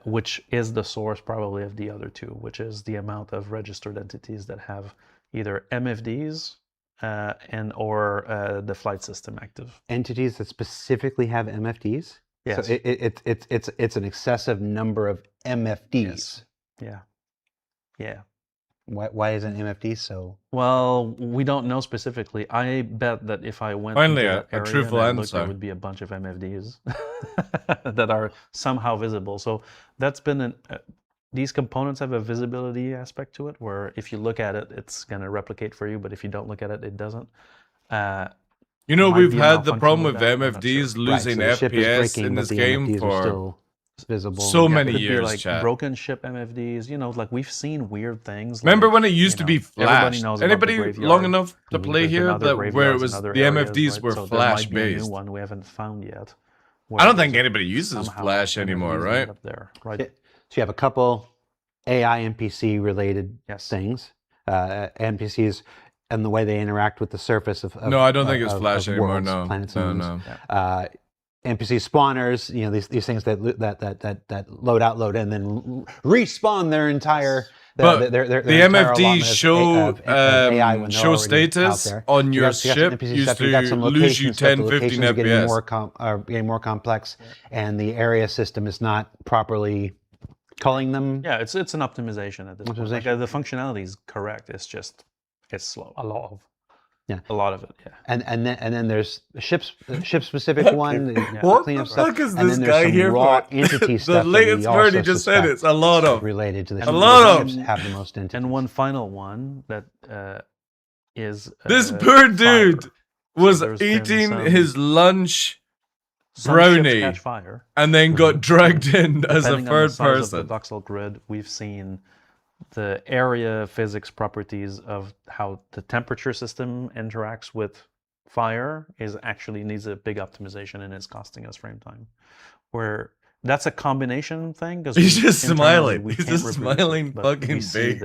which is the source probably of the other two, which is the amount of registered entities that have either MFDs and or the flight system active. Entities that specifically have MFDs? Yes. So it's an excessive number of MFDs. Yes. Yeah. Why isn't MFD so? Well, we don't know specifically. I bet that if I went Finally, into that a area truthful and I looked, answer. there would be a bunch of MFDs that are somehow visible. So that's been these components have a visibility aspect to it, where if you look at it, it's going to replicate for you, but if you don't look at it, it doesn't. You know, Might we've be a had the malfunction problem with with that, I'm not MFDs sure. losing Right, so the ship is FPS breaking, in but this the game MFDs are for still visible. so many Could be years, like chat. broken ship MFDs. You know, like we've seen weird things. Remember like, when it used to be everybody flash? knows about the Anybody graveyard. long enough to play There's been here other that where it graveyards in was other the areas, MFDs right? were So there flash might be a new based? one we haven't found yet. I don't where think there's anybody uses somehow flash anymore, MFDs right? end up there, right? So you have a couple AI NPC related things, NPCs, and the way they interact with the surface of No, I don't think it's of flash anymore. worlds, No, planets, no, and no. moons. NPC spawners, you know, these things that load out, load in, then respawn their entire. But their the entire MFDs allotment show of AI when they're show already out status there. on You your got some ship NPC used stuff, you got to some lose you location stuff, 10, the 15 locations are getting FPS. getting more complex, and the area system is not properly culling them. Yeah, it's an optimization at this point. Like, the functionality is correct. It's just it's slow. A lot of it. Yeah. And then there's the ship specific one. What cleanup the stuff, fuck is and this then there's guy some here raw for? entity The stuff. latest that we word also he just said suspect it's a lot of related to the a ship. lot The of ships have the most entities. And one final one that is this poor dude was there's been eating some- his lunch some ships brownie catch fire. and then got dragged in as a Depending on the third size of the person. voxel grid, we've seen the area physics properties of how the temperature system interacts with fire is actually needs a big optimization and is costing us frame time. Where that's a combination thing because He's just smiling. He's just smiling fucking bait.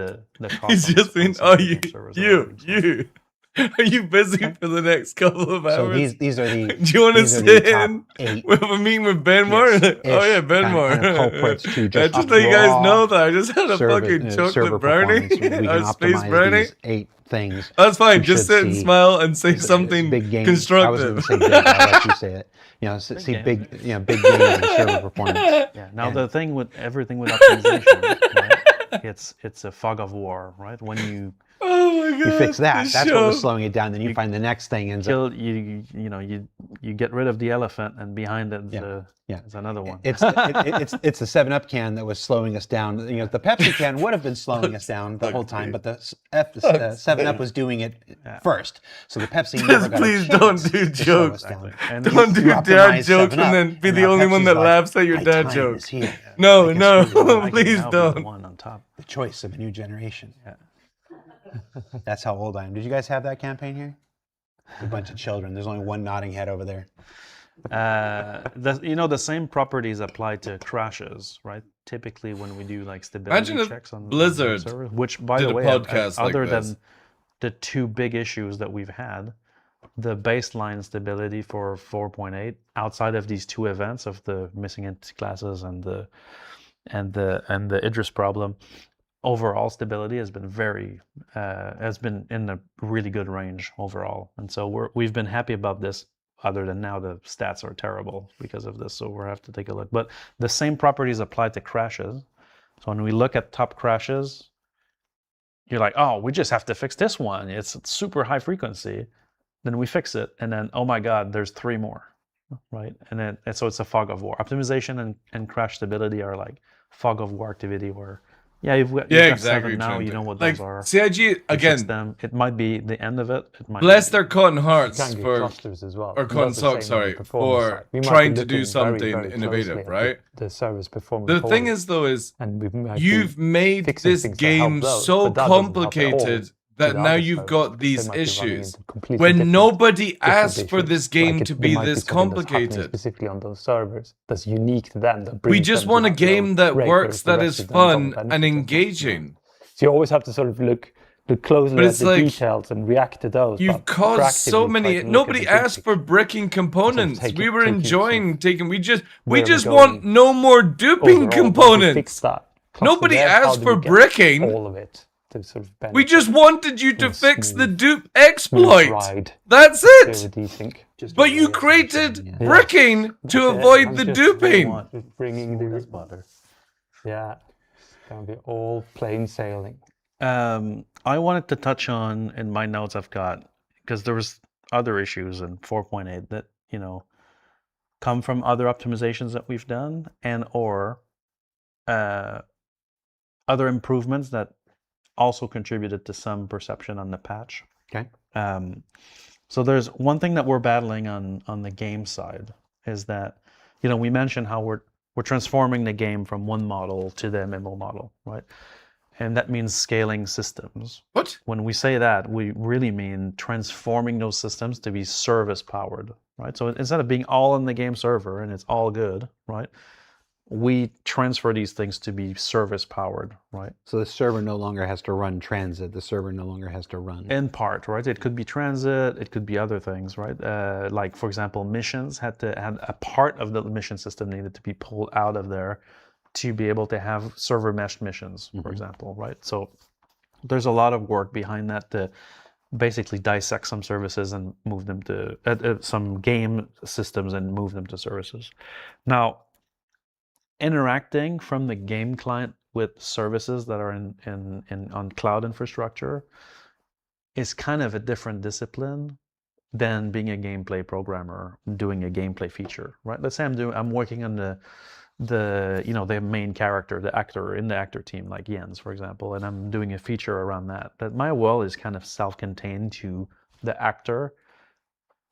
He's just been, oh, you. Are you busy for the next couple of hours? So these are the. Do you want to sit in eight with a meeting with Benmore? Oh yeah, Benmore. kind of culprits to just just let you guys raw know that I just had a server- fucking server chocolate brownie, performance. We can a space optimize brownie. these 8 things. That's fine. You Just should sit and see smile and say something big game. constructive. I was going to say big. I'll let you say it. You know, see big, big game and server performance. Yeah. Now the thing with everything with optimization, right? It's a fog of war, right? When you oh my god, you fix that. this That's show. what was slowing it down. Then you find the next thing ends up. you get rid of the elephant and behind it is another one. It's the 7-Up can that was slowing us down. You know, the Pepsi can would have been slowing us down the whole time, but the 7-Up was doing it first. So the Pepsi never got Please a chance don't do to slow jokes. us down. And Don't do You dad optimize jokes 7-Up, and then be and the now only one Pepsi's that like, laughs at your "My dad time jokes. is here." No, I can no, squeeze it on. please now be the don't. one on top. The choice of a new generation. That's how old I am. Did you guys have that campaign here? A bunch of children. There's only one nodding head over there. The same properties apply to crashes, right? Typically, when we do like stability Imagine if checks on Blizzard servers, which by did the a way, podcast like other this. than the 2 big issues that we've had, the baseline stability for 4.8, outside of these 2 events of the missing entity classes and the Idris problem, overall stability has been in a really good range overall, and so we've been happy about this. Other than now, the stats are terrible because of this, so we'll have to take a look. But the same properties apply to crashes. So when we look at top crashes, you're like, oh, we just have to fix this one. It's super high frequency. Then we fix it, and then oh my god, there's 3 more, right? And so it's a fog of war. Optimization and crash stability are like fog of war activity where Yeah, you've got exactly. 7 now. You know what those are. CIG You fix again. them. It might be the end of it. It might Bless be. their cotton You hearts can get for clusters as well. or It cotton does the socks, same on the sorry, performance for side. We might be trying to do looking something very innovative, closely at right? the service performance. The thing order. is, though, is And we might be you've made fixing this things that help game those, so but that doesn't help at all complicated to that the now other you've servers, got because they these might be running issues. into completely When different nobody asked for issues. this game Like to there be might this something that's happening complicated. specifically on those servers that's unique to them. That We brings just them to want a that low game that rate, works, whereas the that rest is of them don't fun benefit and as much. engaging. So you always have to sort of look closely But at it's the like, details and react to those. you've but caused so proactively try many. to look at Nobody the big asked for picture. bricking components. take We it- were take it sort of enjoying taking. We where just we're want going no more duping overall. Once you fix components. that cluster Nobody dev, how asked do for we get bricking. all of it to sort of benefit We just wanted you to in a fix the smooth- dupe smooth exploit. ride That's to it. desync. But you created Yeah. bricking That's to it. avoid I'm the just duping. bringing the butter. Yeah, it's gonna be all plain sailing. I wanted to touch on in my notes I've got, because there was other issues in 4.8 that, come from other optimizations that we've done and or other improvements that also contributed to some perception on the patch. Okay. So there's one thing that we're battling on the game side is that, we mentioned how we're transforming the game from one model to the MMO model, right? And that means scaling systems. What? When we say that, we really mean transforming those systems to be service powered, right? So instead of being all in the game server and it's all good, right? We transfer these things to be service powered, right? So the server no longer has to run transit. The server no longer has to run. In part, right? It could be transit. It could be other things, right? Like for example, missions had a part of the mission system needed to be pulled out of there to be able to have server meshed missions, for example, right? So there's a lot of work behind that to basically dissect some services and move them to some game systems and move them to services. Now, interacting from the game client with services that are on cloud infrastructure is kind of a different discipline than being a gameplay programmer doing a gameplay feature, right? Let's say I'm working on the main character, the actor in the actor team, like Jens, for example, and I'm doing a feature around that. That my world is kind of self-contained to the actor.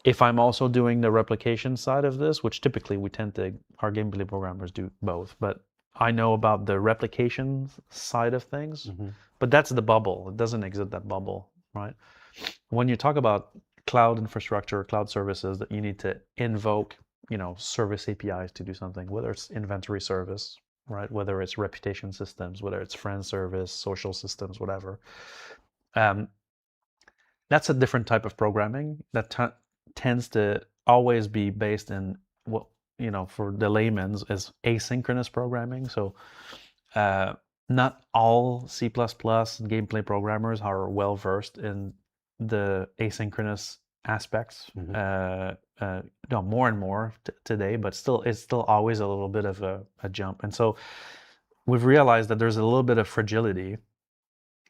If I'm also doing the replication side of this, which typically our gameplay programmers do both, but I know about the replication side of things, but that's the bubble. It doesn't exist, that bubble, right? When you talk about cloud infrastructure, cloud services that you need to invoke, service APIs to do something, whether it's inventory service, right? Whether it's reputation systems, whether it's friend service, social systems, whatever. That's a different type of programming that tends to always be based in what, for the layman's is asynchronous programming. So not all C++ gameplay programmers are well versed in the asynchronous aspects. More and more today, but it's still always a little bit of a jump. And so we've realized that there's a little bit of fragility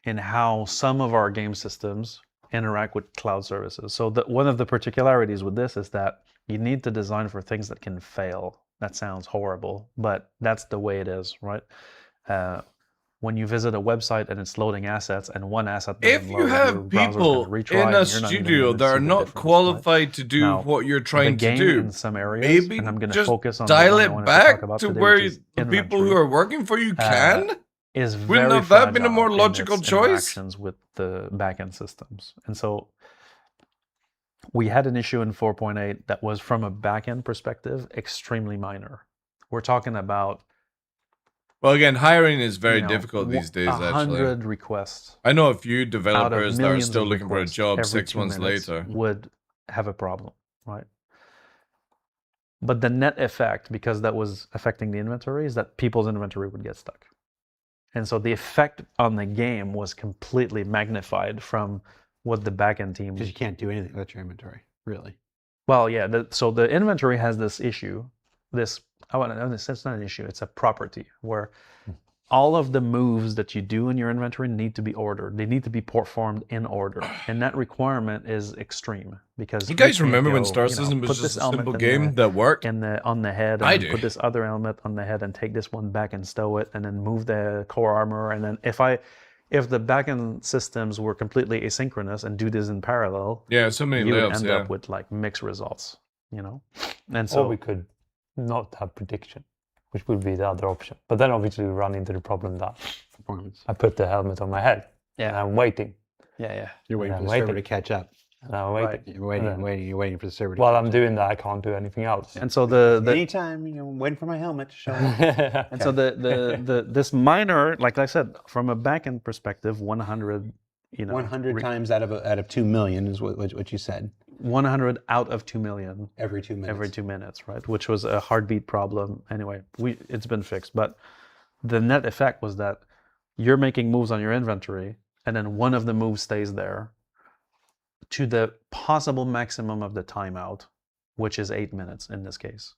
in how some of our game systems interact with cloud services. So one of the particularities with this is that you need to design for things that can fail. That sounds horrible, but that's the way it is, right? When you visit a website and it's loading assets and one asset doesn't If load, you your have browser's people gonna retry in a and you're not even studio gonna that see are the not difference, qualified right? to do Now, what you're trying the to game do, in some areas, maybe and I'm going to just focus on the dial one I it wanted to talk back about to today, where which is the people who inventory, are working for you can. is Wouldn't very have that been a fragile more in logical its choice? interactions with the backend systems. And so we had an issue in 4.8 that was, from a backend perspective, extremely minor. We're talking about, Well, again, hiring is very difficult these days, actually. 100 requests. I know a few Out of developers that are millions still of looking for a requests job every 6 2 months minutes later. would have a problem, right? But the net effect, because that was affecting the inventory, is that people's inventory would get stuck. And so the effect on the game was completely magnified from what the backend team... Because you can't do anything with your inventory, really. Well, yeah. So the inventory has this issue. It's not an issue. It's a property where all of the moves that you do in your inventory need to be ordered. They need to be performed in order, and that requirement is extreme because you guys can't remember when go, Star you know, System was put just this a element simple in game that worked? on the head, and I then do. put this other element on the head, and take this one back and stow it, and then move the core armor, and then if the backend systems were completely asynchronous and do this in parallel, Yeah, so many you would layups, end yeah. up with like mixed results, you know. And so or we could not have prediction, which would be the other option. But then obviously we run into the problem that I put the helmet on my head, and I'm waiting. Yeah. You're waiting And for I'm the server to waiting. catch up. And I'm waiting. You're waiting for the server to While catch I'm up. doing that, I can't do anything else. And so the anytime, you know, waiting for my helmet to show up. and so the this minor, like I said, from a backend perspective, 100, you know, 100 times out of 2 million is what you said. 100 out of 2 million every 2 minutes. Every 2 minutes, right? Which was a heartbeat problem. Anyway, it's been fixed. But the net effect was that you're making moves on your inventory, and then one of the moves stays there to the possible maximum of the timeout, which is 8 minutes in this case.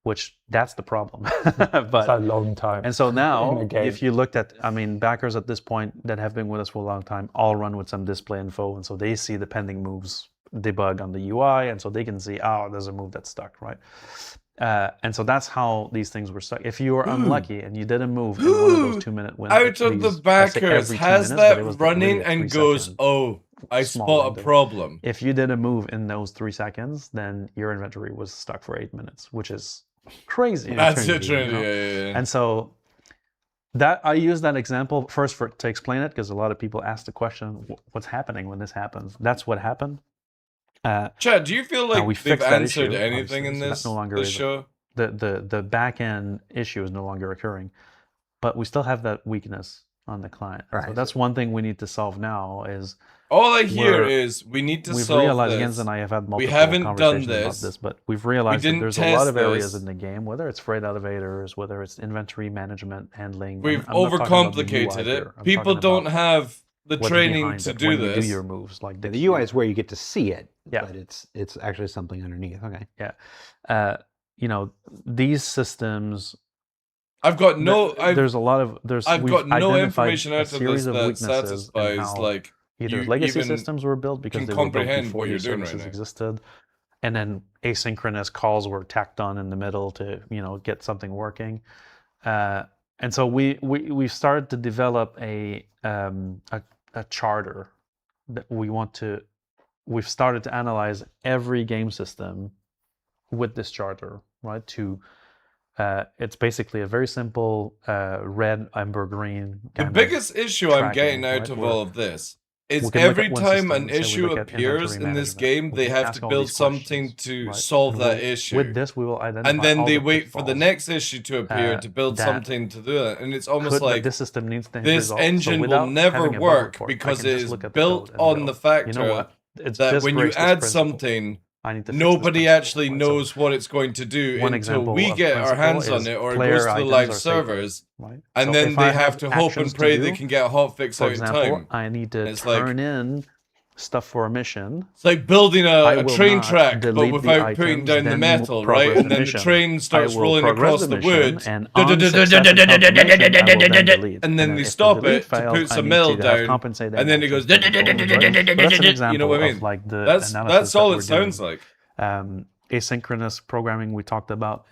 Which that's the problem. But it's a long time. And so now, if you looked at, I mean, backers at this point that have been with us for a long time all run with some display info, and so they see the pending moves debug on the UI, and so they can see, oh, there's a move that's stuck, right? And so that's how these things were stuck. If you were unlucky and you did a move in one of those 2 minute windows, out of the backers has that running and goes, oh, I spot a problem. If you did a move in those 3 seconds, then your inventory was stuck for 8 minutes, which is crazy. That's it, you know? yeah. And so that I use that example first to explain it, because a lot of people ask the question, what's happening when this happens? That's what happened. Chad, do you feel like they've answered issue, anything in this, no longer this show? The back end issue is no longer occurring, but we still have that weakness on the client. Right. So that's one thing we need to solve now. Is all I hear is we need to solve realized, this. Jens and I have had multiple we haven't conversations done about this, but we've realized that there's a lot of areas in the game, whether it's freight elevators, whether it's inventory management, handling. We've overcomplicated it. People don't have the training to do this. You do your moves like the UI is where you get to see it, yeah. But it's actually something underneath. Okay. Yeah. You know, these systems. I've got no. There's a lot of. I've got no information out of this that satisfies like either legacy systems were built because they were built before your services existed, and then asynchronous calls were tacked on in the middle to get something working, and so we started to develop a charter that we've started to analyze every game system with this charter, right? It's basically a very simple red, amber, green. The biggest issue I'm getting out of all of this is every time an issue appears in this game, they have to build something to solve that issue. With this, we will identify and then they wait for the next issue to appear to build something to do it. And it's almost like this system needs to this engine will never work because it is built on the factor that when you add something, nobody actually knows what it's going to do until we get our hands on it or it goes to the live servers. And then they have to hope and pray they can get a hotfix out in time. I need to turn in stuff for a mission. It's like building a train track, but without putting down the metal, right? And then the train starts rolling across the wood. And then they stop it to put some metal down. And then it goes, you know what I mean? That's all it sounds like. Asynchronous programming we talked about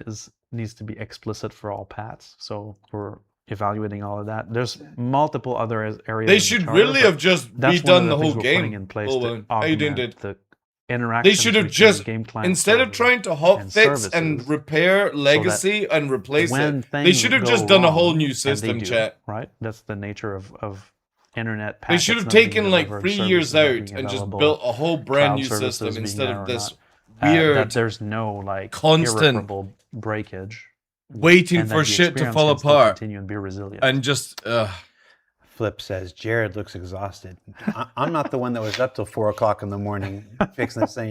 needs to be explicit for all paths. So we're evaluating all of that. There's multiple other areas. They should really have just redone the whole game. They should have just, instead of trying to hotfix and repair legacy and replace it, they should have just done a whole new system, chat. Right? That's the nature of internet. They should have taken like 3 years out and just built a whole brand new system instead of this weird, that there's no like constant irreparable breakage. Waiting for shit to fall apart. Continue and be resilient. And just Flip says Jared looks exhausted. I'm not the one that was up till 4 o'clock in the morning fixing this thing.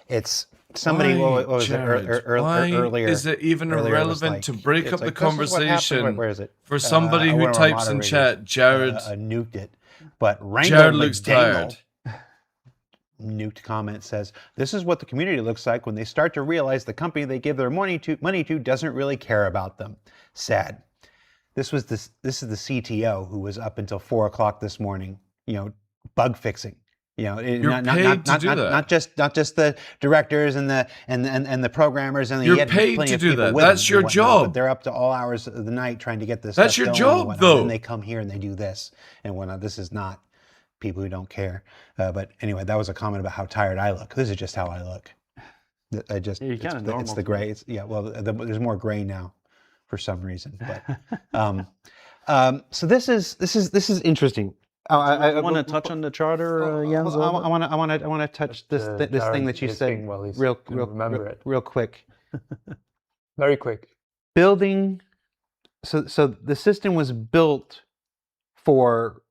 It's somebody. What was it earlier? Is it even relevant to break up the conversation? Where is it? For somebody who types in chat, Jared nuked it, but Jared looks tired. nuked comment says, "This is what the community looks like when they start to realize the company they give their money to doesn't really care about them. Sad." This is the CTO who was up until 4 o'clock this morning, bug fixing. You're paid to do that. Not just the directors and the programmers and you're paid to do that. That's your job. But they're up to all hours of the night trying to get this. That's your job, though. And they come here and they do this and whatnot. This is not people who don't care. But anyway, that was a comment about how tired I look. This is just how I look. It's the gray. There's more gray now, for some reason. But so this is interesting. I want to touch on the charter, Jens. I want to touch this thing that you said real quick. Very quick. Building. So the system was built for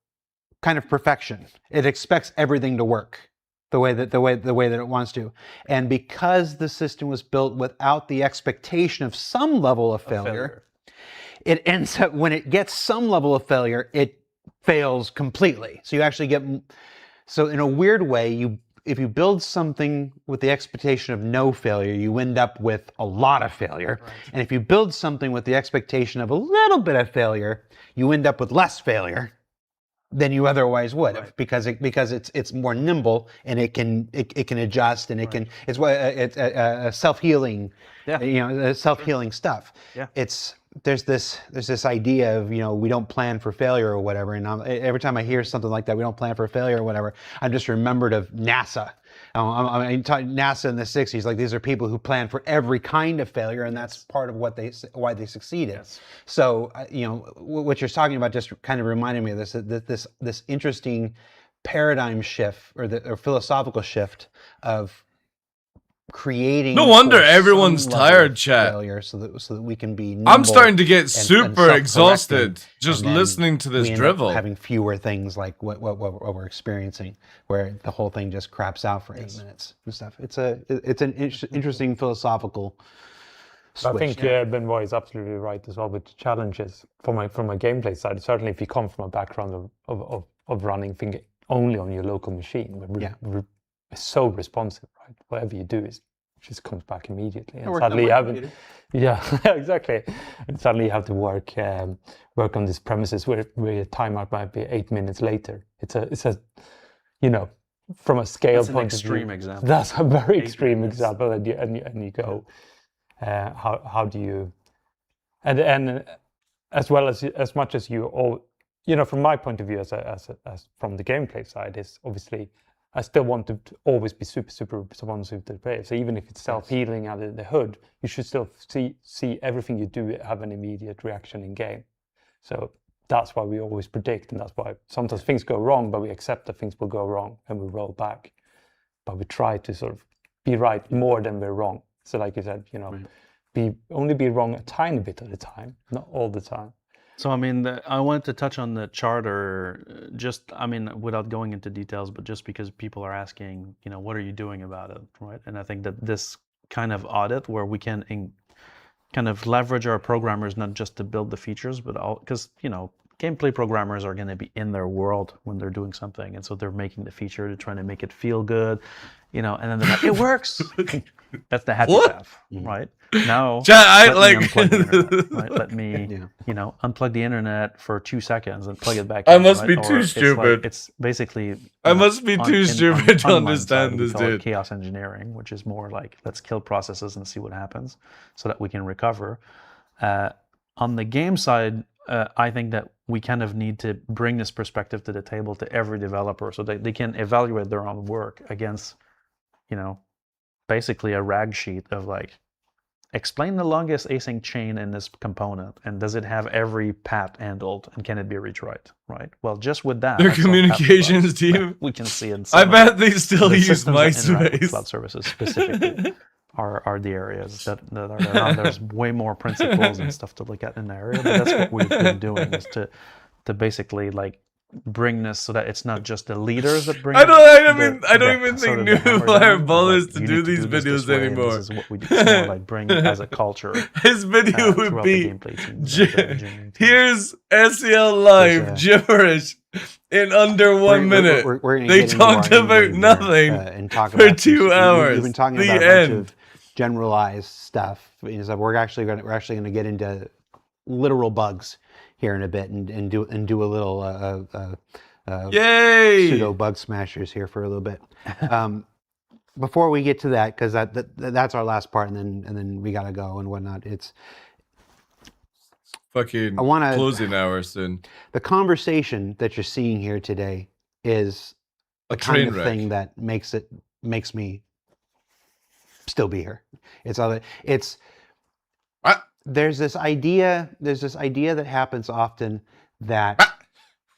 kind of perfection. It expects everything to work the way that it wants to, and because the system was built without the expectation of some level of failure, it ends up when it gets some level of failure, it fails completely. So you actually get, so in a weird way, if you build something with the expectation of no failure, you end up with a lot of failure. Right. And if you build something with the expectation of a little bit of failure, you end up with less failure than you otherwise would, right. because it's more nimble and it can adjust and it's a self-healing, self-healing stuff. Yeah. There's this idea of, we don't plan for failure or whatever. And every time I hear something like that, we don't plan for failure or whatever, I'm just remembered of NASA. NASA in the 60s, like these are people who plan for every kind of failure, and that's part of why they succeeded. Yes. So, what you're talking about just kind of reminded me of this interesting paradigm shift or philosophical shift of creating. No wonder everyone's tired, chat. Failure so that we can be nimble. I'm starting to get super exhausted just listening to this drivel. Having fewer things like what we're experiencing, where the whole thing just craps out for 8 minutes and stuff. It's an interesting philosophical switch. I think Benoit is absolutely right as well with the challenges from a gameplay side. Certainly, if you come from a background of running things only on your local machine, it's so responsive, right? Whatever you do just comes back immediately. And suddenly you have exactly. And suddenly you have to work on these premises where your timeout might be 8 minutes later. It's a from a scale point of view. Extreme example. That's a very extreme example, and you go, how do you, and as well as much as you all, from my point of view as from the gameplay side is obviously. I still want to always be super responsive to the player. So even if it's self-healing under the hood, you should still see everything you do have an immediate reaction in game. So that's why we always predict, and that's why sometimes things go wrong, but we accept that things will go wrong and we roll back. But we try to sort of be right more than we're wrong. So like you said, only be wrong a tiny bit at a time, not all the time. So, I wanted to touch on the charter, without going into details, but just because people are asking, what are you doing about it, right? And I think that this kind of audit where we can kind of leverage our programmers, not just to build the features, but because, gameplay programmers are going to be in their world when they're doing something. And so they're making the feature, they're trying to make it feel good, and then they're like, it works. That's the happy path, right? Now, unplug the internet, right? Let me, unplug the internet for 2 seconds and plug it back. I must be too stupid. It's basically. I must be too stupid to understand this, dude. Chaos engineering, which is more like let's kill processes and see what happens, so that we can recover. On the game side, I think that we kind of need to bring this perspective to the table to every developer, so that they can evaluate their own work against, basically a rag sheet of like, explain the longest async chain in this component, and does it have every path handled, and can it be retried, right? Well, just with that, their communications team, we can see in I bet they still use MySpace. Cloud services specifically are the areas that are around. There's way more principles and stuff to look at in the area, but that's what we've been doing, is to basically like bring this so that it's not just the leaders that bring. I don't even think New Fire bothers to do these videos anymore. This is what we do. It's more like bring it as a culture. His video would be here's SEL Live gibberish in under 1 minute. We're gonna They get into our talked end about game here, nothing and talk for about 2 hours. We've been talking The about a bunch end. of generalized stuff. We're actually gonna get into literal bugs here in a bit, and do a little Yay! pseudo bug smashers here for a little bit. Before we get to that, because that's our last part, and then we gotta go and whatnot. It's fucking closing hour soon. The conversation that you're seeing here today is A the kind train of wreck. thing that makes me still be here. It's all that it's. There's this idea that happens often that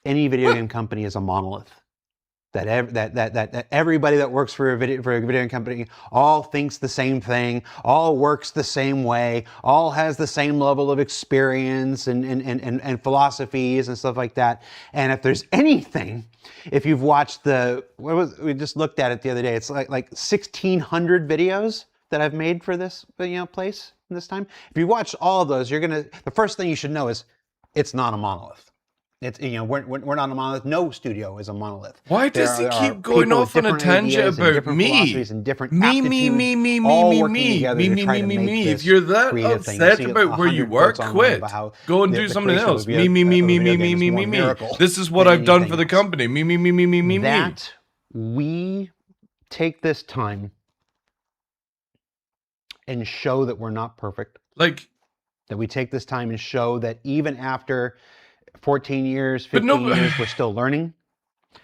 any video game company is a monolith. That everybody that works for a video game company all thinks the same thing, all works the same way, all has the same level of experience and philosophies and stuff like that. And if there's anything, if you've watched we just looked at it the other day, it's like 1,600 videos that I've made for this place this time. If you watch all of those, the first thing you should know is it's not a monolith. It's we're not a monolith. No studio is a monolith. Why does he keep going off on a tangent about me? Me. If you're that upset about where you work, quit. Go and do something else. Me. This is what I've done for the company. Me. That we take this time and show that we're not perfect. That we take this time and show that even after 14 years, 15 years, we're still learning.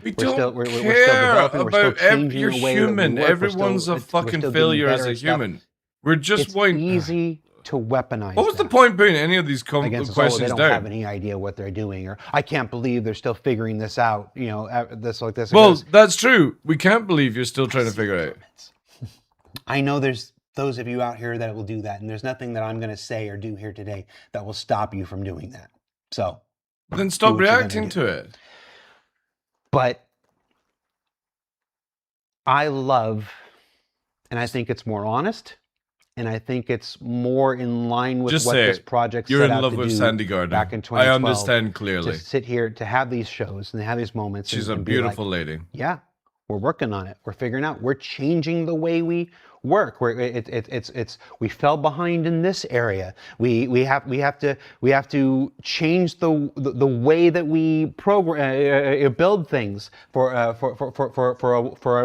We're still developing. We're still changing the way that we work. Everyone's a fucking failure as a human. We're just easy to weaponize. What was the point putting any of these questions down? They don't have any idea what they're doing, or I can't believe they're still figuring this out. This like this. Well, that's true. We can't believe you're still trying to figure it out. I know there's those of you out here that will do that, and there's nothing that I'm going to say or do here today that will stop you from doing that. So. Then stop reacting to it. But I love, and I think it's more honest, and I think it's more in line with what this project set out to do back in 2012. I understand clearly. To sit here, to have these shows and have these moments. She's a beautiful lady. Yeah, we're working on it. We're figuring out. We're changing the way we work. We fell behind in this area. We have to change the way that we build things for an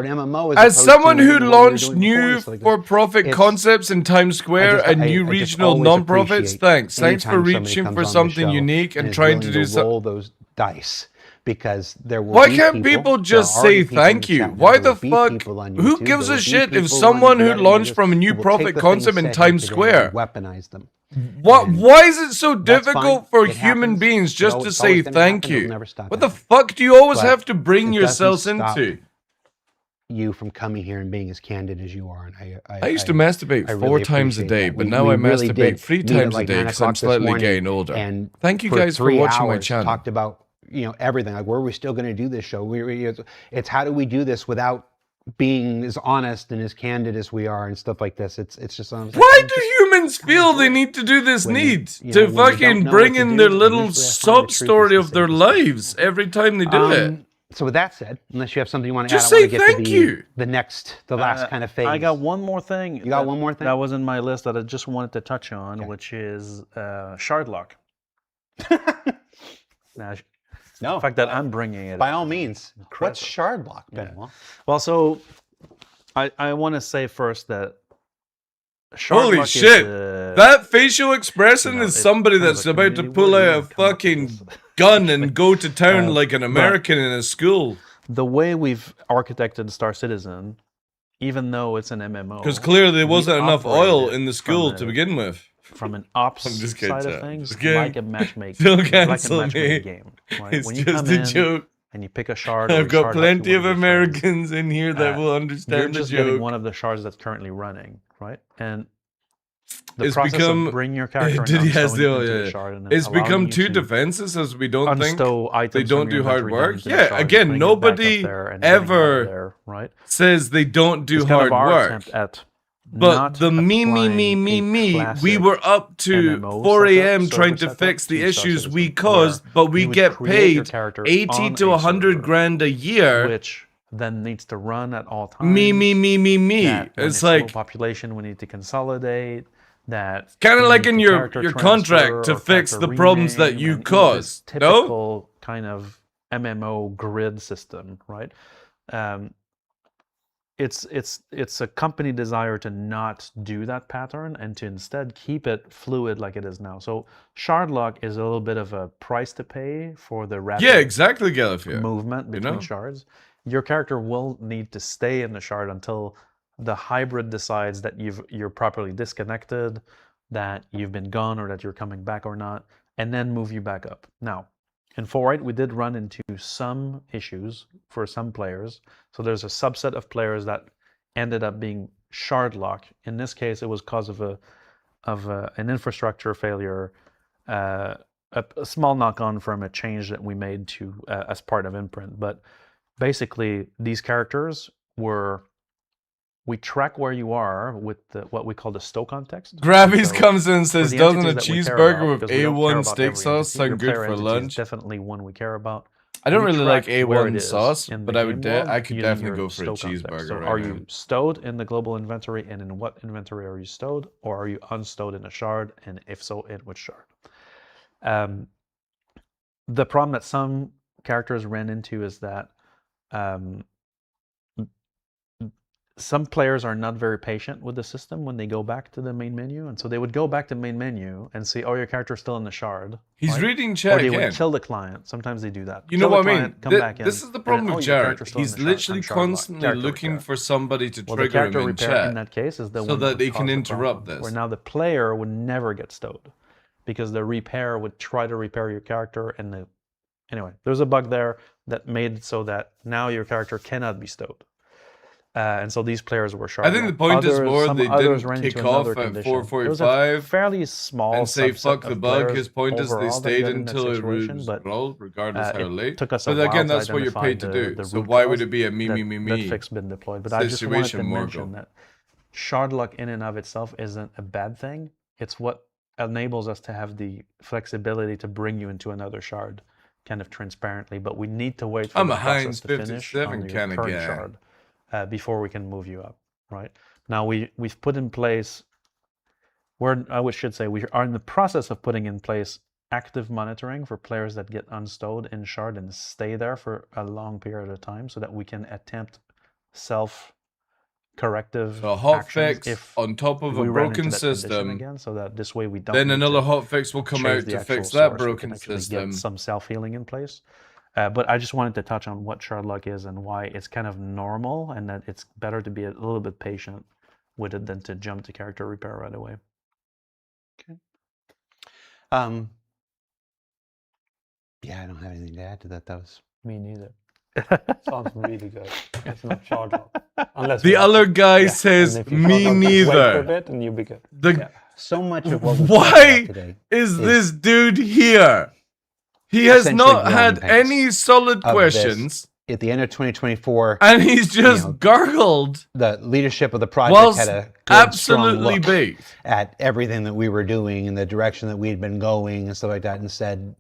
MMO. As someone who launched new for-profit concepts in Times Square and new regional non-profits, thanks for reaching for something unique and trying to do something. Roll those dice. Because there will Why can't people just say thank you? Why the fuck? Who gives a shit if someone who launched from a new profit concept in Times Square weaponize them? Why is it so difficult for human beings just to say thank you? What the fuck do you always have to bring yourselves into? You from coming here and being as candid as you are, and I used to masturbate 4 times a day, but now I masturbate 3 times a day because I'm slightly getting older. And thank you guys for watching my channel. Talked about everything, like were we still going to do this show? It's how do we do this without being as honest and as candid as we are and stuff like this. It's just why do humans feel they need to do this to fucking bring in their little sub story of their lives every time they do it? So with that said, unless you have something you want to just add, say thank you. The last kind of phase. I got one more thing. You got one more thing? That was in my list that I just wanted to touch on, which is shard lock. Now, no, the fact that I'm bringing it by all means. What's shard lock, Benoit? Well, so I want to say first that shard holy lock shit, is, that facial expression is somebody that's about to pull out a fucking gun and go to town like an American in a school. The way we've architected Star Citizen, even though it's an MMO, because clearly there wasn't enough oil in the school to begin with. From an ops side of things, like a matchmaking, Don't like a cancel matchmaking me. game. Right? It's When you just come a in joke. And you pick a shard. I've got plenty of Americans in here that will you're understand the just getting joke. one of the shards that's currently running, right? And the It's process become. of bring your character Did he has into the? a shard and then It's allowing become you too to defenses as we don't think unstow items they don't from your do hard inventory down work. into the Yeah, shard, again, bring it back up nobody there and getting it out of ever there, right? says they don't do It's kind hard of our work. attempt at But not the me, applying we classic were up to MMO 4 setup, a.m. trying server to fix setup the to Star issues we Citizen, caused, where but we you would get create your paid character 80 on to a 100 server, grand a year. which then needs to run at all times. Me. That when It's low like population, we need to consolidate. That kind of we like need in to your character contract transfer to or fix character the problems that rename you and, caused. this No? typical kind of MMO grid system, right? It's a company desire to not do that pattern and to instead keep it fluid like it is now. So shard lock is a little bit of a price to pay for the rapid exactly, Galifia. movement between shards. Your character will need to stay in the shard until the hybrid decides that you're properly disconnected, that you've been gone, or that you're coming back or not, and then move you back up. Now, in Forite, we did run into some issues for some players. So there's a subset of players that ended up being shard lock. In this case, it was because of an infrastructure failure, a small knock-on from a change that we made to as part of Imprint. But basically, these characters we track where you are with what we call the stow context. Gravies So comes in and for says, the doesn't a entities that we care cheeseburger about, with because we don't care A1 about steak every sauce entity, your sound good player for entity is lunch? definitely one we care about. I don't We really like track where it A1 is sauce, in but the I would game log I could using definitely your go for a stow context. cheeseburger So right are now. you stowed in the global inventory, and in what inventory are you stowed, or are you unstowed in a shard, and if so, in which shard? The problem that some characters ran into is that some players are not very patient with the system when they go back to the main menu, and so they would go back to main menu and see, oh, your character's still in the shard. He's right? reading chat Or they again. would kill the client. Sometimes they do that. You know Kill the what I mean? client, come back in, This is the and problem then, with oh, your Jared. character's still in He's the shard. literally I'm shard locked. constantly Character looking repair. for somebody to Well, the trigger him character in repair chat in that case is the so one that they would can cause the interrupt problem, this. where now the player would never get stowed because the repair would try to repair your character, and anyway, there's a bug there that made it so that now your character cannot be stowed. And so these players were shard I think the point is more they didn't kick off at 4:45 fairly small and say subset fuck the of bug. players His point is they overall that stayed got in that until it situation, was but, rolled, regardless how it late. took us a But while again, to that's what you're paid to identify do. the So root why would cause it be a that fix been deployed? But I just wanted to situation, mention Morgul? that shard lock in and of itself isn't a bad thing. It's what enables us to have the flexibility to bring you into another shard kind of transparently, but we need to wait for I'm the a process Heinz to finish on 57 your kind of current guy. shard before we can move you up, right? Now we've put in place, we are in the process of putting in place active monitoring for players that get unstowed in shard and stay there for a long period of time, so that we can attempt self-corrective So a hot actions fix if on top of a we run broken into that condition system. again, so that this way we don't Then need another to hot fix will come chase out the to actual fix that source. We broken can actually system. get some self-healing in place. But I just wanted to touch on what shard lock is and why it's kind of normal, and that it's better to be a little bit patient with it than to jump to character repair right away. Yeah, I don't have anything to add to that. That was me neither. Sounds really good. It's not shard lock. Unless The other guy says, and if you me shard lock, wait for a neither. bit and you'll be good. so much of what we Why today is this dude here? He has essentially not growing had pains any solid of questions. this. At the end of 2024, And he's just gargled. The leadership of the project Whilst had a good, strong absolutely look baked. at everything that we were doing and the direction that we had been going and stuff like that, and said,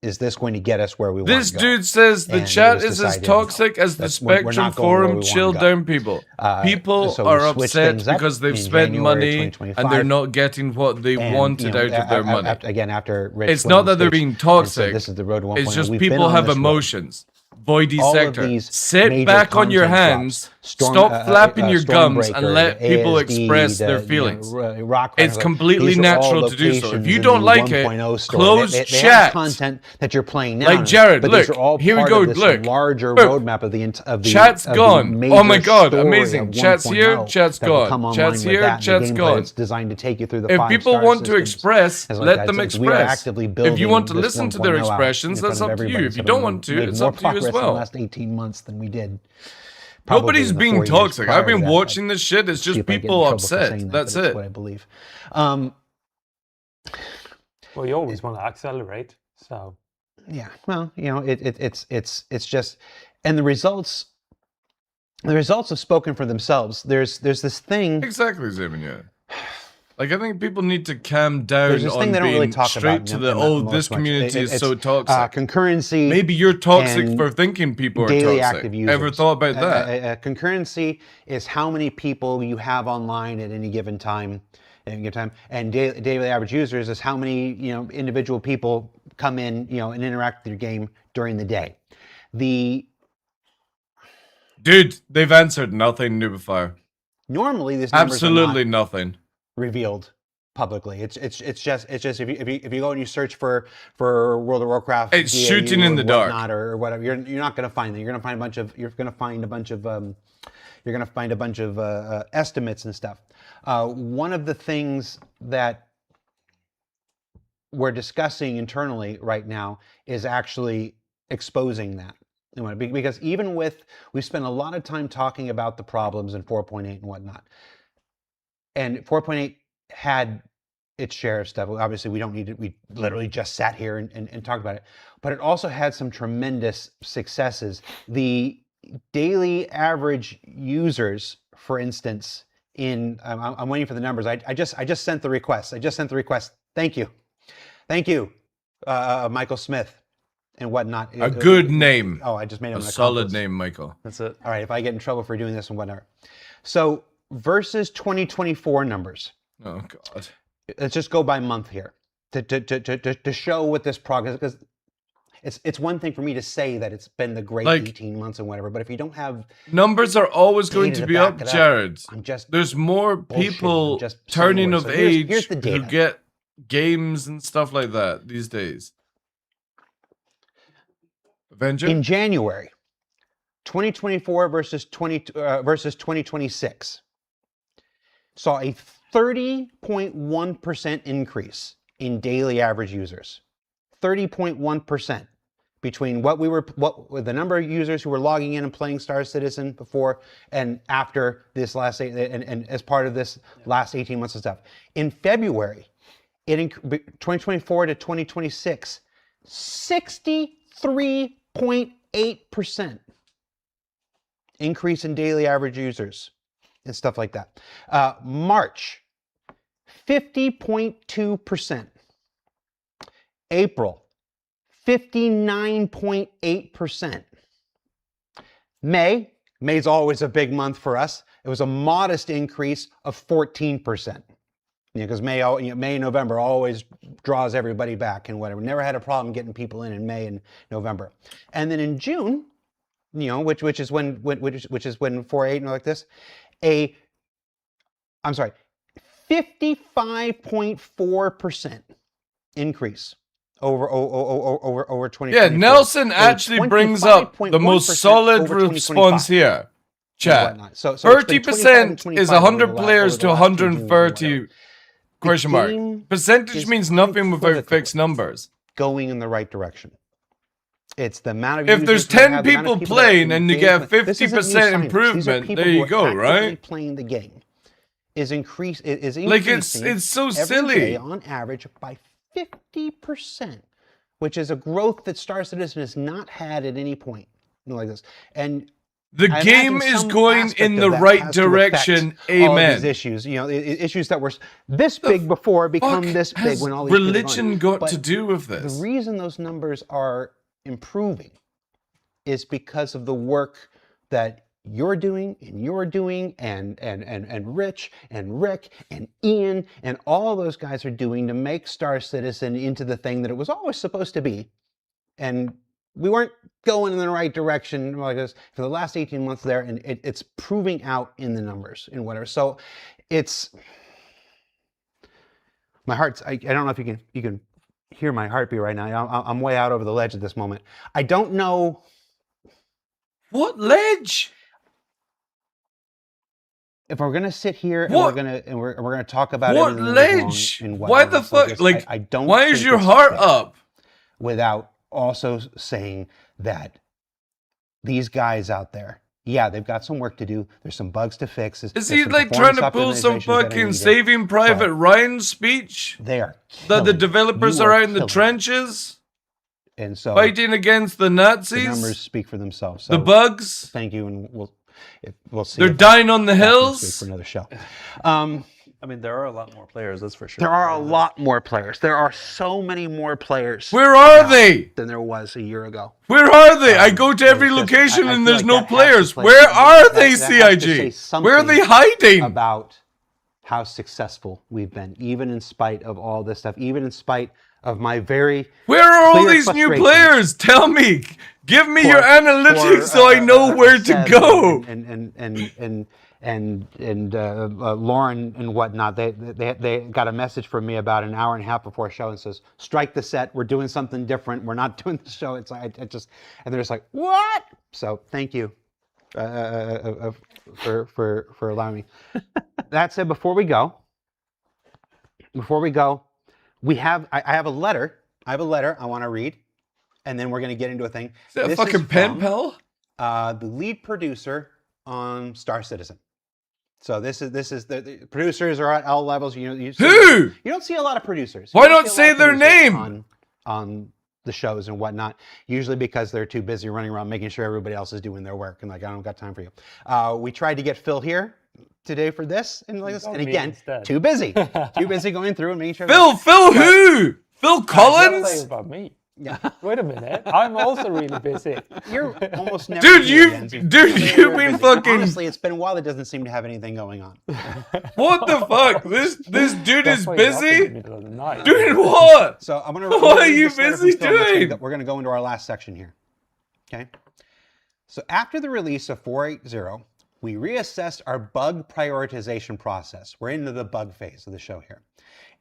"Is this going to get us where we want This to go?" dude says the And it chat was is as decided, toxic as the that's- we're Spectrum not going where we forum. wanna Chill go. down, people. People so we are switched upset things up because they've in spent January money 2025. and they're not getting what they And, wanted out of their money. After Rich It's went not on that they're stage being and said, toxic. "This is the road to 1.0." It's just We've been people on have this road. emotions. Voidy All of sector. these Sit major back on your content hands. drops, Storm- Stop flapping your gums Stormbreaker, and let people ASD, express the, their you know, feelings. Rock It's Runner, completely these are all natural to do so. If locations you in don't the like it, 1.0 store. close They have chat. content that you're playing now. Like Jared, but look, these are all here we part go. of this Look, larger look. roadmap of the Chat's of gone. The major Oh my god, story amazing. of Chat's here, 1.0 chat's that will gone. come online Chat's with here, that, and the chat's gameplay gone. that's designed to take you through the If 5 people star want to systems, express, things like let that. them So we are express. actively If you want to building listen this to their 1.0 out expressions, in front that's of up to you. everybody. If you So don't we want to, made it's more up to you as progress in the well. last 18 months than we did. probably Nobody's in the being 4 years toxic. prior I've to been that. watching this shit. It's See just if I get in people trouble for saying upset. that, That's but it's it. what I believe. Well, you always want to accelerate, so. Yeah, well, you know, it's just, and the results The results have spoken for themselves. There's this thing. Exactly, Zayman, yeah. Like, I think people need to calm down There's this thing on they don't really being talk straight about to in the, most this much. community is It's so toxic. concurrency. Maybe you're toxic and for thinking people are daily toxic. active users. Ever thought about that? Concurrency is how many people you have online at any given time. And daily average users is how many individual people come in and interact with your game during the day. Dude, they've answered nothing new before. Normally, these numbers absolutely are not nothing revealed publicly. It's just if you go and you search for World of Warcraft, it's shooting in the dark or whatever, you're not going to find that. You're going to find a bunch of estimates and stuff. One of the things that we're discussing internally right now is actually exposing that. Because even we spent a lot of time talking about the problems in 4.8 and whatnot. And 4.8 had its share of stuff. Obviously, we don't need it. We literally just sat here and talked about it. But it also had some tremendous successes. The daily average users, for instance, I'm waiting for the numbers. I just sent the request. Thank you, Michael Smith. And whatnot. A good name. Oh, I just made him a solid name, Michael. That's it. All right, if I get in trouble for doing this and whatnot. So versus 2024 numbers. Oh God. Let's just go by month here to show what this progress, because it's one thing for me to say that it's been the great 18 months and whatever, but if you don't have numbers are always going to be up, Jared. There's more people turning of age who get games and stuff like that these days. Avenger? In January, 2024 versus 2026, saw a 30.1% increase in daily average users. 30.1% between what the number of users who were logging in and playing Star Citizen before and after this and as part of this last 18 months of stuff. In February, 2024 to 2026, 63.8% increase in daily average users and stuff like that. March, 50.2%. April, 59.8%. May's always a big month for us. It was a modest increase of 14%. Because May and November always draws everybody back and whatever. Never had a problem getting people in May and November. And then in June, which is when 4.8 and like this, 55.4% increase over 2024. Yeah, Nelson actually brings up the most solid response here. Chat. So 30% is 100 players to 130 question mark. Percentage means nothing without fixed numbers. Going in the right direction. It's the amount of if there's 10 people playing and you get a 50% improvement, there you go, right? Playing the game is increasing like it's so silly on average by 50%, which is a growth that Star Citizen has not had at any point like this. And the game is going in the right direction. Amen. These issues, issues that were this big before become this big when all these religion got to do with this. The reason those numbers are improving is because of the work that you're doing and Rich and Rick and Ian and all those guys are doing to make Star Citizen into the thing that it was always supposed to be. And we weren't going in the right direction like this for the last 18 months there, and it's proving out in the numbers and whatever. So it's my heart's. I don't know if you can hear my heartbeat right now. I'm way out over the ledge at this moment. I don't know what ledge. If we're gonna sit here and we're gonna talk about what ledge? Why the fuck? Like, I don't. Why is your heart up? Without also saying that these guys out there, yeah, they've got some work to do. There's some bugs to fix. Is he like trying to pull some fucking Saving Private Ryan speech? They are. That the developers are out in the trenches, and so fighting against the Nazis. The numbers speak for themselves. So the bugs. Thank you, and We'll see. They're dying on the hills for another show. I mean, there are a lot more players, that's for sure. There are a lot more players. There are so many more players. Where are they? Than there was a year ago. Where are they? I go to every location and there's no players. Where are they, CIG? Where are they hiding? About how successful we've been, even in spite of all this stuff, even in spite of my very Where are all these new players? Tell me. Give me your analytics so I know where to go. And Lauren and whatnot, they got a message from me about an hour and a half before a show and says, strike the set, we're doing something different, we're not doing the show. It's like, and they're just like, what? So thank you for allowing me. That said, before we go, I have a letter I want to read, and then we're going to get into a thing. Is that a fucking pen pal? The lead producer on Star Citizen. So this is the producers are at all levels. You don't see a lot of producers. Why don't say their name on the shows and whatnot? Usually because they're too busy running around making sure everybody else is doing their work, and like, I don't got time for you. We tried to get Phil here today for this, and like this, and again, too busy going through and making sure. Phil who? Phil Collins? Say about me. Yeah. Wait a minute. I'm also really busy. You're almost never. Dude, you've been fucking. Honestly, it's been a while. That doesn't seem to have anything going on. What the fuck? This dude is busy. Doing what? So I'm gonna. What are you busy doing? We're gonna go into our last section here. Okay. So after the release of 4.8.0, we reassessed our bug prioritization process. We're into the bug phase of the show here.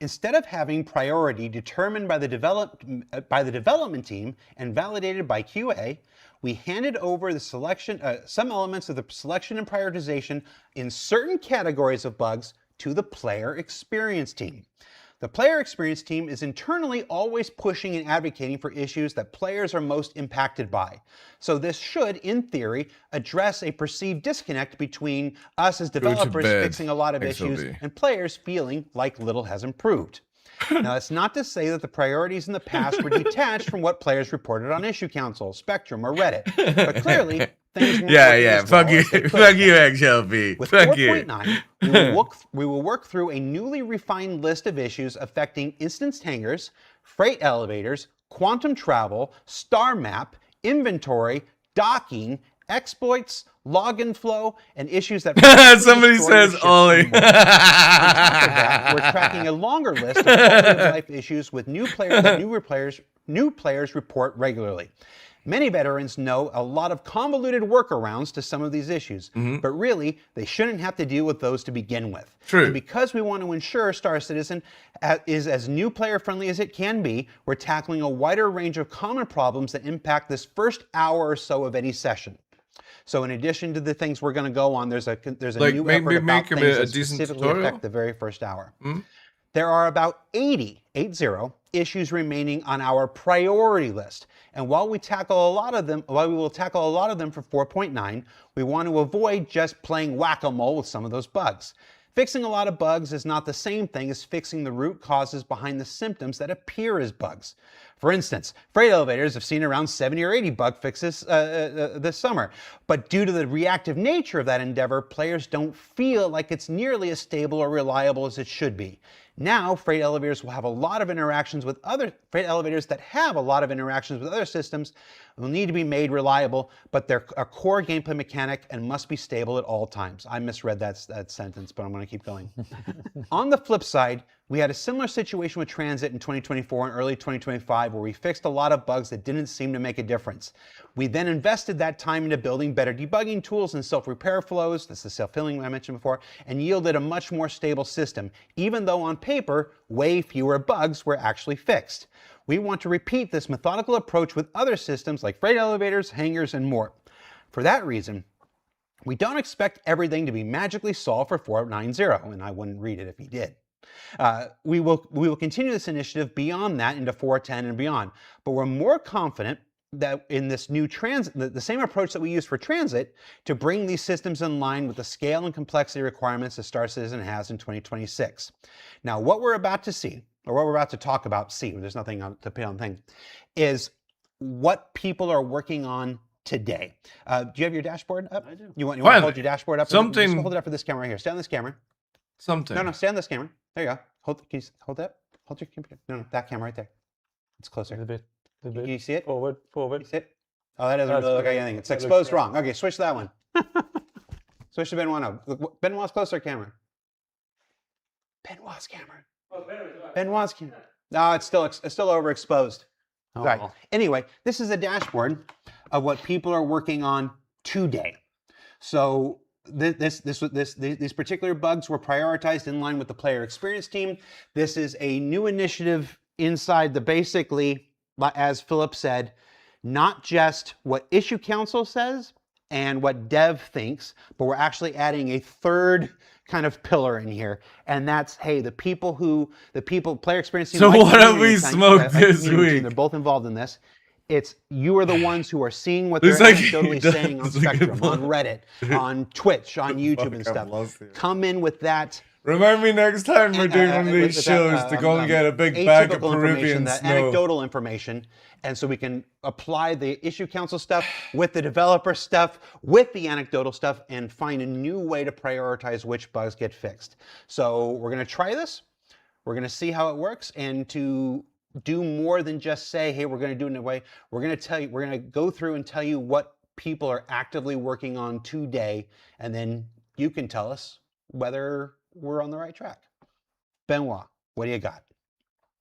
Instead of having priority determined by the development team and validated by QA, we handed over the selection, some elements of the selection and prioritization in certain categories of bugs to the player experience team. The player experience team is internally always pushing and advocating for issues that players are most impacted by. So this should, in theory, address a perceived disconnect between us as developers fixing a lot of issues and players feeling like little has improved. Now, that's not to say that the priorities in the past were detached from what players reported on Issue Council, Spectrum, or Reddit. But clearly, things weren't fuck you, XLP. With fuck 4.9, we will work through a newly refined list of issues affecting instance hangars, freight elevators, quantum travel, star map, inventory, docking, exploits, login flow, and issues that somebody says Ollie. On top of that, we're tracking a longer list of quality of life issues with new players that new players report regularly. Many veterans know a lot of convoluted workarounds to some of these issues, but really, they shouldn't have to deal with those to begin with. True. And because we want to ensure Star Citizen is as new player friendly as it can be, we're tackling a wider range of common problems that impact this first hour or so of any session. So in addition to the things we're going to go on, there's a new effort about things that specifically affect the very first hour. There are about 80 issues remaining on our priority list. And while we will tackle a lot of them for 4.9, we want to avoid just playing whack-a-mole with some of those bugs. Fixing a lot of bugs is not the same thing as fixing the root causes behind the symptoms that appear as bugs. For instance, freight elevators have seen around 70 or 80 bug fixes this summer. But due to the reactive nature of that endeavor, players don't feel like it's nearly as stable or reliable as it should be. Now, freight elevators will have a lot of interactions with other systems will need to be made reliable, but they're a core gameplay mechanic and must be stable at all times. I misread that sentence, but I'm going to keep going. On the flip side, we had a similar situation with Transit in 2024 and early 2025 where we fixed a lot of bugs that didn't seem to make a difference. We then invested that time into building better debugging tools and self-repair flows, that's the self-healing I mentioned before, and yielded a much more stable system, even though on paper, way fewer bugs were actually fixed. We want to repeat this methodical approach with other systems like freight elevators, hangars, and more. For that reason, we don't expect everything to be magically solved for 4.9.0, and I wouldn't read it if he did. We will continue this initiative beyond that into 4.10 and beyond, but we're more confident that in this new the same approach that we use for Transit to bring these systems in line with the scale and complexity requirements that Star Citizen has in 2026. Now, what we're about to see, or what we're about to talk about, there's nothing to put on thing, is what people are working on today. Do you have your dashboard up? I do. You want to hold your dashboard up? Something. Just hold it up for this camera right here. Stay on this camera. Something. No, stay on this camera. There you go. Hold that. Hold your computer. No, that camera right there. It's closer. A bit. Can you see it? Forward. You see it? Oh, that doesn't really look like anything. It's exposed wrong. Okay, switch to that one. Switch to Benoit now. Look, Benoit's closer camera. Benoit's camera. Benoit's camera. No, it's still overexposed. Oh, Right. well. Anyway, this is a dashboard of what people are working on today. So these particular bugs were prioritized in line with the player experience team. This is a new initiative inside the basically, as Philip said, not just what issue council says and what dev thinks, but we're actually adding a third kind of pillar in here, and that's player experience team. So like what have community we team, smoked this community team, week? they're both involved in this. It's you are the ones who are seeing what they're Looks like anecdotally he does saying on look Spectrum, at on Reddit, on Twitch, on YouTube and Fuck, stuff. I've lost it. Come in with that. Remind me next time we're doing one of these with shows to go and get a big bag of atypical information, Peruvian that snow. anecdotal information, and so we can apply the issue council stuff with the developer stuff, with the anecdotal stuff, and find a new way to prioritize which bugs get fixed. So we're going to try this. We're going to see how it works, and to do more than just say, hey, we're going to do it in a way. We're going to go through and tell you what people are actively working on today, and then you can tell us whether we're on the right track. Benoit, what do you got?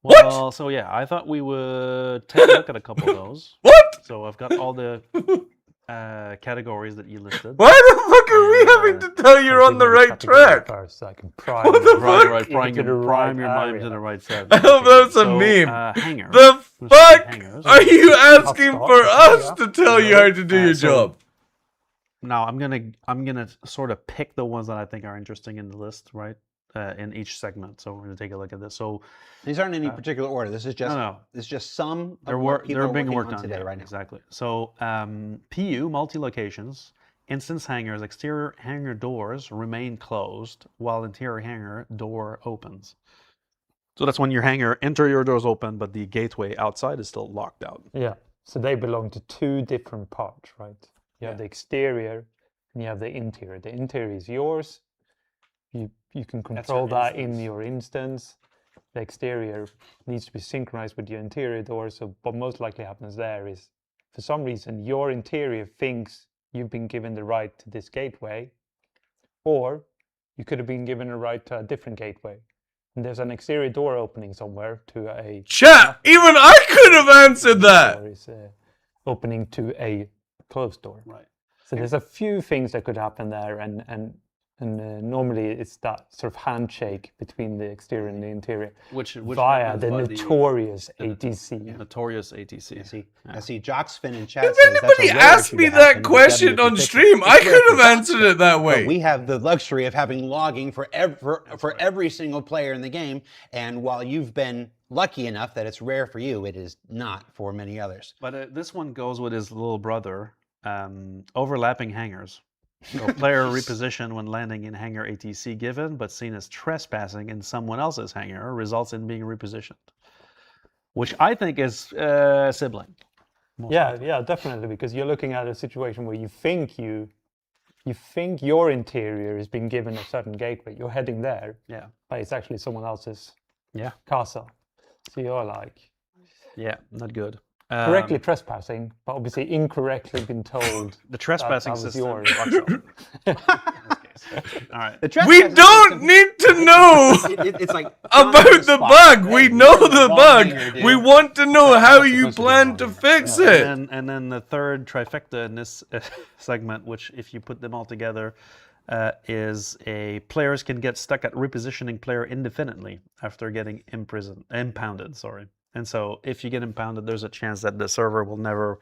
Well, so yeah, I thought we would take a look at a couple of those. What? So I've got all the categories that you listed. Why the fuck are we having to tell you're on the right track? First, so I can prime What the Right, fuck? right, prime into the your right mind area. to the right side. I hope that's a So, meme. Hangers. The Let's start with fuck hangers. are you asking start. for us Yeah. to tell you how to do your So- job? Now I'm gonna sort of pick the ones that I think are interesting in the list, right? In each segment. So we're gonna take a look at this. So These aren't in any particular order. This is just no. This is just some they're of what people they're are being working worked on on today, yeah, right now. Exactly. So PU multi-locations, instance hangers, exterior hanger doors remain closed while interior hanger door opens. So that's when your hanger interior doors open, but the gateway outside is still locked out. Yeah. So they belong to two different parts, right? You have the exterior and you have the interior. The interior is yours. You can control that in your instance. The exterior needs to be synchronized with your interior door. So what most likely happens there is, for some reason, your interior thinks you've been given the right to this gateway, or you could have been given a right to a different gateway. And there's an exterior door opening somewhere to a... Chat, even I could have answered that. Door is opening to a closed door. Right. So there's a few things that could happen there, and normally it's that sort of handshake between the exterior and the interior, Which via happens the by notorious ATC. Notorious ATC. I see Jocksfin in chat If says that's a anybody rare asked issue me to that happen, but question definitely on fix it. stream, I It's rare could for have answered it that But way. we have the luxury of having logging for every single player in the game, and while you've been lucky enough that it's rare for you, it is not for many others. But this one goes with his little brother, overlapping hangers. So player reposition when landing in hangar ATC given, but seen as trespassing in someone else's hangar results in being repositioned. Which I think is sibling. Yeah, definitely, because you're looking at a situation where you think your interior has been given a certain gateway. You're heading there, Yeah. but it's actually someone else's Yeah. casa. So you're like Yeah, not good. correctly trespassing, but obviously incorrectly been told The trespassing that was system yours. rocks out. All right. We don't need to know It's like about the bug. We know the bug. We want to know how you plan to fix it. And then the third trifecta in this segment, which if you put them all together, is players can get stuck at repositioning player indefinitely after getting impounded. Sorry. And so if you get impounded, there's a chance that the server will never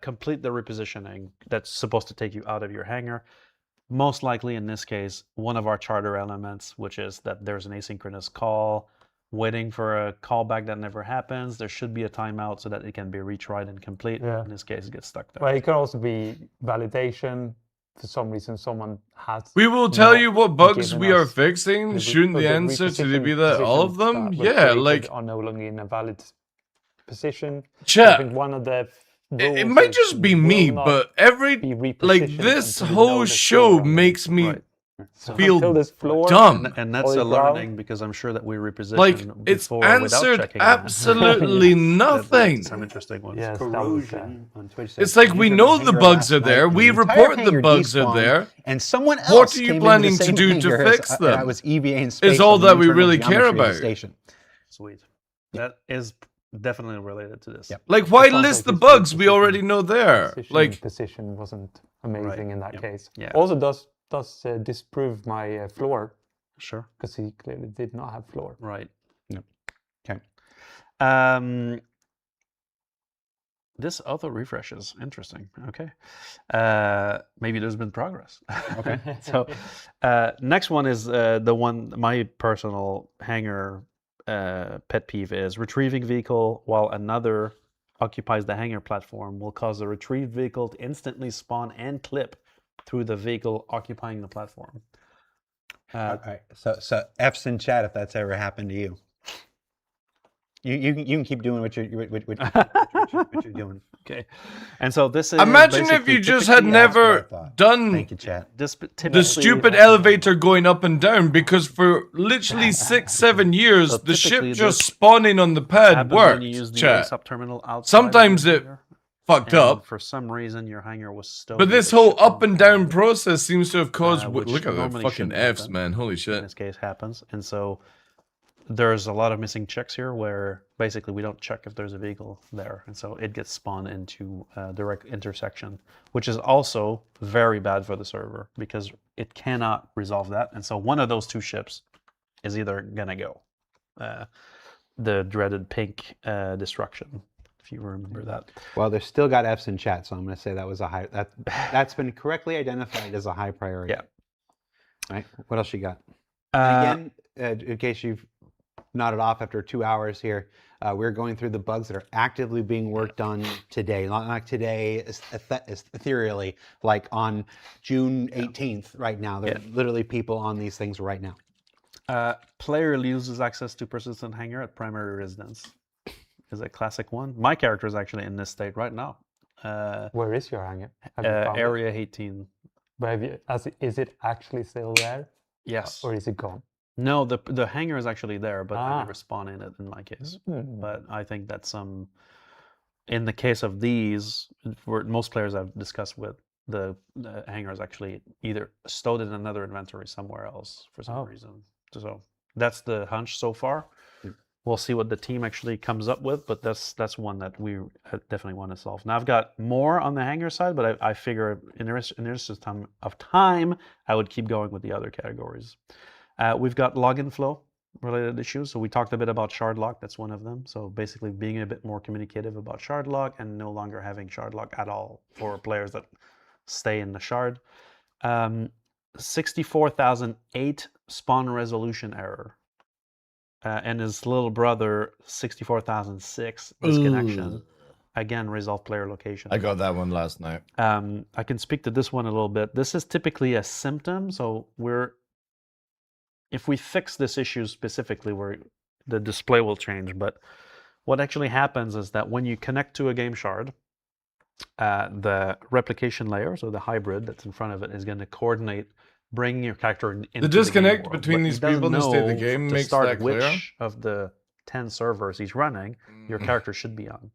complete the repositioning that's supposed to take you out of your hangar. Most likely in this case, one of our charter elements, which is that there's an asynchronous call, waiting for a callback that never happens. There should be a timeout so that it can be retried and complete. Yeah. In this case, it gets stuck there. Well, it can also be validation. For some reason, someone has. We will tell not you what bugs given we are us fixing. the Shouldn't the the answer to be repositioning that all of positions them? that were Yeah, created like are no longer in a valid position. I chat. think one of the it might just be me, but this whole show makes me feel dumb. And that's a learning because I'm sure that we repositioned like it's before without answered checking absolutely nothing. Some interesting ones. Yes, Corrosion on Twitch. It's like we know the bugs are there. We report the bugs are there. And someone else. What are you came into planning the to same do to hangar as fix I them? was EVA in space. Is all on the that we internal really care geometry of the about. Station. Sweet. That is definitely related to this. Like, why list the bugs we already know there? Like, position wasn't amazing in that case. Yeah. Also, does disprove my floor? Sure. Because he clearly did not have floor. Right. Yep. Okay. This auto refreshes. Interesting. Okay. Maybe there's been progress. Okay. So next one is the one, my personal hangar pet peeve is retrieving vehicle while another occupies the hangar platform will cause the retrieved vehicle to instantly spawn and clip through the vehicle occupying the platform. All right. So F's in chat if that's ever happened to you. You can keep doing what you're doing. Okay. And so this is imagine if you just had never done Thank you, chat. the stupid elevator going up and down, because for literally 6-7 years So the ship typically just this spawning on the pad happens when worked. you use the Chat. subterminal outside Sometimes of the it hangar, fucked and up, for some reason your hangar was stowed. but with this the whole shipping up and down process seems to have caused. which Look at the normally fucking shouldn't F's, happen. man! Holy in shit! this case happens. And so there's a lot of missing checks here where basically we don't check if there's a vehicle there. And so it gets spawned into a direct intersection, which is also very bad for the server because it cannot resolve that. And so one of those two ships is either going to go. The dreaded pink destruction, if you remember that. Well, there's still got F's in chat, so I'm going to say that was a high. That's been correctly identified as a high priority. Yeah. All right. What else you got? And again, in case you've nodded off after 2 hours here, we're going through the bugs that are actively being worked on today. Not like today, ethereally, like on June 18th right now. There are literally people on these things right now. Player loses access to persistent hangar at primary residence. Is a classic one. My character is actually in this state right now. Where is your hangar? Have you found Area it? 18. But have you, is it actually still there? Yes. Or is it gone? No, the hangar is actually there, but I never spawn in it in my case. But I think that in the case of these, for most players I've discussed with, the hangar is actually either stowed in another inventory somewhere else for some reason. So that's the hunch so far. We'll see what the team actually comes up with, but that's one that we definitely want to solve. Now I've got more on the hangar side, but I figure in the interest of time, I would keep going with the other categories. We've got login flow related issues. So we talked a bit about shard lock. That's one of them. So basically being a bit more communicative about shard lock and no longer having shard lock at all for players that stay in the shard. 64,008 spawn resolution error. And his little brother, 64,006 disconnection. Again, resolve player location. I got that one last night. I can speak to this one a little bit. This is typically a symptom. So if we fix this issue specifically, the display will change. But what actually happens is that when you connect to a game shard, the replication layer, so the hybrid that's in front of it, is going to coordinate bringing your character into the disconnect game world. between But these he doesn't people in the state of the know game to makes start that clear. which of the 10 servers he's running your character should be on.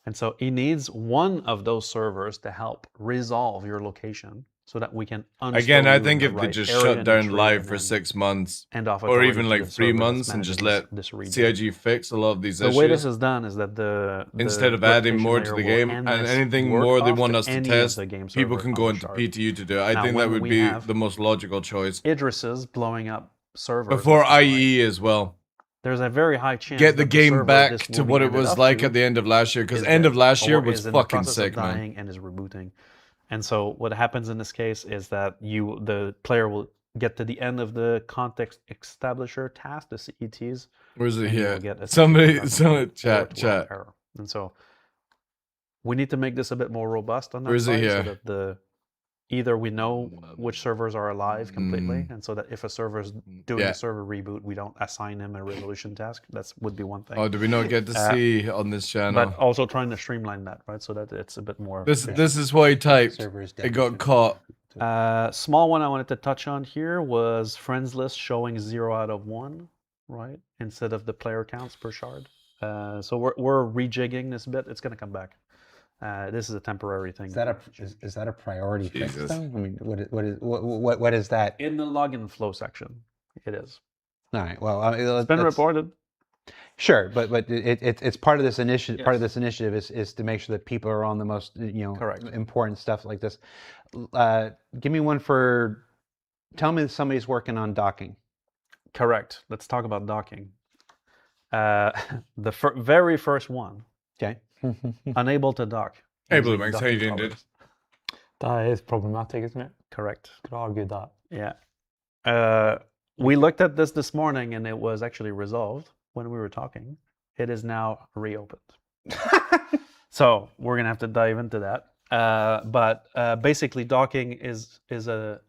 And so he needs one of those servers to help resolve your location so that we can Again, I think if they just shut down live for 6 months or even like 3 months and just let CIG fix a lot of these issues. The way this is done is that instead of adding more to the game and anything more they want us to test, the game people server can on go the into shard. PTU to do it. I Now, think that when would we be have the most logical choice. Idris's blowing up servers. Before IE as well. There's a very high chance Get the that game server back this to will be what it handed was off like to at the end of last year, because is end dead, of last year or was is in the fucking process of sick, man. dying and is rebooting. And so what happens in this case is that the player will get to the end of the context establisher task, the CETs. Where is it and you here? will get Somebody a chat. error. And so we need to make this a bit more robust on that Where is it side here? so that either we know which servers are alive completely, and so that if a server is doing Yeah. a server reboot, we don't assign him a resolution task. That would be one thing. Oh, do we not get to see on this channel? But also trying to streamline that, right? So that it's a bit more. This is what he typed. It got caught. Small one I wanted to touch on here was friends list showing 0 out of 1, right? Instead of the player counts per shard. So we're rejigging this bit. It's going to come back. This is a temporary thing. Is that a priority fix though? I mean, what is that? In the login flow section, it is. All right. Well, it's been reported. Sure, but it's part of this initiative. Yes. Part of this initiative is to make sure that people are on the most important stuff like this. Give me one for. Tell me that somebody's working on docking. Correct. Let's talk about docking. The very first one. Okay. Unable to dock. Hey, Blue Max, how you doing, dude? That is problematic, isn't it? Correct. Could argue that. Yeah. We looked at this morning, and it was actually resolved when we were talking. It is now reopened. So we're gonna have to dive into that. But basically, docking is a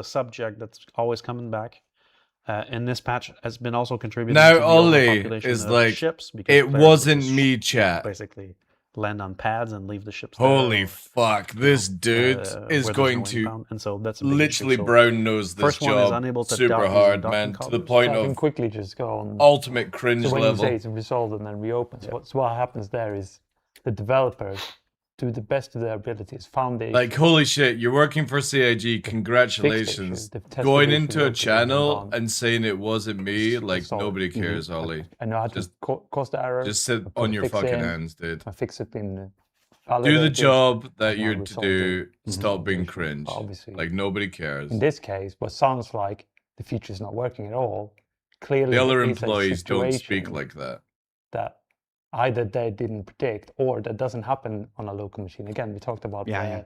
subject that's always coming back. And this patch has been also contributing now to the Ollie population is of like ships because it wasn't me, chat. Basically land on pads and leave the ships holy there, fuck, this dude is going to and so that's a literally so brown nose this job super hard, man, to the point of quickly just go on ultimate cringe so when level. You say it's resolved and then reopens, so what happens there is the developers to the best of their abilities found it. Like, holy shit, you're working for CIG, congratulations. Going into a channel and saying it wasn't me, like, nobody cares, Ollie. I know how to cause the error. Just sit on your fucking hands, dude. I fix it in... Do the job that you're to do, stop being cringe. Obviously. Like, nobody cares. In this case, what sounds like the feature is not working at all, clearly the other employees don't speak like that. That either they didn't predict or that doesn't happen on a local machine. Again, we talked about you know,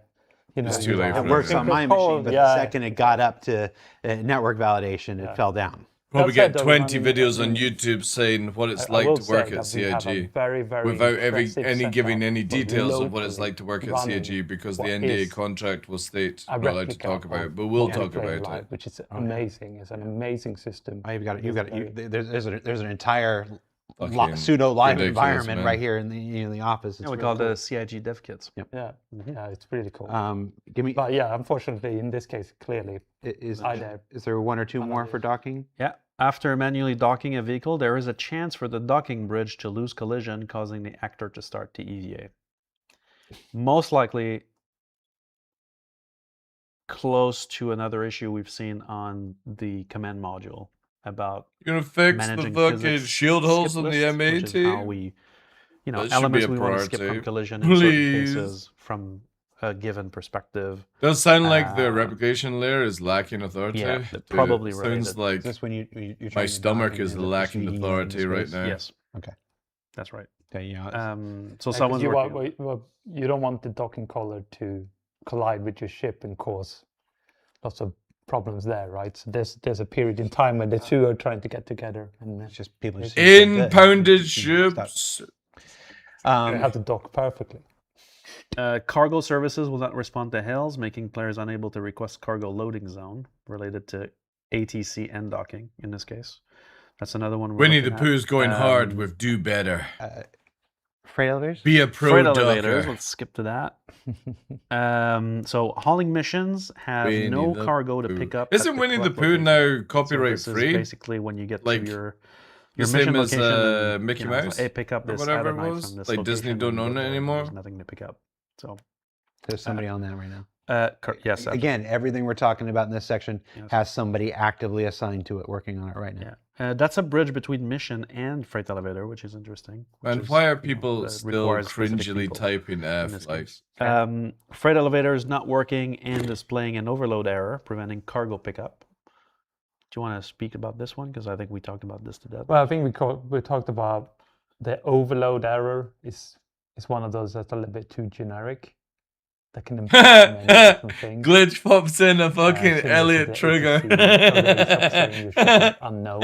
it's too late. It works on my machine, but the second it got up to network validation, it fell down. Probably get 20 videos on YouTube saying what it's like to work at CIG without giving any details of what it's like to work at CIG because the NDA contract will state we're not allowed to talk about it, but we'll talk about it. Which is amazing. It's an amazing system. Oh, you've got it. There's an entire pseudo live environment right here in the office. We call it the CIG dev kits. Yep. Yeah, it's really cool. But unfortunately, in this case, clearly, is there one or two more for docking? Yeah. After manually docking a vehicle, there is a chance for the docking bridge to lose collision, causing the actor to start to EVA. Most likely, close to another issue we've seen on the command module about you're gonna fix the fucking shield holes in the MAT. How we, elements we want to skip from collision in certain cases from a given perspective. Does sound like the replication layer is lacking authority. Yeah, probably sounds like this when you're my stomach is lacking authority right now. Yes. Okay. That's right. Okay. So someone's you don't want the docking collar to collide with your ship and cause lots of problems there, right? So there's a period in time when the two are trying to get together, and it's just people impounded ships. They have to dock perfectly. Cargo services will not respond to hails, making players unable to request cargo loading zone related to ATC and docking. In this case, that's another one. Winnie the Pooh's going hard with do better. Freight elevators? Be a pro Freight docker. elevators, let's skip to that. So hauling missions have no cargo to pick up. Isn't Winnie the Pooh now copyright free? Basically, when you get to your mission location, as Mickey Mouse, hey, pick up this whatever it item was. from this Like Disney don't own it anymore. There's nothing to pick up. So there's somebody on that right now. Yes. Again, everything we're talking about in this section has somebody actively assigned to it, working on it right now. Yeah. That's a bridge between mission and freight elevator, which is interesting. And why are people still cringily typing F? Like, freight elevator is not working and displaying an overload error, preventing cargo pickup. Do you want to speak about this one? Because I think we talked about this to death. Well, I think we talked about the overload error is one of those that's a little bit too generic. That can implement many different things. Glitch pops in a fucking Elliot trigger. Unknown.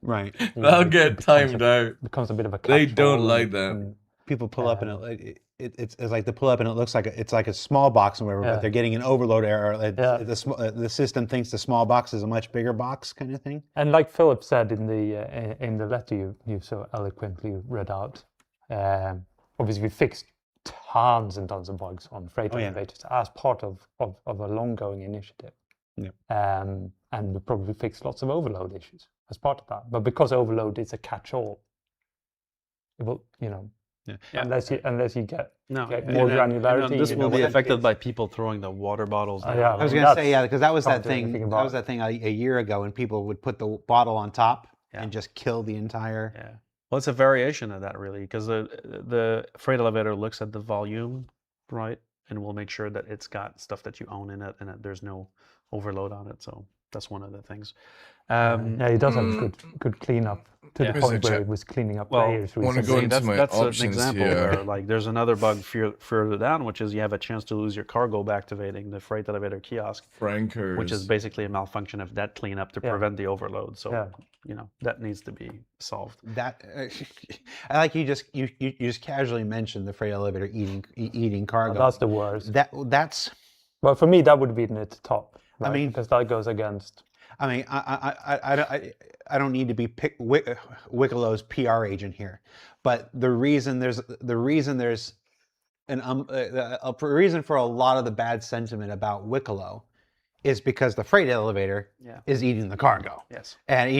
Right. That'll get timed out. Becomes a bit of a They don't like that. People pull up and it's like the pull up and it looks like it's like a small box or whatever, but they're getting an overload error. The system thinks the small box is a much bigger box, kind of thing. And like Philip said in the letter you so eloquently read out, obviously we fixed tons and tons of bugs on freight elevators as part of a long-going initiative. Yeah. And we probably fixed lots of overload issues as part of that. But because overload is a catch-all, it will, unless you get more granularity. This will be affected by people throwing the water bottles down. I was going to say, because that was that thing. That was that thing a year ago when people would put the bottle on top and just kill the entire. Yeah. Well, it's a variation of that, really, because the freight elevator looks at the volume, right, and will make sure that it's got stuff that you own in it and that there's no overload on it. So that's one of the things. It does have good cleanup to the point where it was cleaning up layers. That's an example where, like, there's another bug further down, which is you have a chance to lose your cargo activating the freight elevator kiosk, which is basically a malfunction of that cleanup to prevent the overload. So that needs to be solved. That I like you just casually mentioned the freight elevator eating cargo. That's the worst. That's. Well, for me, that would be at the top. Right? I mean, because that goes against. I mean, I don't need to be Wickelow's PR agent here, but the reason there's a reason for a lot of the bad sentiment about Wickelow is because the freight elevator is eating the cargo. Yes. And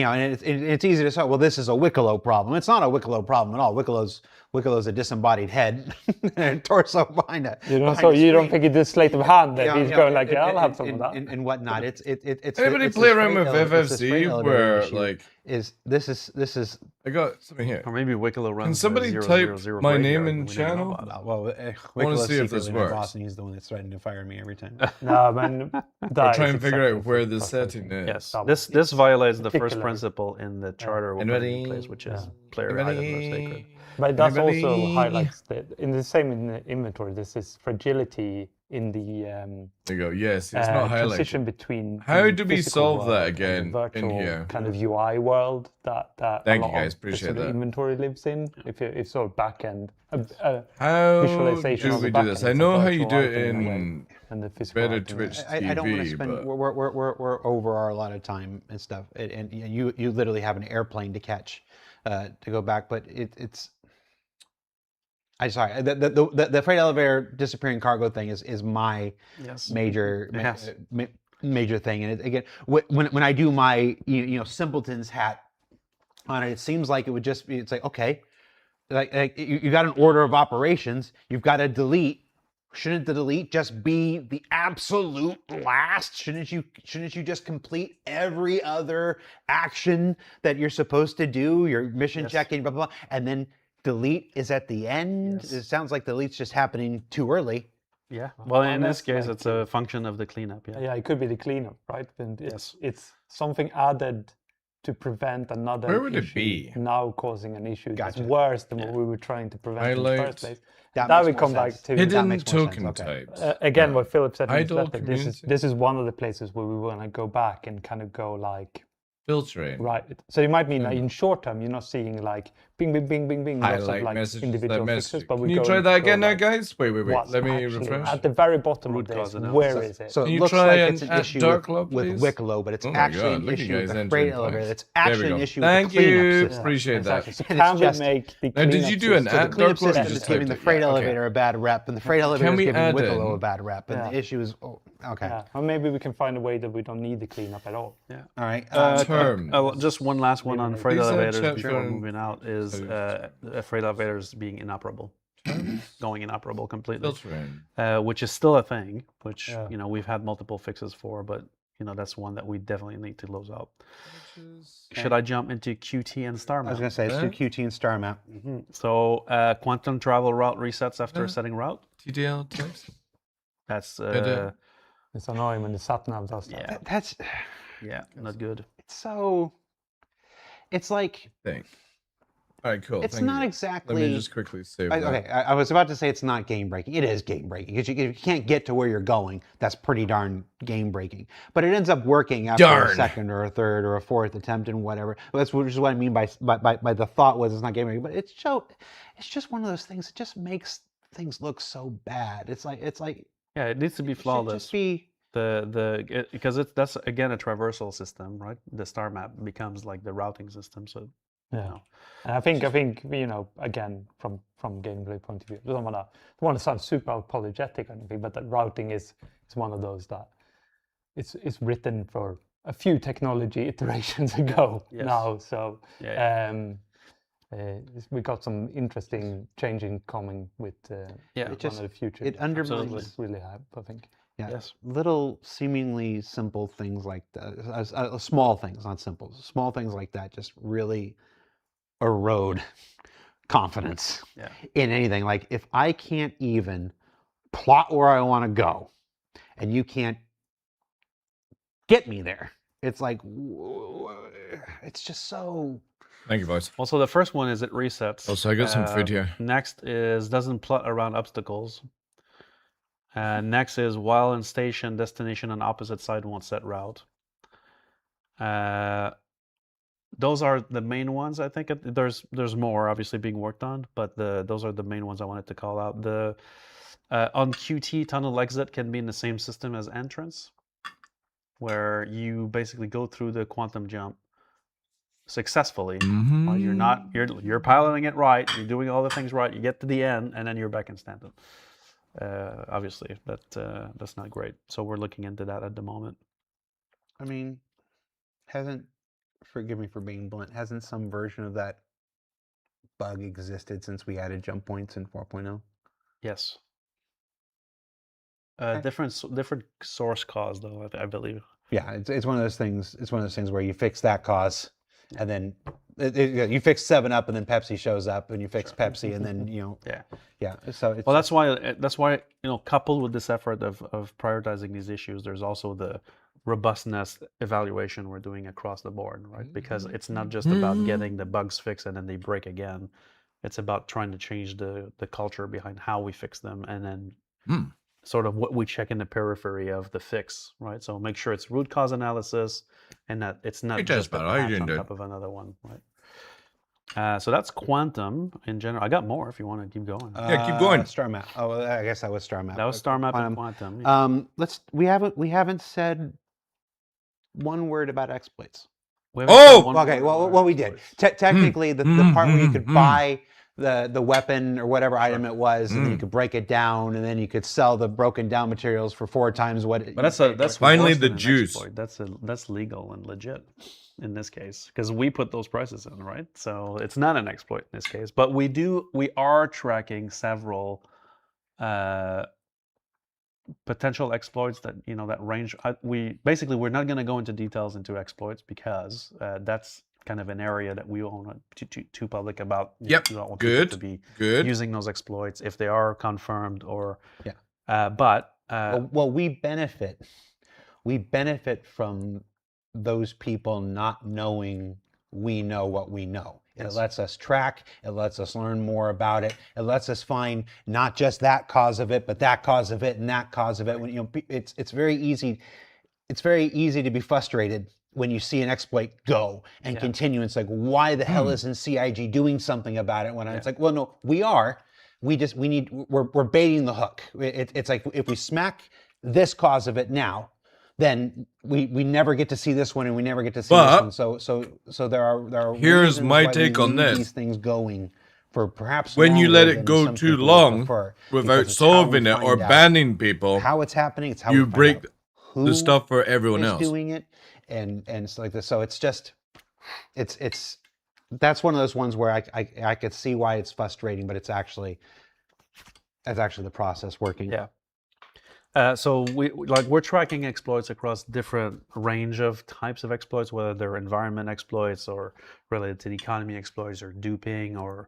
it's easy to say, well, this is a Wickelow problem. It's not a Wickelow problem at all. Wickelow's a disembodied head and torso behind it. You don't think it's a sleight of hand that he's going like, I'll have some of that and whatnot. It's anybody play around with FFC where like this is. I got something here. Or maybe Wickelow runs. Can somebody type my name in channel? Well, I want to see if this works. Boss, and he's the one that's threatening to fire me every time. No, man. We're trying to figure out where the setting is. Yes, this violates the first principle in the charter we're putting in place, which is player items are sacred. But that also highlights that in the same inventory, this is fragility in the there you go. Yes, it's not highlighted. Transition between how do we solve that again in here? Kind of UI world that thank you guys, appreciate that. Inventory lives in. If sort of back end how visualization do we do this? I know how you do it in the physical better Twitch TV. I don't want to spend. We're over our allotted time and stuff, and you literally have an airplane to catch to go back, but it's. I'm sorry. The freight elevator disappearing cargo thing is my major thing. And again, when I do my simpleton's hat on it, it seems like it would just be. It's like, okay, like you got an order of operations. You've got to delete. Shouldn't the delete just be the absolute last? Shouldn't you just complete every other action that you're supposed to do? Your mission checking, blah blah blah, and then. Delete is at the end. It sounds like delete's just happening too early. Yeah. Well, in this case, it's a function of the cleanup. Yeah, it could be the cleanup, right? And it's something added to prevent another. Where would it be? Now causing an issue that's worse than what we were trying to prevent in the first place. That we come back to hidden token types. Again, what Philip said in his letter, this is one of the places where we want to go back and kind of go like. Filtering. Right. So you might mean in short term, you're not seeing like bing, bing, bing, bing, bing, lots of like individual fixes. But can you try that again now, guys? Wait. Let me refresh. At the very bottom of this, where is it? So it looks like it's an issue with Wickelow, but it's actually an issue with the freight elevator. It's actually an issue with the cleanup system. Appreciate that. So can we make the now, did you do an the cleanup system is giving the freight elevator a bad rep, and the freight elevator is giving Wickelow a bad rep, and the issue is okay. Or maybe we can find a way that we don't need the cleanup at all. Yeah. All right. Just one last one on freight elevators before moving out is freight elevators being inoperable, going inoperable completely, which is still a thing, which we've had multiple fixes for, but that's one that we definitely need to close out. Should I jump into QT and star map? I was going to say, let's do QT and star map. So quantum travel route resets after setting route. TDL types. That's it's annoying when the sat nav does that. That's not good. It's like. Thing. All right, cool. It's not exactly. Let me just quickly save that. Okay, I was about to say it's not game breaking. It is game breaking because you can't get to where you're going. That's pretty darn game breaking. But it ends up working after a second or a third or a fourth attempt and whatever. That's which is what I mean by the thought was it's not game breaking. But it's just one of those things. It just makes things look so bad. It's like yeah, it needs to be flawless. Just be because that's again a traversal system, right? The star map becomes like the routing system. So yeah, and I think again from gameplay point of view, I don't want to sound super apologetic or anything, but that routing is one of those that it's written for a few technology iterations ago now. So we got some interesting changing coming with one of the future. It undermines. It's really hype, I think. Yeah. Yes. Little seemingly simple things like that, small things, not simple, small things like that just really erode confidence in anything. Like if I can't even plot where I want to go and you can't get me there, it's like, it's just so... Thank you, boys. Also, the first one is it resets. Also, I got some food here. Next is doesn't plot around obstacles. Next is while in station, destination on opposite side won't set route. Those are the main ones. I think there's more obviously being worked on, but those are the main ones I wanted to call out. The on QT, tunnel exit can be in the same system as entrance, where you basically go through the quantum jump successfly. You're piloting it right. You're doing all the things right. You get to the end, and then you're back in stand-up. Obviously, that's not great. So we're looking into that at the moment. I mean, forgive me for being blunt, hasn't some version of that bug existed since we added jump points in 4.0? Yes. Different source cause though, I believe. Yeah, it's one of those things. It's one of those things where you fix that cause, and then you fix 7-Up, and then Pepsi shows up, and you fix Pepsi, and then yeah. So it's that's why coupled with this effort of prioritizing these issues, there's also the robustness evaluation we're doing across the board, right? Because it's not just about getting the bugs fixed and then they break again. It's about trying to change the culture behind how we fix them, and then sort of what we check in the periphery of the fix, right? So make sure it's root cause analysis and that it's not just a patch on top of another one, right? So that's quantum in general. I got more if you want to keep going. Yeah, keep going. Star map. Oh, I guess that was Star map. That was Star map and quantum. We haven't said one word about exploits. Okay. Well, we did. Technically, the part where you could buy the weapon or whatever item it was, and then you could break it down, and then you could sell the broken down materials for 4 times what. But that's finally the juice. That's legal and legit in this case, because we put those prices in, right? So it's not an exploit in this case. But we are tracking several potential exploits that that range. We're not going to go into details into exploits because that's kind of an area that we won't want too public about. Yep. We don't want Good. people to be Good. using those exploits if they are confirmed or. Yeah. Well, we benefit. We benefit from those people not knowing we know what we know. It lets us track. It lets us learn more about it. It lets us find not just that cause of it, but that cause of it and that cause of it. When it's very easy. It's very easy to be frustrated when you see an exploit go and continue. It's like, why the hell isn't CIG doing something about it? It's like, well, no, we are. We're baiting the hook. It's like if we smack this cause of it now, then we never get to see this one, and we never get to see this one. So there are. Here's my take on this. These things going for perhaps when you let it go too long without solving it or banning people, how it's happening. It's how you break the stuff for everyone else doing it, and it's like this. So it's just that's one of those ones where I could see why it's frustrating, but it's actually the process working. Yeah. So we're tracking exploits across different range of types of exploits, whether they're environment exploits or related to the economy exploits or duping or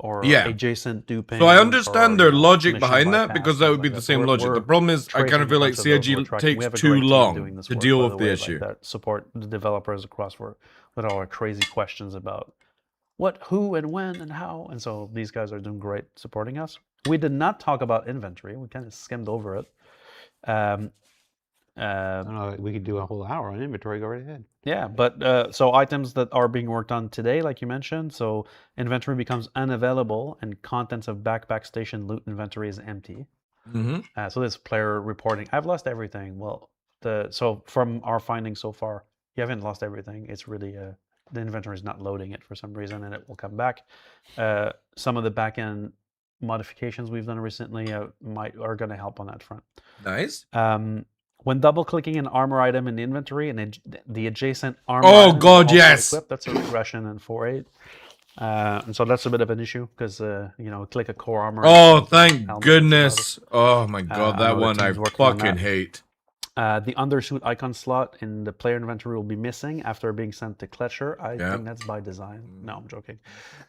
adjacent duping. So I understand their logic behind that, because that would be the same logic. The problem is I kind of feel like CIG takes too long to deal with the issue. That support the developers across with all our crazy questions about what, who, and when, and how. And so these guys are doing great supporting us. We did not talk about inventory. We kind of skimmed over it. I don't know. We could do a whole hour on inventory. Go right ahead. Yeah, but so items that are being worked on today, like you mentioned, so inventory becomes unavailable and contents of backpack station loot inventory is empty. So this player reporting, I've lost everything. Well, so from our findings so far, you haven't lost everything. It's really the inventory is not loading it for some reason, and it will come back. Some of the backend modifications we've done recently are going to help on that front. Nice. When double-clicking an armor item in the inventory and the adjacent armor Oh item god, is also yes! equipped, that's a regression in 4.8. And so that's a bit of an issue because, click a core armor. Oh, thank goodness. Oh my god, I that know the one I team's working on fucking that. hate. The undersuit icon slot in the player inventory will be missing after being sent to Kletcher. I think that's by design. No, I'm joking.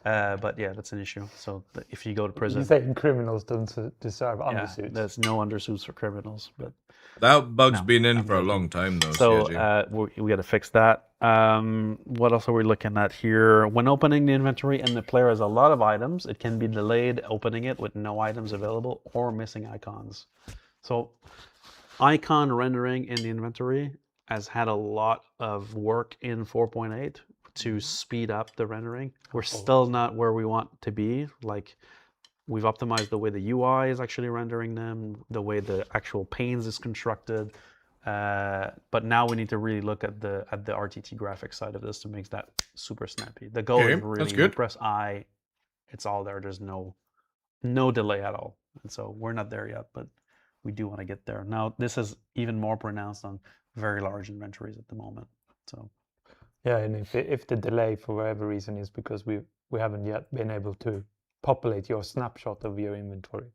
But yeah, that's an issue. So if you go to prison... You saying criminals don't deserve undersuits? There's no undersuits for criminals. But that bug's been in for a long time, though. So we got to fix that. What else are we looking at here? When opening the inventory and the player has a lot of items, it can be delayed opening it with no items available or missing icons. So icon rendering in the inventory has had a lot of work in 4.8 to speed up the rendering. We're still not where we want to be. Like, we've optimized the way the UI is actually rendering them, the way the actual panes is constructed. But now we need to really look at the RTT graphics side of this to make that super snappy. The goal is really you press I, it's all there. There's no delay at all. And so we're not there yet, but we do want to get there. Now, this is even more pronounced on very large inventories at the moment. So, yeah, and if the delay for whatever reason is because we haven't yet been able to populate your snapshot of your inventory,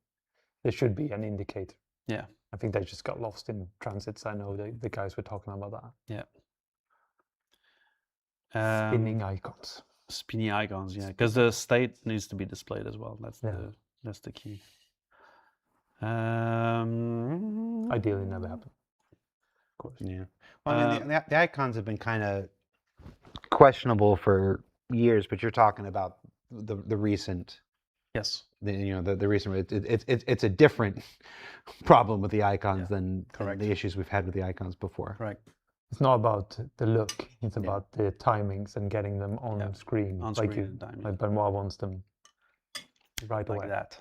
there should be an indicator. Yeah, I think they just got lost in transits. I know the guys were talking about that. Yeah. Spinning icons. Spinny icons, yeah, because the state needs to be displayed as well. That's the key. Ideally never happen. Of course. Yeah. Well, I mean, the icons have been kind of questionable for years, but you're talking about the recent. Yes. The recent. It's a different problem with the icons than the issues we've had with the icons before. Right. It's not about the look. It's about the timings and getting them on screen. On like screen. Like Benoit wants them right away. Like that.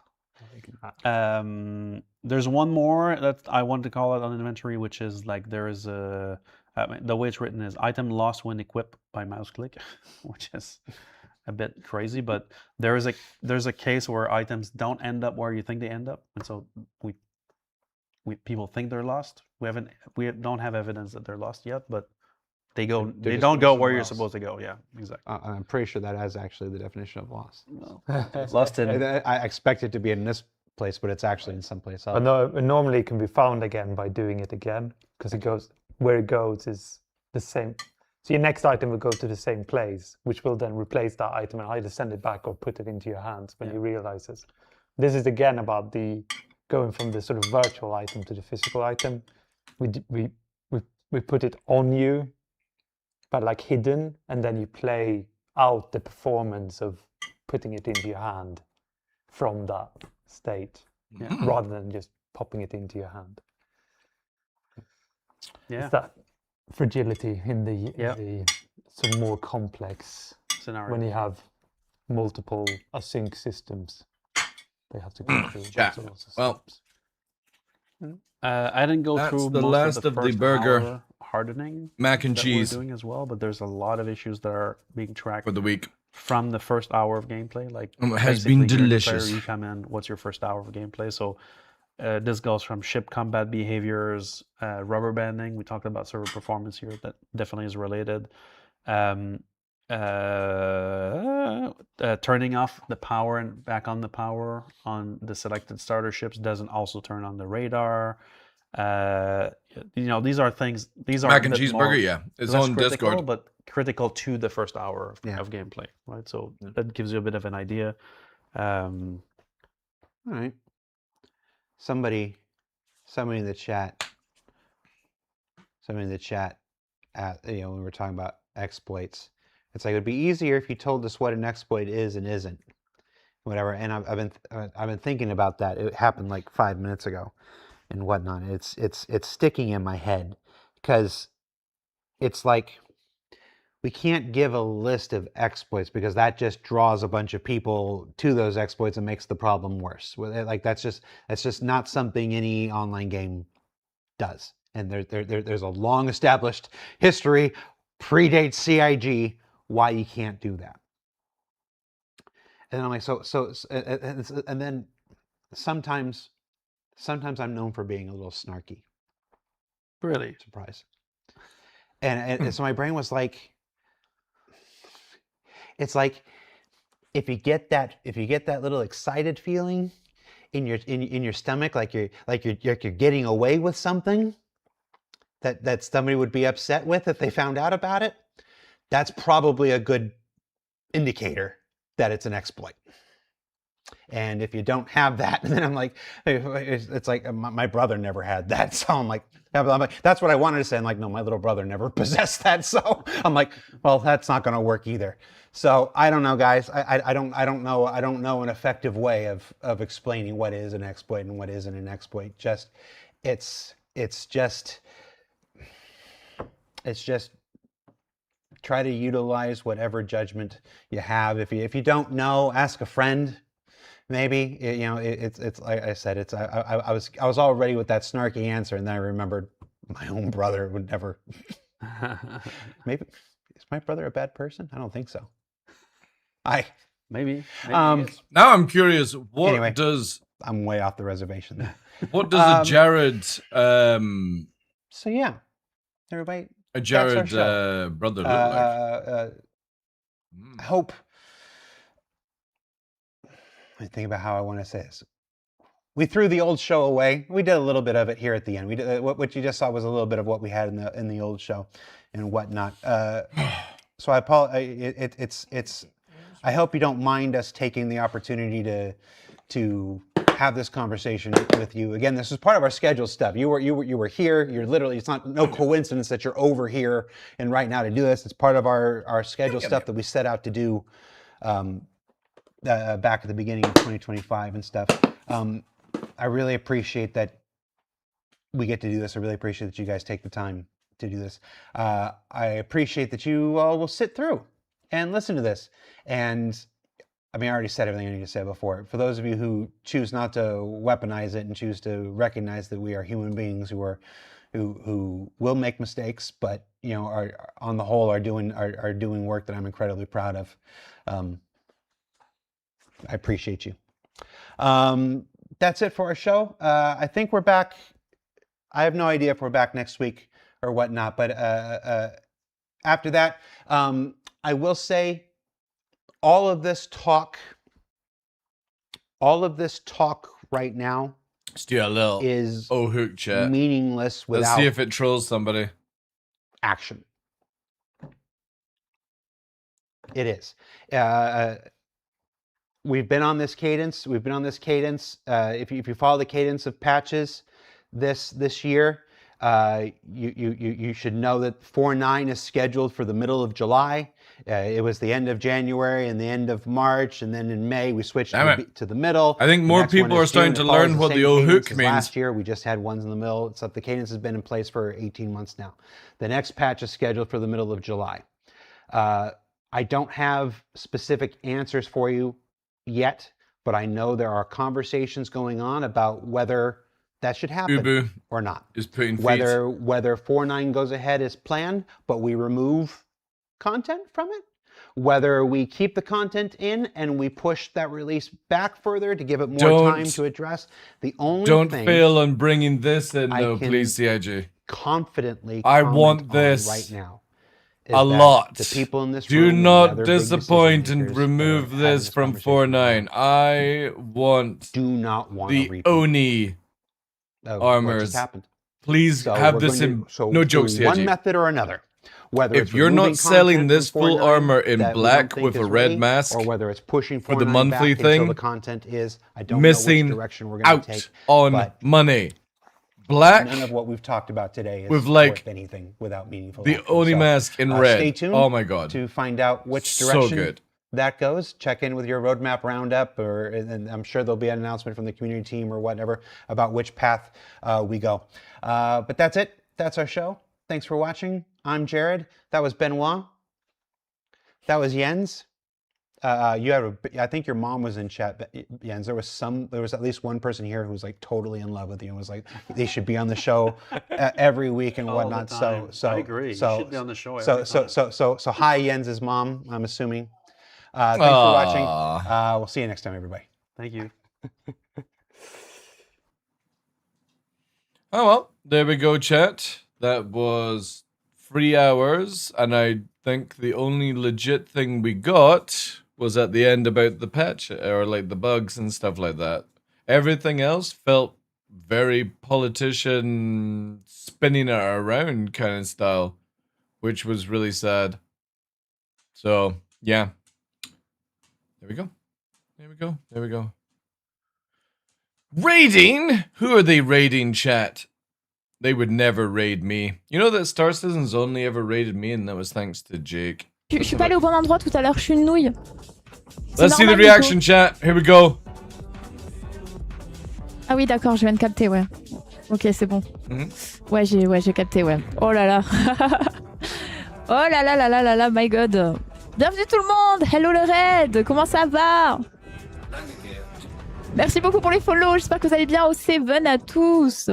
There's one more that I want to call out on inventory, which is like there is the way it's written is item lost when equipped by mouse click, which is a bit crazy, but there's a case where items don't end up where you think they end up, and so people think they're lost. We don't have evidence that they're lost yet, but they don't go where you're supposed to go. Yeah, exactly. I'm pretty sure that is actually the definition of lost. No. Lost in. I expect it to be in this place, but it's actually in some place else. But no, normally it can be found again by doing it again, because it goes where it goes is the same. So your next item will go to the same place, which will then replace that item and either send it back or put it into your hands when you realize this. This is again about the going from the sort of virtual item to the physical item. We put it on you, but like hidden, and then you play out the performance of putting it into your hand from that state, rather than just popping it into your hand. Yeah, it's that fragility in the some more complex scenario when you have multiple async systems. They have to go through. Well, I didn't go through the most last of the first burger hour hardening mac and that cheese we're doing as well, but there's a lot of issues that are being tracked for the week from the first hour of gameplay. Like it has been delicious. You come in, what's your first hour of gameplay? So this goes from ship combat behaviors, rubber banding. We talked about server performance here. That definitely is related. Turning off the power and back on the power on the selected starter ships doesn't also turn on the radar. These are things. These are mac and cheeseburger. It's on critical, Discord, but critical to the first hour of gameplay, right? So that gives you a bit of an idea. All right. Somebody in the chat. When we were talking about exploits, it's like it would be easier if you told us what an exploit is and isn't, whatever. And I've been thinking about that. It happened like 5 minutes ago, and whatnot. It's sticking in my head because it's like we can't give a list of exploits because that just draws a bunch of people to those exploits and makes the problem worse. Like that's just not something any online game does. And there's a long established history, predates CIG, why you can't do that. And I'm like, and then sometimes I'm known for being a little snarky. Really? Surprise. And so my brain was like, it's like if you get that little excited feeling in your stomach, like you're getting away with something that somebody would be upset with if they found out about it, that's probably a good indicator that it's an exploit. And if you don't have that, then I'm like, it's like my brother never had that. So I'm like, that's what I wanted to say. I'm like, no, my little brother never possessed that. So I'm like, well, that's not going to work either. So I don't know, guys. I don't know an effective way of explaining what is an exploit and what isn't an exploit. It's just try to utilize whatever judgment you have. If you don't know, ask a friend. Maybe it's like I said. I was all ready with that snarky answer, and then I remembered my own brother would never. Maybe is my brother a bad person? I don't think so. Maybe now I'm curious. What anyway, does I'm way off the reservation there. What does a Jared? So yeah, everybody. A Jared brother look like? I hope. I think about how I want to say this. We threw the old show away. We did a little bit of it here at the end. We did what you just saw was a little bit of what we had in the old show, and whatnot. So I apologize. I hope you don't mind us taking the opportunity to have this conversation with you. Again, this is part of our scheduled stuff. You were here. You're literally. It's no coincidence that you're over here and right now to do this. It's part of our scheduled stuff that we set out to do. Back at the beginning of 2025 and stuff. I really appreciate that we get to do this. I really appreciate that you guys take the time to do this. I appreciate that you all will sit through and listen to this. And I mean, I already said everything I need to say before. For those of you who choose not to weaponize it and choose to recognize that we are human beings who will make mistakes, but are on the whole are doing work that I'm incredibly proud of. I appreciate you. That's it for our show. I think we're back. I have no idea if we're back next week or whatnot, but after that, I will say all of this talk right now is hook chat. Meaningless without. Let's see if it trolls somebody. Action. It is. We've been on this cadence. If you follow the cadence of patches this year, you should know that 4.9 is scheduled for the middle of July. It was the end of January and the end of March, and then in May we switched to the middle. I think more people are starting to learn what the old hook means. Last year we just had ones in the middle. So the cadence has been in place for 18 months now. The next patch is scheduled for the middle of July. I don't have specific answers for you yet, but I know there are conversations going on about whether that should happen or not. Is putting whether 4.9 goes ahead as planned, but we remove content from it, whether we keep the content in and we push that release back further to give it more time to address. The only don't thing fail on bringing this in, though, please, CIG. Confidently, I want this right now. A lot. The people in this Do room not disappoint and remove this from 4.9. I want the Oni armors. What just happened? Please have this in no jokes, CIG. One method or another. Whether if you're not selling this full armor in black with a red mask, or whether it's pushing for the monthly thing, the content is, I don't missing know which direction we're going to take on money. Black. None of what we've talked about today is with worth anything without meaningful. The Oni mask in red. Stay tuned. Oh my god! To find out which direction that goes, check in with your roadmap roundup, and I'm sure there'll be an announcement from the community team or whatever about which path we go. But that's it. That's our show. Thanks for watching. I'm Jared. That was Benoit. That was Jens. I think your mom was in chat, but Jens, there was at least one person here who was like totally in love with you and was like, they should be on the show every week and whatnot. So I agree. So, you should be on the show every so hi, Jens's mom, I'm assuming. Thanks for watching. We'll see you next time, everybody. Thank you. Oh, well, there we go, chat. That was 3 hours, and I think the only legit thing we got was at the end about the patch, or like the bugs and stuff like that. Everything else felt very politician spinning it around kind of style, which was really sad. So, yeah. There we go. There we go. There we go. Raiding? Who are they raiding, chat? They would never raid me. You know that Star Citizen's only ever raided me, and that was thanks to Jake. Je suis pas allé au bon endroit tout à l'heure, je suis une nouille. Let's see the reaction, chat. Here we go. Ah oui, d'accord, je viens de capter, ouais. Ok, c'est bon. Ouais, j'ai capté, ouais. Oh là là. Oh là là là là là là, my god. Bienvenue tout le monde. Hello le raid, comment ça va? Merci beaucoup pour les follow, j'espère que vous allez bien. Au 7 à tous.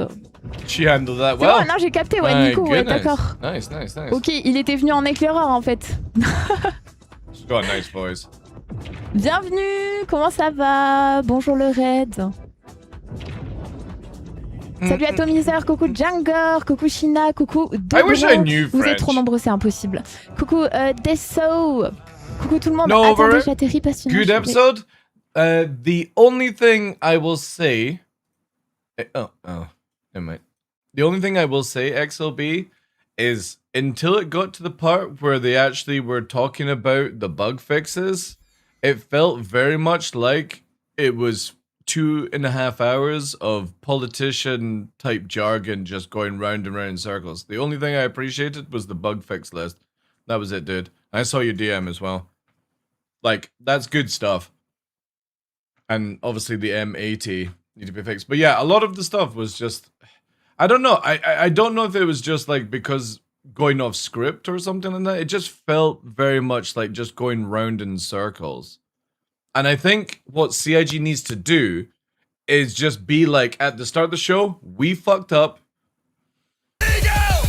She handled that well. Bon, non, j'ai capté, ouais, Nico, ouais, d'accord. Nice, nice, nice. Ok, il était venu en éclaireur en fait. She's got a nice voice. Bienvenue, comment ça va? Bonjour le raid. Salut Atomizer, coucou Djanger, coucou Shina, coucou Dodo. I wish I knew Vous êtes French. trop nombreux, c'est impossible. Coucou Deso. Coucou tout le monde. No, Attendez, over. j'atterris passionnant. Good episode. The only thing I will say... Oh, never mind. The only thing I will say, XLB, is until it got to the part where they actually were talking about the bug fixes, it felt very much like it was 2.5 hours of politician type jargon just going round and round in circles. The only thing I appreciated was the bug fix list. That was it, dude. I saw your DM as well. Like, that's good stuff. And obviously the M80 need to be fixed. But yeah, a lot of the stuff was just... I don't know. I don't know if it was just like because going off script or something like that. It just felt very much like just going round in circles. And I think what CIG needs to do is just be like, at the start of the show, we fucked up.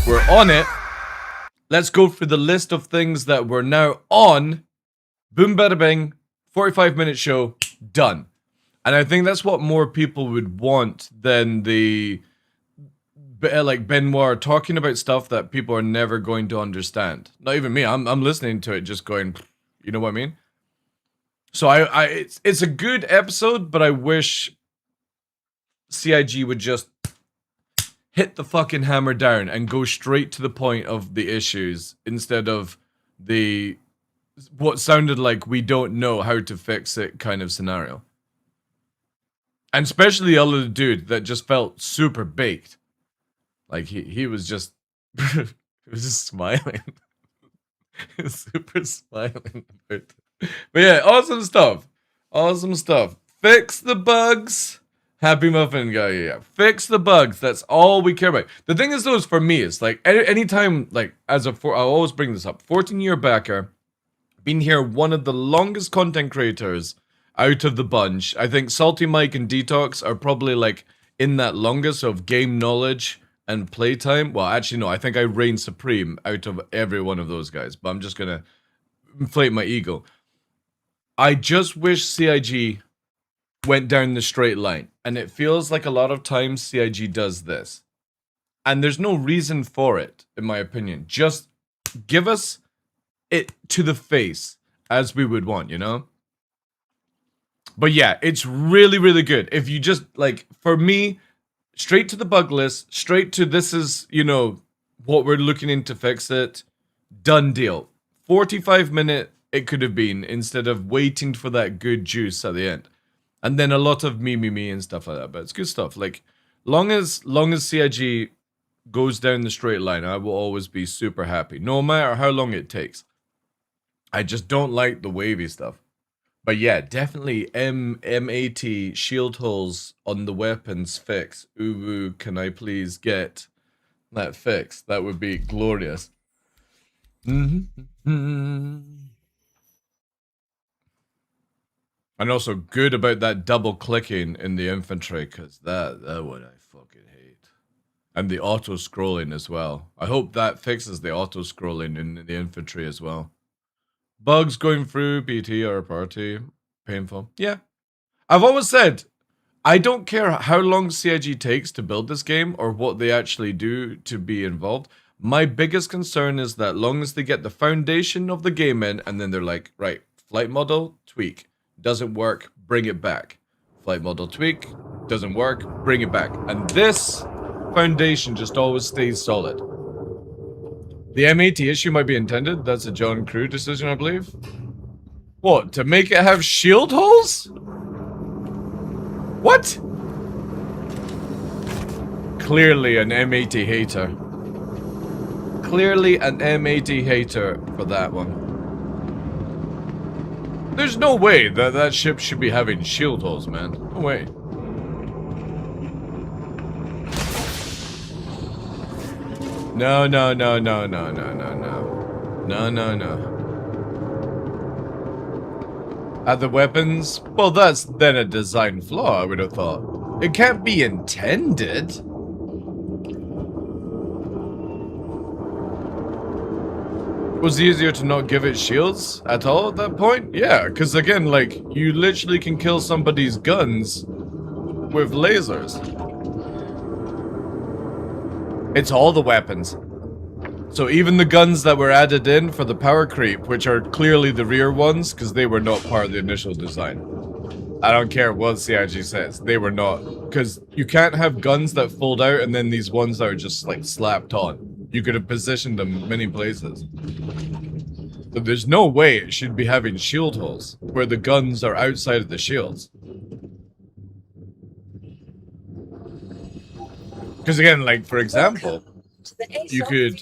We're on it. Let's go through the list of things that we're now on. Boom, bada bing. 45-minute show. Done. And I think that's what more people would want than the... like Benoit talking about stuff that people are never going to understand. Not even me. I'm listening to it just going, you know what I mean? So it's a good episode, but I wish CIG would just hit the fucking hammer down and go straight to the point of the issues instead of the what sounded like we don't know how to fix it kind of scenario. And especially the other dude that just felt super baked. Like he was just he was just smiling. Super smiling. But yeah, awesome stuff. Awesome stuff. Fix the bugs. Happy Muffin guy, yeah. Fix the bugs. That's all we care about. The thing is though, is for me, it's like anytime, like I'll always bring this up. 14-year backer, been here one of the longest content creators out of the bunch. I think Salty Mike and Detox are probably like in that longest of game knowledge and playtime. Well, actually, no, I think I reign supreme out of every one of those guys, but I'm just gonna inflate my ego. I just wish CIG went down the straight line, and it feels like a lot of times CIG does this. And there's no reason for it, in my opinion. Just give us it to the face, as we would want, you know? But yeah, it's really, really good. If you just, like, for me, straight to the bug list, straight to this is, you know, what we're looking into fix it. Done deal. 45-minute it could have been instead of waiting for that good juice at the end. And then a lot of me and stuff like that. But it's good stuff. Like, long as CIG goes down the straight line, I will always be super happy. No matter how long it takes. I just don't like the wavy stuff. But yeah, definitely M80 shield holes on the weapons fix. Uwu, can I please get that fixed. That would be glorious. And also good about that double clicking in the infantry, because that what I fucking hate. And the auto scrolling as well. I hope that fixes the auto scrolling in the infantry as well. Bugs going through PT or party. Painful. Yeah. I've always said, I don't care how long CIG takes to build this game or what they actually do to be involved. My biggest concern is that long as they get the foundation of the game in and then they're like, right, flight model, tweak. Doesn't work, bring it back. Flight model tweak, doesn't work, bring it back. And this foundation just always stays solid. The M80 issue might be intended. That's a John Crew decision, I believe. What, to make it have shield holes? What? Clearly an M80 hater. Clearly an M80 hater for that one. There's no way that that ship should be having shield holes, man. No way. No, no, no, no, no, no, no, no. No, no, no. At the weapons? Well, that's then a design flaw, I would have thought. It can't be intended. Was it easier to not give it shields at all at that point? Yeah, because again, like, you literally can kill somebody's guns with lasers. It's all the weapons. So even the guns that were added in for the power creep, which are clearly the rear ones, because they were not part of the initial design. I don't care what CIG says, they were not. Because you can't have guns that fold out and then these ones that are just like slapped on. You could have positioned them many places. But there's no way it should be having shield holes, where the guns are outside of the shields. Because again, like, for example, you could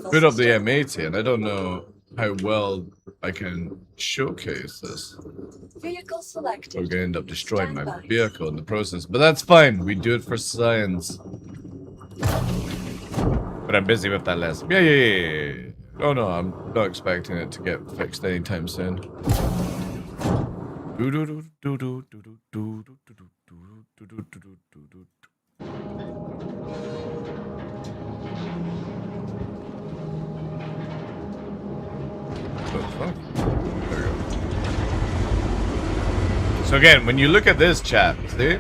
put up the M80, and I don't know how well I can showcase this. Vehicle selected. We're gonna end up destroying my vehicle in the process, but that's fine. We do it for science. But I'm busy with that list. Yeah. Oh no, I'm not expecting it to get fixed anytime soon. So again, when you look at this chat, see?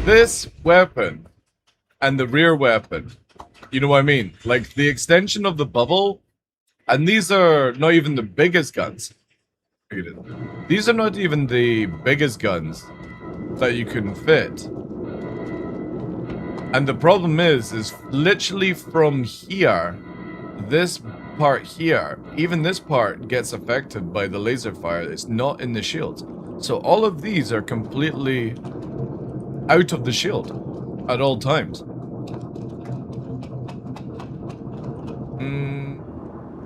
This weapon and the rear weapon, you know what I mean? Like the extension of the bubble, and these are not even the biggest guns. These are not even the biggest guns that you can fit. And the problem is literally from here, this part here, even this part gets affected by the laser fire. It's not in the shield. So all of these are completely out of the shield at all times.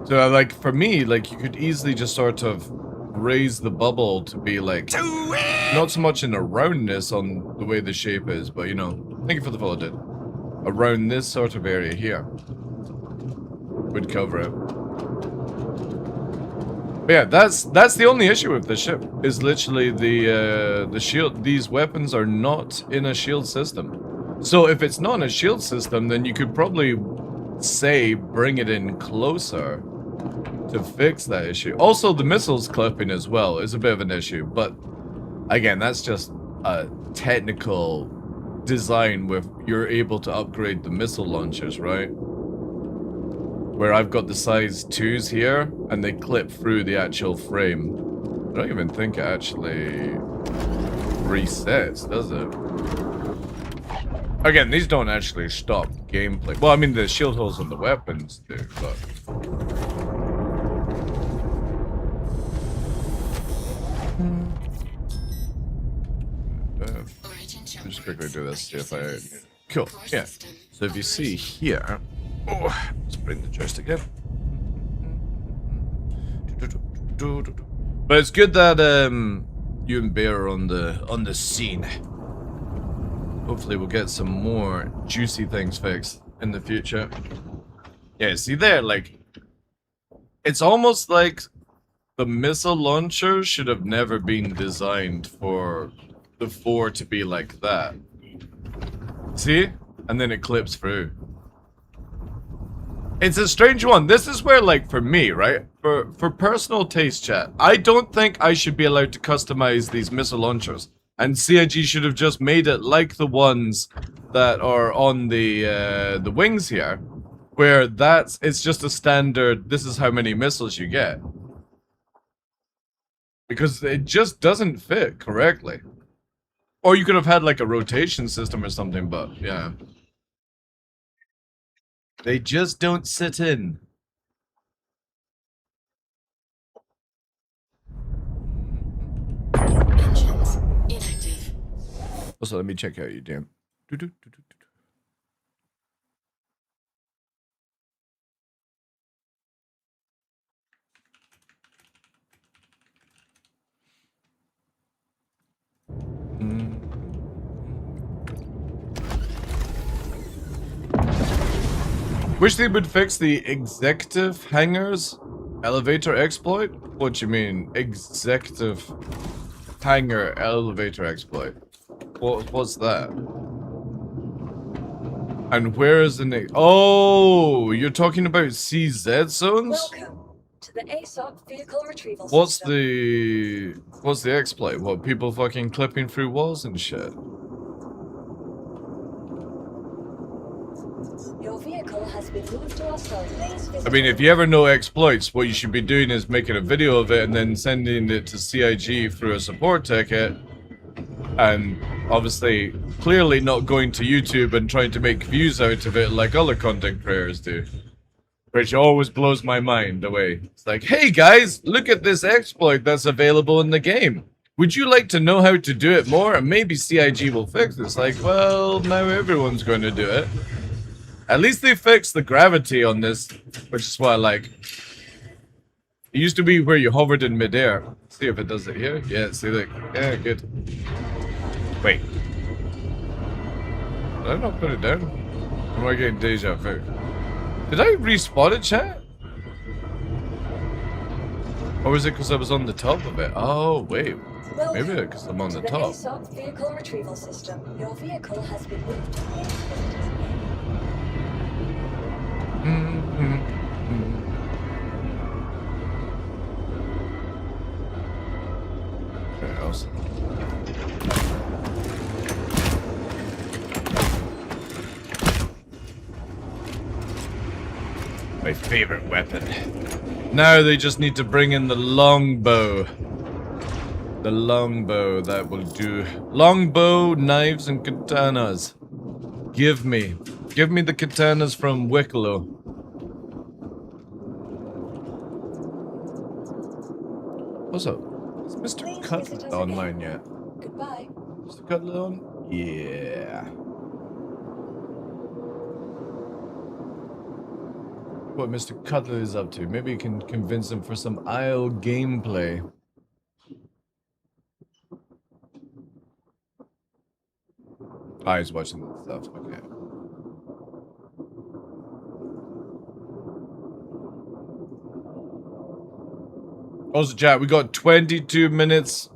So like for me, like you could easily just sort of raise the bubble to be like not so much in a roundness on the way the shape is, but you know, thank you for the follow, dude. Around this sort of area here would cover it. But yeah, that's the only issue with this ship, is literally the shield. These weapons are not in a shield system. So if it's not in a shield system, then you could probably say bring it in closer to fix that issue. Also, the missiles clipping as well is a bit of an issue, but again, that's just a technical design with you're able to upgrade the missile launchers, right? Where I've got the size 2s here, and they clip through the actual frame. I don't even think it actually resets, does it? Again, these don't actually stop gameplay. Well, I mean, the shield holes on the weapons do, but... just quickly do this, see if I... Cool, yeah. So if you see here... Oh, let's bring the joystick in. But it's good that you and Bear are on the scene. Hopefully we'll get some more juicy things fixed in the future. Yeah, see there, like, it's almost like the missile launcher should have never been designed for the 4 to be like that. See? And then it clips through. It's a strange one. This is where, like, for me, right? For personal taste, chat, I don't think I should be allowed to customize these missile launchers. And CIG should have just made it like the ones that are on the wings here, where it's just a standard, this is how many missiles you get. Because it just doesn't fit correctly. Or you could have had like a rotation system or something, but yeah. They just don't sit in. Engines inactive. Also, let me check out your damn. Wish they would fix the executive hangars elevator exploit? What do you mean, executive hangar elevator exploit? What's that? And where is the Oh, you're talking about CZ zones? Welcome to the ASOP vehicle retrieval What's system. the exploit? What, people fucking clipping through walls and shit? Your vehicle has been moved to our storage. Please visit. I mean, if you ever know exploits, what you should be doing is making a video of it and then sending it to CIG through a support ticket. And obviously, clearly not going to YouTube and trying to make views out of it like other content creators do. Which always blows my mind away. It's like, hey guys, look at this exploit that's available in the game. Would you like to know how to do it more? And maybe CIG will fix it. It's like, well, now everyone's going to do it. At least they fixed the gravity on this, which is what I like. It used to be where you hovered in midair. See if it does it here. Yeah, see that? Yeah, good. Wait. Did I not put it down? Or am I getting deja vu? Did I respawn it, chat? Or was it because I was on the top of it? Oh, wait. Maybe because I'm on the top. ASOP vehicle retrieval system. Your vehicle has been moved to What else? My favorite weapon. Now they just need to bring in the longbow. The longbow, that will do. Longbow, knives, and katanas. Give me the katanas from Wicklow. What's up? Is Mr. Cutler online yet? Goodbye. Mr. Cutler on? Yeah. What Mr. Cutler is up to. Maybe you can convince him for some IO gameplay. Ah, he's watching that stuff. Okay. Also, chat, we got 22 minutes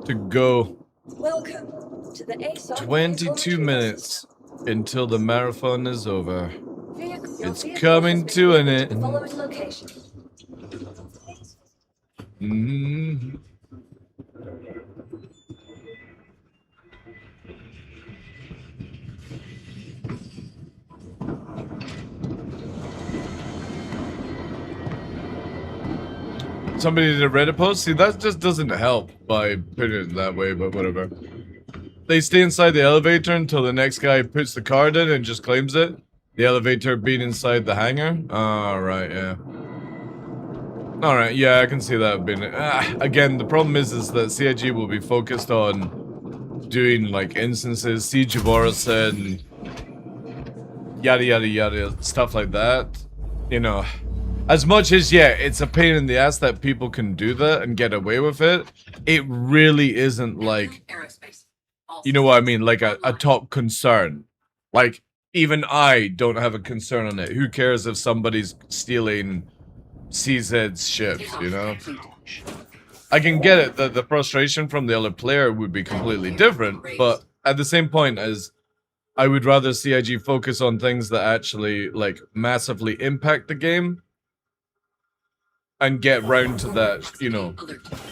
to go. Welcome to the ASOP 22 minutes until the marathon is over. It's vehicle coming has to been an moved end. to the following location. Somebody did a Reddit post? See, that just doesn't help by putting it that way, but whatever. They stay inside the elevator until the next guy puts the card in and just claims it. The elevator being inside the hangar? Alright, yeah. Alright, yeah, I can see that being... again, the problem is that CIG will be focused on doing, like, instances, Siege of Orison, and yada yada yada, stuff like that. You know... As much as, yeah, it's a pain in the ass that people can do that and get away with it, it really isn't like... You know what I mean? Like a top concern. Like, even I don't have a concern on it. Who cares if somebody's stealing CZ's ships, you know? I can get it that the frustration from the other player would be completely different, but at the same point as I would rather CIG focus on things that actually, like, massively impact the game and get round to that, you know,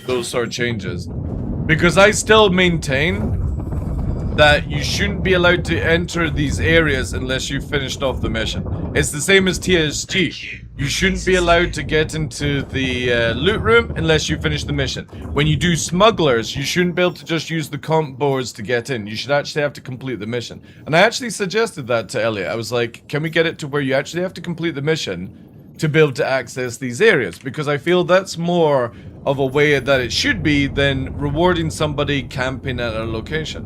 those sort of changes. Because I still maintain that you shouldn't be allowed to enter these areas unless you've finished off the mission. It's the same as TSG. You shouldn't be allowed to get into the loot room unless you finish the mission. When you do smugglers, you shouldn't be able to just use the comp boards to get in. You should actually have to complete the mission. And I actually suggested that to Elliot. I was like, can we get it to where you actually have to complete the mission to be able to access these areas? Because I feel that's more of a way that it should be than rewarding somebody camping at a location.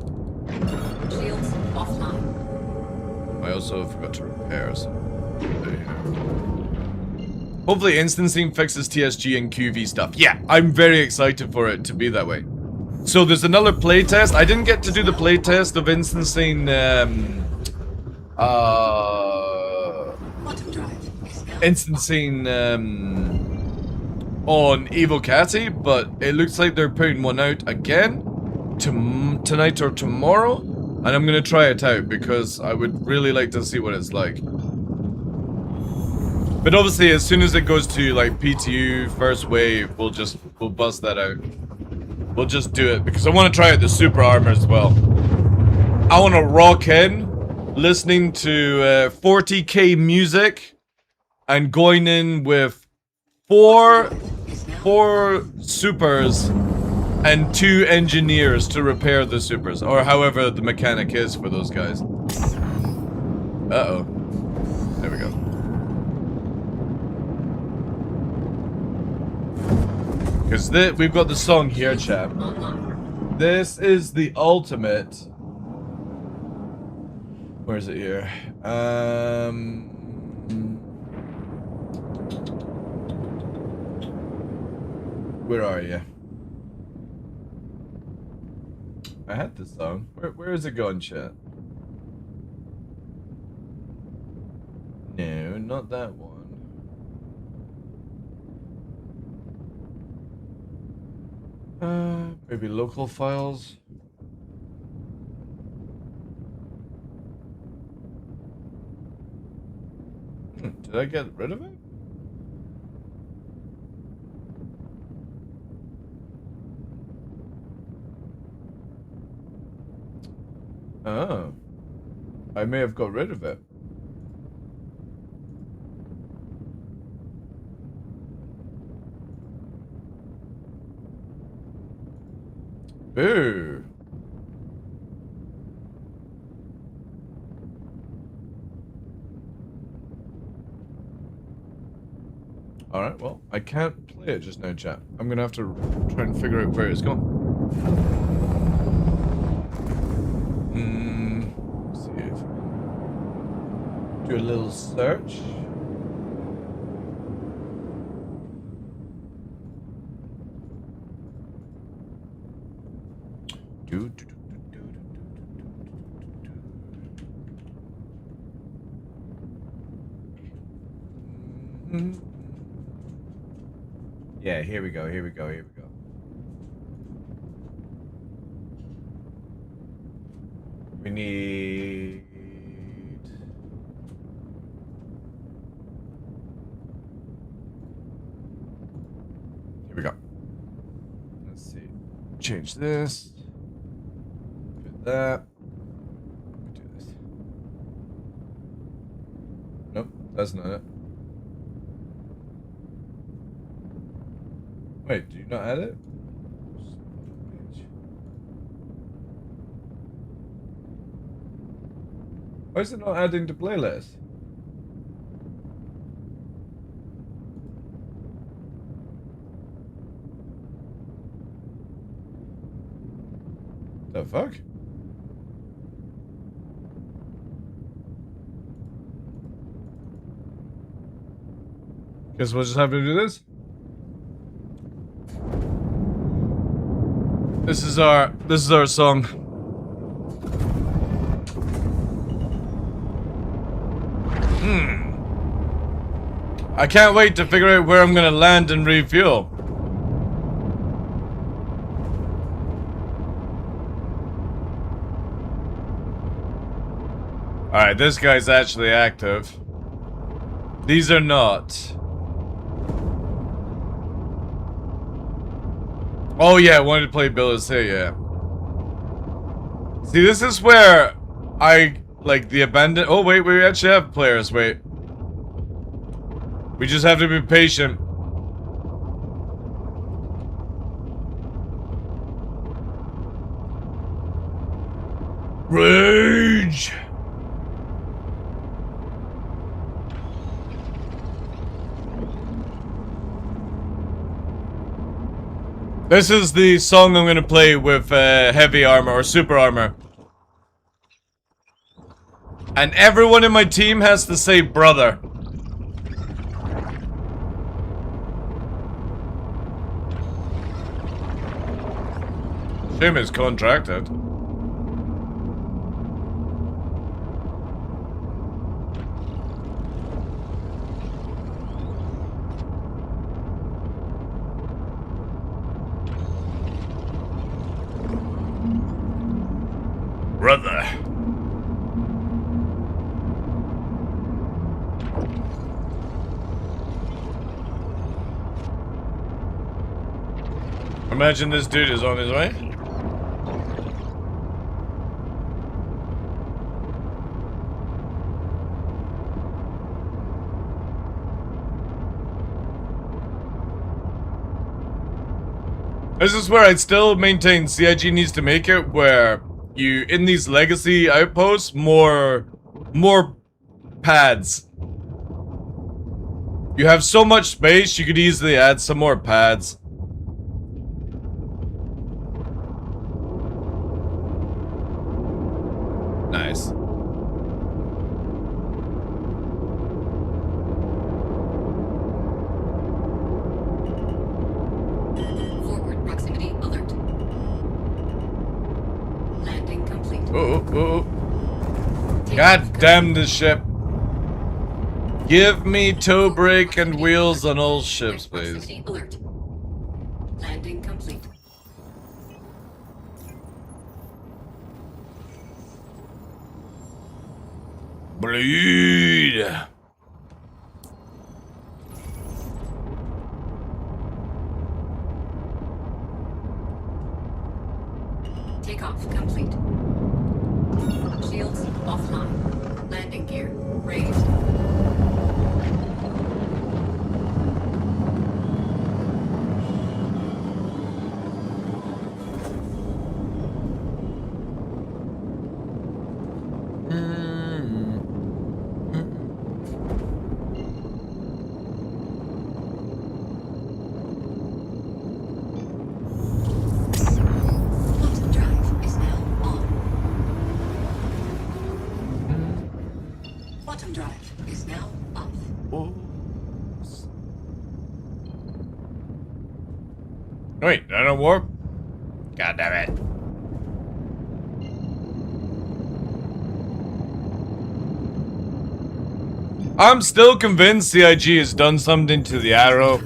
Shields offline. I also forgot to repair some. Hopefully instancing fixes TSG and QV stuff. Yeah, I'm very excited for it to be that way. So there's another playtest. I didn't get to do the playtest of instancing on Evocati, but it looks like they're putting one out again tonight or tomorrow, and I'm gonna try it out because I would really like to see what it's like. But obviously, as soon as it goes to like PTU first wave, we'll bust that out. We'll just do it because I want to try out the super armor as well. I want to rock in, listening to 40k music, and going in with four supers and 2 engineers to repair the supers, or however the mechanic is for those guys. Uh-oh. There we go. Because we've got the song here, chap. This is the ultimate. Where is it here? Where are you? I had this song. Where is it going, chat? No, not that one. Maybe local files. Did I get rid of it? Oh. I may have got rid of it. Boo. Alright, well, I can't play it just now, chat. I'm gonna have to try and figure out where it's gone. Let's see if do a little search. Yeah, here we go, here we go, here we go. We need... Here we go. Let's see. Change this. Put that. Do this. Nope, that's not it. Wait, do you not add it? Why is it not adding to playlist? The fuck? Guess we'll just have to do this. This is our song. I can't wait to figure out where I'm gonna land and refuel. Alright, this guy's actually active. These are not. Oh yeah, I wanted to play Bill is Here, yeah. See, this is where I like the abandoned. Oh wait, we actually have players. Wait, we just have to be patient. Rage. This is the song I'm gonna play with heavy armor or super armor. And everyone in my team has to say brother. Shame is contracted. Brother. Imagine this dude is on his way. This is where I still maintain CIG needs to make it where you, in these legacy outposts, more pads. You have so much space, you could easily add some more pads. Nice. Forward proximity alert. Landing complete. Oh. God damn this ship. Give me toe brake and wheels on all ships, please. Alert. Landing complete. Bleed. Takeoff complete. Shields offline. Landing gear raised. Quantum drive is now on. Quantum drive is now off. Wait, I don't warp? God damn it. I'm still convinced CIG has done something to the arrow.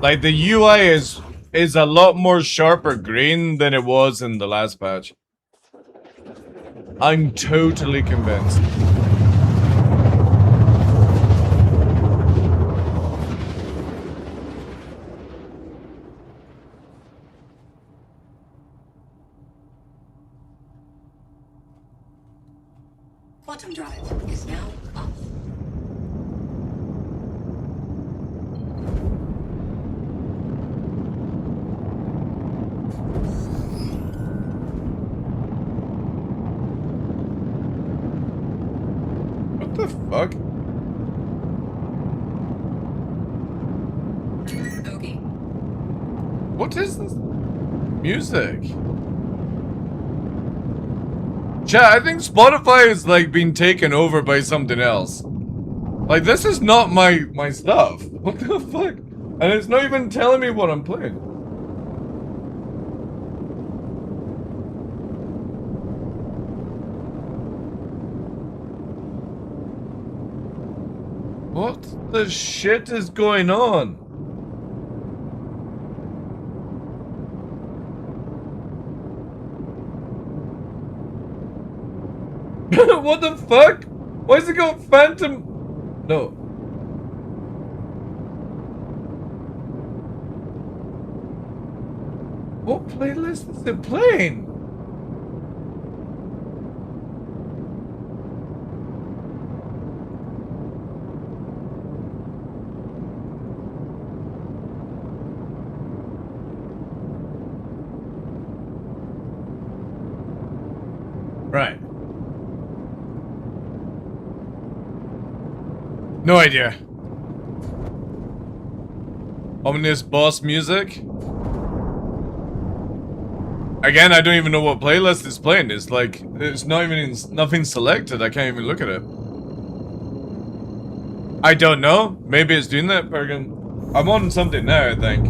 Like the UI is a lot more sharper green than it was in the last patch. I'm totally convinced. Quantum drive is now off. What the fuck? Okay. What is this? Music. Chat, I think Spotify is like being taken over by something else. Like this is not my stuff. What the fuck? And it's not even telling me what I'm playing. What the shit is going on? What the fuck? Why is it got Phantom? No. What playlist is it playing? Right. No idea. Ominous boss music. Again, I don't even know what playlist it's playing. It's like, it's not even, nothing selected. I can't even look at it. I don't know. Maybe it's doing that, Pergan. I'm on something now, I think.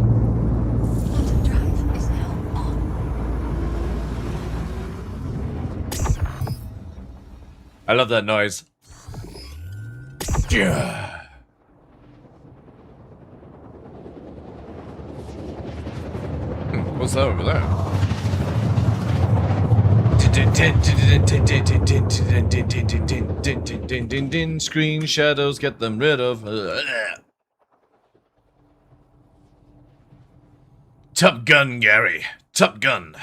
I love that noise. Yeah. What's that over there? Screen shadows, get them rid of. Top Gun, Gary. Top Gun.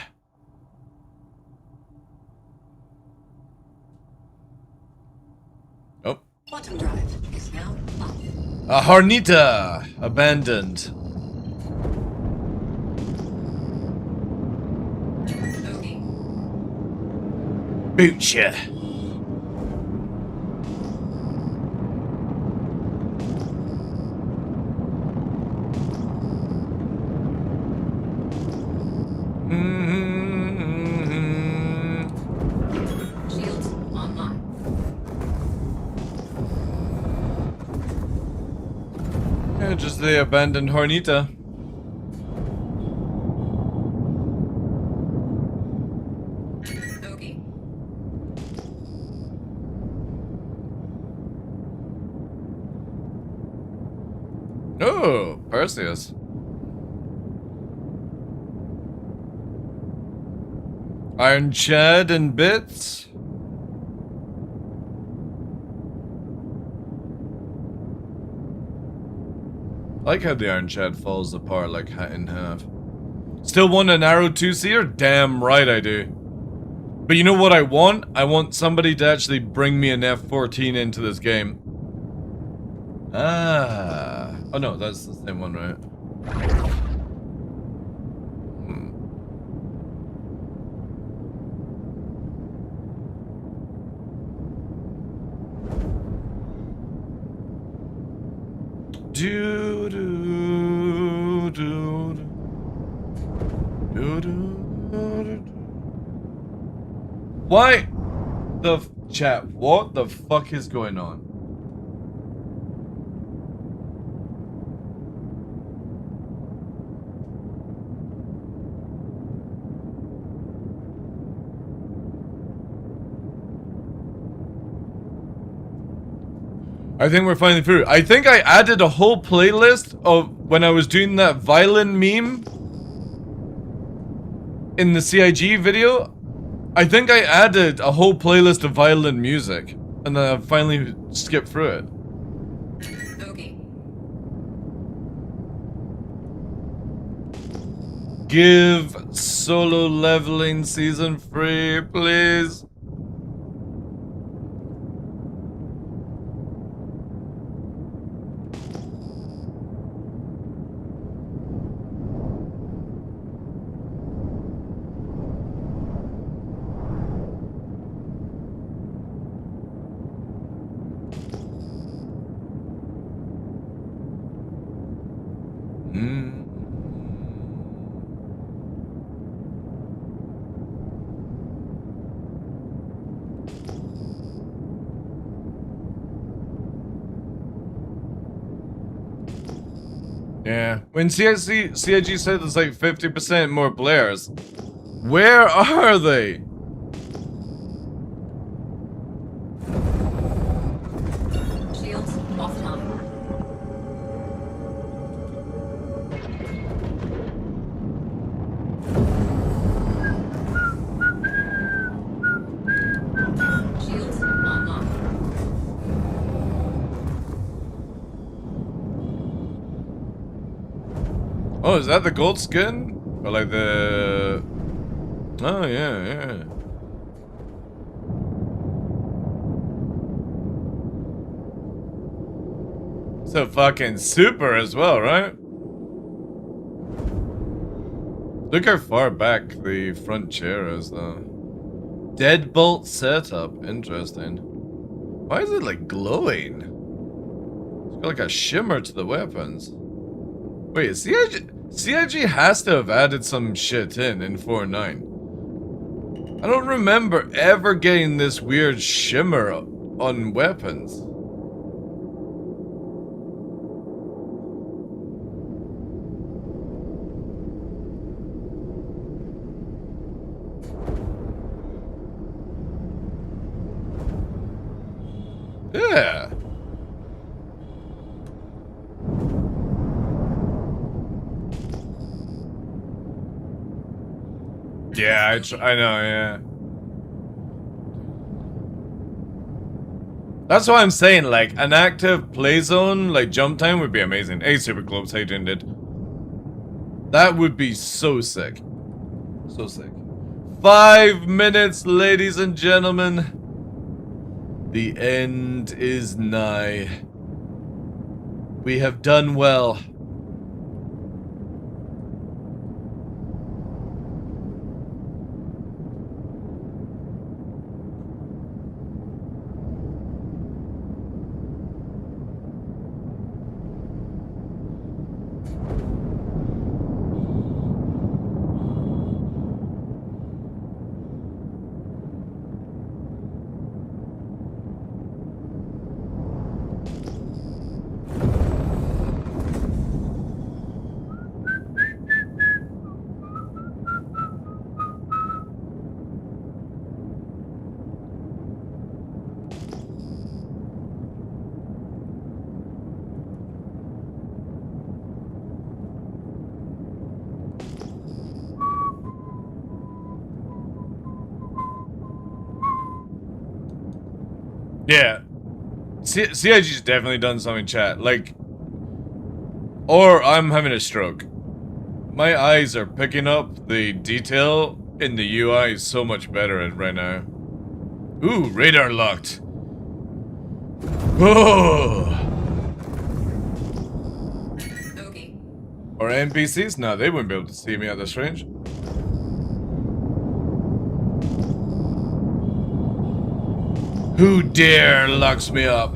Oh. Quantum drive is now off. A Hornita abandoned. Boocha. Shields online. Yeah, just the abandoned Hornita. Oh, Perseus. Iron Chad and bits. I like how the Iron Chad falls apart like in half. Still want an Arrow 2-seer? Damn right I do. But you know what I want? I want somebody to actually bring me an F-14 into this game. Ah. Oh no, that's the same one, right? Do do do do do do. Why the chat? What the fuck is going on? I think we're finally through. I think I added a whole playlist of when I was doing that violin meme in the CIG video. I think I added a whole playlist of violin music, and then I finally skipped through it. Okay. Give solo leveling season 3, please. Yeah, when CIG said there's like 50% more players, where are they? Shields offline. Oh, is that the gold skin? Or like the... Oh, yeah, yeah. So fucking super as well, right? Look how far back the front chair is, though. Deadbolt setup. Interesting. Why is it, like, glowing? It's got, like, a shimmer to the weapons. Wait, CIG has to have added some shit in 4.9. I don't remember ever getting this weird shimmer on weapons. Yeah. Yeah, I know, yeah. That's what I'm saying, like, an active play zone, like, jump time would be amazing. Hey, Super Globes, how you doing, dude? That would be so sick. So sick. 5 minutes, ladies and gentlemen. The end is nigh. We have done well. Yeah. CIG's definitely done something, chat. Like, or I'm having a stroke. My eyes are picking up the detail in the UI so much better right now. Ooh, radar locked. Oh. Okay. Or NPCs? No, they wouldn't be able to see me at this range. Who dare locks me up?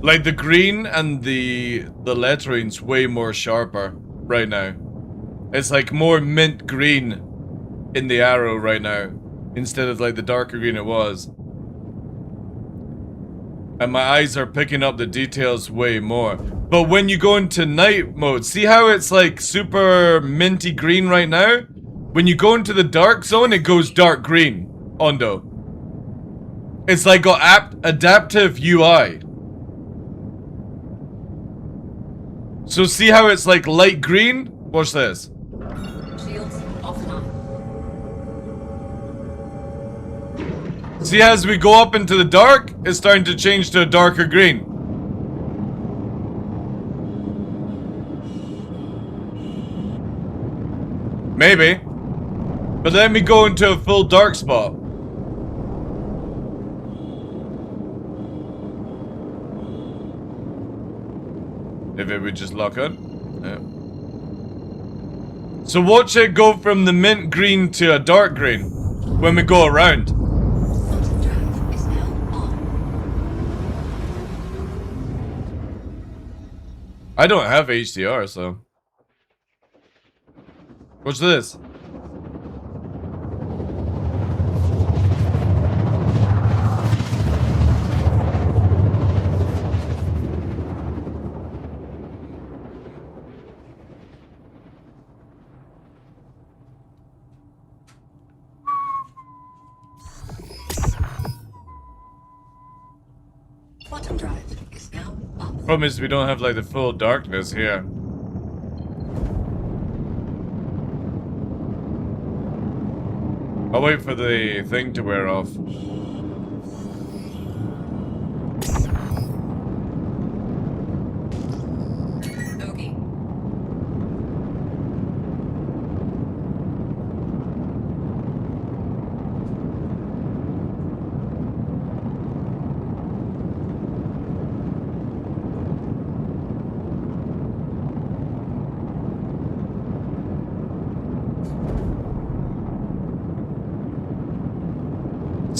Like the green and the lettering's way more sharper right now. It's like more mint green in the arrow right now instead of like the darker green it was. And my eyes are picking up the details way more. But when you go into night mode, see how it's like super minty green right now? When you go into the dark zone, it goes dark green. Ondo. It's like got adaptive UI. So see how it's like light green? Watch this. Shields offline. See, as we go up into the dark, it's starting to change to a darker green. Maybe. But let me go into a full dark spot. If it would just lock on. Yeah. So watch it go from the mint green to a dark green when we go around. I don't have HDR, so. What's this? Quantum drive is now up. Problem is we don't have like the full darkness here. I'll wait for the thing to wear off.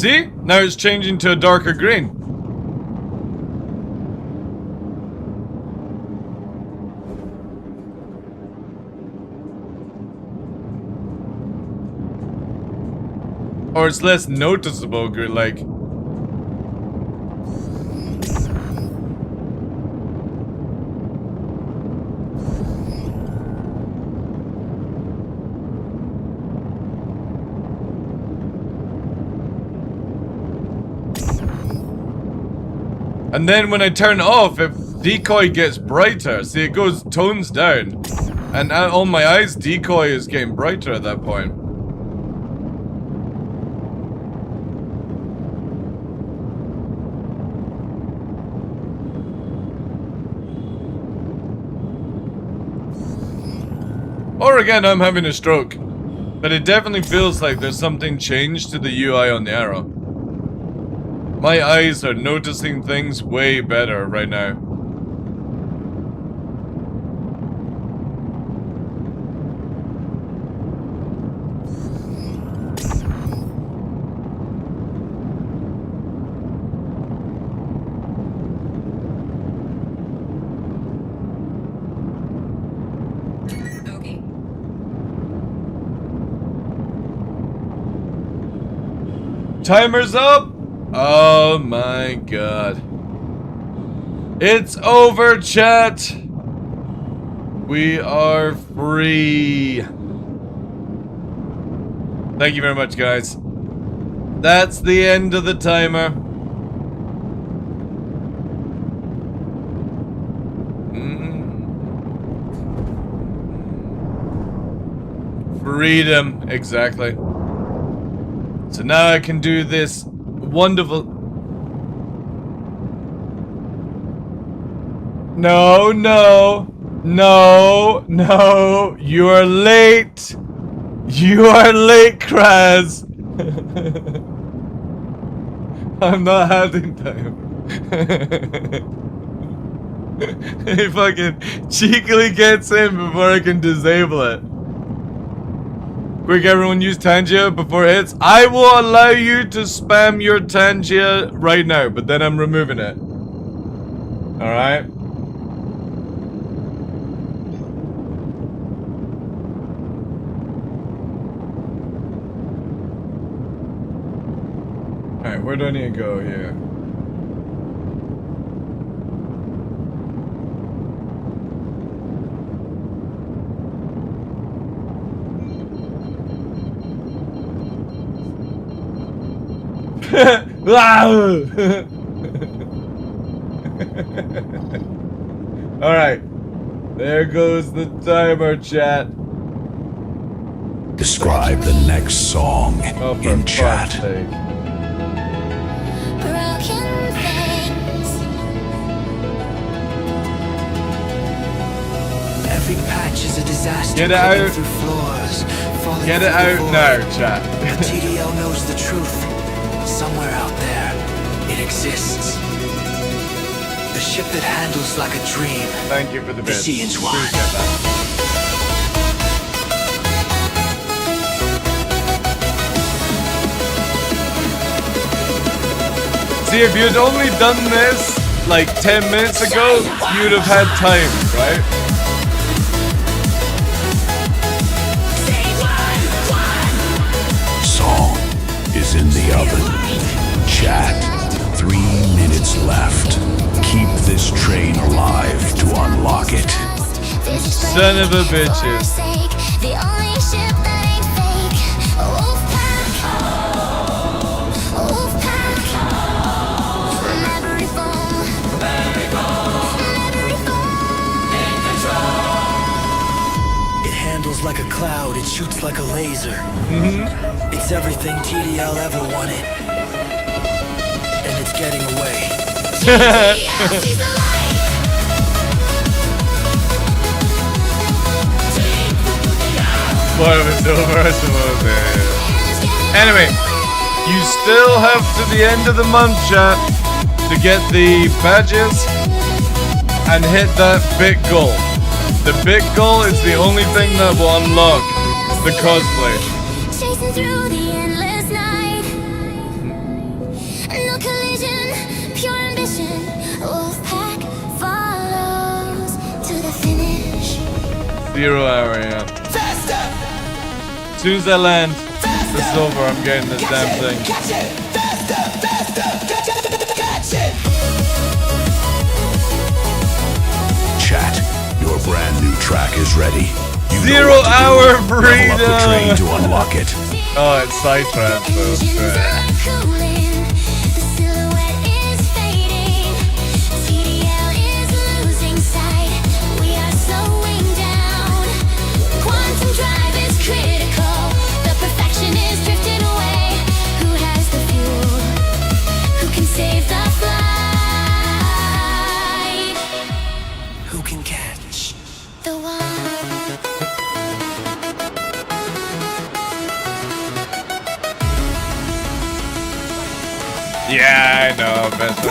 See? Now it's changing to a darker green. Or it's less noticeable, like... And then when I turn it off, if decoy gets brighter, see, it goes tones down. And on my eyes, decoy is getting brighter at that point. Or again, I'm having a stroke. But it definitely feels like there's something changed to the UI on the arrow. My eyes are noticing things way better right now. Timer's up! Oh my god. It's over, chat! We are free. Thank you very much, guys. That's the end of the timer. Freedom, exactly. So now I can do this wonderful... No, no, no, no, you are late. You are late, Kraz. I'm not having time. He fucking cheekily gets in before I can disable it. Quick, everyone use Tangia before it hits. I will allow you to spam your Tangia right now, but then I'm removing it. Alright? Alright, where do I need to go here? Alright. There goes the timer, chat. Describe the next song in chat. Every patch is a disaster. Get it out. Through floors, Get it out now, chat. TDL knows the truth. Somewhere out there, it exists. A ship that handles like a dream. Thank you for the bit. The sea entwined. Appreciate that. See, if you'd only done this like 10 minutes ago, you'd have had time, right? Song is in the oven. Chat, 3 minutes left. Keep this train alive to unlock it. Son of a bitches. It handles like a cloud, it shoots like a laser. It's everything TDL ever wanted. And it's getting away. One of it's over, I suppose. Anyway, you still have to the end of the month, chat, to get the badges and hit that big goal. The big goal is the only thing that will unlock the cosplay. Chasing through the endless night. 0 hour, yeah. As soon as I land, this is over. I'm getting this damn thing. Chat, your brand new track is ready. You 0 hour freedom. Level up the train to unlock it. Oh, it's side transfer. Save the flight. Who can catch the one? Yeah, I know. Best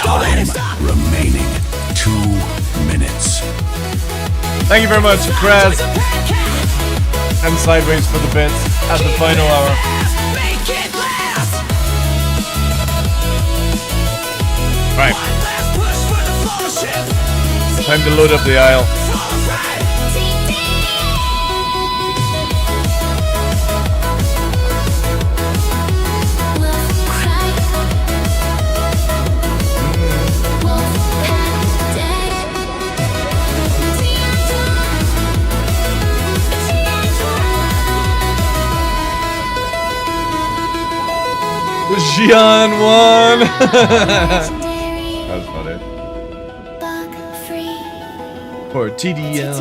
Time remaining 2 minutes. Thank you very much, Kraz and Sideways for the bits at the final hour. Right. Time to load up the aisle. Xian won! That's funny. For TDL.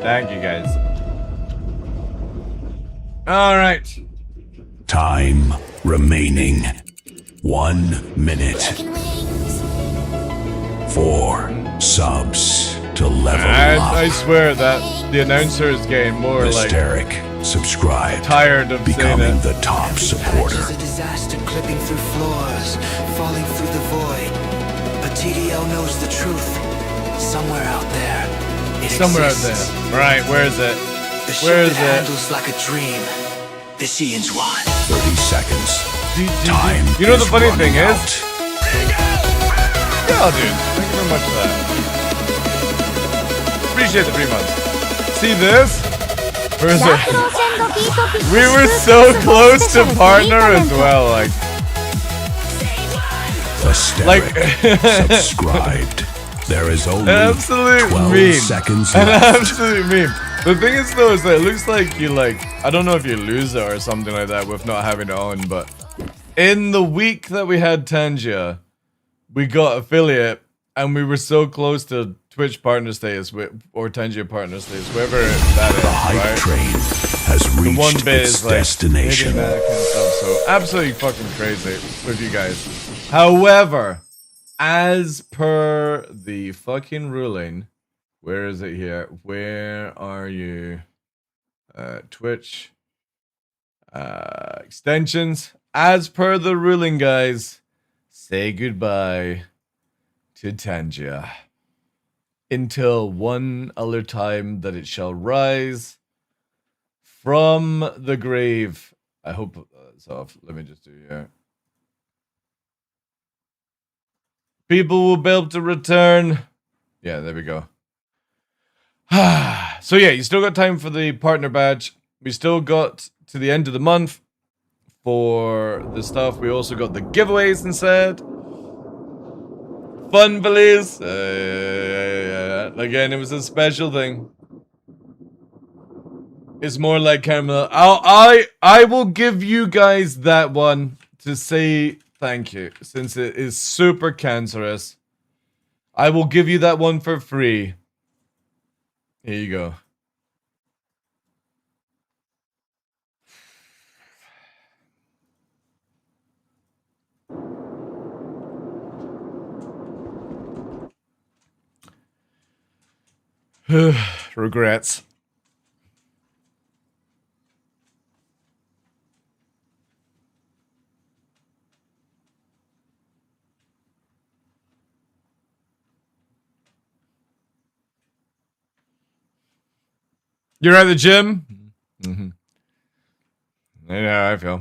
Thank you guys. Alright. Time remaining 1 minute. 4 subs to level up. I swear that the announcer is getting more Hysteric, subscribe. Tired of becoming the top supporter. A disaster clipping through floors, falling through the void. But TDL knows the truth. Somewhere out there. Somewhere out there. Right, where is it? Where is it? Handles like a dream. The Xian's one. 30 seconds. Time. You know the funny thing out. is? Yeah, dude. Thank you very much for that. Appreciate the 3 months. See this? Where is it? We were so close to partner as well, Subscribed. There is only an absolute 12 meme. seconds An left. absolute meme. The thing is though, is that it looks like you I don't know if you lose it or something like that with not having it on, but in the week that we had Tangia, we got affiliate and we were so close to Twitch partner status or Tangia partner status, wherever that is. The hype right? train has The reached one bit its is destination. hitting that kind of stuff, so absolutely fucking crazy with you guys. However, as per the fucking ruling, where is it here? Where are you? Twitch extensions. As per the ruling, guys, say goodbye to Tangia until one other time that it shall rise from the grave. I hope that's off. Let me just do here. People will be able to return. Yeah, there we go. So yeah, you still got time for the partner badge. We still got to the end of the month for the stuff. We also got the giveaways instead. Fun police. Again, it was a special thing. It's more like caramel. I will give you guys that one to say thank you, since it is super cancerous. I will give you that one for free. Here you go. Regrets. You're at the gym? Mm-hmm. I know how I feel.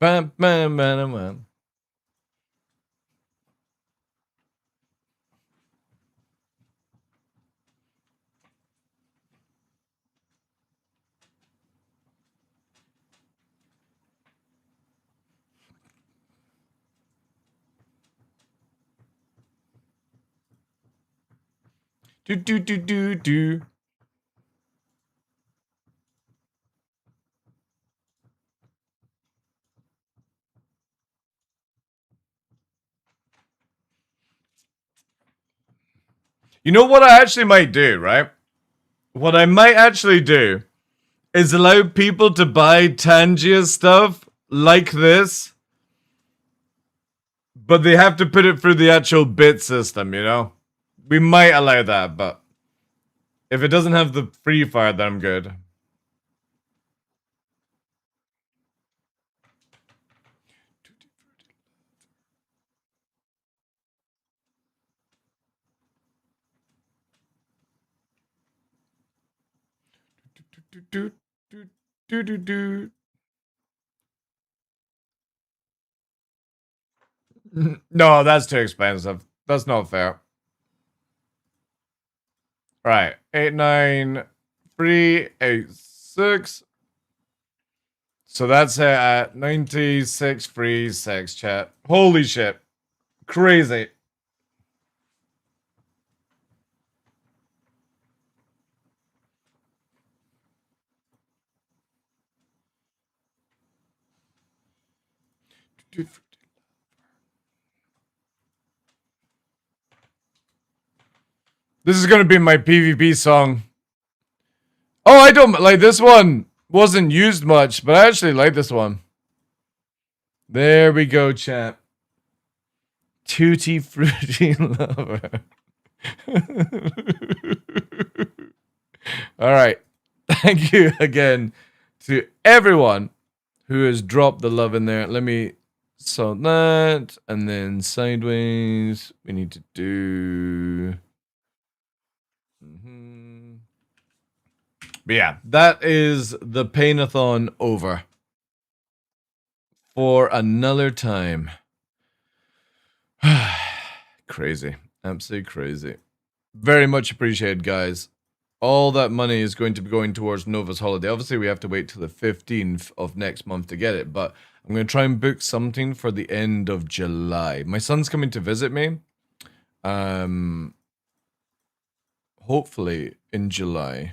Bam, bam, bam, bam. Do do do do do. You know what I actually might do, right? What I might actually do is allow people to buy Tangia stuff like this, but they have to put it through the actual bit system, you know? We might allow that, but if it doesn't have the free fire, then I'm good. Do, do, do, do, do. No, that's too expensive. That's not fair. Right. 89386. So that's it at 9636 chat. Holy shit. Crazy. This is gonna be my PvP song. Oh, I don't like this one. Wasn't used much, but I actually like this one. There we go, chat. Tutti Frutti Lover. All right. Thank you again to everyone who has dropped the love in there. Let me sort that. And then sideways, we need to do... But yeah, that is the Painathon over. For another time. Crazy. Absolutely crazy. Very much appreciated, guys. All that money is going to be going towards Nova's holiday. Obviously, we have to wait till the 15th of next month to get it, but I'm going to try and book something for the end of July. My son's coming to visit me. Hopefully in July.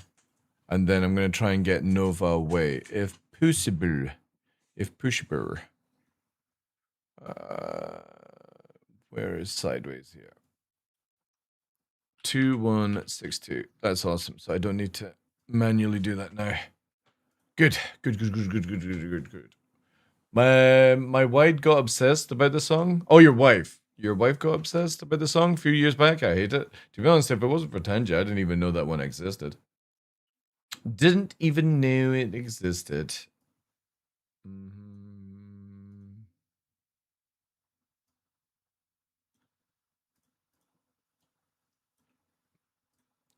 And then I'm going to try and get Nova away, if possible. If possible. Where is sideways here? 2162. That's awesome. So I don't need to manually do that now. Good. Good. My wife got obsessed about the song. Oh, your wife. Your wife got obsessed about the song a few years back. I hate it. To be honest, if it wasn't for Tanja, I didn't even know that one existed. Didn't even know it existed.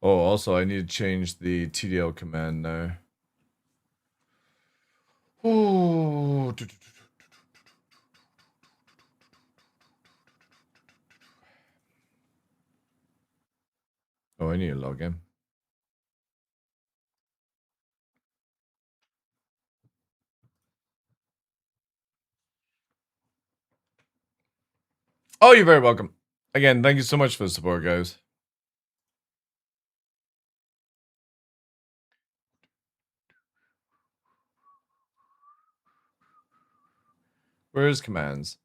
Oh, also, I need to change the TDL command now. Oh, I need to log in. Oh, you're very welcome. Again, thank you so much for the support, guys. Where's commands?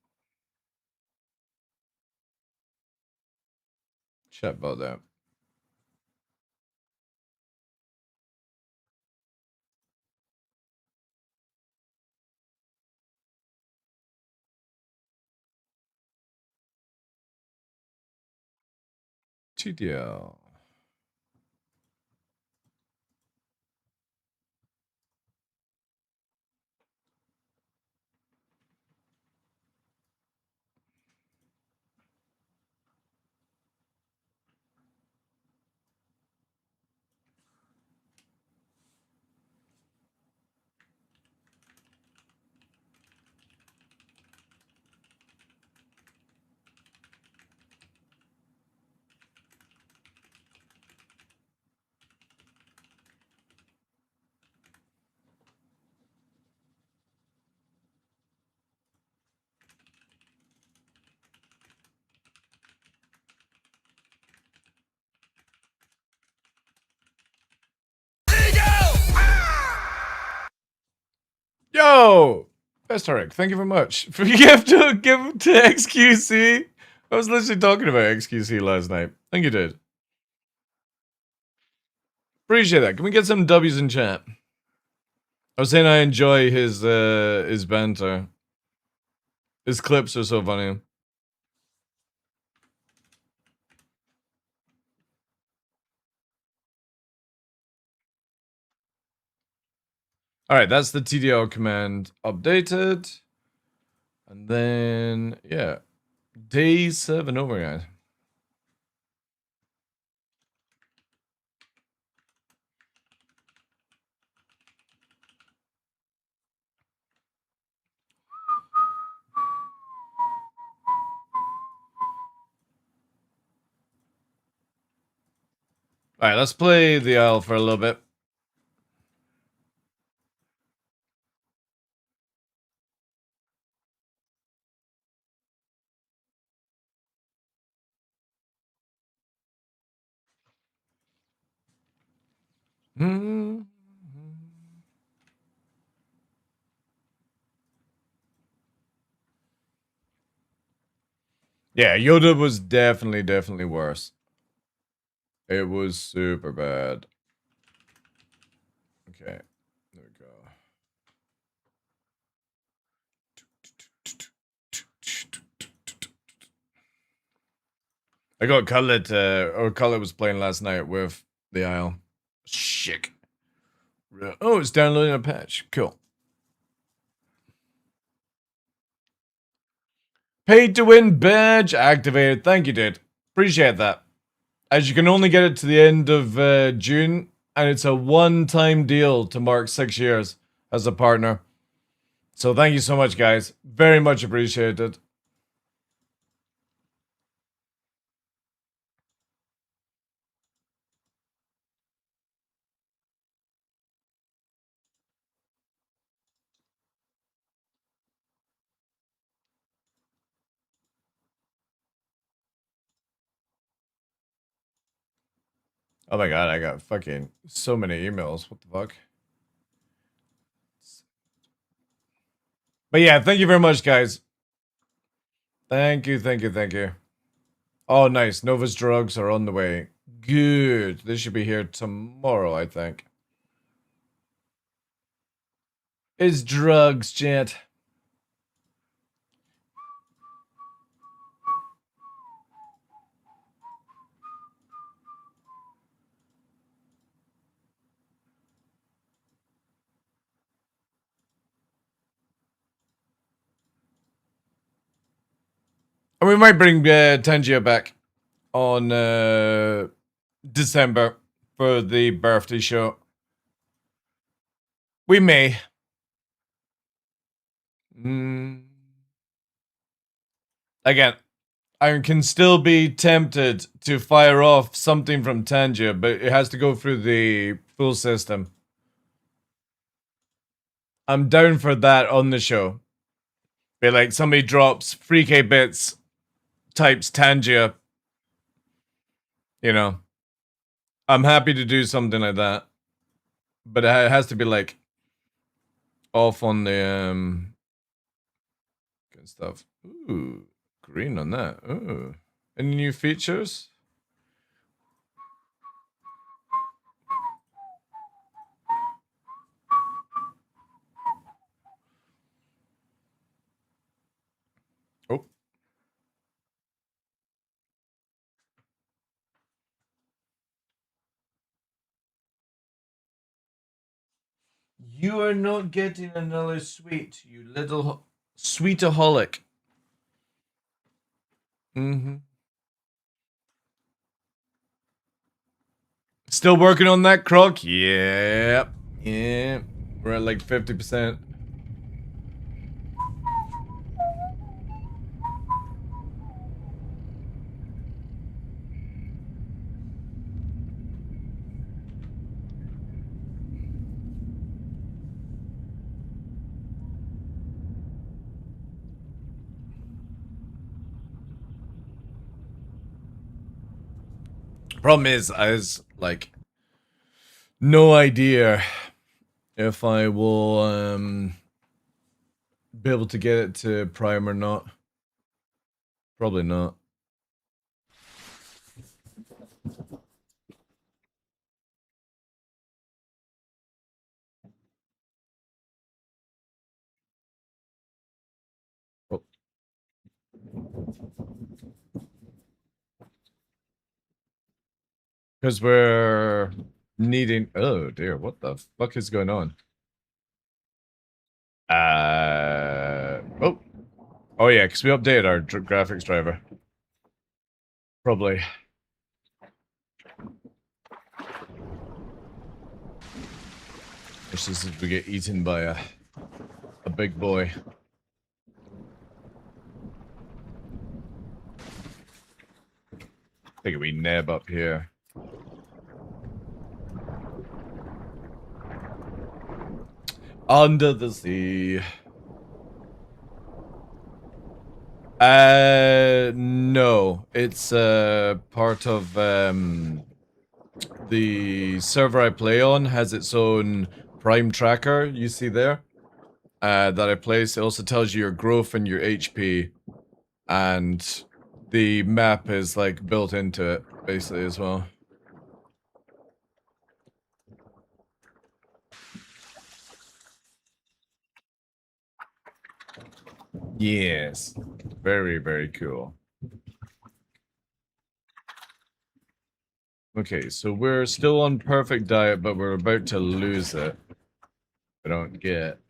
Chat about that. TDL. Oh, Historic, thank you very much for your gift to give to XQC. I was literally talking about XQC last night. Thank you, dude. Appreciate that. Can we get some W's in chat? I was saying I enjoy his banter. His clips are so funny. All right, that's the TDL command updated. And then, yeah, day 7 over, guys. All right, let's play the Isle for a little bit. Yeah, Yoda was definitely worse. It was super bad. Okay, there we go. I got Cutlet, or Cutlet was playing last night with the Isle. Shit. Oh, it's downloading a patch. Cool. Paid to win badge activated. Thank you, dude. Appreciate that. As you can only get it to the end of June, and it's a one-time deal to mark 6 years as a partner. So thank you so much, guys. Very much appreciated. Oh my god, I got fucking so many emails. What the fuck? But yeah, thank you very much, guys. Thank you. Oh, nice. Nova's drugs are on the way. Good. They should be here tomorrow, I think. It's drugs, gent. And we might bring Tangia back on December for the birthday show. We may. Again, I can still be tempted to fire off something from Tangia, but it has to go through the full system. I'm down for that on the show. Be like, somebody drops 3k bits, types Tangia. You know, I'm happy to do something like that. But it has to be like off on the good stuff. Ooh, green on that. Ooh. Any new features? Oh. You are not getting another sweet, you little sweetaholic. Still working on that, Croc? Yep. Yeah. We're at like 50%. Problem is, like no idea if I will be able to get it to Prime or not. Probably not. Because we're needing... Oh, dear. What the fuck is going on? Oh. Oh, yeah, because we updated our graphics driver. Probably. Which is if we get eaten by a big boy. Take a wee nab up here. Under the sea. No. It's part of the server I play on has its own Prime tracker, you see there, that I place. It also tells you your growth and your HP, and the map is like built into it, basically, as well. Yes. Very, very cool. Okay, so we're still on perfect diet, but we're about to lose it. I don't get...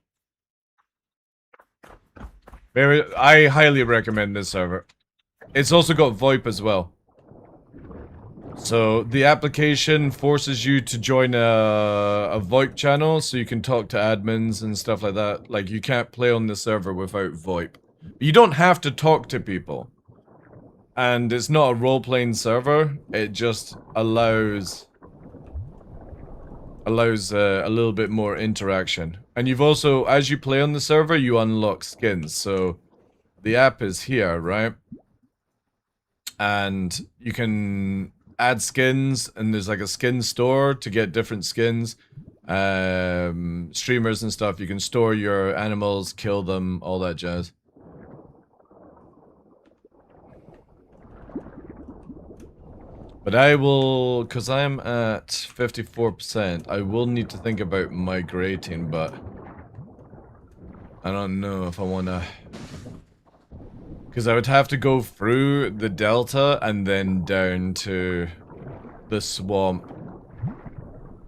I highly recommend this server. It's also got VoIP as well. So the application forces you to join a VoIP channel so you can talk to admins and stuff like that. Like, you can't play on the server without VoIP. You don't have to talk to people. And it's not a role-playing server. It just allows a little bit more interaction. And you've also, as you play on the server, you unlock skins. So the app is here, right? And you can add skins, and there's like a skin store to get different skins. Streamers and stuff, you can store your animals, kill them, all that jazz. But I will, because I'm at 54%, I will need to think about migrating, but I don't know if I want to... Because I would have to go through the delta and then down to the swamp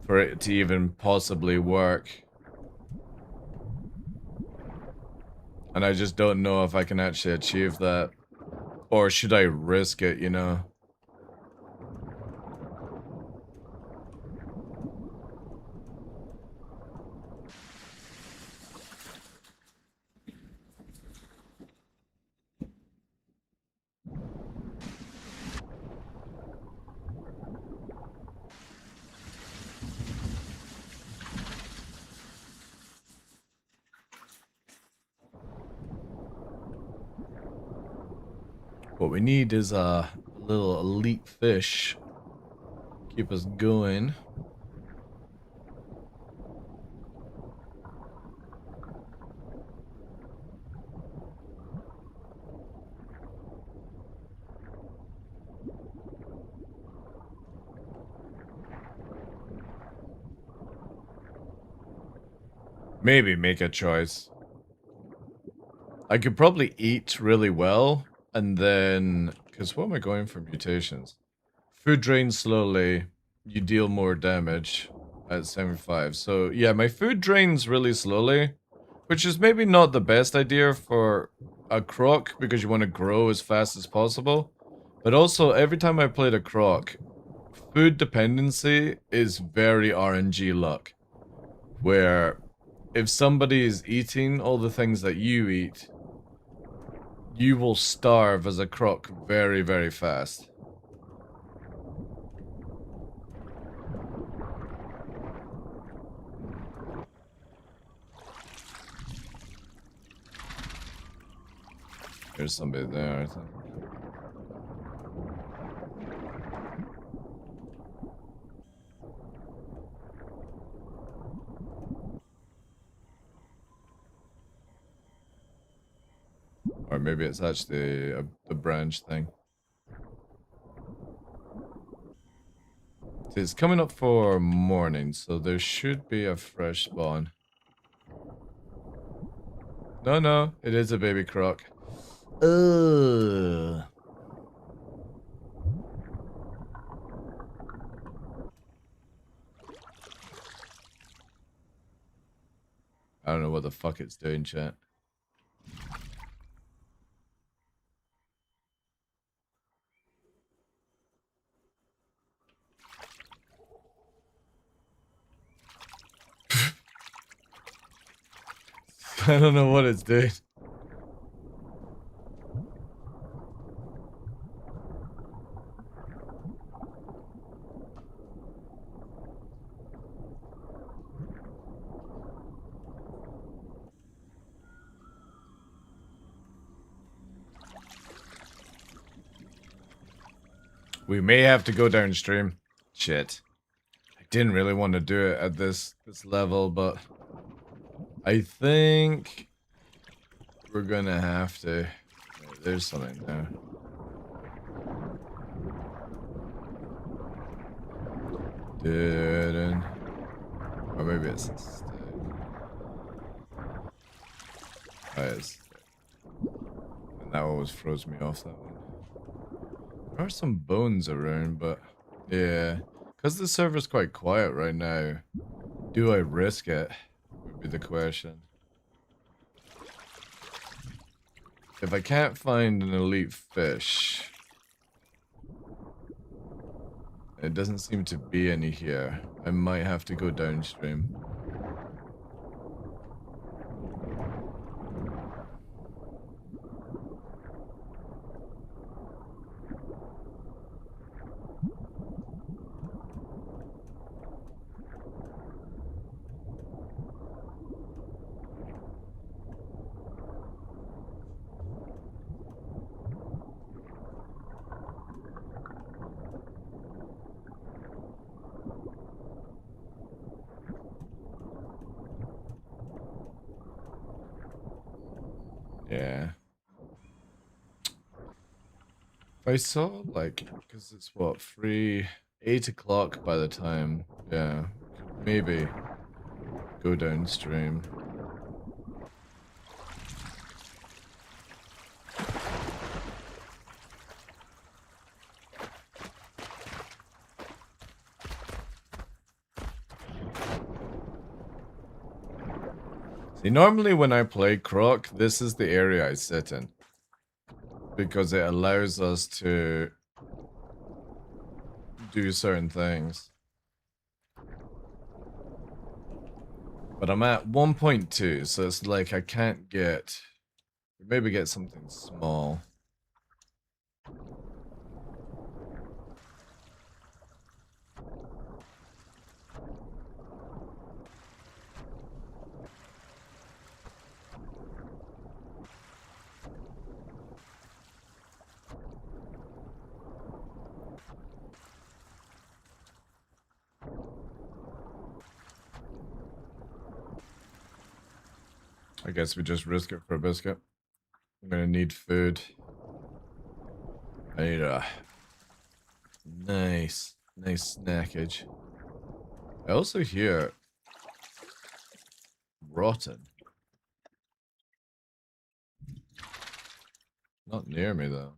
for it to even possibly work. And I just don't know if I can actually achieve that. Or should I risk it, you know? What we need is a little elite fish. Keep us going. Maybe make a choice. I could probably eat really well, and then... Because what am I going for mutations? Food drains slowly, you deal more damage at 75. So yeah, my food drains really slowly, which is maybe not the best idea for a croc, because you want to grow as fast as possible. But also, every time I played a croc, food dependency is very RNG luck. Where if somebody is eating all the things that you eat, you will starve as a croc very, very fast. There's somebody there, I think. Or maybe it's actually the branch thing. See, it's coming up for morning, so there should be a fresh spawn. No, it is a baby croc. Ugh. I don't know what the fuck it's doing, chat. I don't know what it's doing. We may have to go downstream. Shit. I didn't really want to do it at this level, but I think we're gonna have to. There's something there. Or maybe it's a stick. Oh, it's. And that always throws me off, that one. There are some bones around, but yeah. Because the server's quite quiet right now, do I risk it? Would be the question. If I can't find an elite fish, it doesn't seem to be any here, I might have to go downstream. Yeah. If I saw, like, because it's what, 8 o'clock by the time, yeah, maybe go downstream. See, normally when I play Croc, this is the area I sit in. Because it allows us to do certain things. But I'm at 1.2, so it's like I can't get... Maybe get something small. I guess we just risk it for a biscuit. I'm gonna need food. I need a nice snackage. I also hear rotten. Not near me though.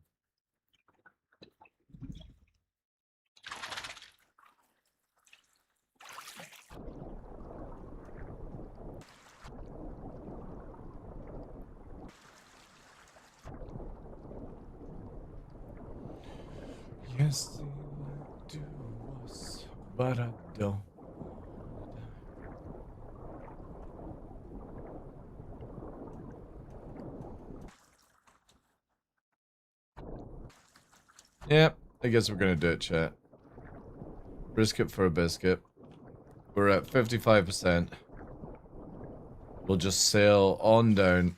Yes, they like to us, but I don't. Yep, I guess we're gonna do it, chat. Risk it for a biscuit. We're at 55%. We'll just sail on down.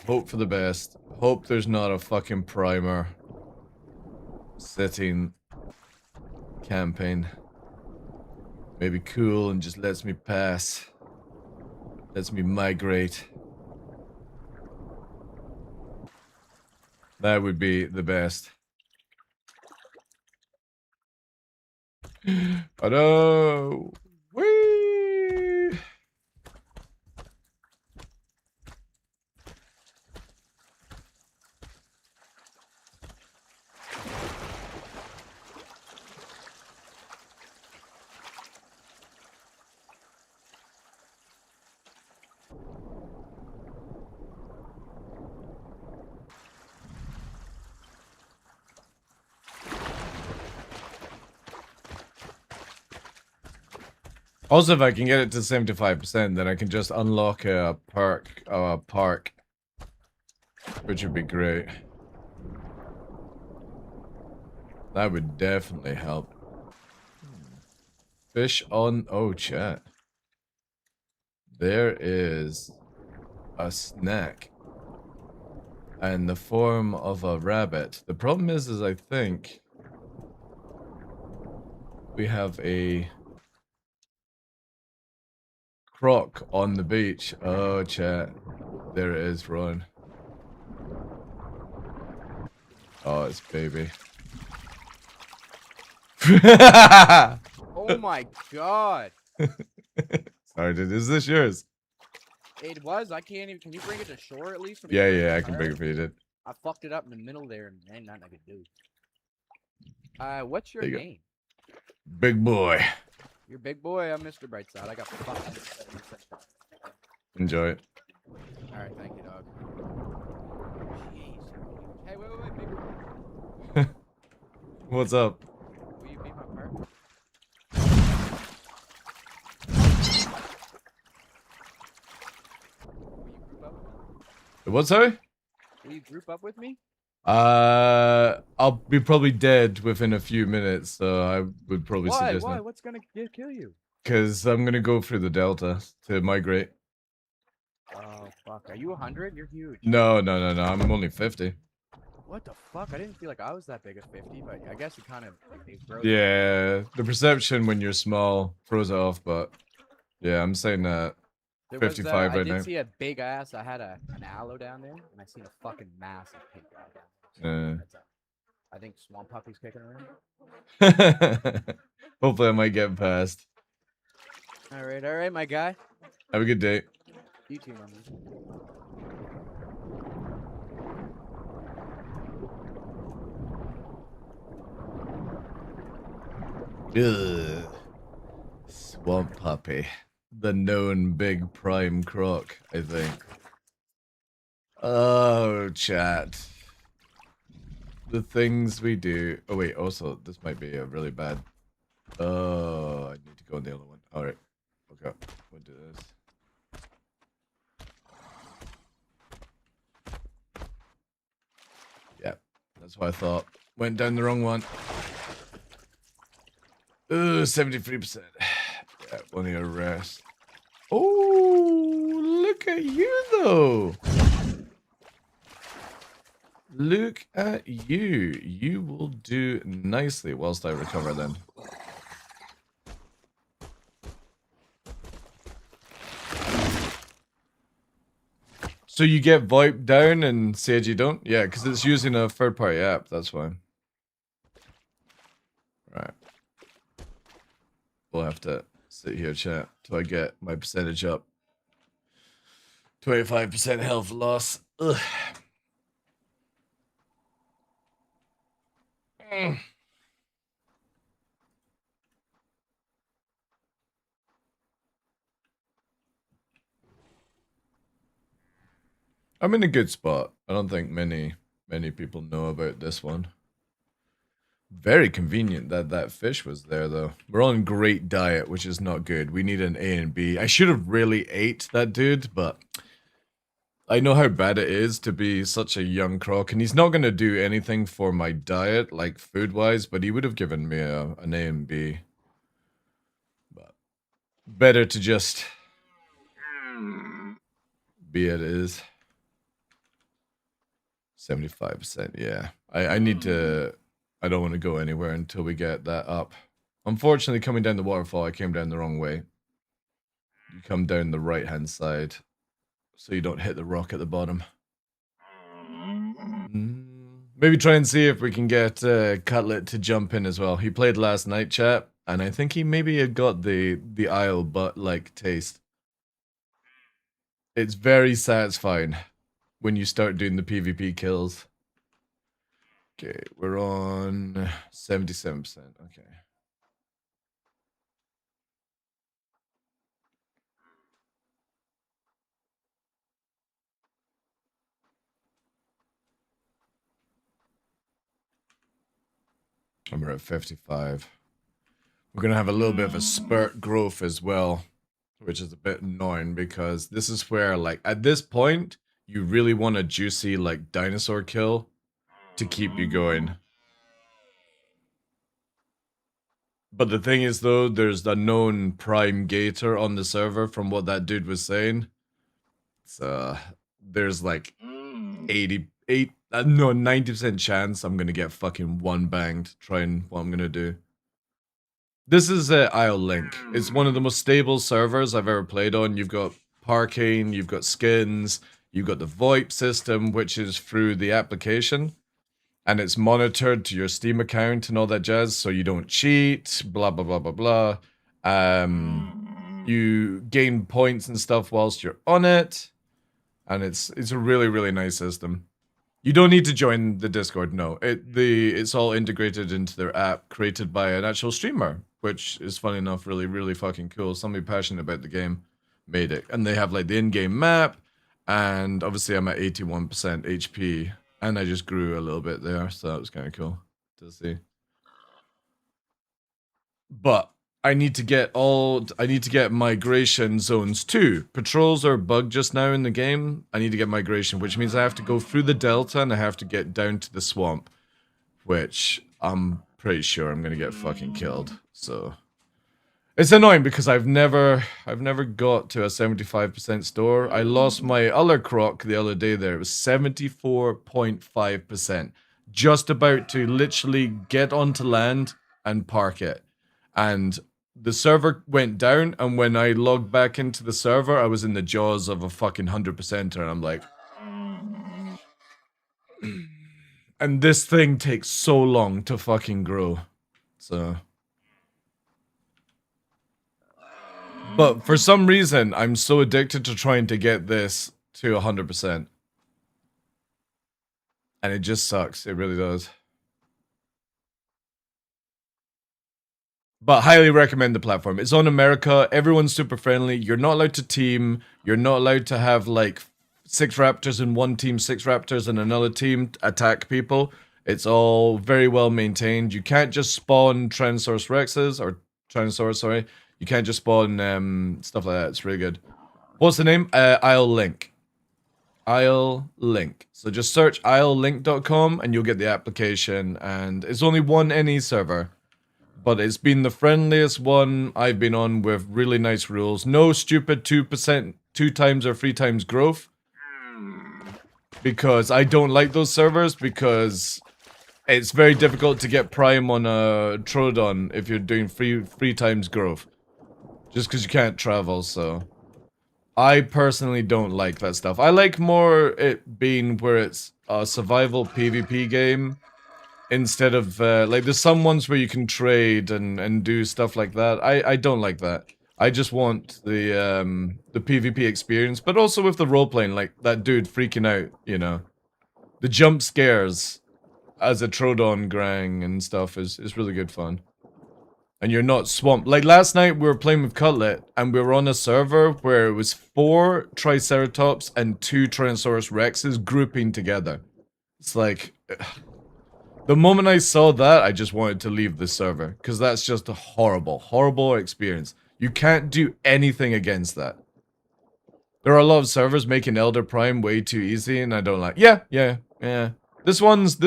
Hope for the best. Hope there's not a fucking primer sitting camping. Maybe cool and just lets me pass. Lets me migrate. That would be the best. Oh no! Whee! Also, if I can get it to 75%, then I can just unlock a park, which would be great. That would definitely help. Fish on... Oh, chat. There is a snack in the form of a rabbit. The problem is I think we have a croc on the beach. Oh, chat. There it is, Ron. Oh, it's baby. Oh my god. Sorry, dude. Is this yours? It was. I can't even. Can you bring it to shore at least? Yeah, yeah, I can bring it for you, dude. I fucked it up in the middle there, and ain't nothing I could do. What's your There you go. name? Big boy. You're big boy. I'm Mr. Brightside. I got fucking 70%. Enjoy it. All right, thank you, dog. Jeez. Hey, wait, big. What's up? Will you be my partner? What's sorry? Will you group up with me? I'll be probably dead within a few minutes, so I would probably suggest Why? not. What's gonna kill you? Because I'm gonna go through the Delta to migrate. Oh fuck! Are you 100? You're huge. No, I'm only 50. What the fuck? I didn't feel like I was that big at 50, but I guess it kind of grows. Yeah, the perception when you're small throws it off, but yeah, I'm saying that 55 I right did now. see a big ass. I had an aloe down there, and I seen a fucking massive pink guy down there. So I think Swamp Puppy's kicking around. Hopefully I might get past. All right, my guy. Have a good day. You too, mommy. Ugh. Swamp Puppy. The known big prime croc, I think. Oh, chat. The things we do. Oh, wait, also, this might be a really bad. Oh, I need to go on the other one. Alright. Okay. We'll do this. Yeah, that's what I thought. Went down the wrong one. Ooh, 73%. Yeah, one of your rest. Oh, look at you, though. Look at you. You will do nicely whilst I recover then. So you get VoIP down and Sage you don't? Yeah, because it's using a third-party app, that's why. Right. We'll have to sit here, chat, till I get my percentage up. 25% health loss. Ugh. I'm in a good spot. I don't think many people know about this one. Very convenient that that fish was there, though. We're on great diet, which is not good. We need an A and B. I should have really ate that dude, but I know how bad it is to be such a young croc, and he's not going to do anything for my diet, like food-wise, but he would have given me an A and B. But better to just be it is. 75%, yeah. I need to... I don't want to go anywhere until we get that up. Unfortunately, coming down the waterfall, I came down the wrong way. You come down the right-hand side, so you don't hit the rock at the bottom. Maybe try and see if we can get Cutlet to jump in as well. He played last night, chat, and I think he maybe had got the Isle but like taste. It's very satisfying when you start doing the PvP kills. Okay, we're on 77%. Okay. And we're at 55. We're going to have a little bit of a spurt growth as well, which is a bit annoying because this is where, like, at this point, you really want a juicy, like, dinosaur kill to keep you going. But the thing is, though, there's a known prime gator on the server from what that dude was saying. So, there's like 90% chance I'm going to get fucking one banged trying what I'm going to do. This is Isle Link. It's one of the most stable servers I've ever played on. You've got parking, you've got skins, you've got the VoIP system, which is through the application. And it's monitored to your Steam account and all that jazz, so you don't cheat, blah, blah, blah, blah, blah. You gain points and stuff whilst you're on it. And it's a really, really nice system. You don't need to join the Discord, no. It's all integrated into their app, created by an actual streamer, which is, funny enough, really, really fucking cool. Somebody passionate about the game made it. And they have, like, the in-game map, and obviously I'm at 81% HP, and I just grew a little bit there, so that was kind of cool to see. But I need to get migration zones too. Patrols are bugged just now in the game. I need to get migration, which means I have to go through the delta and I have to get down to the swamp, which I'm pretty sure I'm gonna get fucking killed. So it's annoying because I've never got to a 75% store. I lost my other croc the other day there. It was 74.5%. Just about to literally get onto land and park it. And the server went down, and when I logged back into the server, I was in the jaws of a fucking 100%er, and I'm like... And this thing takes so long to fucking grow. So... But for some reason, I'm so addicted to trying to get this to 100%. And it just sucks. It really does. But highly recommend the platform. It's on America. Everyone's super friendly. You're not allowed to team. You're not allowed to have like 6 raptors in one team, 6 raptors in another team attack people. It's all very well maintained. You can't just spawn Tyrannosaurus Rexes or Tyrannosaurus, sorry. You can't just spawn stuff like that. It's really good. What's the name? Isle Link. Isle Link. So just search islelink.com and you'll get the application. And it's only one NE server. But it's been the friendliest one I've been on with really nice rules. No stupid 2%, 2 times or 3 times growth. Because I don't like those servers because it's very difficult to get prime on a Troodon if you're doing 3 times growth. Just because you can't travel, so... I personally don't like that stuff. I like more it being where it's a survival PvP game. Instead of, like, there's some ones where you can trade and do stuff like that. I don't like that. I just want the PvP experience, but also with the role-playing, like, that dude freaking out, you know. The jump scares as a Troodon Grang and stuff is really good fun. And you're not swamped. Like, last night we were playing with Cutlet, and we were on a server where it was 4 Triceratops and 2 Tyrannosaurus Rexes grouping together. It's like... The moment I saw that, I just wanted to leave the server. Because that's just a horrible, horrible experience. You can't do anything against that. There are a lot of servers making Elder Prime way too easy, and I don't like... Yeah. This one's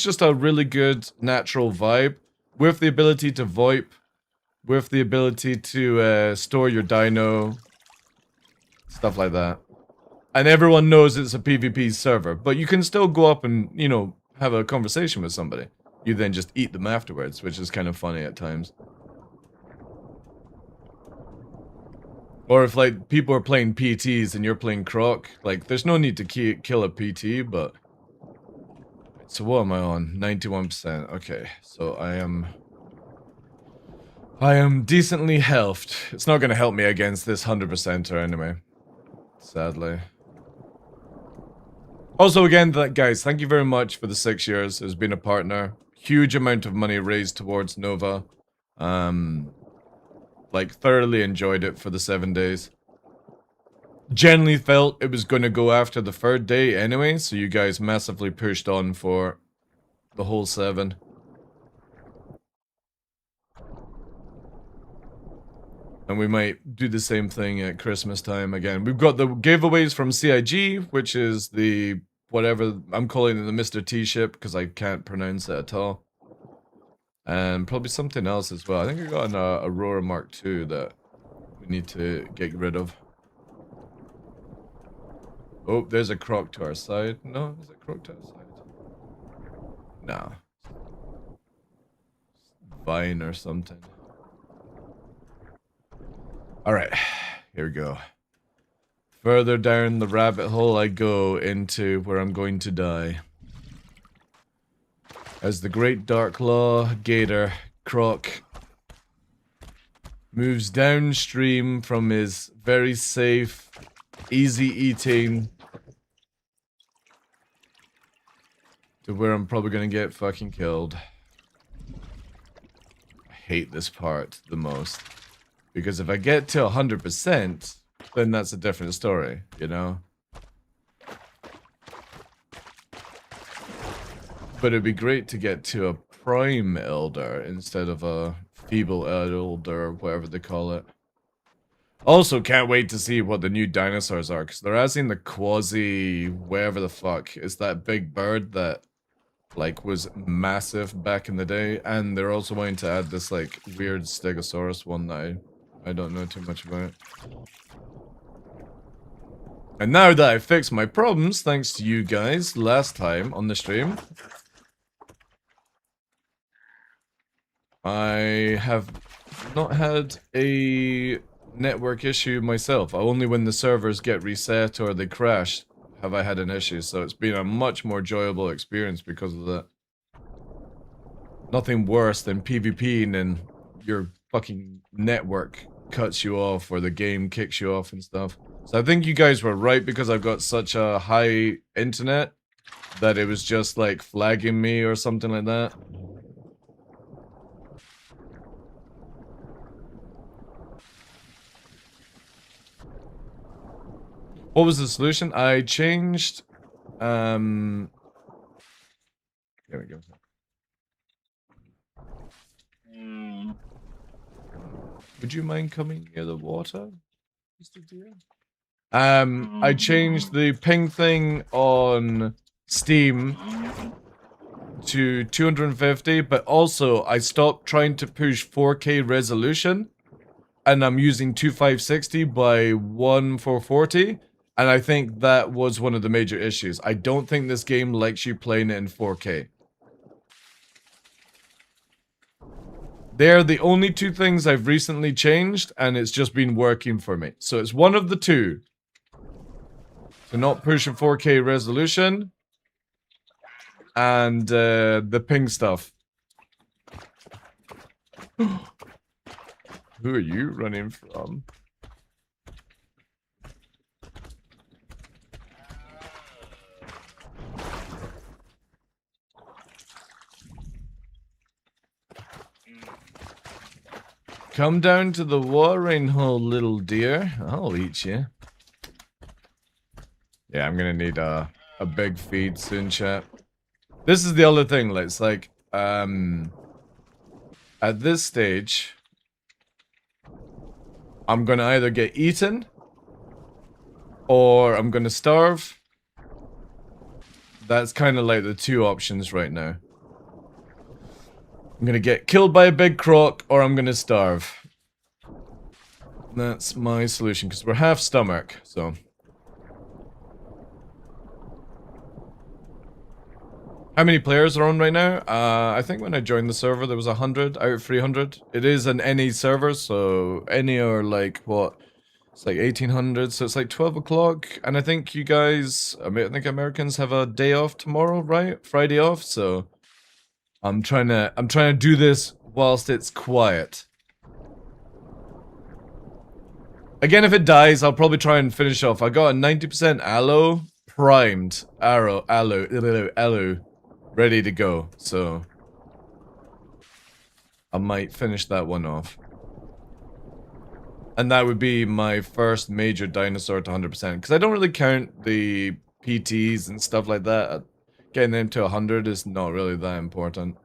just a really good, natural vibe. With the ability to VoIP. With the ability to store your dino. Stuff like that. And everyone knows it's a PvP server. But you can still go up and, you know... have a conversation with somebody. You then just eat them afterwards, which is kind of funny at times. Or if, like, people are playing PTs and you're playing Croc, like, there's no need to kill a PT, but So what am I on? 91%. Okay, so I am decently healthed. It's not going to help me against this 100%er anyway. Sadly. Also, again, guys, thank you very much for the 6 years as being a partner. Huge amount of money raised towards Nova. Like, thoroughly enjoyed it for the 7 days. Generally felt it was going to go after the 3rd day anyway, so you guys massively pushed on for the whole 7. And we might do the same thing at Christmas time again. We've got the giveaways from CIG, which is the whatever, I'm calling it the Mr. T ship because I can't pronounce it at all. And probably something else as well. I think I got an Aurora Mark II that we need to get rid of. Oh, there's a croc to our side. No, is it croc to our side? No. Vine or something. Alright, here we go. Further down the rabbit hole I go into where I'm going to die. As the great TheDarkLaw Gator Croc moves downstream from his very safe, easy eating to where I'm probably gonna get fucking killed. I hate this part the most. Because if I get to 100%, then that's a different story, you know? But it'd be great to get to a prime elder instead of a feeble elder, whatever they call it. Also, can't wait to see what the new dinosaurs are, because they're adding the quasi whatever the fuck. It's that big bird that, like, was massive back in the day, and they're also wanting to add this, like, weird Stegosaurus one that I don't know too much about. And now that I fixed my problems, thanks to you guys last time on the stream, I have not had a network issue myself. Only when the servers get reset or they crash have I had an issue, so it's been a much more enjoyable experience because of that. Nothing worse than PvPing and your fucking network cuts you off or the game kicks you off and stuff. So I think you guys were right because I've got such a high internet that it was just like flagging me or something like that. What was the solution? I changed there we go. Would you mind coming near the water, Mr. Deer? I changed the ping thing on Steam to 250, but also I stopped trying to push 4K resolution, and I'm using 2560 by 1440, and I think that was one of the major issues. I don't think this game likes you playing it in 4K. They're the only two things I've recently changed, and it's just been working for me. So it's one of the two. So not pushing 4K resolution, and the ping stuff. Who are you running from? Come down to the watering hole, little deer. I'll eat you. Yeah, I'm gonna need a big feed soon, chat. This is the other thing, it's like, at this stage, I'm gonna either get eaten, or I'm gonna starve. That's kind of like the two options right now. I'm gonna get killed by a big croc, or I'm gonna starve. That's my solution, because we're half stomach, so. How many players are on right now? I think when I joined the server there was 100 out of 300. It is an NE server, so NE are like, what, It's like 1800, so it's like 12 o'clock. And I think you guys, I think Americans have a day off tomorrow, right? Friday off. So I'm trying to do this whilst it's quiet. Again, if it dies, I'll probably try and finish off. I got a 90% aloe primed aloe ready to go. So I might finish that one off. And that would be my first major dinosaur to 100%. Because I don't really count the PTs and stuff like that. Getting them to 100 is not really that important.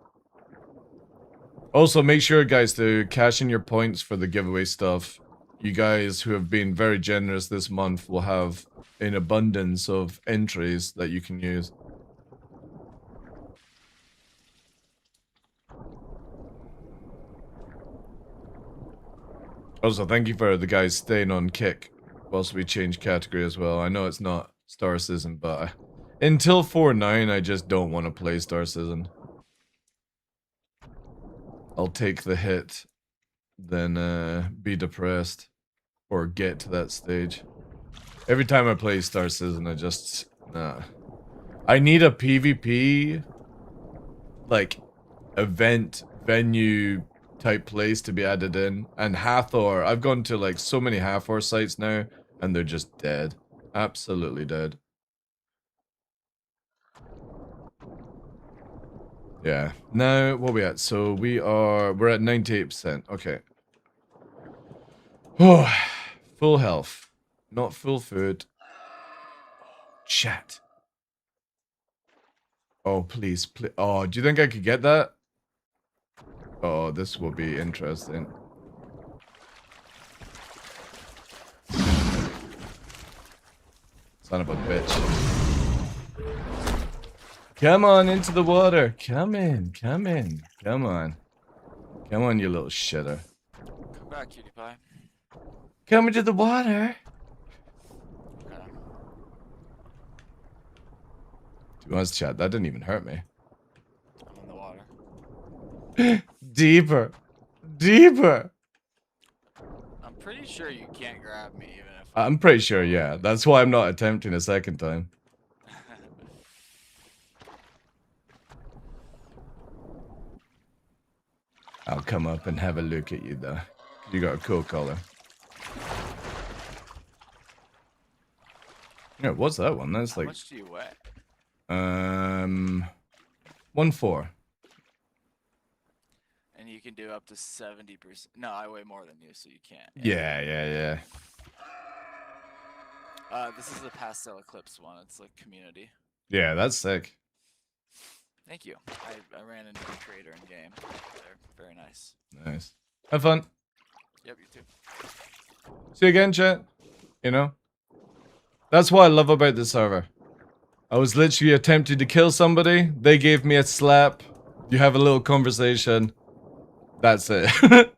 Also, make sure, guys, to cash in your points for the giveaway stuff. You guys who have been very generous this month will have an abundance of entries that you can use. Also, thank you for the guys staying on kick whilst we change category as well. I know it's not Star Citizen, but until 4.9, I just don't want to play Star Citizen. I'll take the hit, then be depressed, or get to that stage. Every time I play Star Citizen, I just, nah. I need a PvP, like, event, venue type place to be added in. And Hathor, I've gone to like so many Hathor sites now, and they're just dead. Absolutely dead. Yeah. Now, what are we at? So we're at 98%. Okay. Oh, full health. Not full food. Chat. Oh, please, please. Oh, do you think I could get that? Oh, this will be interesting. Son of a bitch. Come on into the water. Come in. Come in. Come on. Come on, you little shitter. Come back, cutie pie. Come into the water. Okay. To be honest, chat, that didn't even hurt me. I'm in the water. Deeper. Deeper. I'm pretty sure you can't grab me even if... I'm pretty sure, yeah. That's why I'm not attempting a second time. I'll come up and have a look at you, though. You got a cool color. Yeah, what's that one? That's like... How much do you weigh? 1.4. And you can do up to 70%. No, I weigh more than you, so you can't. Yeah. This is the Pastel Eclipse one. It's like community. Yeah, that's sick. Thank you. I ran into a trader in game. They're very nice. Nice. Have fun. Yep, you too. See you again, chat. You know? That's what I love about this server. I was literally attempting to kill somebody. They gave me a slap. You have a little conversation. That's it.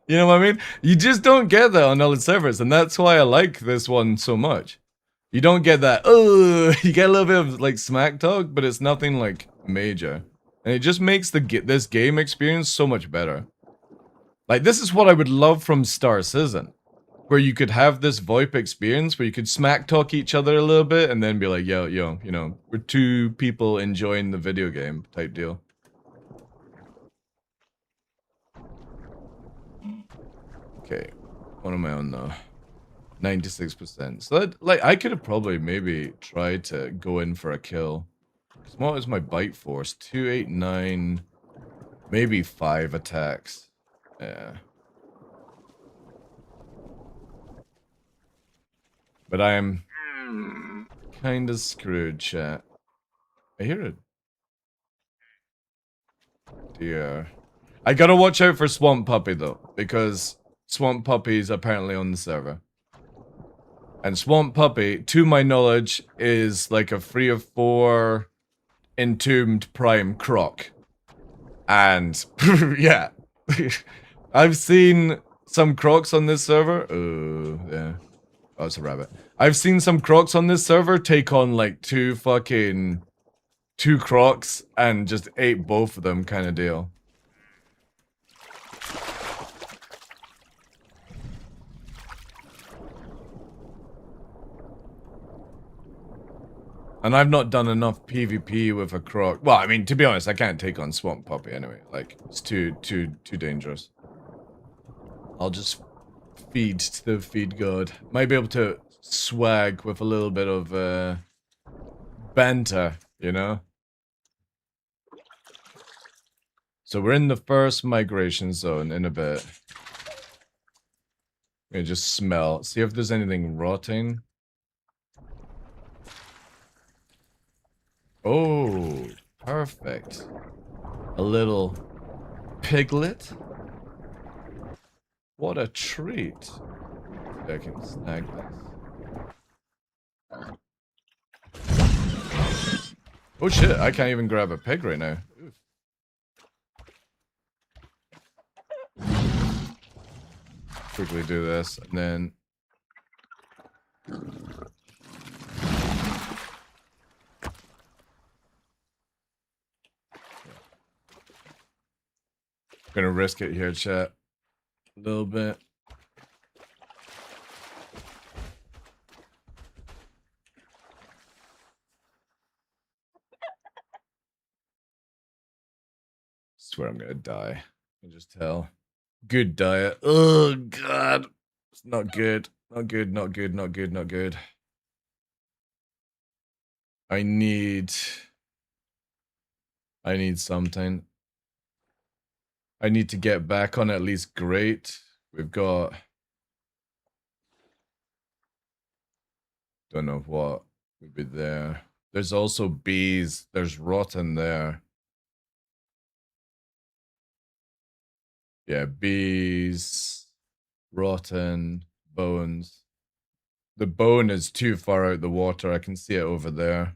You know what I mean? You just don't get that on other servers. And that's why I like this one so much. You don't get that, oh, you get a little bit of like smack talk, but it's nothing like major. And it just makes this game experience so much better. Like, this is what I would love from Star Citizen. Where you could have this VoIP experience where you could smack talk each other a little bit and then be like, yo, you know, we're two people enjoying the video game type deal. Okay, what am I on now? 96%. So that, like, I could have probably maybe tried to go in for a kill. What is my bite force? 289, maybe 5 attacks. Yeah. But I am kind of screwed, chat. I hear it. Dear. I gotta watch out for Swamp Puppy, though, because Swamp Puppy is apparently on the server. And Swamp Puppy, to my knowledge, is like a 3 of 4 entombed prime croc. And, yeah. I've seen some crocs on this server. Oh, yeah. Oh, it's a rabbit. I've seen some crocs on this server take on like two crocs and just ate both of them kind of deal. And I've not done enough PvP with a croc. Well, I mean, to be honest, I can't take on Swamp Puppy anyway. Like, it's too dangerous. I'll just feed to the feed god. Might be able to swag with a little bit of banter, you know? So we're in the first migration zone in a bit. I'm gonna just smell. See if there's anything rotting. Oh, perfect. A little piglet. What a treat. I can snag this. Oh shit, I can't even grab a pig right now. Oof. Quickly do this, and then... Gonna risk it here, chat. A little bit. Swear I'm gonna die. I can just tell. Good diet. Oh god. It's not good. Not good, not good, not good, not good. I need something. I need to get back on at least great. We've got... Don't know what would be there. There's also bees. There's rotten there. Yeah, bees, rotten, bones. The bone is too far out the water. I can see it over there.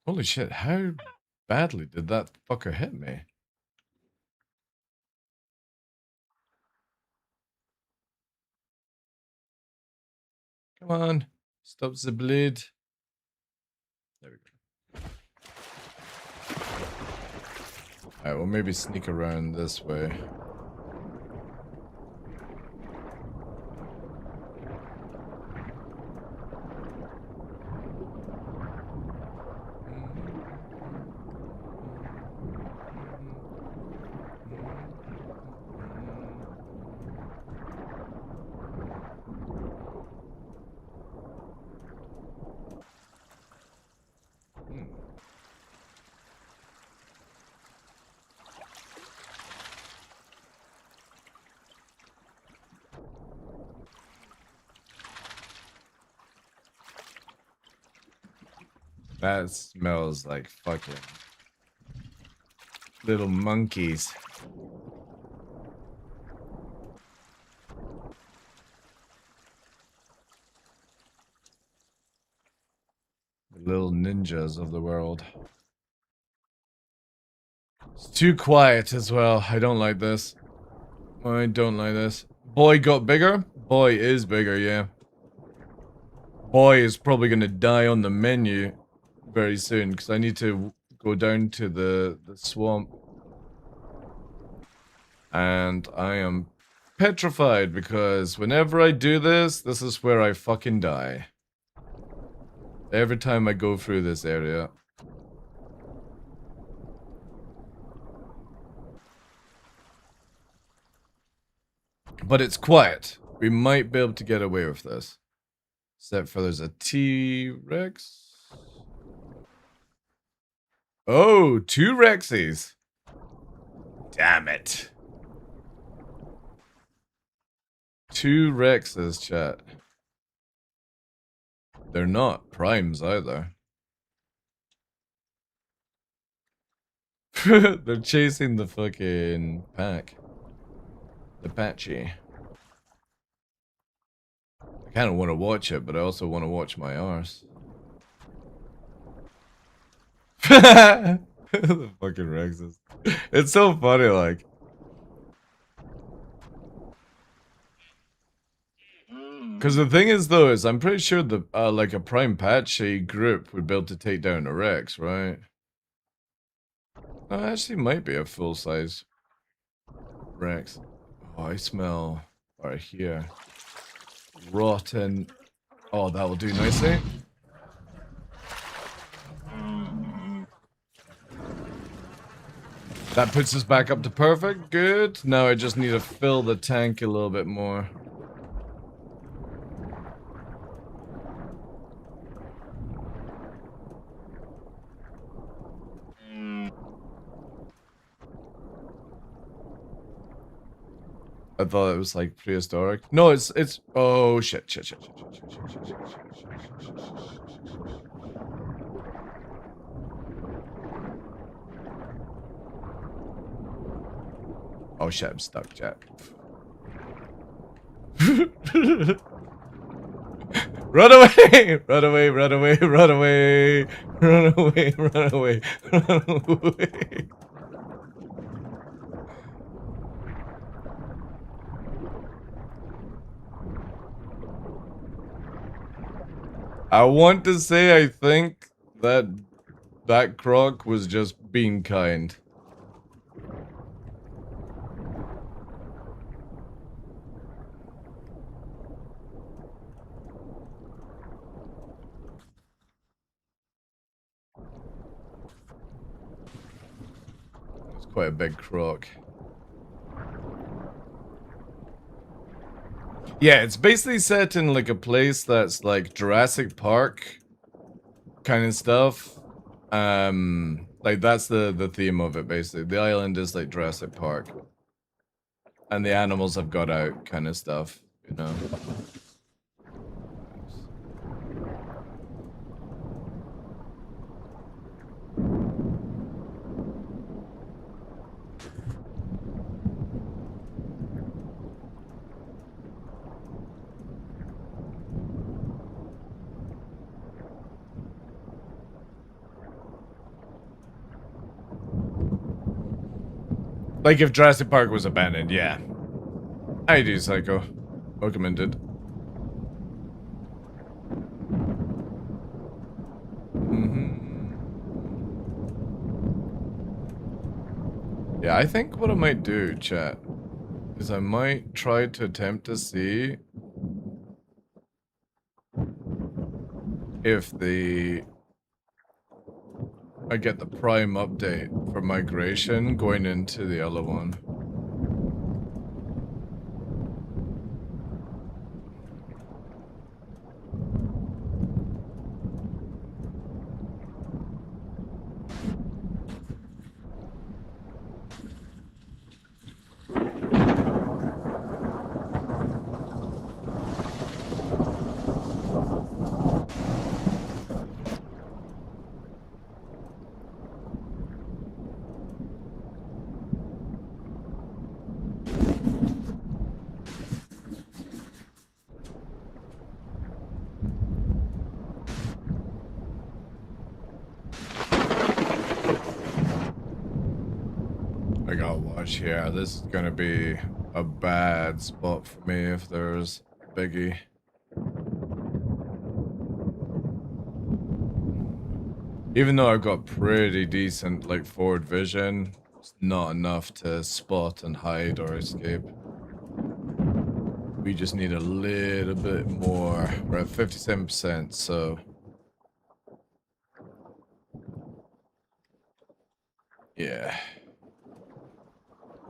Holy shit, how badly did that fucker hit me? Come on, stop the bleed. There we go. Alright, we'll maybe sneak around this way. That smells like fucking little monkeys. The little ninjas of the world. It's too quiet as well. I don't like this. I don't like this. Boy got bigger? Boy is bigger, yeah. Boy is probably gonna die on the menu very soon because I need to go down to the swamp. And I am petrified because whenever I do this, this is where I fucking die. Every time I go through this area. But it's quiet. We might be able to get away with this. Except for there's a T-Rex. Oh, 2 Rexies. Damn it. 2 Rexes, chat. They're not primes either. They're chasing the fucking pack. The patchy. I kind of want to watch it, but I also want to watch my arse. The fucking Rexes. It's so funny, like. Because the thing is, though, is I'm pretty sure the like a prime patchy group would be able to take down a Rex, right? Oh, actually might be a full size Rex. Oh, I smell right here. Rotten. Oh, that will do nicely. That puts us back up to perfect. Good. Now I just need to fill the tank a little bit more. I thought it was like prehistoric. No, it's oh shit. Oh shit, I'm stuck, chat. Run away! Run away, run away, run away! Run away, run away, run away. I want to say I think that croc was just being kind. It's quite a big croc. Yeah, it's basically set in like a place that's like Jurassic Park kind of stuff. Like that's the theme of it basically. The island is like Jurassic Park. And the animals have got out kind of stuff, you know. Like if Jurassic Park was abandoned, yeah. I do, Psycho. Recommended. Yeah, I think what I might do, chat, is I might try to attempt to see if I get the Prime update for migration going into the other one. I gotta watch here. This is gonna be a bad spot for me if there's Biggie. Even though I've got pretty decent like forward vision, it's not enough to spot and hide or escape. We just need a little bit more. We're at 57%, so yeah.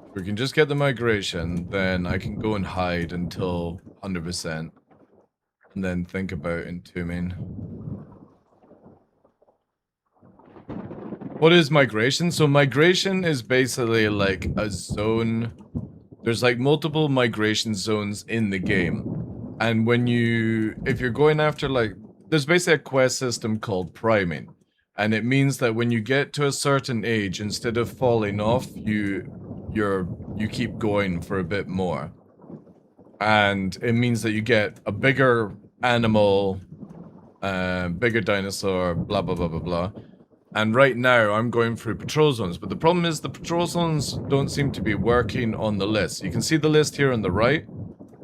If we can just get the migration, then I can go and hide until 100%. And then think about entombing. What is migration? So migration is basically like a zone. There's like multiple migration zones in the game. And when if you're going after like, there's basically a quest system called priming. And it means that when you get to a certain age, instead of falling off, you keep going for a bit more. And it means that you get a bigger animal, bigger dinosaur, blah, blah, blah, blah, blah. And right now, I'm going through patrol zones. But the problem is the patrol zones don't seem to be working on the list. You can see the list here on the right.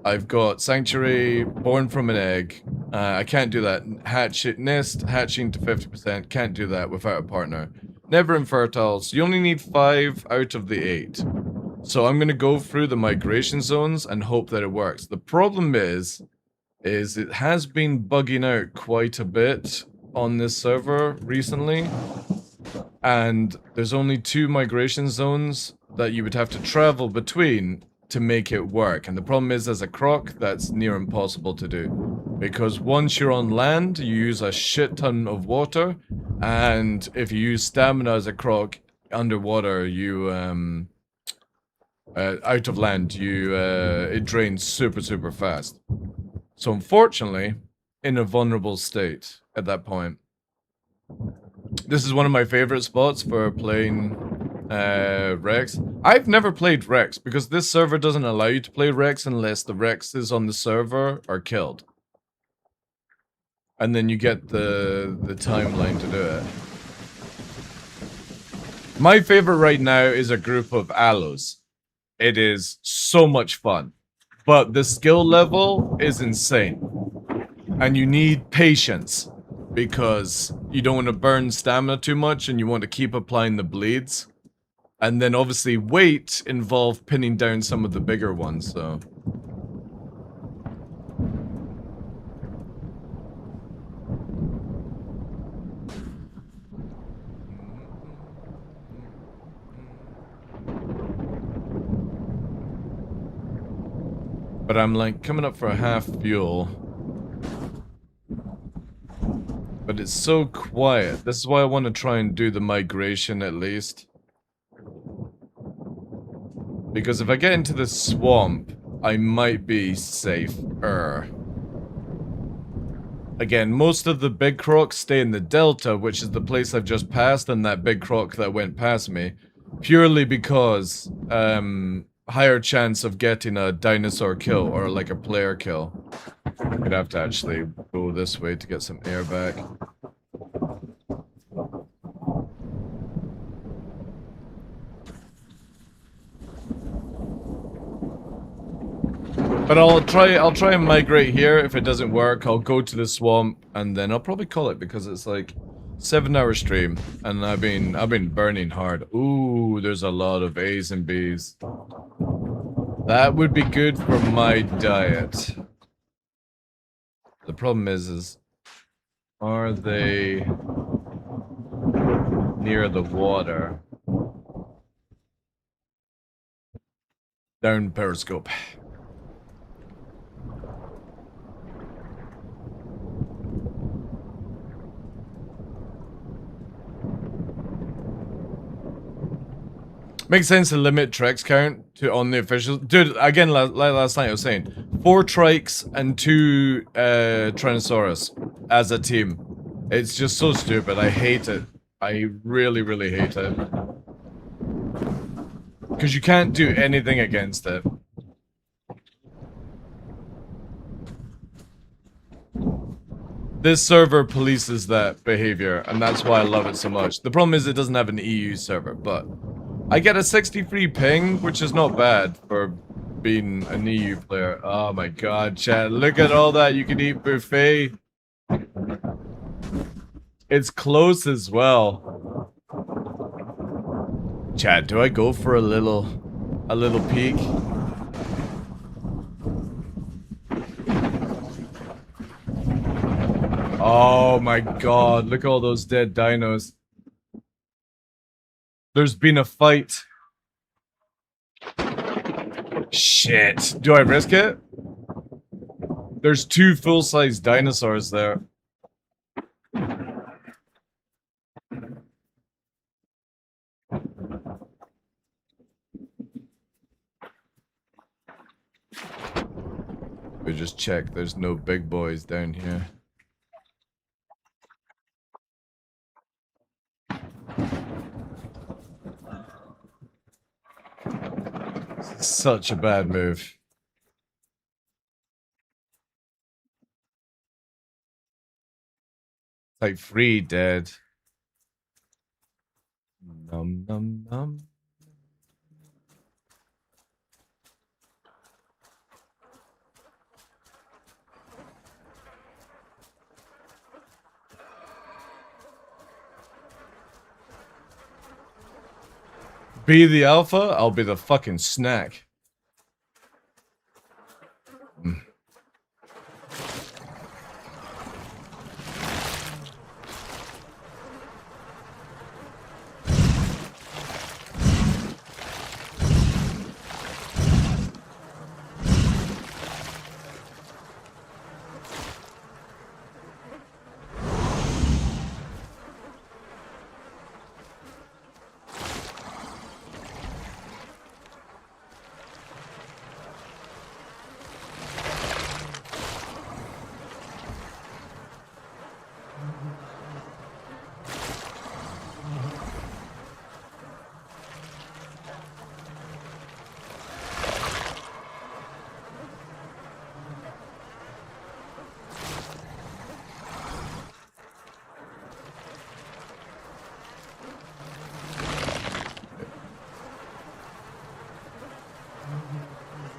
I've got Sanctuary, Born from an Egg. I can't do that. Nest, hatching to 50%. Can't do that without a partner. Never infertile. So you only need 5 out of the 8. So I'm going to go through the migration zones and hope that it works. The problem is it has been bugging out quite a bit on this server recently. And there's only 2 migration zones that you would have to travel between to make it work. And the problem is, as a croc, that's near impossible to do. Because once you're on land, you use a shit ton of water. And if you use stamina as a croc, underwater, you, out of land, you, it drains super, super fast. So unfortunately, in a vulnerable state at that point. This is one of my favorite spots for playing Rex. I've never played Rex because this server doesn't allow you to play Rex unless the Rexes on the server are killed. And then you get the timeline to do it. My favorite right now is a group of aloes. It is so much fun. But the skill level is insane. And you need patience. Because you don't want to burn stamina too much and you want to keep applying the bleeds. And then obviously weight involve pinning down some of the bigger ones, so. But I'm like coming up for a half fuel. But it's so quiet. This is why I want to try and do the migration at least. Because if I get into the swamp, I might be safer. Again, most of the big crocs stay in the delta, which is the place I've just passed, and that big croc that went past me. Purely because, higher chance of getting a dinosaur kill, or like a player kill. I'd have to actually go this way to get some air back. But I'll try and migrate here. If it doesn't work, I'll go to the swamp and then I'll probably call it because it's like 7-hour stream and I've been burning hard. Ooh, there's a lot of A's and B's. That would be good for my diet. The problem is are they near the water? Down periscope. Makes sense to limit treks count to on the officials. Dude, again, like last night I was saying, 4 trikes and 2 Tyrannosaurus as a team. It's just so stupid. I hate it. I really, really hate it. Because you can't do anything against it. This server polices that behavior, and that's why I love it so much. The problem is it doesn't have an EU server, but I get a 63 ping, which is not bad for being an EU player. Oh my god, chat, look at all that you can eat buffet. It's close as well. Chat, do I go for a little peek? Oh my god, look at all those dead dinos. There's been a fight. Shit. Do I risk it? There's 2 full-size dinosaurs there. We just check. There's no big boys down here. Such a bad move. Type 3 dead. Num num num. Be the alpha, I'll be the fucking snack.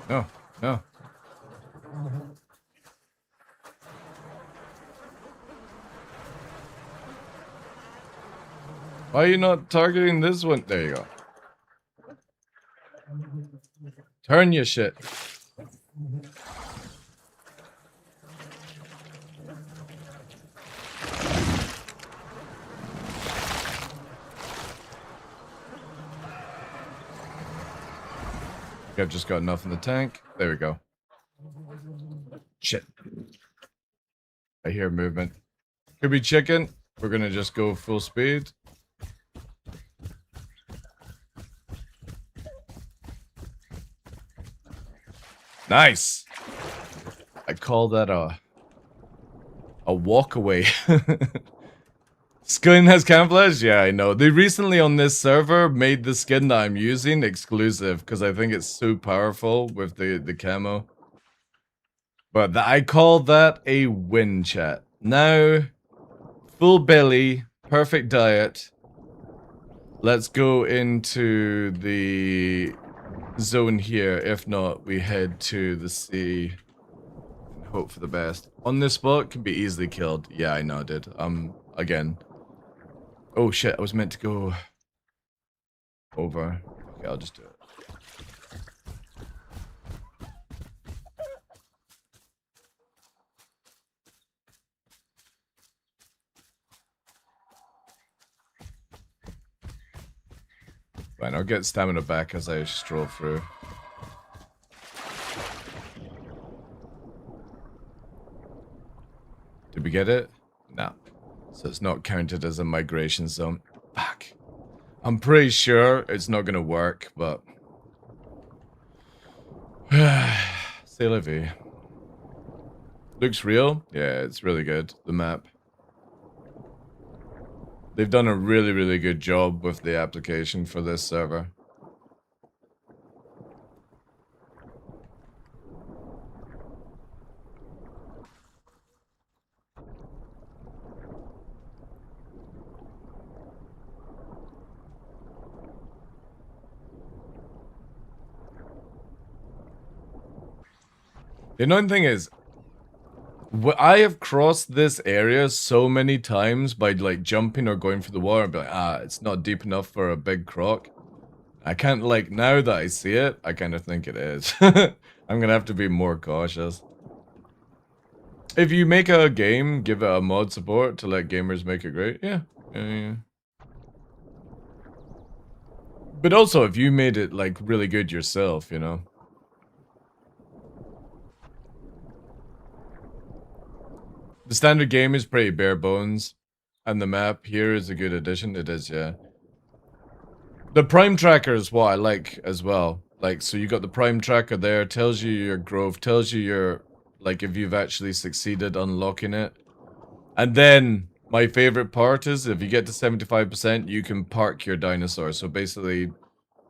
No, no. Why are you not targeting this one? There you go. Turn your shit. I've just got enough in the tank. There we go. Shit. I hear movement. Could be chicken. We're gonna just go full speed. Nice. I call that a walk away. Skin has camouflage? Yeah, I know. They recently on this server made the skin that I'm using exclusive because I think it's so powerful with the camo. But I call that a win, chat. Now, full belly, perfect diet. Let's go into the zone here. If not, we head to the sea and hope for the best. On this spot, can be easily killed. Yeah, I know, dude. Again. Oh shit, I was meant to go over. Okay, I'll just do it. Fine, I'll get stamina back as I stroll through. Did we get it? No. So it's not counted as a migration zone. Fuck. I'm pretty sure it's not gonna work, but... C'est la vie. Looks real? Yeah, it's really good, the map. They've done a really, really good job with the application for this server. The annoying thing is, I have crossed this area so many times by like jumping or going for the water and be like, it's not deep enough for a big croc. I can't, like, now that I see it, I kind of think it is. I'm gonna have to be more cautious. If you make a game, give it a mod support to let gamers make it great. Yeah. But also, if you made it, like, really good yourself, you know? The standard game is pretty bare bones, and the map here is a good addition. It is, yeah. The prime tracker is what I like as well. Like, so you got the prime tracker there, tells you your growth, tells you your, like, if you've actually succeeded unlocking it. And then, my favorite part is, if you get to 75%, you can park your dinosaur. So basically,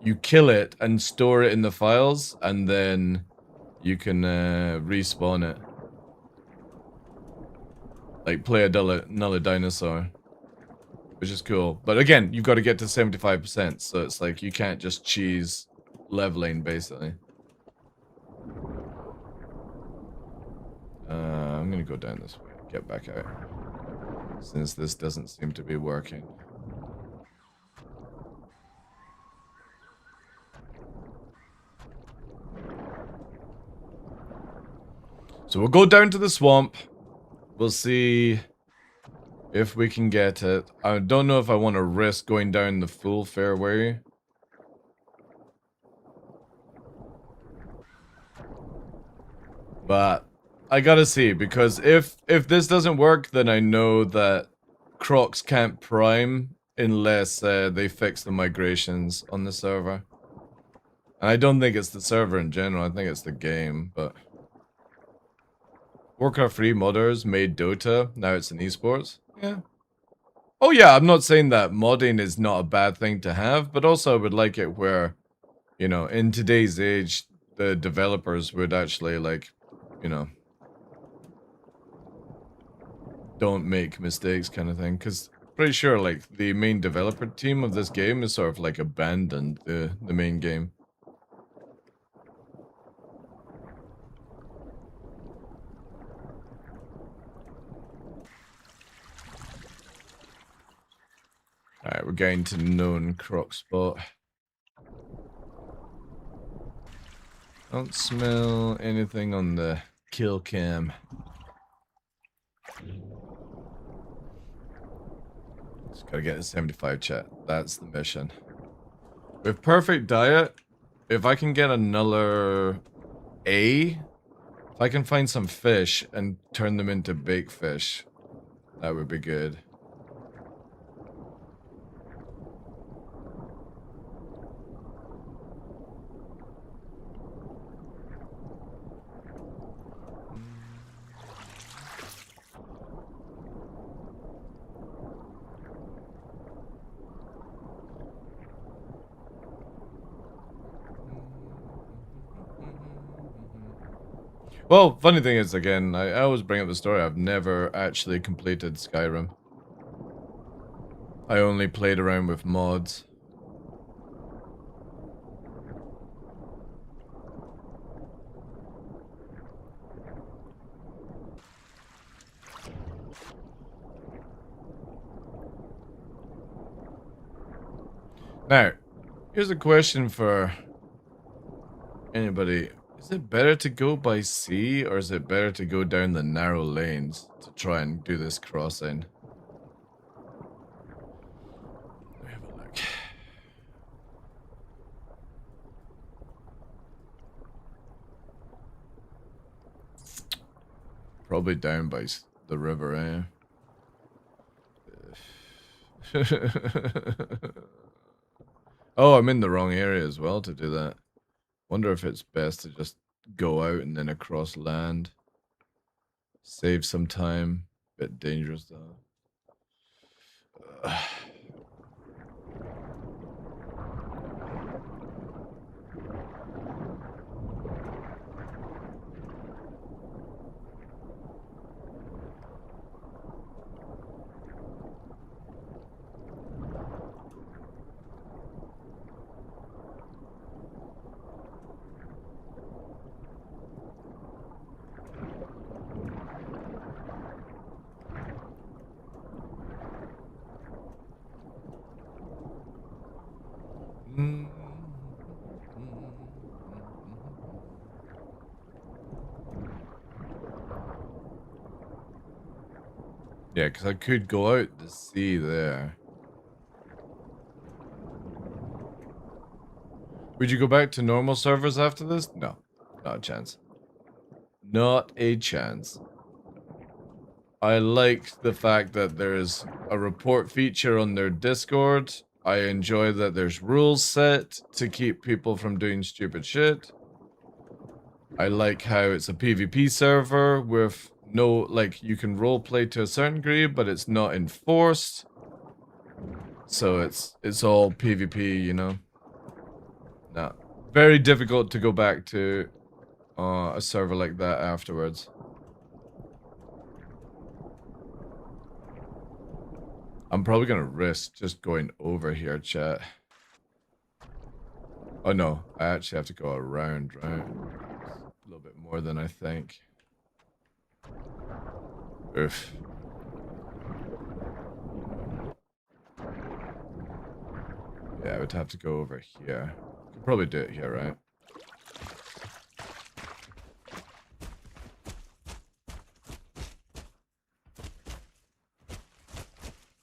you kill it and store it in the files, and then you can respawn it. Like, play another dinosaur. Which is cool. But again, you've got to get to 75%, so it's like, you can't just cheese leveling, basically. I'm gonna go down this way, get back out. Since this doesn't seem to be working. So we'll go down to the swamp. We'll see if we can get it. I don't know if I want to risk going down the full fairway. But I gotta see, because if this doesn't work, then I know that Crocs can't prime unless they fix the migrations on the server. And I don't think it's the server in general, I think it's the game, but... Warcraft 3 modders made Dota, now it's in esports. Yeah. Oh yeah, I'm not saying that modding is not a bad thing to have, but also I would like it where, you know, in today's age, the developers would actually, like, you know, don't make mistakes kind of thing, because pretty sure, like, the main developer team of this game is sort of, like, abandoned the main game. Alright, we're getting to known Croc spot. Don't smell anything on the kill cam. Just gotta get to 75 chat. That's the mission. With perfect diet, if I can get another A, if I can find some fish and turn them into baked fish, that would be good. Well, funny thing is, again, I always bring up the story, I've never actually completed Skyrim. I only played around with mods. Now, here's a question for anybody. Is it better to go by sea, or is it better to go down the narrow lanes to try and do this crossing? Let me have a look. Probably down by the river, eh? Oh, I'm in the wrong area as well to do that. Wonder if it's best to just go out and then across land. Save some time. Bit dangerous though. Yeah, because I could go out to sea there. Would you go back to normal servers after this? No, not a chance. Not a chance. I like the fact that there's a report feature on their Discord. I enjoy that there's rules set to keep people from doing stupid shit. I like how it's a PvP server with no, like, you can roleplay to a certain degree, but it's not enforced. So it's all PvP, you know? Nah. Very difficult to go back to a server like that afterwards. I'm probably gonna risk just going over here, chat. Oh no, I actually have to go around, right? A little bit more than I think. Oof. Yeah, I would have to go over here. Could probably do it here, right?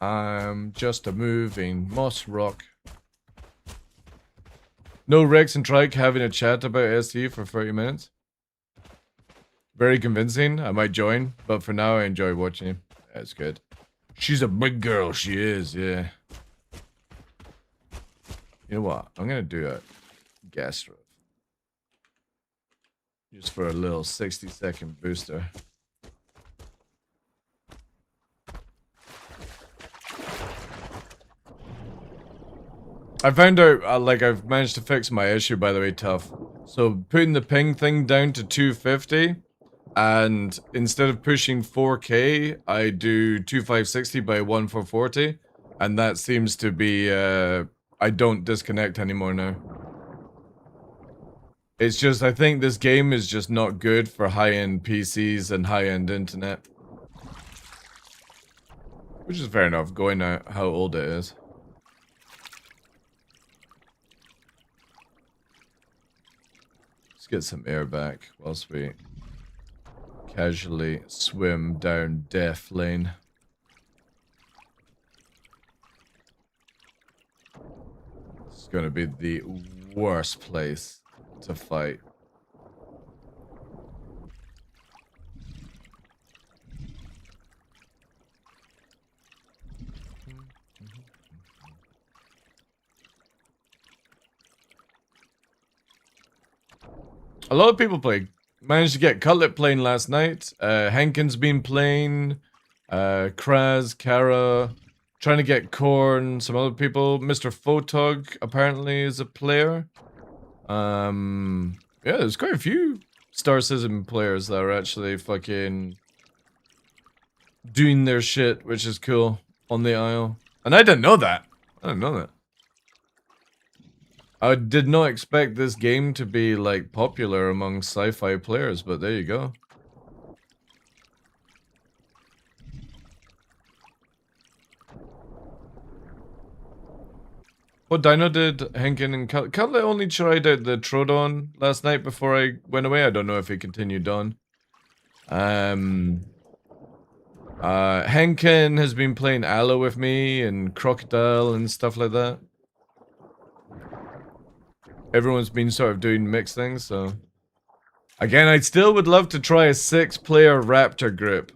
I'm just a moving moss rock. No Rex and Trike having a chat about SE for 30 minutes. Very convincing. I might join, but for now I enjoy watching him. That's good. She's a big girl, she is, yeah. You know what? I'm gonna do a gas rev. Just for a little 60-second booster. I found out, like, I've managed to fix my issue, by the way, Tough. So, putting the ping thing down to 250, and instead of pushing 4K, I do 2560 by 1440, and that seems to be, I don't disconnect anymore now. It's just, I think this game is just not good for high-end PCs and high-end internet. Which is fair enough, going out how old it is. Let's get some air back whilst we casually swim down Death Lane. It's gonna be the worst place to fight. A lot of people managed to get Cutlet playing last night. Henkin's been playing. Kraz, Kara, trying to get Korn, some other people. Mr. Photog apparently is a player. Yeah, there's quite a few Star Citizen players that are actually fucking doing their shit, which is cool, on the Isle. And I didn't know that. I didn't know that. I did not expect this game to be, like, popular among sci-fi players, but there you go. What dino did Henkin and Cutlet only tried out the Trodon last night before I went away? I don't know if he continued on. Henkin has been playing Aloe with me and Crocodile and stuff like that. Everyone's been sort of doing mixed things, so... Again, I still would love to try a 6-player Raptor group.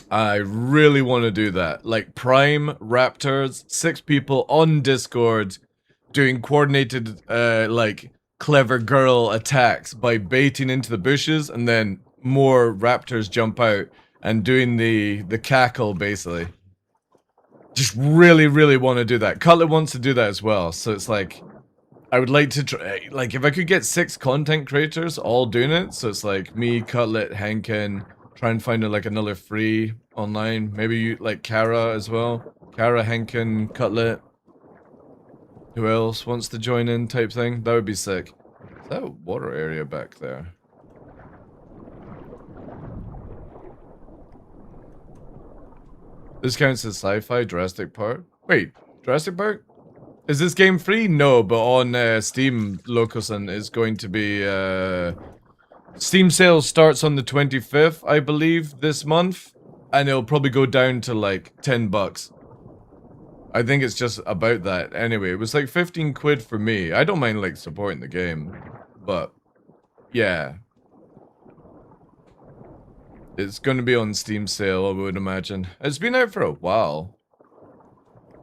I really want to do that. Like, Prime, Raptors, 6 people on Discord, doing coordinated, like, clever girl attacks by baiting into the bushes, and then more Raptors jump out, and doing the cackle, basically. Just really, really want to do that. Cutlet wants to do that as well, so it's like... I would like to try, like, if I could get 6 content creators all doing it, so it's like me, Cutlet, Henkin, try and find like another free online, maybe you, like Kara as well, Kara, Henkin, Cutlet, who else wants to join in type thing, that would be sick. Is that a water area back there? This counts as sci-fi, Jurassic Park? Wait, Jurassic Park? Is this game free? No, but on Steam, Locuson is going to be, Steam sale starts on the 25th, I believe, this month. And it'll probably go down to like $10. I think it's just about that. Anyway, it was like 15 quid for me. I don't mind like supporting the game, but yeah. It's going to be on Steam sale, I would imagine. It's been out for a while.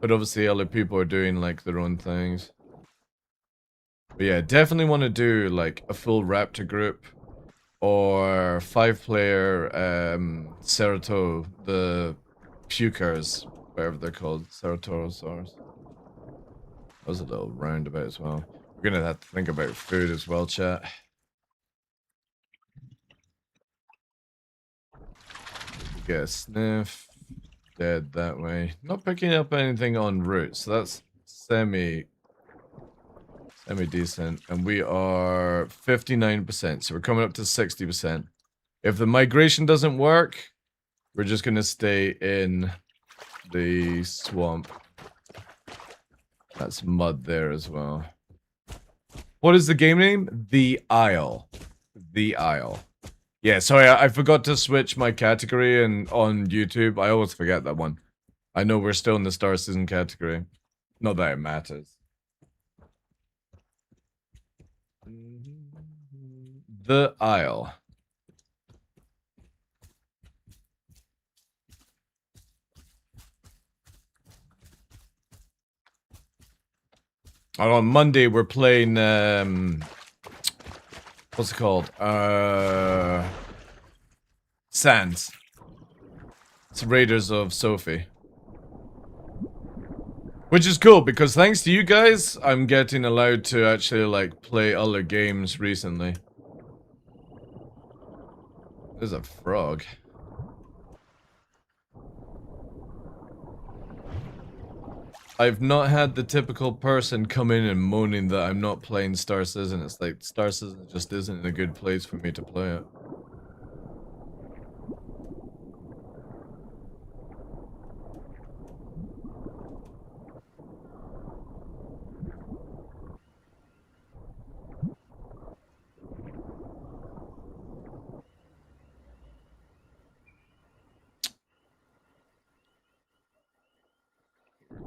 But obviously other people are doing like their own things. But yeah, definitely want to do like a full Raptor group. Or 5-player Cerato, the Pukers, whatever they're called, Ceratorosaurs. That was a little roundabout as well. We're gonna have to think about food as well, chat. Get a sniff. Dead that way. Not picking up anything en route, so that's semi-decent. And we are 59%, so we're coming up to 60%. If the migration doesn't work, we're just gonna stay in the swamp. That's mud there as well. What is the game name? The Isle. The Isle. Yeah, sorry, I forgot to switch my category and on YouTube. I always forget that one. I know we're still in the Star Citizen category. Not that it matters. The Isle. On Monday we're playing what's it called? Sands. It's Raiders of Sophie. Which is cool because thanks to you guys, I'm getting allowed to actually like play other games recently. There's a frog. I've not had the typical person come in and moaning that I'm not playing Star Citizen. It's like Star Citizen just isn't a good place for me to play it.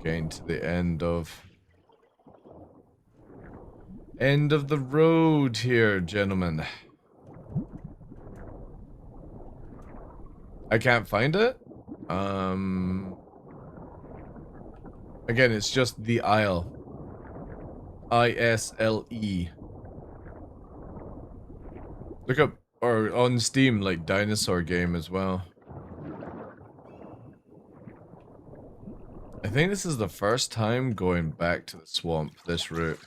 Getting to the end of the road here, gentlemen. I can't find it. Again, it's just the Isle. I-S-L-E. Look up, or on Steam, like dinosaur game as well. I think this is the first time going back to the swamp this route.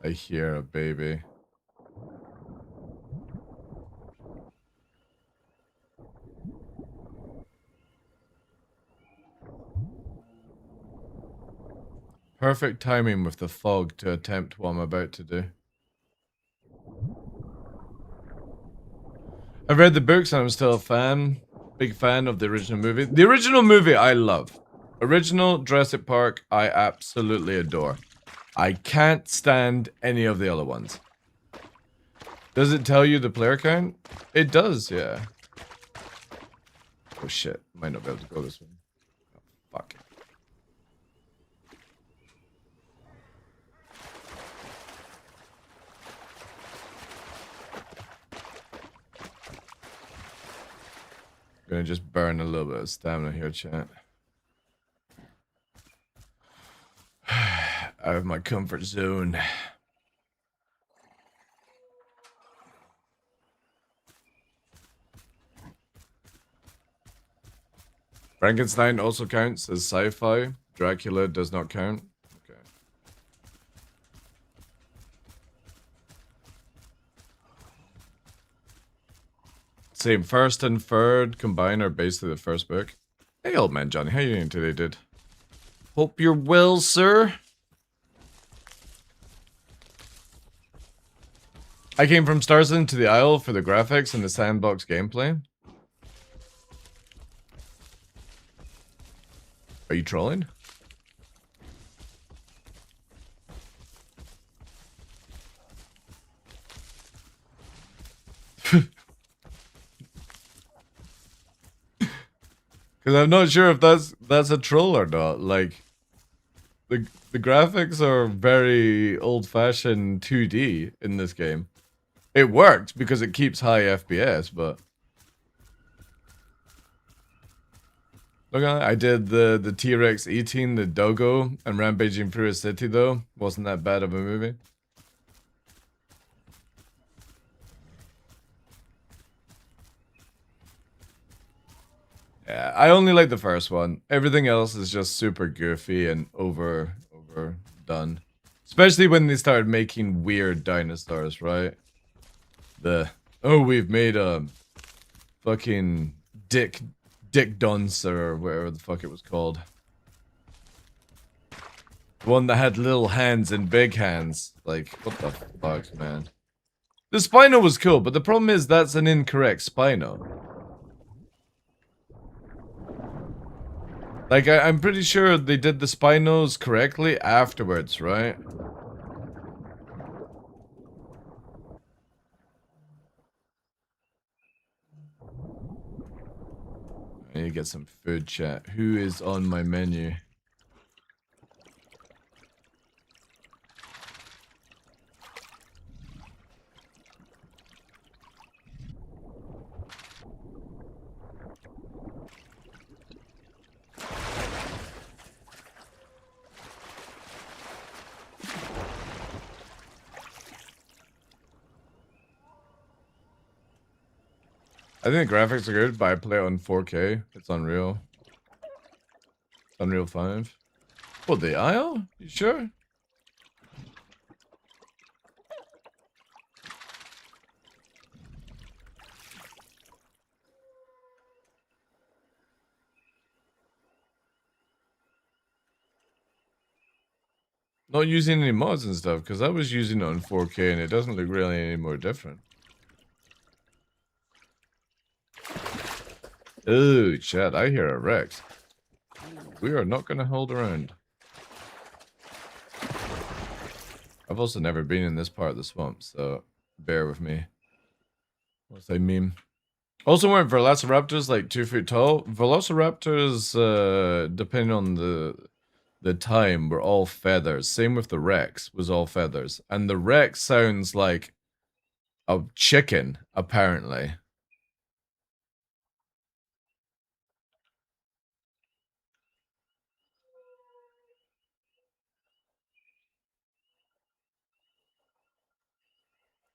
I hear a baby. Perfect timing with the fog to attempt what I'm about to do. I've read the books and I'm still a fan. Big fan of the original movie. The original movie I love. Original Jurassic Park I absolutely adore. I can't stand any of the other ones. Does it tell you the player count? It does, yeah. Oh shit, might not be able to go this way. Oh, fuck. Gonna just burn a little bit of stamina here, chat. Out of my comfort zone. Frankenstein also counts as sci-fi. Dracula does not count. Okay. Same, first and third combined are basically the first book. Hey old man Johnny, how you doing today, dude? Hope you're well, sir. I came from Star Citizen to the Isle for the graphics and the sandbox gameplay. Are you trolling? Because I'm not sure if that's a troll or not. Like, the graphics are very old-fashioned 2D in this game. It works because it keeps high FPS, but look at that. I did the T-Rex eating the doggo and rampaging through a city though. Wasn't that bad of a movie. Yeah, I only like the first one. Everything else is just super goofy and overdone. Especially when they started making weird dinosaurs, right? We've made a fucking Dick Dunce or whatever the fuck it was called. One that had little hands and big hands. Like, what the fuck, man? The Spino was cool, but the problem is that's an incorrect Spino. Like, I'm pretty sure they did the spinos correctly afterwards, right? I need to get some food, chat. Who is on my menu? I think the graphics are good, but I play it on 4K. It's Unreal. Unreal 5. What, the Isle? You sure? Not using any mods and stuff, because I was using it on 4K and it doesn't look really any more different. Oh, chat, I hear a Rex. We are not going to hold around. I've also never been in this part of the swamp, so bear with me. What's that meme? Also, weren't Velociraptors like 2 feet tall? Velociraptors, depending on the time, were all feathers. Same with the Rex, was all feathers. And the Rex sounds like a chicken, apparently.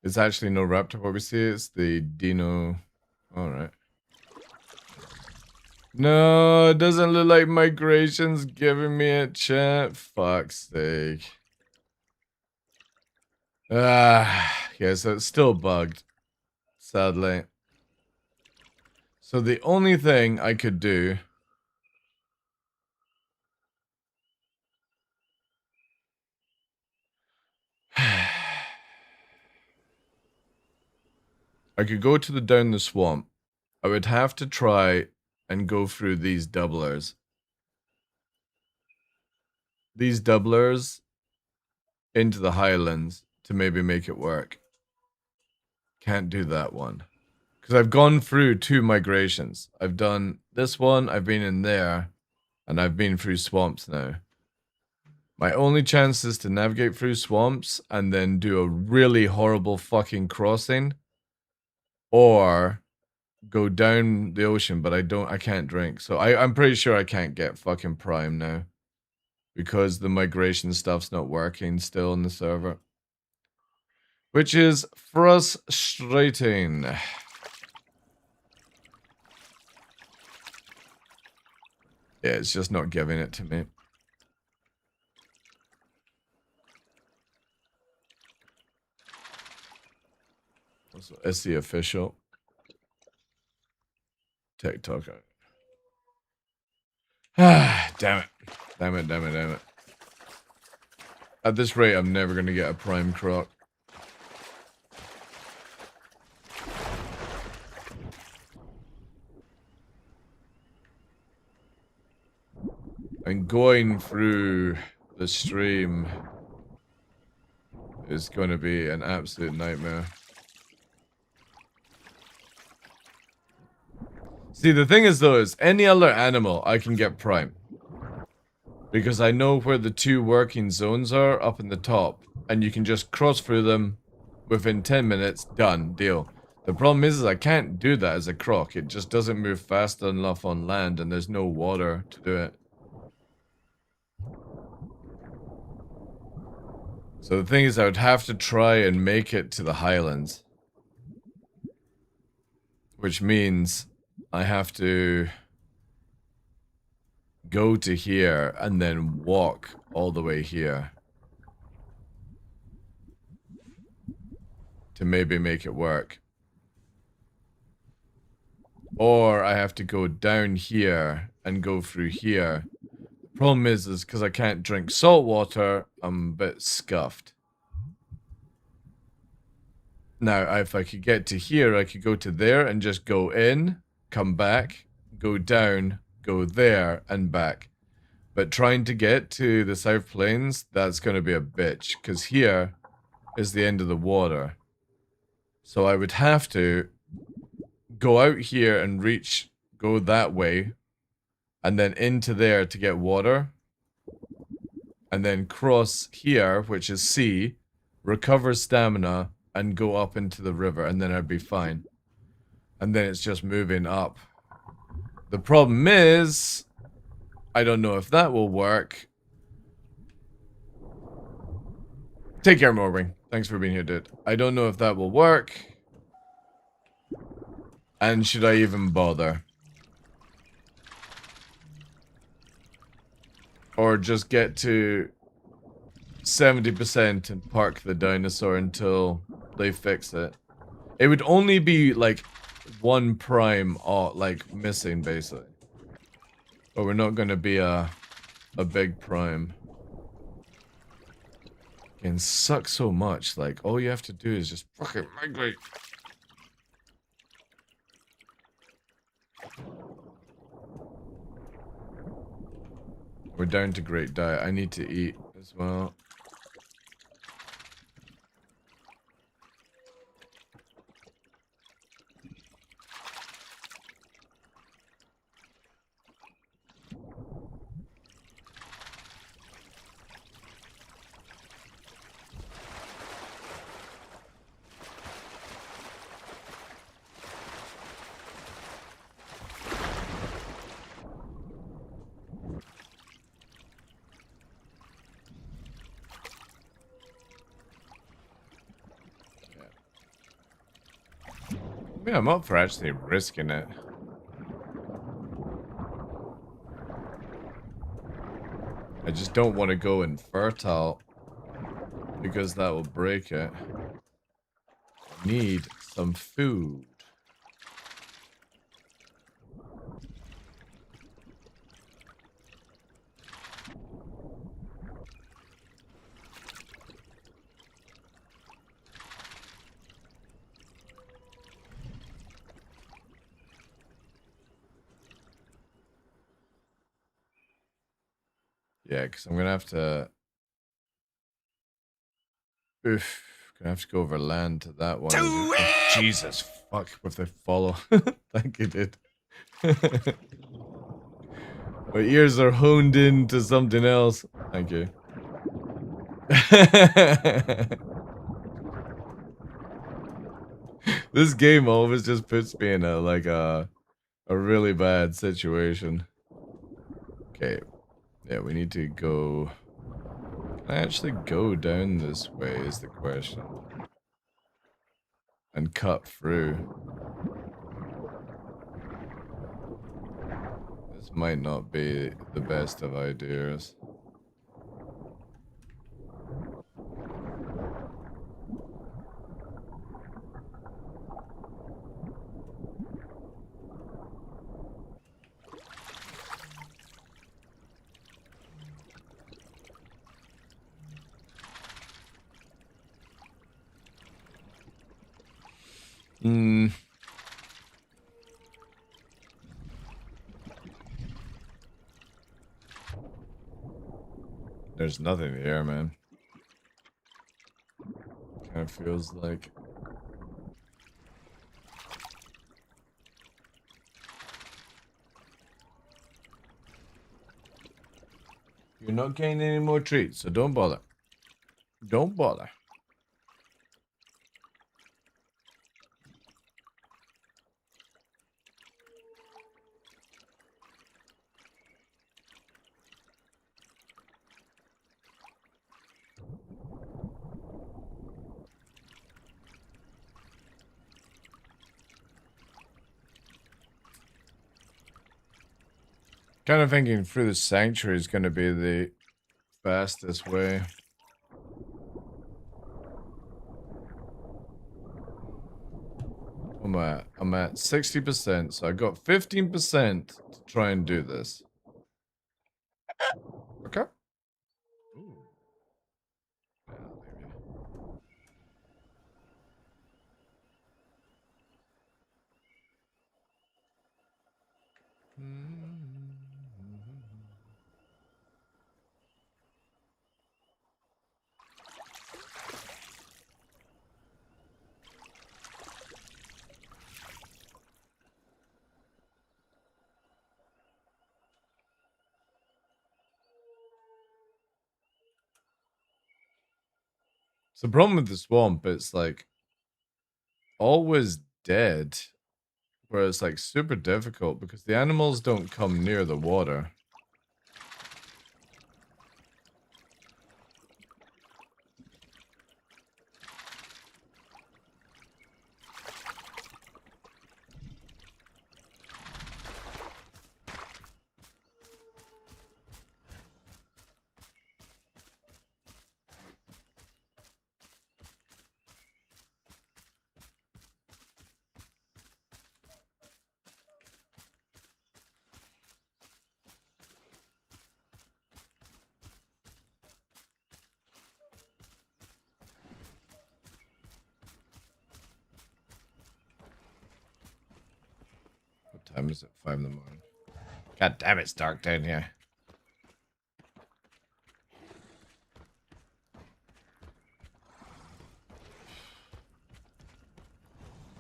It's actually no raptor what we see, it's the dino. Alright. No, it doesn't look like migration's giving me a chat. Fuck's sake. Yeah, so it's still bugged. Sadly. So the only thing I could do I could go to down the swamp. I would have to try and go through these doublers. These doublers into the highlands to maybe make it work. Can't do that one. Because I've gone through 2 migrations. I've done this one, I've been in there, and I've been through swamps now. My only chance is to navigate through swamps and then do a really horrible fucking crossing. Or go down the ocean, but I can't drink. So I'm pretty sure I can't get fucking Prime now. Because the migration stuff's not working still in the server. Which is frustrating. Yeah, it's just not giving it to me. Also, it's the official TikTok. Damn it. Damn it, damn it, damn it. At this rate, I'm never going to get a Prime Croc. And going through the stream is going to be an absolute nightmare. See, the thing is though, is any other animal I can get Prime. Because I know where the 2 working zones are up in the top. And you can just cross through them within 10 minutes, done, deal. The problem is I can't do that as a croc. It just doesn't move fast enough on land and there's no water to do it. So the thing is I would have to try and make it to the highlands. Which means I have to go to here and then walk all the way here. To maybe make it work. Or I have to go down here and go through here. The problem is because I can't drink salt water, I'm a bit scuffed. Now, if I could get to here, I could go to there and just go in, come back, go down, go there and back. But trying to get to the South Plains, that's going to be a bitch. Because here is the end of the water. So I would have to go out here and go that way. And then into there to get water. And then cross here, which is sea. Recover stamina. And go up into the river. And then I'd be fine. And then it's just moving up. The problem is... I don't know if that will work. Take care, Morwing. Thanks for being here, dude. I don't know if that will work. And should I even bother? Or just get to 70% and park the dinosaur until they fix it. It would only be like one prime like missing basically. But we're not going to be a big prime. It sucks so much. Like, all you have to do is just fucking migrate. We're down to great diet. I need to eat as well. Yeah, I'm up for actually risking it. I just don't want to go infertile because that will break it. I need some food. Yeah, because I'm going to have to... Oof. Gonna have to go over land to that one. Oh, Jesus, fuck, if they follow. Thank you, dude. My ears are honed in to something else. Thank you. This game always just puts me in a really bad situation. Okay. Yeah, we need to go... Can I actually go down this way is the question. And cut through. This might not be the best of ideas. Hmm. There's nothing here, man. Kind of feels like... You're not getting any more treats, so don't bother. Don't bother. Kind of thinking through the sanctuary is going to be the fastest way. I'm at 60%, so I got 15% to try and do this. Okay. It's the problem with the swamp. It's like always dead, where it's like super difficult because the animals don't come near the water. What time is it? 5 in the morning. God damn, it's dark down here.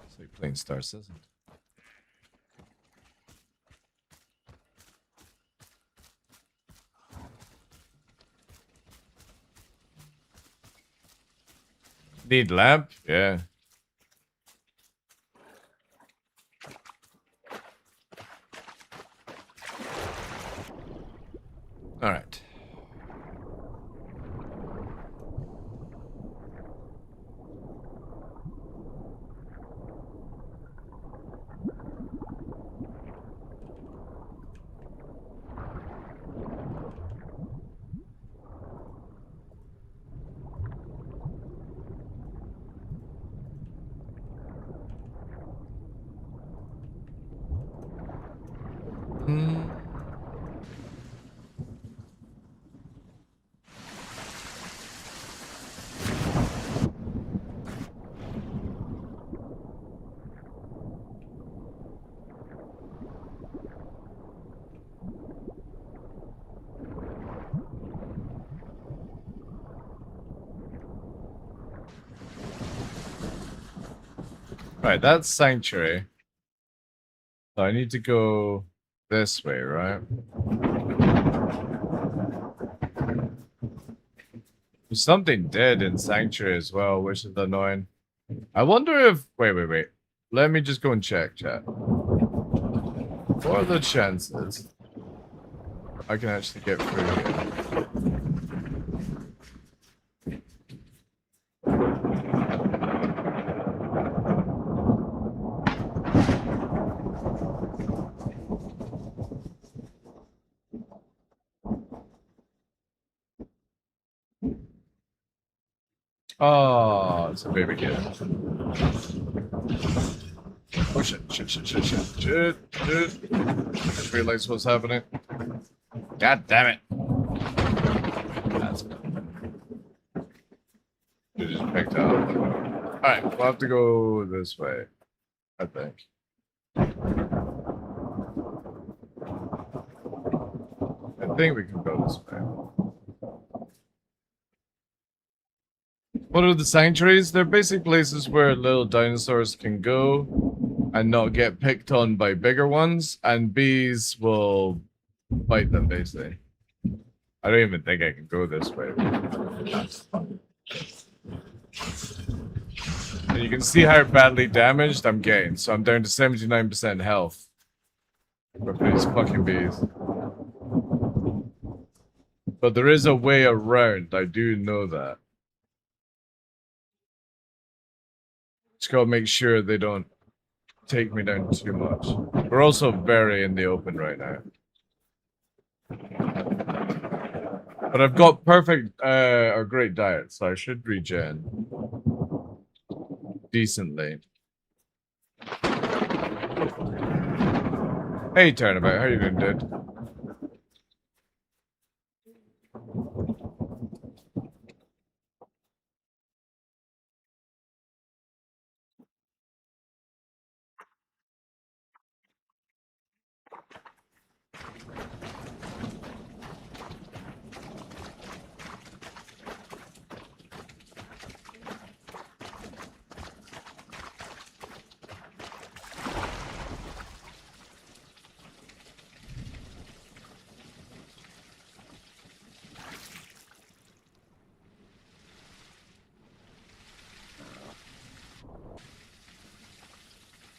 It's like playing Star Citizen. Need lamp? Yeah. All right. Right, that's Sanctuary. So I need to go this way, right? There's something dead in Sanctuary as well, which is annoying. I wonder if... Wait. Let me just go and check, chat. What are the chances I can actually get through here? Oh, it's a baby kid. Oh shit. Just realized what's happening. God damn it. That's you just picked up. Alright, we'll have to go this way, I think. I think we can go this way. What are the sanctuaries? They're basic places where little dinosaurs can go and not get picked on by bigger ones, and bees will bite them, basically. I don't even think I can go this way. And you can see how badly damaged I'm getting, so I'm down to 79% health. With these fucking bees. But there is a way around, I do know that. Just gotta make sure they don't take me down too much. We're also very in the open right now. But I've got perfect, or great diet, so I should regen. Decently. Hey, Turnabout, how you doing, dude?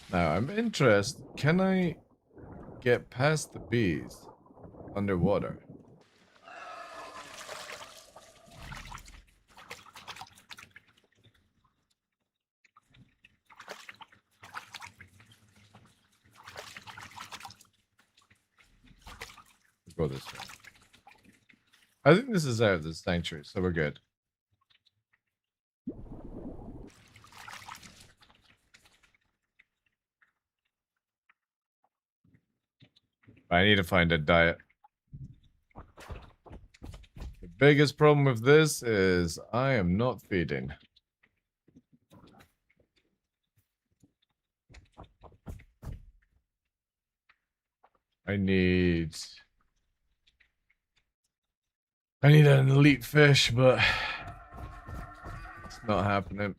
Now, I'm interested. Can I get past the bees underwater? Go this way. I think this is out of the sanctuary, so we're good. I need to find a diet. The biggest problem with this is I am not feeding. I need an elite fish, but it's not happening.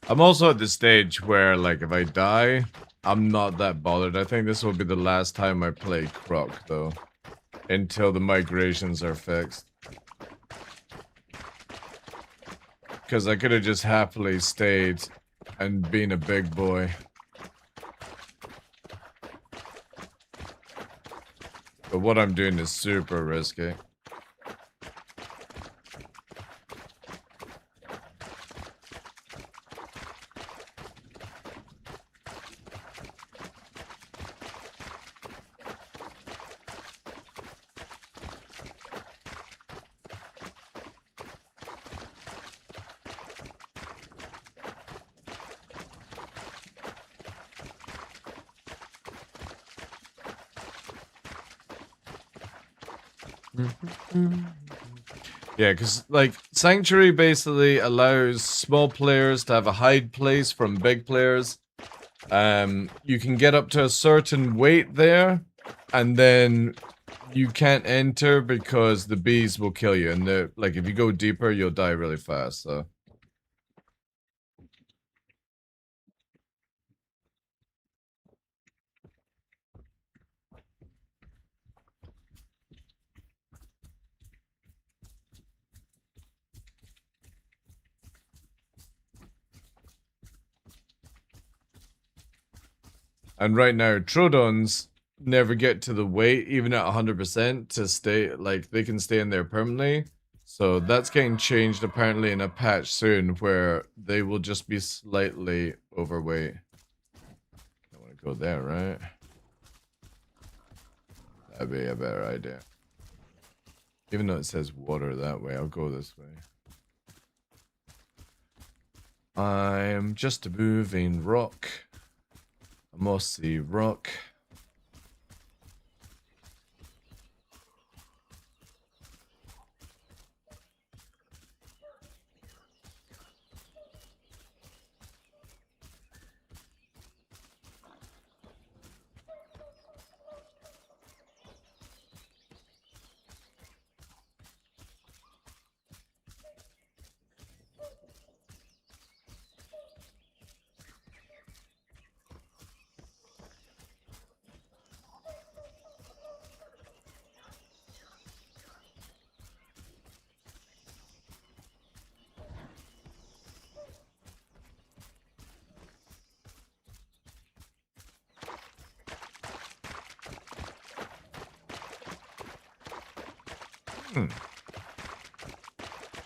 I'm also at the stage where, like, if I die, I'm not that bothered. I think this will be the last time I play Croc, though. Until the migrations are fixed. Because I could have just happily stayed and been a big boy. But what I'm doing is super risky. Yeah, because, like, Sanctuary basically allows small players to have a hide place from big players. You can get up to a certain weight there, and then you can't enter because the bees will kill you. And, like, if you go deeper, you'll die really fast, so... And right now, Troodons never get to the weight, even at 100%, to stay, like, they can stay in there permanently. So that's getting changed apparently in a patch soon, where they will just be slightly overweight. I want to go there, right? That'd be a better idea. Even though it says water that way, I'll go this way. I'm just a moving rock. A mossy rock.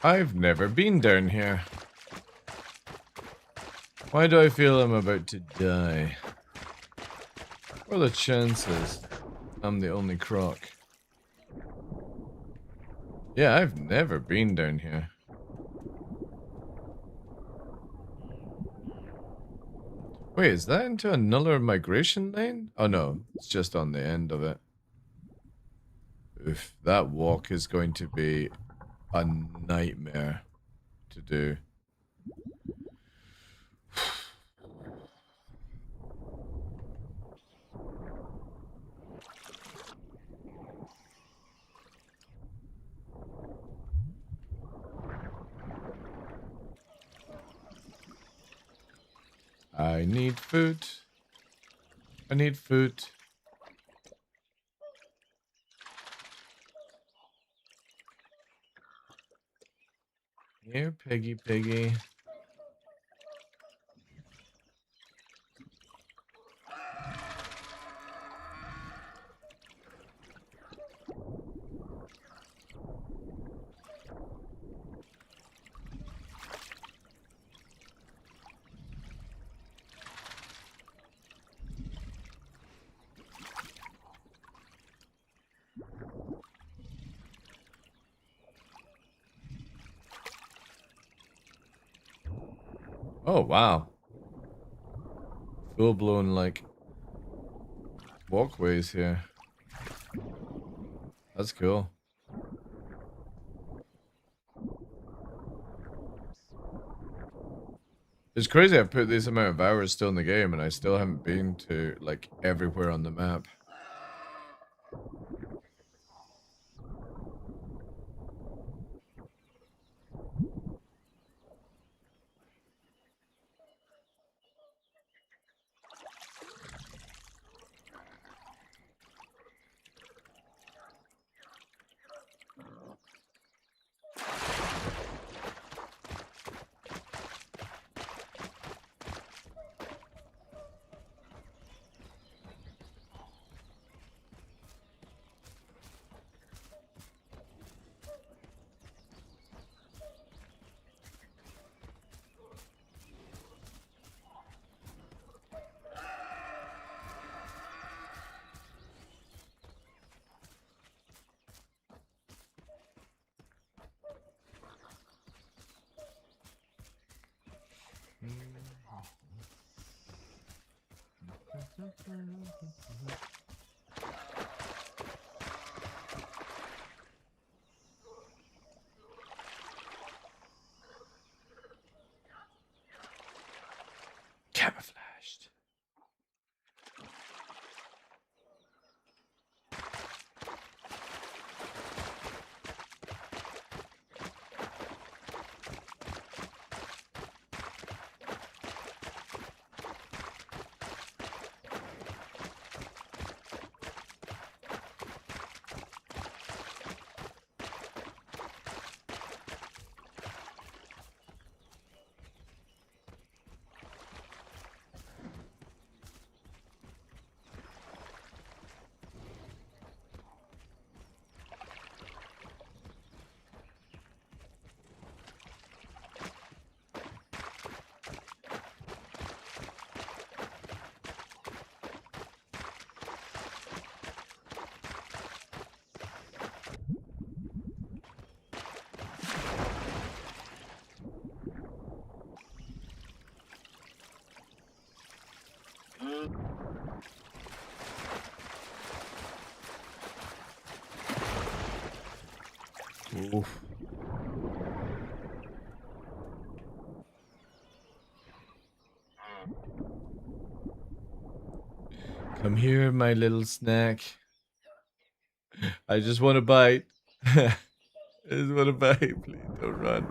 I've never been down here. Why do I feel I'm about to die? What are the chances I'm the only croc? Yeah, I've never been down here. Wait, is that into another migration lane? Oh no, it's just on the end of it. Oof, that walk is going to be a nightmare to do. I need food. I need food. Here, piggy, piggy. Oh, wow. Full-blown, like, walkways here. That's cool. It's crazy I put this amount of hours still in the game and I still haven't been to, like, everywhere on the map. Camouflaged. Oof. Come here, my little snack. I just want to bite. I just want to bite. Please don't run.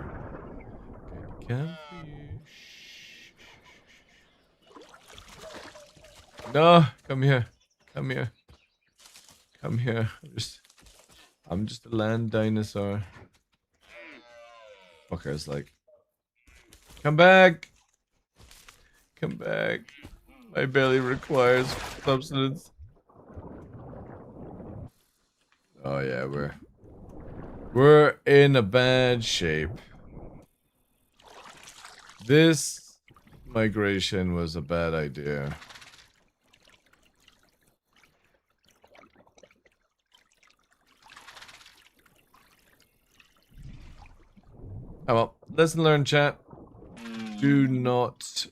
Come for you. No, come here. Come here. Come here. I'm just a land dinosaur. Fucker's like, come back. Come back. My belly requires substance. Oh yeah, we're in a bad shape. This migration was a bad idea. Oh well, lesson learned, chat. Do not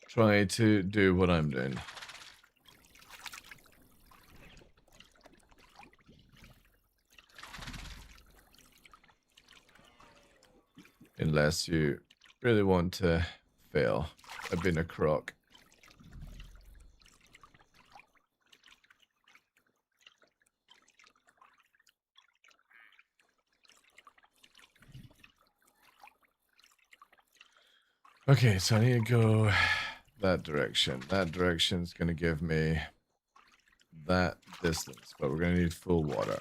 try to do what I'm doing. Unless you really want to fail. I've been a croc. Okay, so I need to go that direction. That direction's going to give me that distance, but we're going to need full water.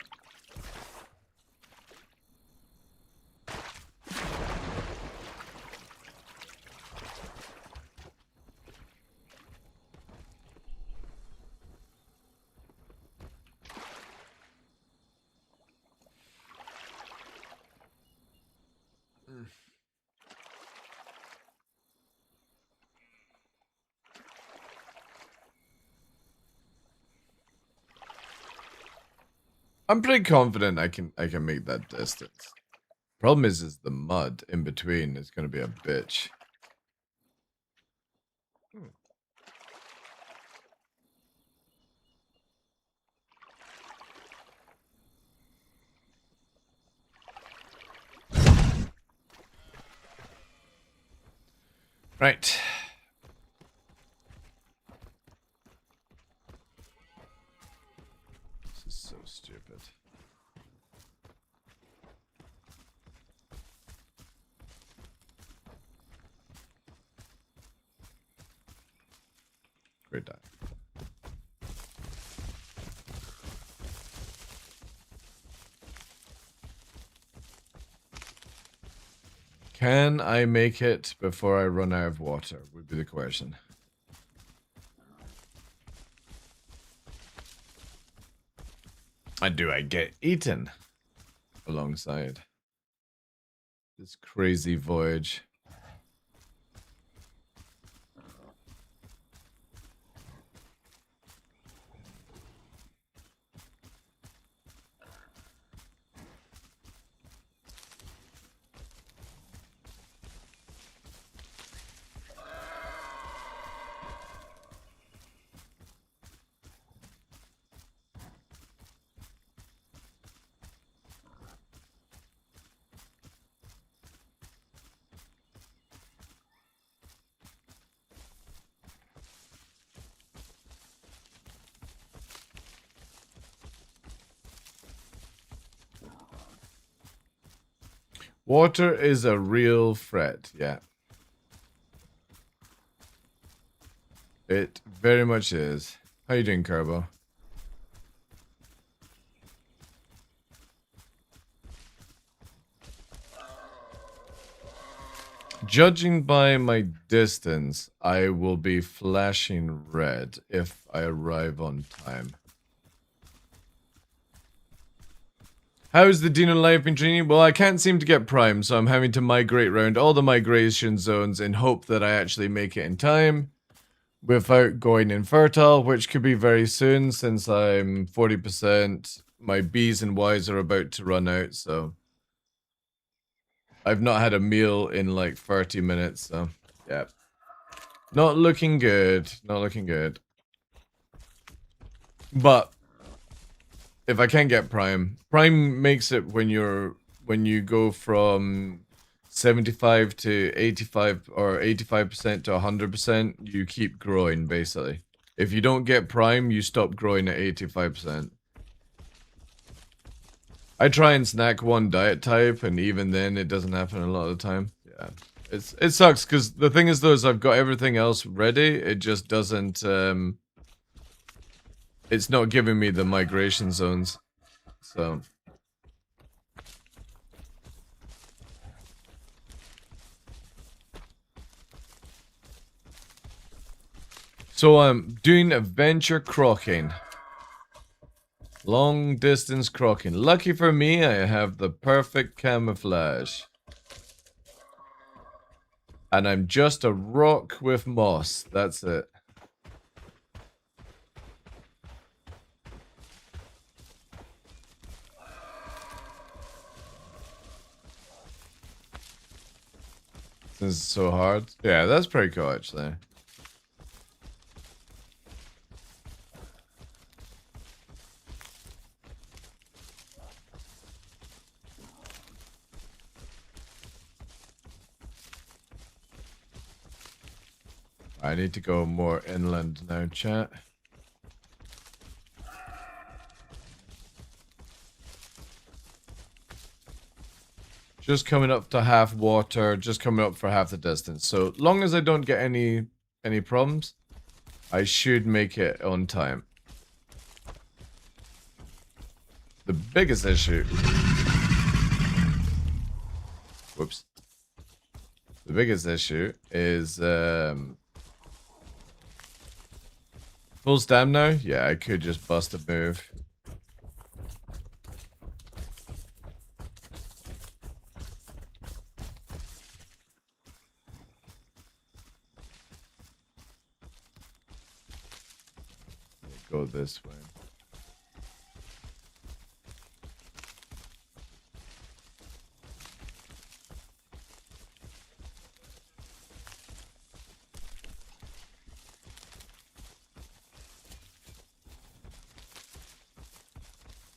I'm pretty confident I can make that distance. Problem is the mud in between is going to be a bitch. Right. This is so stupid. Great die. Can I make it before I run out of water, would be the question. And do I get eaten alongside this crazy voyage? Water is a real threat, yeah. It very much is. How you doing, Carbo? Judging by my distance, I will be flashing red if I arrive on time. How's the Dino life been treating you? Well, I can't seem to get Prime, so I'm having to migrate around all the migration zones in hope that I actually make it in time without going infertile, which could be very soon since I'm 40%. My B's and Y's are about to run out, so I've not had a meal in like 30 minutes, so yeah. Not looking good. Not looking good. But if I can't get Prime makes it when you go from 75 to 85 or 85% to 100%, you keep growing basically. If you don't get Prime, you stop growing at 85%. I try and snack one diet type, and even then it doesn't happen a lot of the time. Yeah. It sucks because the thing is though is I've got everything else ready, it just doesn't it's not giving me the migration zones. So I'm doing adventure crocking. Long distance crocking. Lucky for me, I have the perfect camouflage. And I'm just a rock with moss. That's it. This is so hard. Yeah, that's pretty cool actually. I need to go more inland now, chat. Just coming up to half water, just coming up for half the distance. So long as I don't get any problems, I should make it on time. The biggest issue... Whoops. The biggest issue is... full stam now? Yeah, I could just bust a move. Go this way.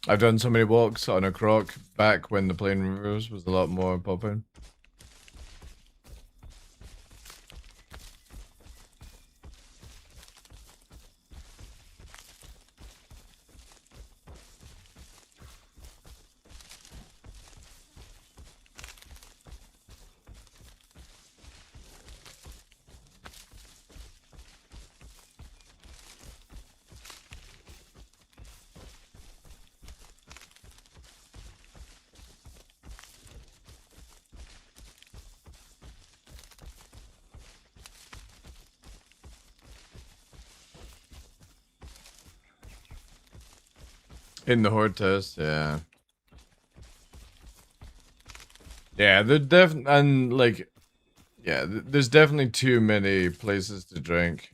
I've done so many walks on a croc back when the plane reverse was a lot more popping. In the horde test, yeah. Yeah, there's definitely too many places to drink.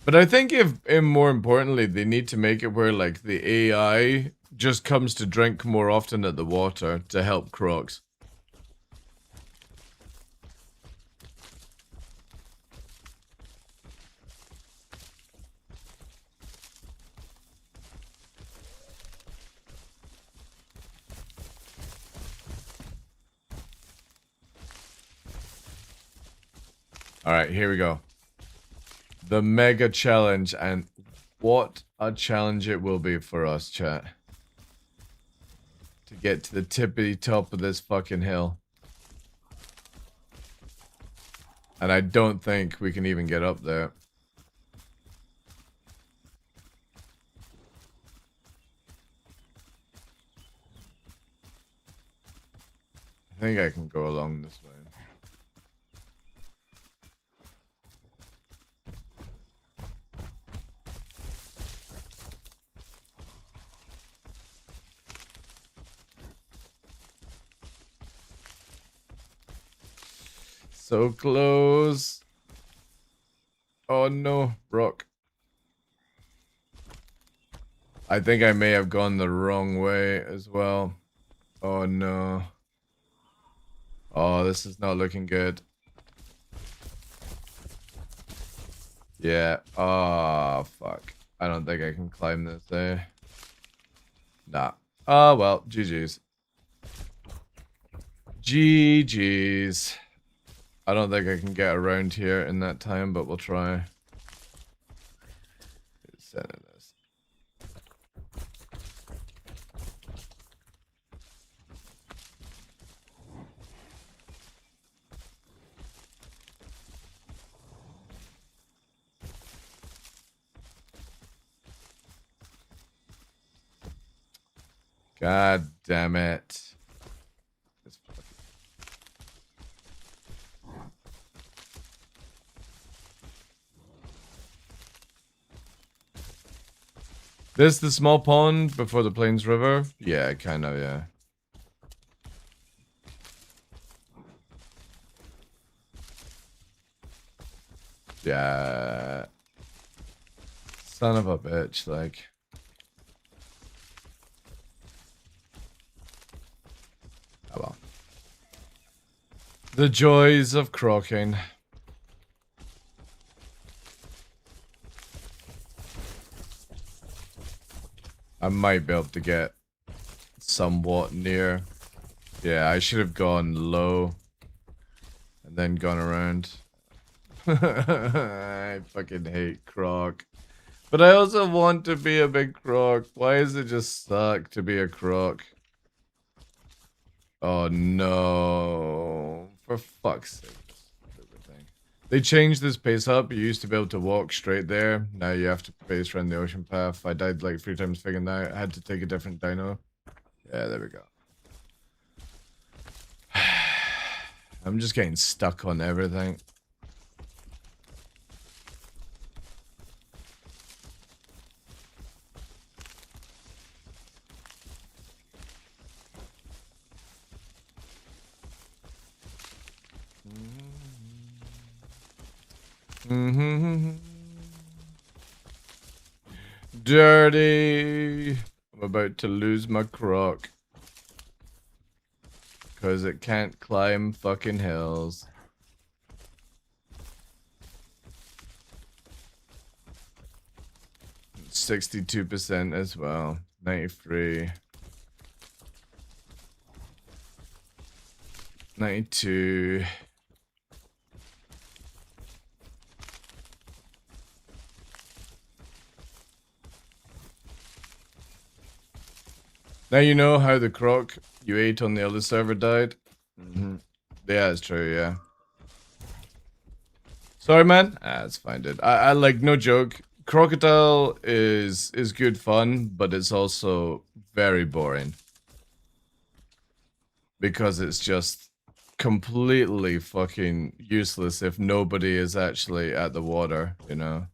But I think and more importantly, they need to make it where, like, the AI just comes to drink more often at the water to help crocs. Alright, here we go. The mega challenge, and what a challenge it will be for us, chat. To get to the tippity top of this fucking hill. And I don't think we can even get up there. I think I can go along this way. So close. Oh no, rock. I think I may have gone the wrong way as well. Oh no. Oh, this is not looking good. Yeah. Oh, fuck. I don't think I can climb this, eh? Nah. Oh, well. GG's. GG's. I don't think I can get around here in that time, but we'll try. Sending this. God damn it. This the small pond before the Plains River? Yeah, kind of, yeah. Yeah. Son of a bitch, like. Oh well. The joys of crocking. I might be able to get somewhat near. Yeah, I should have gone low and then gone around. I fucking hate croc. But I also want to be a big croc. Why does it just suck to be a croc? Oh no. For fuck's sake. They changed this pace up. You used to be able to walk straight there. Now you have to pace around the ocean path. I died like 3 times figuring that out. I had to take a different dino. Yeah, there we go. I'm just getting stuck on everything. Dirty. I'm about to lose my croc. Because it can't climb fucking hills. It's 62% as well. 93. 92. Now you know how the croc you ate on the other server died? Yeah, it's true, yeah. Sorry, man. It's fine, dude. I like, no joke. Crocodile is good fun, but it's also very boring. Because it's just completely fucking useless if nobody is actually at the water, you know?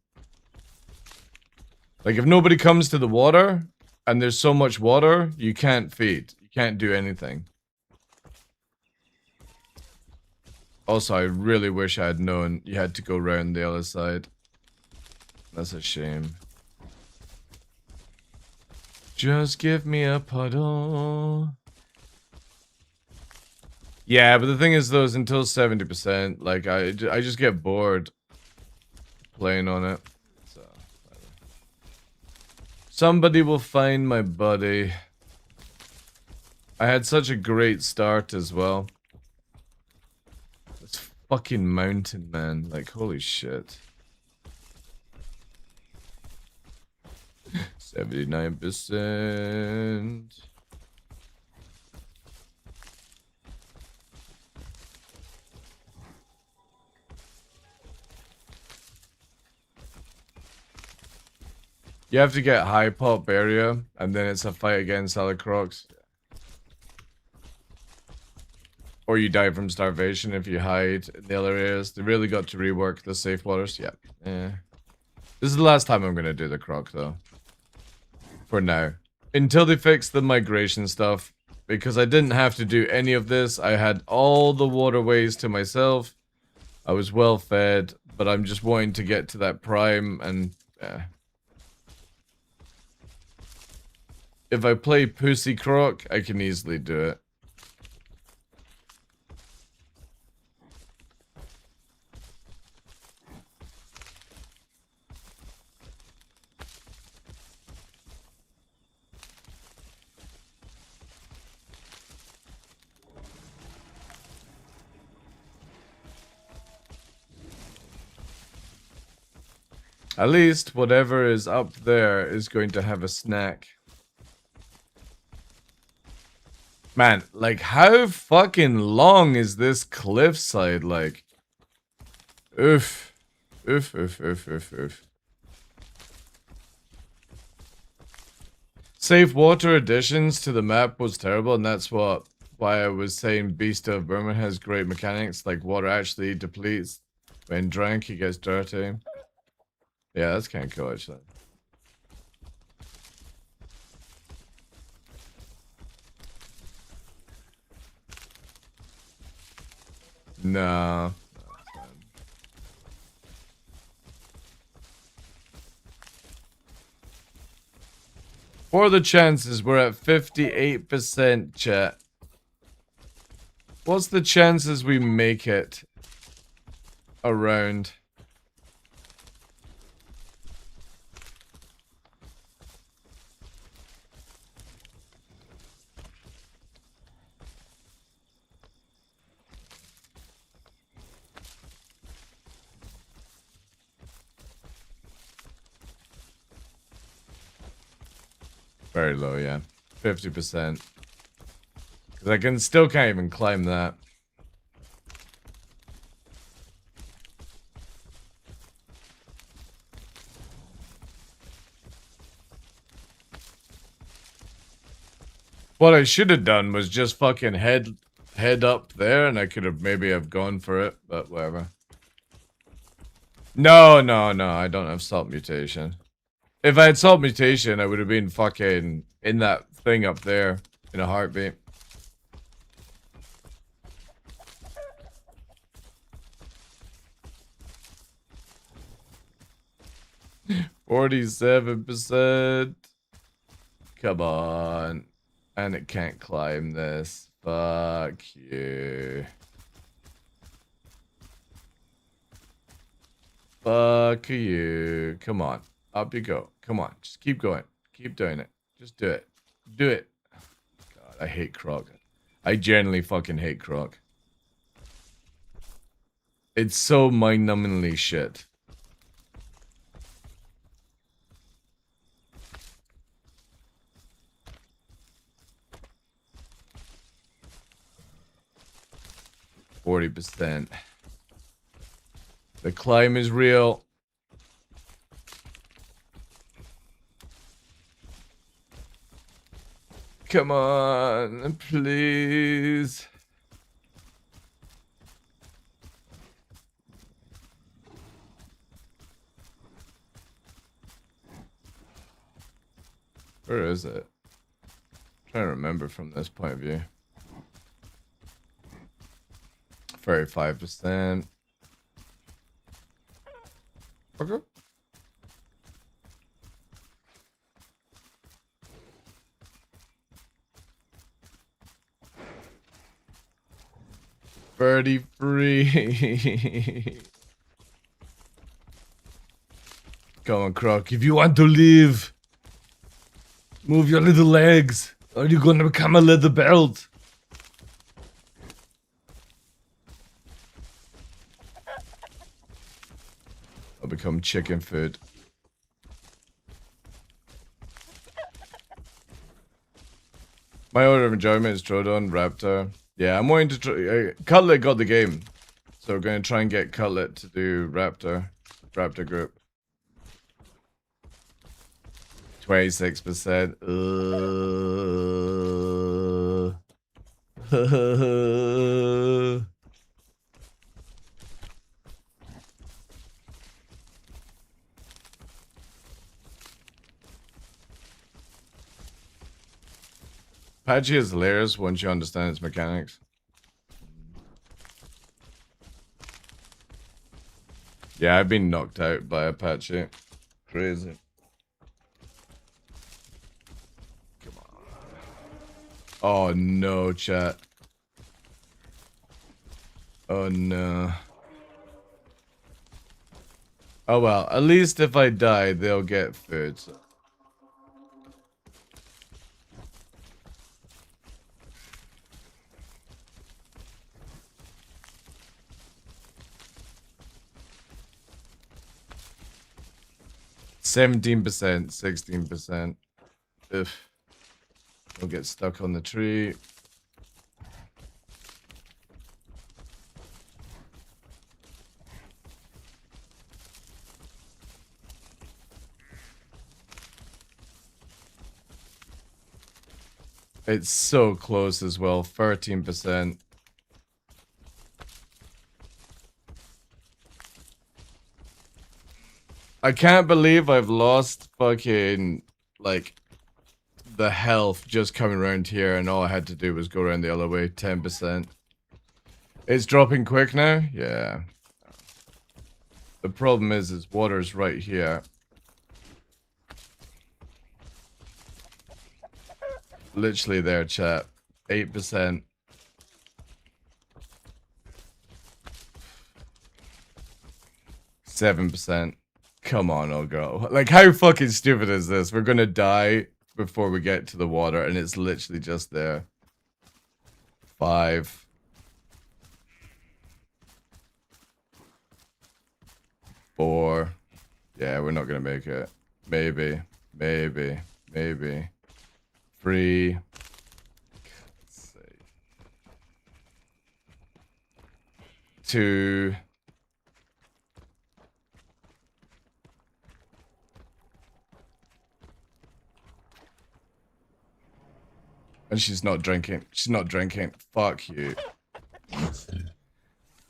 Like, if nobody comes to the water, and there's so much water, you can't feed. You can't do anything. Also, I really wish I had known you had to go around the other side. That's a shame. Just give me a puddle. Yeah, but the thing is, though, is until 70%, like, I just get bored playing on it. So, somebody will find my buddy. I had such a great start as well. This fucking mountain, man. Like, holy shit. 79%. You have to get high pop area, and then it's a fight against other crocs. Or you die from starvation if you hide in the other areas. They really got to rework the safe waters. Yeah. This is the last time I'm going to do the croc, though. For now. Until they fix the migration stuff. Because I didn't have to do any of this. I had all the waterways to myself. I was well fed. But I'm just wanting to get to that prime and... yeah. If I play Pussy Croc, I can easily do it. At least whatever is up there is going to have a snack. Man, like, how fucking long is this cliffside, like? Oof. Oof, oof, oof, oof, oof. Safe water additions to the map was terrible, and that's why I was saying Beast of Burma has great mechanics, like water actually depletes. When drank, it gets dirty. Yeah, that's kind of cool, actually. No. For the chances, we're at 58%, chat. What's the chances we make it around? Very low, yeah. 50%. Because I can still can't even climb that. What I should have done was just fucking head up there, and I could have maybe have gone for it, but whatever. No, I don't have salt mutation. If I had salt mutation, I would have been fucking in that thing up there in a heartbeat. %47%. Come on. And it can't climb this. Fuck you. Fuck you. Come on. Up you go. Come on. Just keep going. Keep doing it. Just do it. Do it. God, I hate Croc. I genuinely fucking hate Croc. It's so mind-numbingly shit. %40. The climb is real. Come on, please. Where is it? I'm trying to remember from this point of view. 35%. Okay. $33. Come on, Croc. If you want to live, move your little legs, or you're gonna become a leather belt. I'll become chicken food. My order of enjoyment is Troodon, Raptor. Yeah, I'm wanting to try. Cutlet got the game, so we're going to try and get Cutlet to do Raptor group. 26%. Apache is hilarious once you understand its mechanics. Yeah, I've been knocked out by Apache. Crazy. Come on. Oh no, chat. Oh no. Oh well, at least if I die, they'll get food. So. %17, 16%. If we'll get stuck on the tree. It's so close as well. 13%. I can't believe I've lost fucking, like, the health just coming around here, and all I had to do was go around the other way. 10%. It's dropping quick now? Yeah. The problem is water's right here. Literally there, chat. 8%. %7. Come on, old girl. Like, how fucking stupid is this? We're gonna die before we get to the water, and it's literally just there. 5. 4. Yeah, we're not gonna make it. Maybe. 3. to... And she's not drinking. She's not drinking. Fuck you.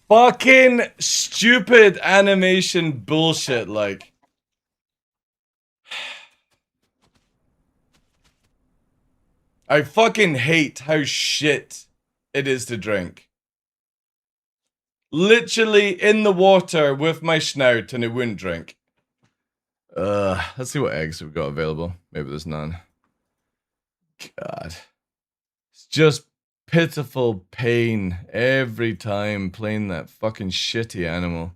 Fucking stupid animation bullshit, like. I fucking hate how shit it is to drink. Literally in the water with my snout and it wouldn't drink. Let's see what eggs we've got available. Maybe there's none. God. It's just pitiful pain every time playing that fucking shitty animal.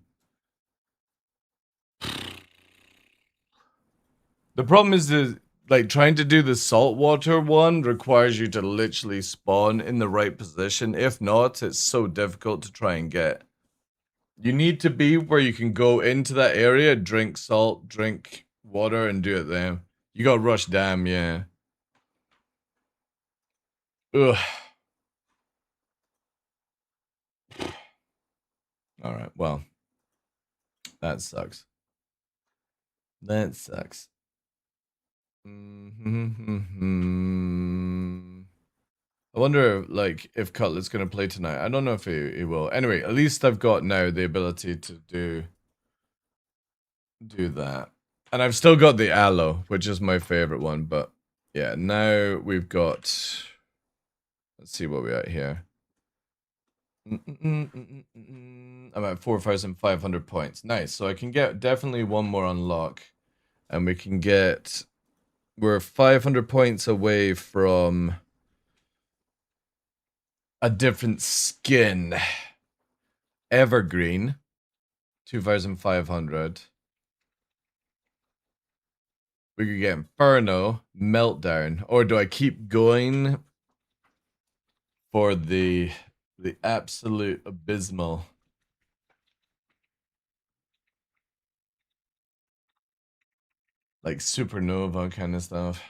The problem is that, like, trying to do the saltwater one requires you to literally spawn in the right position. If not, it's so difficult to try and get. You need to be where you can go into that area, drink salt, drink water, and do it there. You got Rush Dam, yeah. Ugh. Alright, well. That sucks. That sucks. I wonder, like, if Cutlet's gonna play tonight. I don't know if he will. Anyway, at least I've got now the ability to do that. And I've still got the aloe, which is my favorite one. But yeah, now we've got... Let's see what we're at here. I'm at 4,500 points. Nice. So I can get definitely one more unlock. And we can get... We're 500 points away from... a different skin. Evergreen. 2,500. We could get Inferno. Meltdown. Or do I keep going for the absolute abysmal? Like Supernova kind of stuff.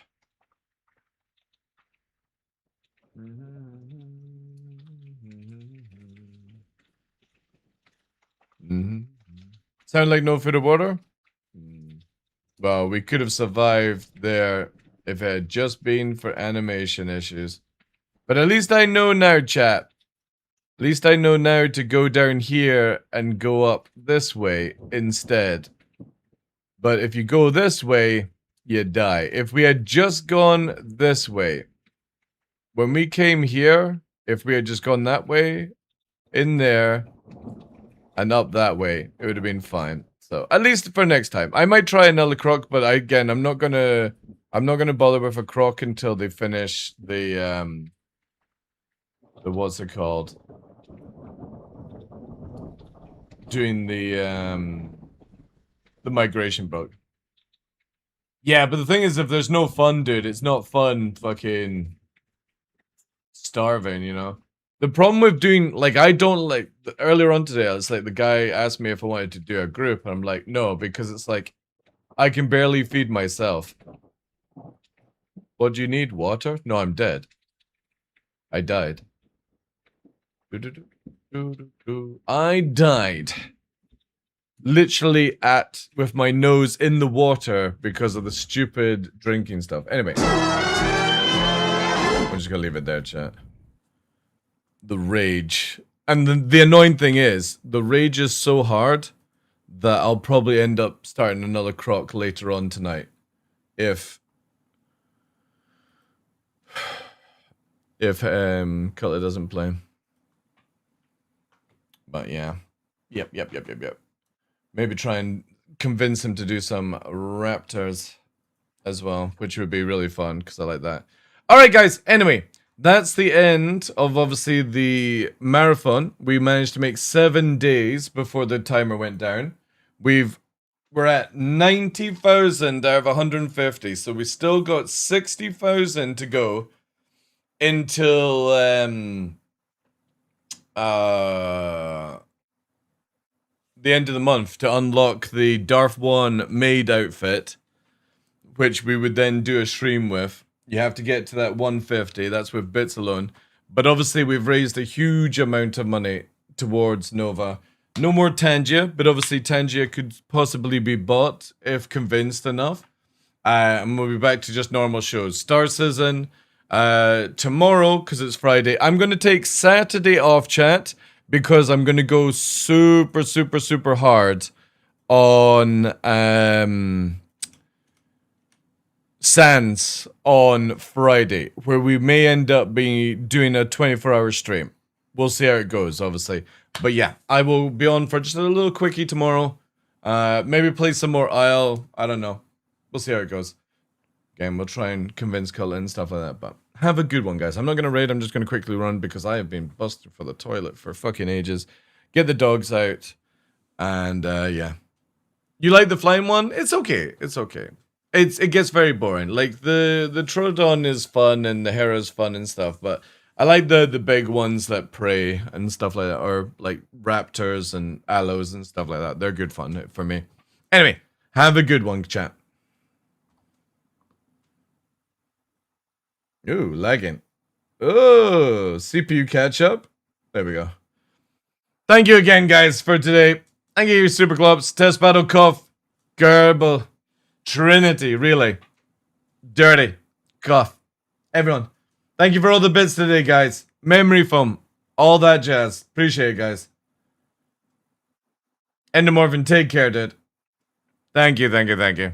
Sound like no food or water? Well, we could have survived there if it had just been for animation issues. But at least I know now, chat. At least I know now to go down here and go up this way instead. But if you go this way, you die. If we had just gone this way, when we came here, if we had just gone that way, in there, and up that way, it would have been fine. So at least for next time, I might try another croc, but again, I'm not gonna bother with a croc until they finish the what's it called? Doing the migration bug. Yeah, but the thing is, if there's no fun, dude, it's not fun fucking starving, you know? The problem with doing, like, I don't, like, earlier on today, I was like, the guy asked me if I wanted to do a group, and I'm like, no, because it's like, I can barely feed myself. What do you need? Water? No, I'm dead. I died. I died. Literally with my nose in the water because of the stupid drinking stuff. Anyway. I'm just gonna leave it there, chat. The rage. And the annoying thing is, the rage is so hard that I'll probably end up starting another croc later on tonight. If Cutler doesn't play. But yeah. Yep. Maybe try and convince him to do some raptors as well, which would be really fun, because I like that. Alright guys, anyway, that's the end of, obviously, the marathon. We managed to make 7 days before the timer went down. We're at 90,000 out of 150, so we still got 60,000 to go until the end of the month to unlock the Darth 1 maid outfit, which we would then do a stream with. You have to get to that 150, that's with bits alone. But obviously we've raised a huge amount of money towards Nova. No more Tangia, but obviously Tangia could possibly be bought if convinced enough. And we'll be back to just normal shows. Star Citizen tomorrow, because it's Friday. I'm going to take Saturday off, chat, because I'm going to go super hard on Sands on Friday, where we may end up doing a 24-hour stream. We'll see how it goes, obviously. But yeah, I will be on for just a little quickie tomorrow. Maybe play some more Isle. I don't know. We'll see how it goes. Again, we'll try and convince Cullen and stuff like that. But have a good one, guys. I'm not going to raid. I'm just going to quickly run because I have been busted for the toilet for fucking ages. Get the dogs out. And yeah. You like the flying one? It's okay. It's okay. It gets very boring. Like the Troodon is fun and the Hera is fun and stuff, but I like the big ones that prey and stuff like that, or like raptors and aloes and stuff like that. They're good fun for me. Anyway, have a good one, chat. Ooh, lagging. Oh, CPU catch up. There we go. Thank you again, guys, for today. Thank you, Super Clubs, Test Battle Cuff, Gerbil, Trinity, really. Dirty, Cuff, everyone. Thank you for all the bits today, guys. Memory foam, all that jazz. Appreciate it, guys. Endomorphin, take care, dude. Thank you.